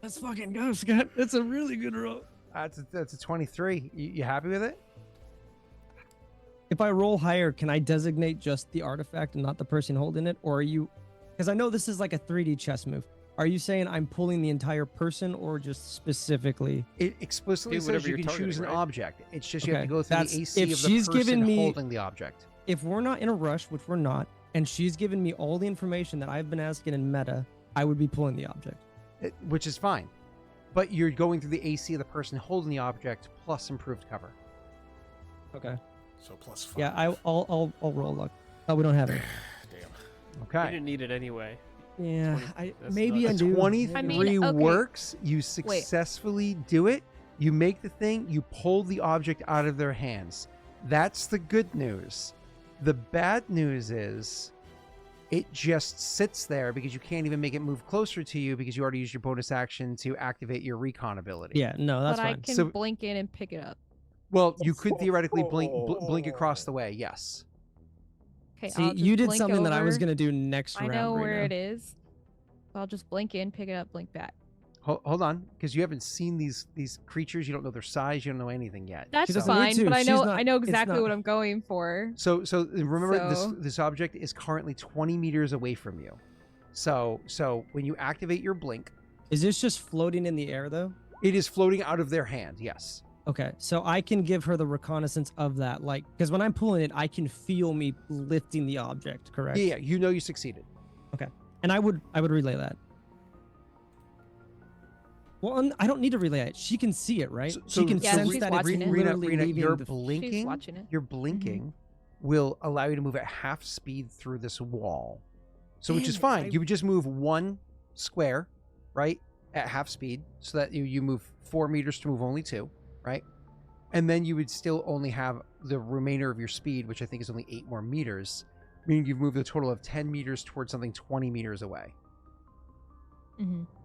Let's fucking go, Scott. It's a really good roll. That's a 23. You happy with it? If I roll higher, can I designate just the artifact and not the person holding it? Or are you... Because I know this is like a 3D chess move. Are you saying I'm pulling the entire person or just specifically? It explicitly Do says whatever you you're can choose an targeting, right? object. It's just you have Okay, to go through that's- the AC if of the she's person given me- holding the object. If we're not in a rush, which we're not, and she's given me all the information that I've been asking in meta, I would be pulling the object. Which is fine. But you're going through the AC of the person holding the object plus improved cover. Okay. So +5. Yeah, I'll roll luck. Oh, we don't have it. Damn. You Okay. didn't need it anyway. Yeah, 20 that's maybe I nuts. do. 23 I mean, okay. works. You successfully do it. You make the thing. You pull the object out of their hands. That's the good news. The bad news is it just sits there because you can't even make it move closer to you because you already used your bonus action to activate your recon ability. Yeah, no, that's but I fine. can So- blink in and pick it up. Well, you could theoretically blink across the way. Yes. Okay, See, I'll just you did blink something that I was over. gonna do next I round. know where Rena. it is. So I'll just blink in, pick it up, blink back. Hold on, because you haven't seen these creatures. You don't know their size. You don't know anything yet. That's doesn't need fine, to. but I She's know not- I know it's exactly not- what I'm going for. So remember So- this object is currently 20 meters away from you. So when you activate your blink, Is this just floating in the air though? it is floating out of their hand. Yes. Okay, so I can give her the reconnaissance of that, like, because when I'm pulling it, I can feel me lifting the object. Correct. Yeah, you know you succeeded. And I would relay that. Well, I don't need to relay it. She can see it, right? So- she can Yeah, sense she's that it's watching it. literally Rena, leaving you're the... She's blinking. watching it. Your blinking will allow you to move at half speed through this wall. So which Damn is it, fine. I- You would just move one square, right, at half speed, so that you move 4 meters to move only 2, right? And then you would still only have the remainder of your speed, which I think is only 8 more meters, meaning you've moved a total of 10 meters towards something 20 meters away.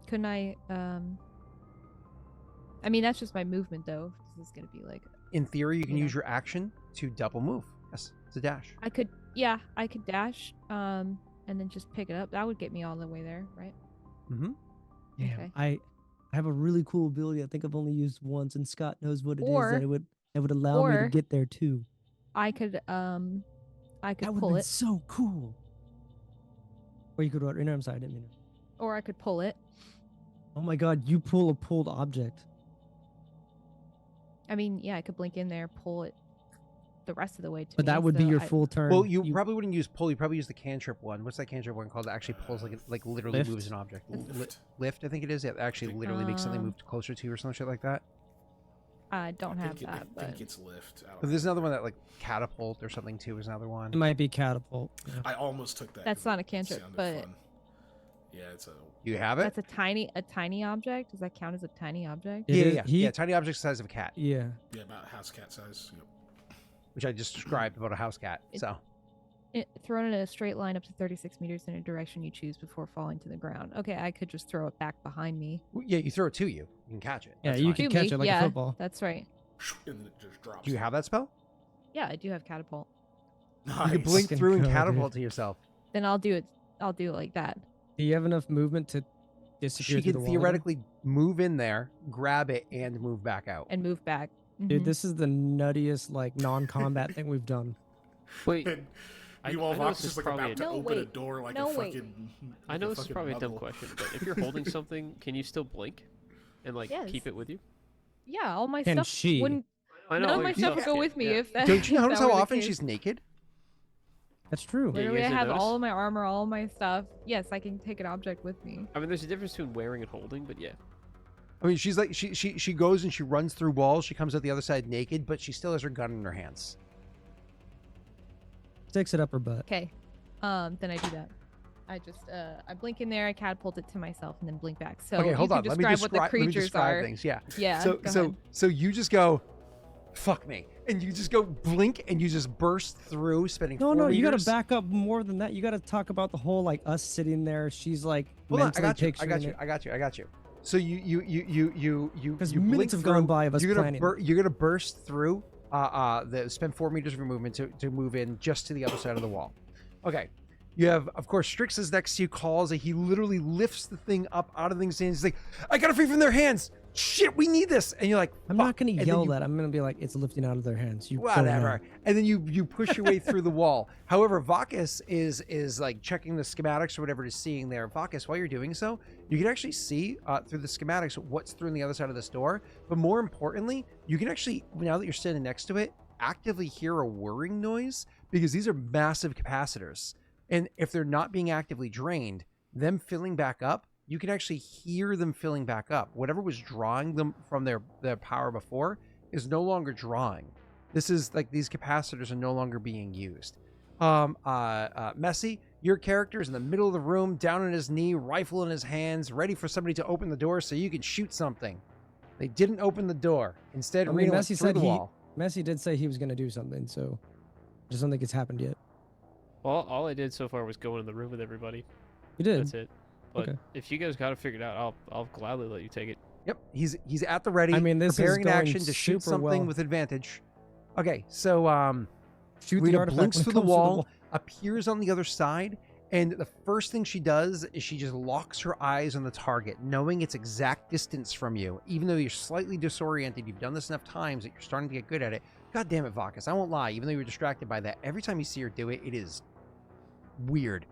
Couldn't I? I mean, that's just my movement, though. This is gonna be like In theory, you can Yeah. use your action to double move. Yes, it's a dash. I could. Yeah, I could dash. And then just pick it up. That would get me all the way there, right? Mm-hmm. Damn, Okay. I have a really cool ability. I think I've only used once, and Scott knows what it is. Or- That it would allow me to or- get there too. I could. I That could would pull be it, so cool. Or you could. No, I'm sorry, I didn't mean to. or I could pull it. Oh my God, you pull a pulled object. I mean, yeah, I could blink in there, pull it the rest of the way to But me, that would be so your I- full turn. Well, you probably wouldn't use pull. You probably use the cantrip one. What's that cantrip one called that actually pulls like literally Lift? moves an object? Lift. Lift, I think it is. Yeah, it actually literally makes something move closer to you or some shit like that. I don't have I that, but think it's lift. I don't But there's know. another one that like catapult or something too. Is another one. It might be catapult. Yeah. I almost took that. That's 'cause not a it cantrip, sounded but- fun. Yeah, it's a. You have it? that's a tiny object. Does that count as a tiny object? It Yeah, is- yeah, he- yeah. Tiny object the size of a cat, Yeah. Yeah, about house cat size. Yep. which I just described about a house cat. It- So Thrown in a straight line up to 36 meters in a direction you choose before falling to the ground. Okay, I could just throw it back behind me. yeah, you throw it to you. You can catch it. Yeah, That's you fine. can To catch me, it like yeah, a football. That's right. And then it just drops. Do you have that spell? Yeah, I do have catapult. Nice. You can blink Fucking through and go, dude. catapult to yourself. Then I'll do it. I'll do it like that. Do you have enough movement to disappear She through can the wall again? theoretically move in there, grab it, and move back out. And move back. Dude, Mhm. this is the nuttiest like non-combat thing we've done. Wait, And I meanwhile, know Vox this is is like probably about to No, open a wait. door like No, a wait. fucking. I like know a this is fucking probably a dumb muggle. question, but if you're holding something, can you still blink and like Yes. keep it with you? Yeah, all my Can stuff she? wouldn't. I know None all of my your stuff would go can, with me yeah. if that. Don't you if notice that how were the often case. she's naked? That's true. Yeah, you Literally, I guys didn't have notice? all of my armor, all of my stuff. Yes, I can take an object with me. I mean, there's a difference between wearing and holding, but yeah. I mean, she's like she goes and she runs through walls. She comes out the other side naked, but she still has her gun in her hands. Sticks it up her butt. Okay, then I do that. I just I blink in there, I catapult it to myself, and then blink back. So Okay, hold you on. can Let me describe what the let me creatures describe are. things. Yeah. Yeah. So go so ahead. so you just go, fuck me, and you just go blink and you just burst through, spending. No, 4 no, you gotta meters. back up more than that. You gotta talk about the whole like us sitting there. She's like Hold on, I mentally got you. I picturing got you. it. I got you. So you Because you minutes blink have gone through, by of us you're gonna planning. you're gonna burst through spend 4 meters of your movement to move in just to the other side of the wall. Okay. You have, of course, Strix is next to you, calls it. He literally lifts the thing up out of things. He's like, I gotta free from their hands. Shit, we need this. And you're like, I'm not "Fuck." gonna And then yell you- that. I'm gonna be like, it's lifting out of their hands. You go Whatever. now. And then you push your way through the wall. However, Vakas is like checking the schematics or whatever it is seeing there. Vakas, while you're doing so, you can actually see through the schematics what's through on the other side of this door. But more importantly, you can actually, now that you're standing next to it, actively hear a whirring noise because these are massive capacitors. And if they're not being actively drained, them filling back up, you can actually hear them filling back up. Whatever was drawing them from their power before is no longer drawing. This is like these capacitors are no longer being used. Messy, your character is in the middle of the room, down on his knee, rifle in his hands, ready for somebody to open the door so you can shoot something. They didn't open the door. Instead, I mean, Rena went Messi through said the he- wall. Messi did say he was gonna do something, so I just don't think it's happened yet. Well, all I did so far was go in the room with everybody. You did. That's it. But Okay. if you guys got it figured out, I'll gladly let you take it. Yep, he's at the ready. I mean, this is preparing an going action to shoot super something well. with advantage. Okay, so Shoot the Rena artifact blinks when it through the comes wall, appears on the other side, and the first thing she does is she just locks her eyes on the target, knowing its exact distance from you. Even though you're slightly disoriented, you've done this enough times that you're starting to get good at it. God damn it, Vakas, I won't lie. Even though you're distracted by that, every time you see her do it, it is weird.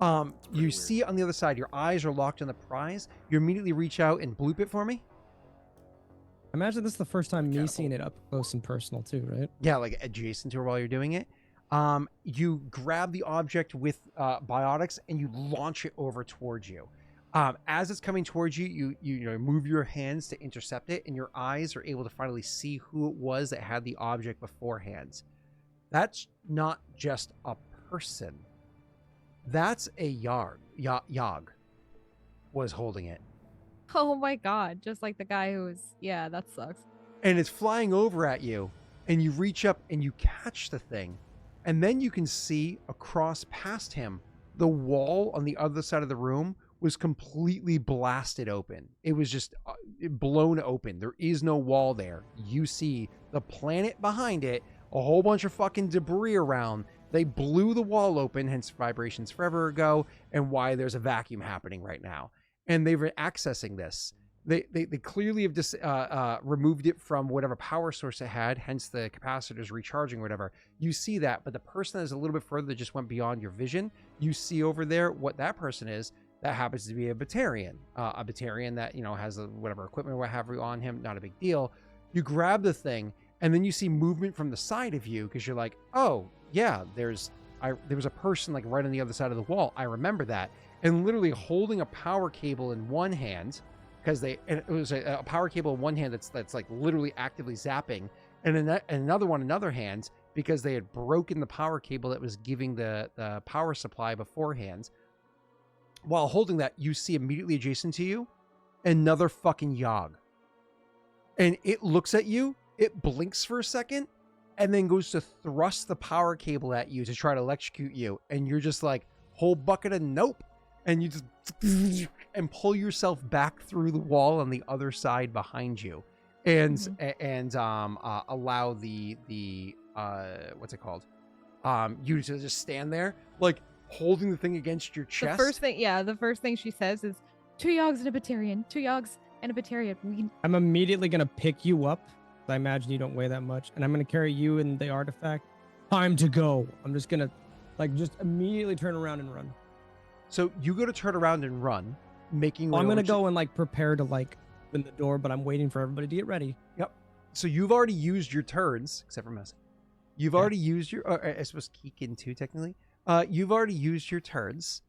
You weird. see on the other side, your eyes are locked on the prize. You immediately reach out and bloop it for me. I imagine this is the first time me Catapult. seeing it up close and personal too, right? Yeah, like adjacent to her while you're doing it. You grab the object with biotics and you launch it over towards you. As it's coming towards you, you know, move your hands to intercept it, and your eyes are able to finally see who it was that had the object beforehand. That's not just a person. That's a Yog was holding it. Oh my god, just like the guy who was. Yeah, that sucks. And it's flying over at you, and you reach up and you catch the thing, and then you can see across past him the wall on the other side of the room was completely blasted open. It was just blown open. There is no wall there. You see the planet behind it, a whole bunch of fucking debris around. They blew the wall open, hence vibrations forever ago, and why there's a vacuum happening right now. And they were accessing this. They clearly have removed it from whatever power source it had, hence the capacitors recharging or whatever. You see that, but the person that is a little bit further that just went beyond your vision, you see over there what that person is. That happens to be a Batarian that, you know, has whatever equipment or what have you on him. Not a big deal. You grab the thing, and then you see movement from the side of you because you're like, oh yeah, there was a person like right on the other side of the wall. I remember that, and literally holding a power cable in one hand. Because it was a power cable in one hand that's like literally actively zapping, and another one in other hands because they had broken the power cable that was giving the power supply beforehand. While holding that, you see immediately adjacent to you another fucking Yog, and it looks at you. It blinks for a second, and then goes to thrust the power cable at you to try to electrocute you, and you're just like, whole bucket of nope. And you just and pull yourself back through the wall on the other side behind you, and allow the what's it called? You to just stand there, like holding the thing against your chest. The first thing she says is 2 yogs and a Batarian. 2 yogs and a Batarian. I'm immediately gonna pick you up. I imagine you don't weigh that much, and I'm gonna carry you and the artifact. Time to go. I'm just gonna, just immediately turn around and run. So you go to turn around and run, making. I'm gonna go and prepare to open the door, but I'm waiting for everybody to get ready. Yep. So you've already used your turns, except for Messi. You've already used your. I suppose Kiken too, technically. You've already used your turns,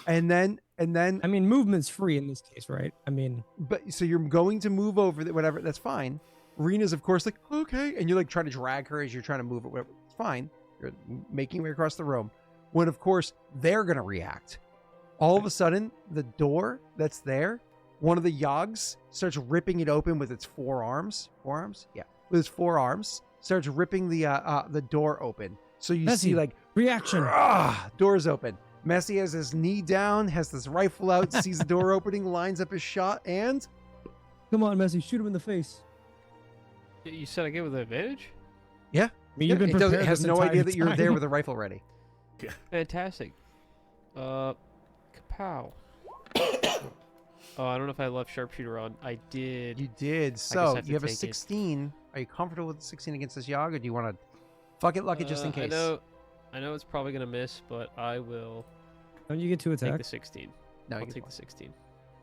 and then. I mean, movement's free in this case, right? I mean, but so you're going to move over whatever. That's fine. Rena's of course like okay, and you try to drag her as you're trying to move it. Whatever. It's fine. You're making your way across the room. When of course they're gonna react. All of a sudden, the door that's there, one of the yogs starts ripping it open with its forearms. Forearms? Yeah, with its forearms. Starts ripping the door open. So you see reaction. Doors open. Messi has his knee down, has this rifle out, sees the door opening, lines up his shot, and come on, Messi, shoot him in the face. You said I gave it the advantage? Yeah. I mean, you've been prepared. It has no idea that you're there with a rifle ready. Yeah. Fantastic. Kapow. Oh, I don't know if I left sharpshooter on. I did. You did. So you have a 16. Are you comfortable with 16 against this Yog, or do you want to fuck it lucky just in case? I know it's probably gonna miss, but I will. Don't you get to attack? Take the 16. No, I'll take the 16.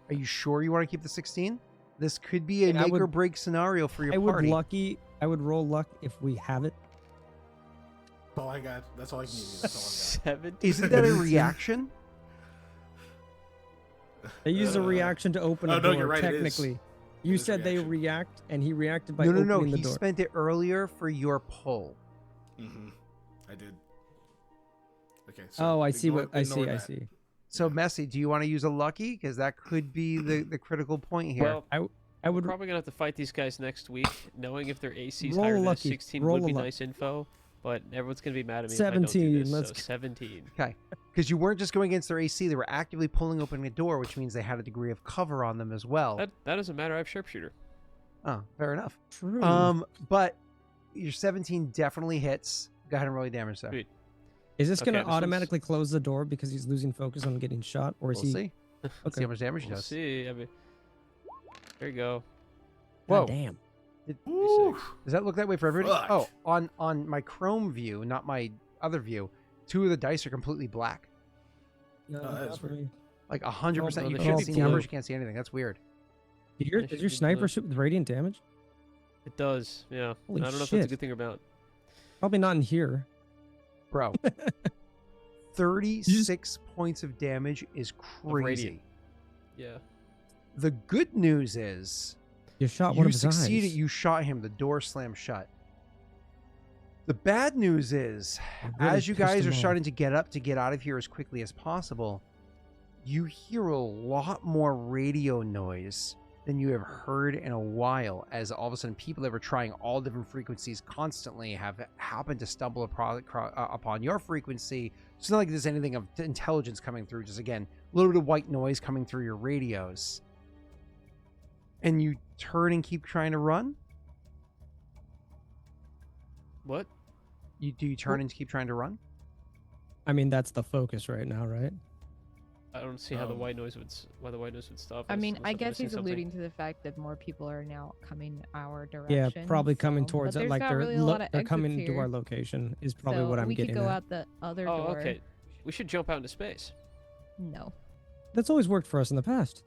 Are you sure you want to keep the 16? This could be a make or break scenario for your party. I would roll luck if we have it. That's all I got. That's all I can give you. That's all I got. 17. Isn't that a reaction? They use a reaction to open a door. You're right, technically, you said they react, and he reacted by no. opening the He door. spent it earlier for your pull. Mm-hmm. I did. Okay. So oh, I see ignore- what I see. ignore I that. see. So, Messi, do you want to use a lucky? Because that could be the critical point here. Well, I would we're probably gonna have to fight these guys next week, knowing if their AC's Roll higher than a lucky. 16 Roll would be a luck. nice info. But everyone's gonna be mad at me 17, if I don't do this. let's So go. 17. Okay. Because you weren't just going against their AC, they were actively pulling open a door, which means they had a degree of cover on them as well. That doesn't matter. I have sharpshooter. Oh, fair enough. True. But your 17 definitely hits. Go ahead and roll your damage there. Sweet. Is this going Okay, to this one's- automatically close the door because he's losing focus on getting shot, or is We'll he? see. Let's see how much damage he We'll does. see. I mean, there you go. Whoa. God damn. Ooh. Does that look that way for everybody? Fuck. Oh, on my Chrome view, not my other view, 2 of the dice are completely black. No, Oh, that not is for weird. me. Like 100%. Oh, You they can't should see be numbers. blue. You can't see anything. That's weird. Does They your should be sniper blue. shoot with radiant damage? It does. Yeah. Holy I don't know if that's shit. a good thing or not. Probably not in here. Bro. 36 points of damage is crazy. radiant. Yeah. The good news is You shot one you of his succeeded. eyes. You shot him. The door slammed shut. The bad news is, really as you pissed guys him are off. starting to get up to get out of here as quickly as possible, you hear a lot more radio noise than you have heard in a while, as all of a sudden people that were trying all different frequencies constantly have happened to stumble upon your frequency. It's not like there's anything of intelligence coming through, just again, a little bit of white noise coming through your radios. And you turn and keep trying to run? What? Do you turn and keep trying to run? I mean, that's the focus right now, right? I don't see how the white noise would stop. I us mean, unless I I'm guess missing he's something. alluding to the fact that more people are now coming our direction. Yeah, probably coming so- towards but it. there's Like not they're really a lot of they're exits coming to here, our location is probably so what I'm we getting could go at. out the other Oh, door. okay. We should jump out into space. No. That's always worked for us in the past.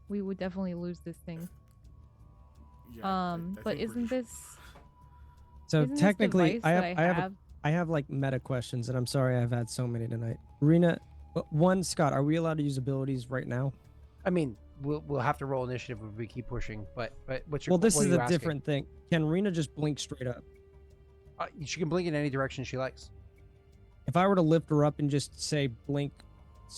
We would definitely lose this thing. Yeah, I But think isn't we're- this So isn't this technically, device I have that I have I have like meta questions, and I'm sorry I've had so many tonight. Rena, one, Scott, are we allowed to use abilities right now? I mean, we'll have to roll initiative if we keep pushing. But what's your Well, this what is are you a asking? different thing. Can Rena just blink straight up? She can blink in any direction she likes. If I were to lift her up and just say blink,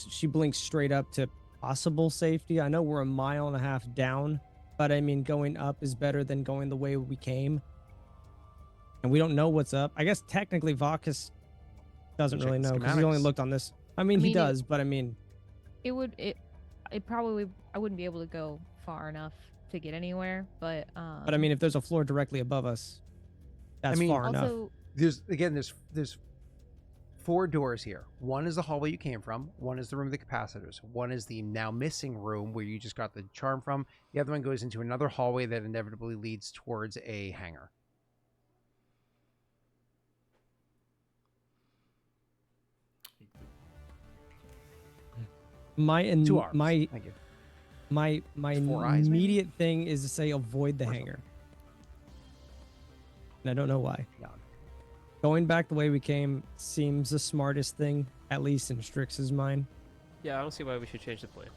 she blinks straight up to possible safety. I know we're 1.5 miles down, but I mean, going up is better than going the way we came. And we don't know what's up. I guess technically Vakas doesn't Check really the know because he's only schematics. looked on this. I mean, he it- does, but I mean, it probably I wouldn't be able to go far enough to get anywhere. But But I mean, if there's a floor directly above us, that's mean, far enough. also There's 4 doors here. One is the hallway you came from. One is the room of the capacitors. One is the now missing room where you just got the charm from. The other one goes into another hallway that inevitably leads towards a hangar. My 2 arms. my Thank you. my There's 4 eyes, maybe? immediate thing is to say avoid the Or hangar. And I don't know why. Yeah. Going back the way we came seems the smartest thing, at least in Strix's mind. Yeah, I don't see why we should change the plan.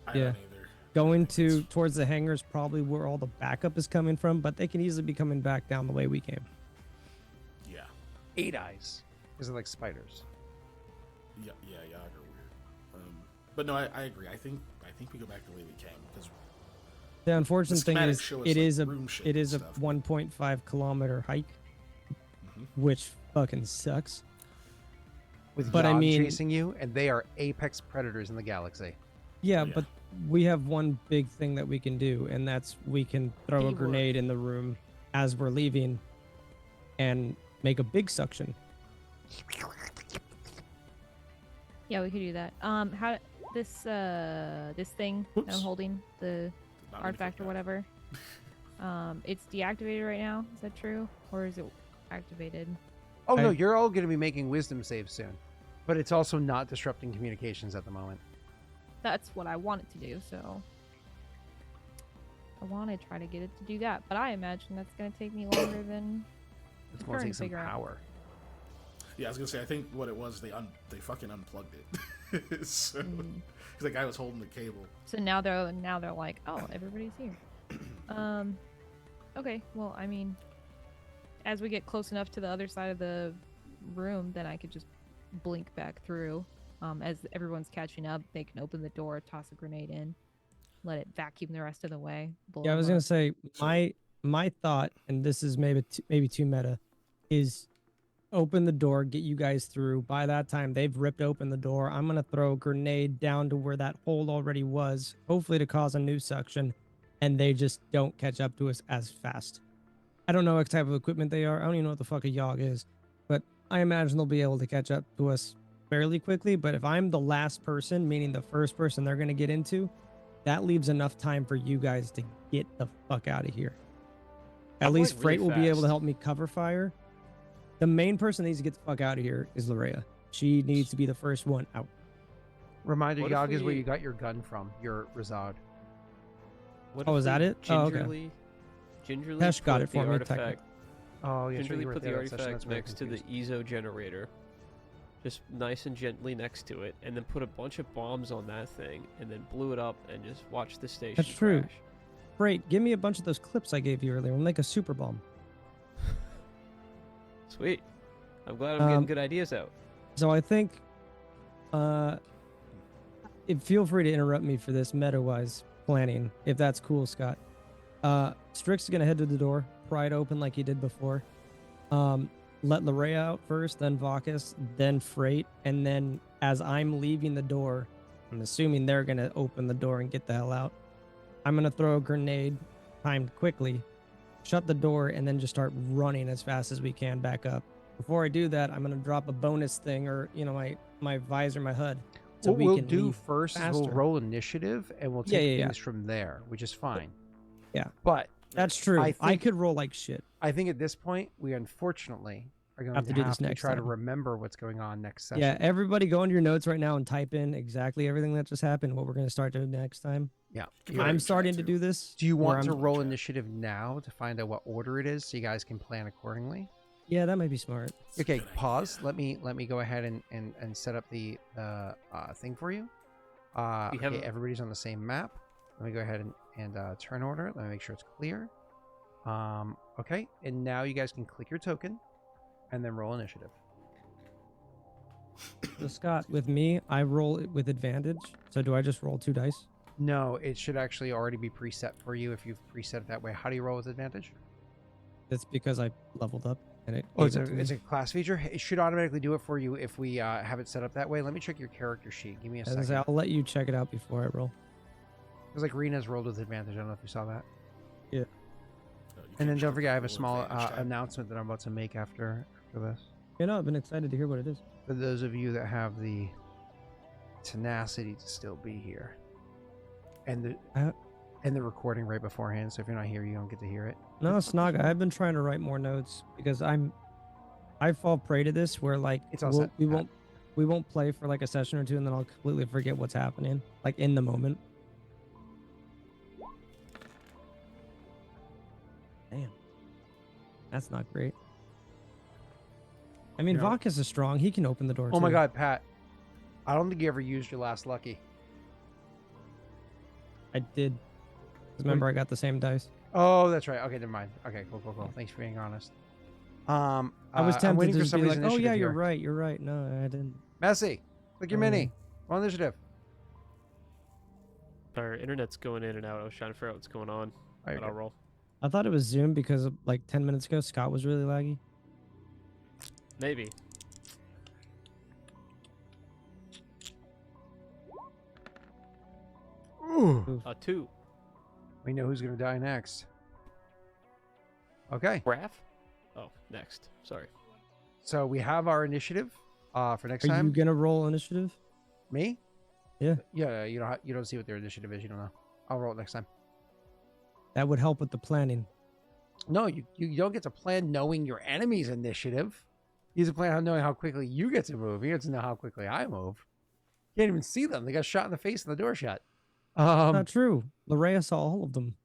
I Yeah. don't either. Going I think it's- towards the hangars probably where all the backup is coming from, but they can easily be coming back down the way we came. Yeah. 8 eyes. Because they're like spiders. Yeah, Yaga are weird. But no, I agree. I think we go back the way we came because The unfortunate thing schematics is show us, it like, is a room shape it is a and stuff. 1.5 kilometer hike, Mhm. which fucking sucks. With But I Yogg mean- chasing you, and they are apex predators in the galaxy. Yeah, Yeah. but we have one big thing that we can do, and that's we can throw a Teamwork. grenade in the room as we're leaving and make a big suction. yeah, we could do that. How this thing that I'm Oops. holding, the Not many artifact or people- whatever. It's deactivated right now. Is that true, or is it activated? Oh, no, I- you're all going to be making wisdom saves soon. But it's also not disrupting communications at the moment. That's what I want it to do. So I want to try to get it to do that, but I imagine that's going to take me longer than It's I'm going to trying take to some figure out. power. Yeah, I was gonna say. I think what it was, they fucking unplugged it. So, Mm. because the guy was holding the cable. So now they're like, oh, everybody's here. Okay. Well, I mean, as we get close enough to the other side of the room, then I could just blink back through. As everyone's catching up, they can open the door, toss a grenade in, let it vacuum the rest of the way. blow Yeah, I was them gonna up. say So- my thought, and this is maybe too meta, is open the door, get you guys through. By that time, they've ripped open the door. I'm gonna throw a grenade down to where that hole already was, hopefully to cause a new suction, and they just don't catch up to us as fast. I don't know what type of equipment they are. I don't even know what the fuck a Yogg is, but I imagine they'll be able to catch up to us fairly quickly. But if I'm the last person, meaning the first person they're gonna get into, that leaves enough time for you guys to get the fuck out of here. At I'm least going Freight really will be able to fast. help me cover fire. The main person that needs to get the fuck out of here is Larrea. She needs to be the first one out. Reminder, What if Yogg is where we- you got your gun from, your Rizad. What Oh, if is that we it? Oh, okay. Gingerly Tesh got put it for the me, artifact. Oh, yeah, Gingerly you were put the there at session, artifact that's why I'm next to the confused. EZO generator, just nice and gently next to it, and then put a bunch of bombs on that thing, and then blew it up, and just watch the station That's true. crash. Freight, give me a bunch of those clips I gave you earlier. We'll make a super bomb. Sweet. I'm glad I'm getting Um, good ideas out. So I think, feel free to interrupt me for this meta-wise planning, if that's cool, Scott. Strix is gonna head to the door, pry it open like he did before. Let Larrea out first, then Vakas, then Freight, and then as I'm leaving the door, I'm assuming they're gonna open the door and get the hell out. I'm gonna throw a grenade, timed quickly, shut the door, and then just start running as fast as we can back up. Before I do that, I'm gonna drop a bonus thing, or my visor, my HUD, so What we we'll can do leave first is we'll faster. roll initiative, and we'll Yeah, take yeah, yeah. things from there, which is fine. Yeah. But That's true. I I think- could roll like shit. I think at this point, we unfortunately are going Have to to do have this to next try to time. remember what's going on next session. Yeah, everybody go into your notes right now and type in exactly everything that just happened, what we're going to start doing next time. Yeah. Can put it in I'm chat, starting to too. do this. Do you where want to I'm- roll Chat. initiative now to find out what order it is so you guys can plan accordingly? Yeah, that might be smart. It's a Okay, good pause. idea. Let me go ahead and set up the thing for you. We Okay, have- everybody's on the same map. Let me go ahead and turn order. Let me make sure it's clear. Okay, and now you guys can click your token and then roll initiative. So Scott, with me, I roll it with advantage. So do I just roll 2 dice? No, it should actually already be preset for you if you've preset it that way. How do you roll with advantage? That's because I leveled up and it. Oh, gave it to me. it's a class feature. It should automatically do it for you if we have it set up that way. Let me check your character sheet. Give me a As I second. say, I'll let you check it out before I roll. It was like Rena's rolled with advantage. I don't know if you saw that. You And can't then don't choke forget, I have a full small advantage tab. announcement that I'm about to make after this. You know, I've been excited to hear what it is. For those of you that have the tenacity to still be here, and the recording right beforehand, so if you're not here, you don't get to hear it. No, Snaga, I've been trying to write more notes because I fall prey to this where like It's all set, we Pat. won't play for like a session or two and then I'll completely forget what's happening like in the moment. Damn, that's not great. I mean, No. Vakas is strong. He can open the door. Oh my too. God, Pat! I don't think you ever used your last lucky. I did. Remember, I got the same dice. Oh, that's right. Okay, never mind. Okay, cool. Thanks for being honest. I was I'm tempted waiting to for just be somebody's like, "Oh yeah, initiative you're here. right. You're right." No, I didn't. Messi, click your mini. Roll initiative. Our internet's going in and out. I was trying to figure out what's going on, Right, but I'll roll. I thought it was Zoom because like 10 minutes ago, Scott was really laggy. Maybe. Ooh. 2. We know who's gonna die next. Okay, Graff? Oh, next. Sorry. so we have our initiative for next Are time. you gonna roll initiative? Me? Yeah. Yeah. You don't see what their initiative is. You don't know. I'll roll it next time. That would help with the planning. No, you don't get to plan knowing your enemy's initiative. You get to plan on knowing how quickly you get to move. You get to know how quickly I move. You can't even see them. They got shot in the face and the door shut. Not true. Larrea saw all of them,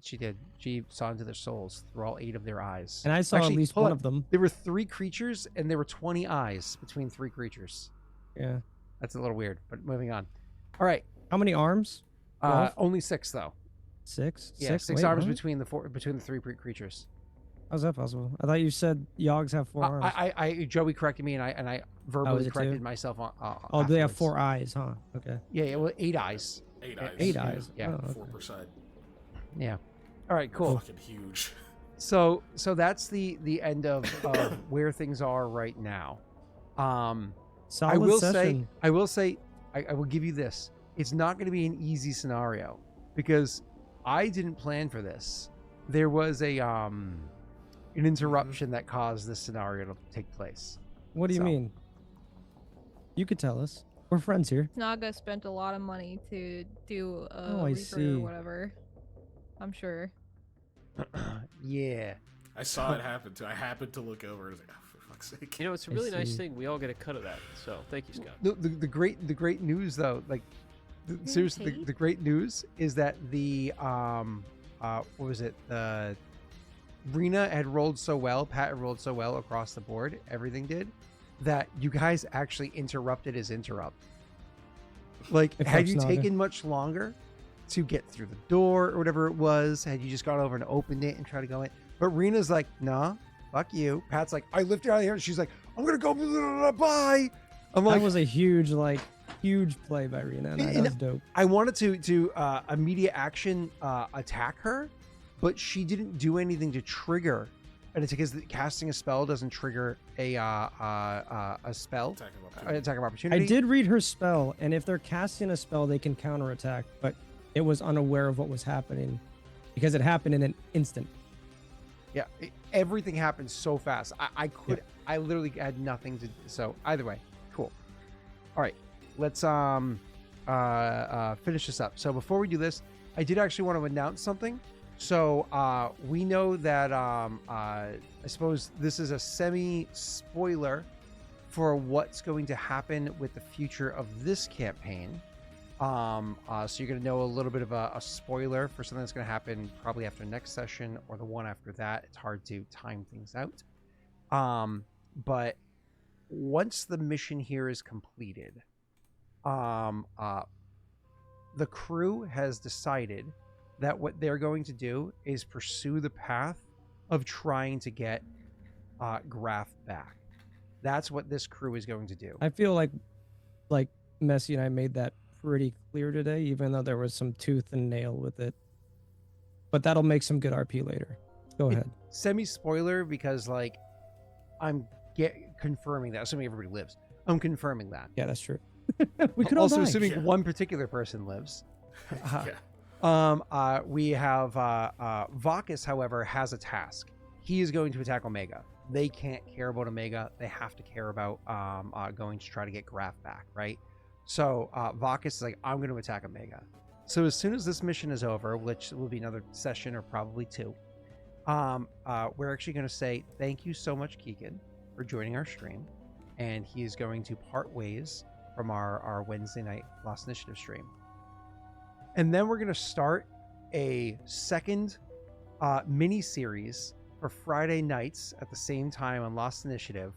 She did. She saw into their souls through all 8 of their eyes. and I saw Actually, at least hold one on. of them. There were 3 creatures, and there were 20 eyes between 3 creatures. Yeah. That's a little weird, but moving on. All right. How many arms? 12? Only 6 though. 6. Yeah, 6 Wait, arms what? between the 3 creatures. How's that possible? I thought you said Yogs have 4 arms. Joey corrected me, and I verbally is it corrected 2? myself on. Oh, they have afterwards. 4 eyes, huh? Okay. Yeah, well, 8 eyes. 8 eyes. 8 eyes. Yeah. Oh, okay. 4 per side. Yeah. All right, cool. Fucking huge. So that's the end of where things are right now. Solid I will session. I will give you this. It's not going to be an easy scenario because I didn't plan for this. There was an interruption that caused this scenario to take place. What do you So- mean? You could tell us. We're friends here. Naga spent a lot of money to do a Oh, I Reaper see. or whatever. I'm sure. Yeah. I saw it happen too. I happened to look over and I was like, oh, for fuck's sake. You know, it's a I really nice see. thing. We all get a cut of that. So thank you, Scott. The great news though, like seriously, tea? the great news is that the what was it? Rena had rolled so well, Pat had rolled so well across the board, everything did, that you guys actually interrupted his interrupt. Like, It had helps you Naga. taken much longer to get through the door or whatever it was, had you just gone over and opened it and tried to go in? But Rena's like, nah, fuck you. Pat's like, I lifted her out of here, and she's like, I'm gonna go, blah, blah, blah, bye. I'm like, That was a huge play by Rena. And that And- was dope. I wanted to immediate action attack her, but she didn't do anything to trigger. And it's because casting a spell doesn't trigger a spell, Attack of an opportunity. attack of I opportunity. did read her spell, and if they're casting a spell, they can counterattack, but it was unaware of what was happening because it happened in an instant. Yeah, everything happened so fast. I literally had nothing to. So either way, cool. All right, let's finish this up. So before we do this, I did actually want to announce something. So we know that I suppose this is a semi-spoiler for what's going to happen with the future of this campaign. So you're going to know a little bit of a spoiler for something that's going to happen probably after next session or the one after that. It's hard to time things out. But once the mission here is completed, the crew has decided that what they're going to do is pursue the path of trying to get Graff back. That's what this crew is going to do. I feel like Messi and I made that pretty clear today, even though there was some tooth and nail with it. But that'll make some good RP later. Go ahead. Semi-spoiler because, like, I'm confirming that. Assuming everybody lives. I'm confirming that. Yeah, that's true. We could all Also die. assuming Yeah. one particular person lives. Yeah. We have Vakas, however, has a task. He is going to attack Omega. They can't care about Omega. They have to care about going to try to get Graff back, right? So Vakas is like, I'm going to attack Omega. So as soon as this mission is over, which will be another session or probably two, we're actually going to say thank you so much, Kiken, for joining our stream. And he is going to part ways from our Wednesday night Lost Initiative stream. And then we're going to start a second mini series for Friday nights at the same time on Lost Initiative,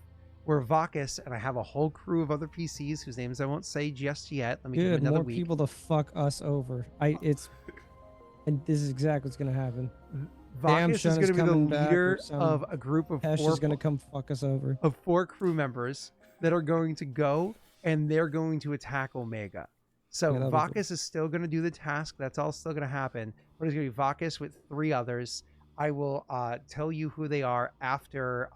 where Vakas and I have a whole crew of other PCs whose names I won't say just yet. Let me give it another more week. people to fuck us over. And this is exactly what's gonna happen. Vakas is going to be the leader of a group of Hesh is gonna come fuck us over. of 4 crew members that are going to go and they're going to attack Omega. So Yeah, that'll be Vakas is still going to do the task. That's all still going to happen. But it's going to be Vakas with 3 others. I will tell you who they are after.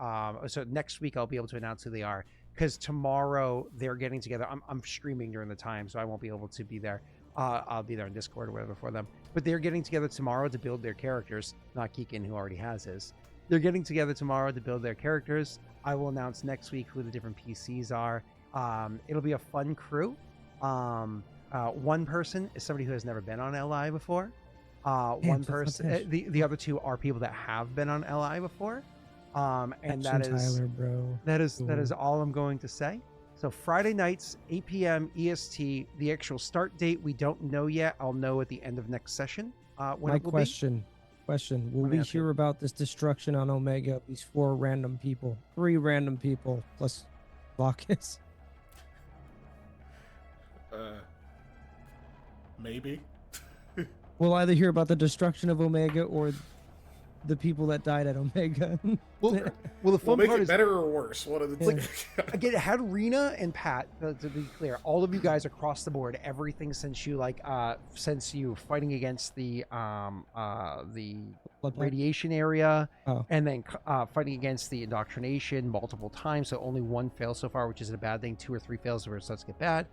So next week I'll be able to announce who they are, because tomorrow they're getting together. I'm streaming during the time, so I won't be able to be there. I'll be there on Discord or whatever for them. But they're getting together tomorrow to build their characters. Not Kiken, who already has his. They're getting together tomorrow to build their characters. I will announce next week who the different PCs are. It'll be a fun crew. One person is somebody who has never been on LI before. One person, the other 2 are people that have been on LI before. And that is Tyler, bro. that is all I'm going to say. So Friday nights, 8 p.m. EST. The actual start date we don't know yet. I'll know at the end of next session. When My it will question: Will me we ask you. hear about this destruction on Omega? These 4 random people, 3 random people plus Vakas. Maybe. We'll either hear about the destruction of Omega or the people that died at Omega. Well, the We'll fun make part it is better or worse. One of the like, again, had Rena and Pat, to be clear, all of you guys across the board, everything since you fighting against the Blood pact. radiation area, Oh. and then fighting against the indoctrination multiple times. So only 1 fail so far, which isn't a bad thing. 2 or 3 fails where it starts to get bad.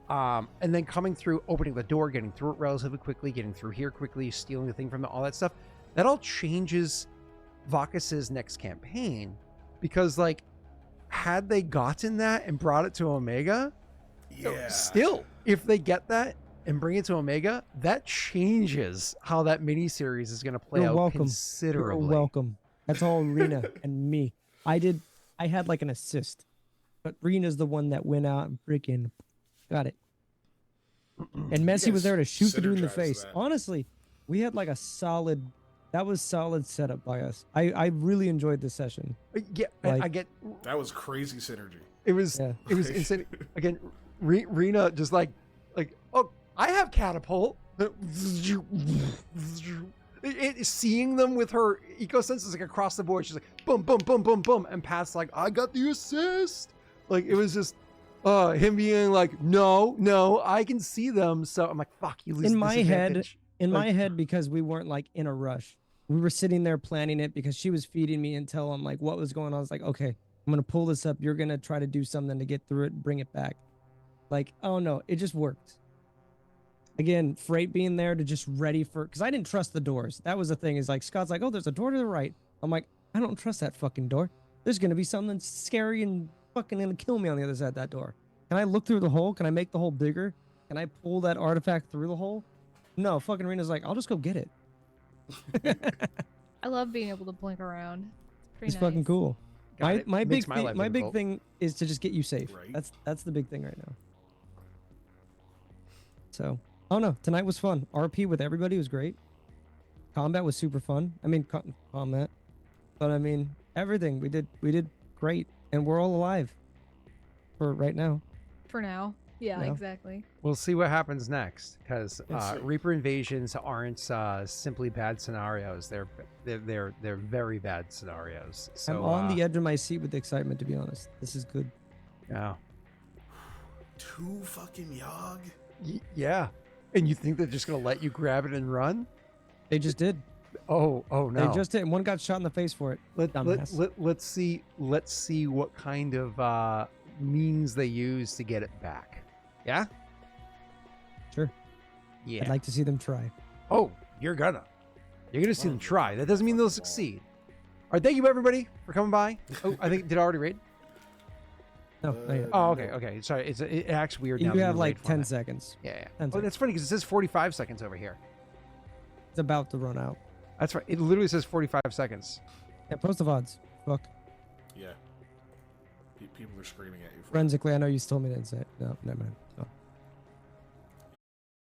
And then coming through, opening the door, getting through it relatively quickly, getting through here quickly, stealing the thing from all that stuff. That all changes Vakas's next campaign, because like, had they gotten that and brought it to Omega, yeah. still, if they get that and bring it to Omega, that changes how that miniseries is going to play You're out welcome. considerably. You're welcome. That's all Rena and me. I had like an assist, but Rena's the one that went out and freaking got it. And Messi was there to shoot the dude in the synergize face. that. Honestly, we had like a solid setup by us. I really enjoyed this session. Yeah, Like- I get That was crazy synergy. it was Yeah. it was insane. Again, Rena just like, oh, I have catapult. Seeing them with her eco senses like across the board, she's like boom, boom, boom, boom, boom, and Pat's like, I got the assist. Like, it was just him being like, no, I can see them. So I'm like, fuck, you lose In my head, disadvantage. In Like- my head, because we weren't like in a rush. We were sitting there planning it because she was feeding me until I'm like, what was going on? I was like, okay, I'm gonna pull this up. You're gonna try to do something to get through it and bring it back. Like, oh no, it just worked. Again, Frait being there to just ready for, because I didn't trust the doors. That was the thing. Is like Scott's like, oh, there's a door to the right. I'm like, I don't trust that fucking door. There's gonna be something scary and fucking gonna kill me on the other side of that door. Can I look through the hole? Can I make the hole bigger? Can I pull that artifact through the hole? No, fucking Rena's like, I'll just go get it. I love being able to blink around. It's pretty It's fucking nice. cool. God, it My makes big my thing, life my big difficult. thing is to just get you safe. Right. That's the big thing right now. So, oh no, tonight was fun. RP with everybody was great. Combat was super fun. I mean, combat, but I mean everything. We did great, and we're all alive for right now. For now. Yeah, Yeah. exactly. We'll see what happens next, because Let's see. Reaper invasions aren't simply bad scenarios. They're very bad scenarios. So I'm on the edge of my seat with excitement, to be honest. This is good. yeah. 2 fucking Yogg? Yeah. And you think they're just gonna let you grab it and run? They just did. Oh no. They just did. And one got shot in the face for it. Let's see what kind of means they use to get it back. Yeah. Sure. Yeah. I'd like to see them try. Oh, you're gonna see them try. That doesn't mean they'll succeed. All right, thank you everybody for coming by. Oh, I think did I already raid? No, not yet. Oh, okay. Sorry, it acts weird now. You that have in like raid 10 format. seconds. Yeah. 10 Oh, that's funny because it says 45 seconds over here. It's about to run out. That's right. It literally says 45 seconds. Yeah, post the VODs. Fuck. Yeah. People are screaming at you. For Forensically, I know you told me to say it. No, never mind. Oh.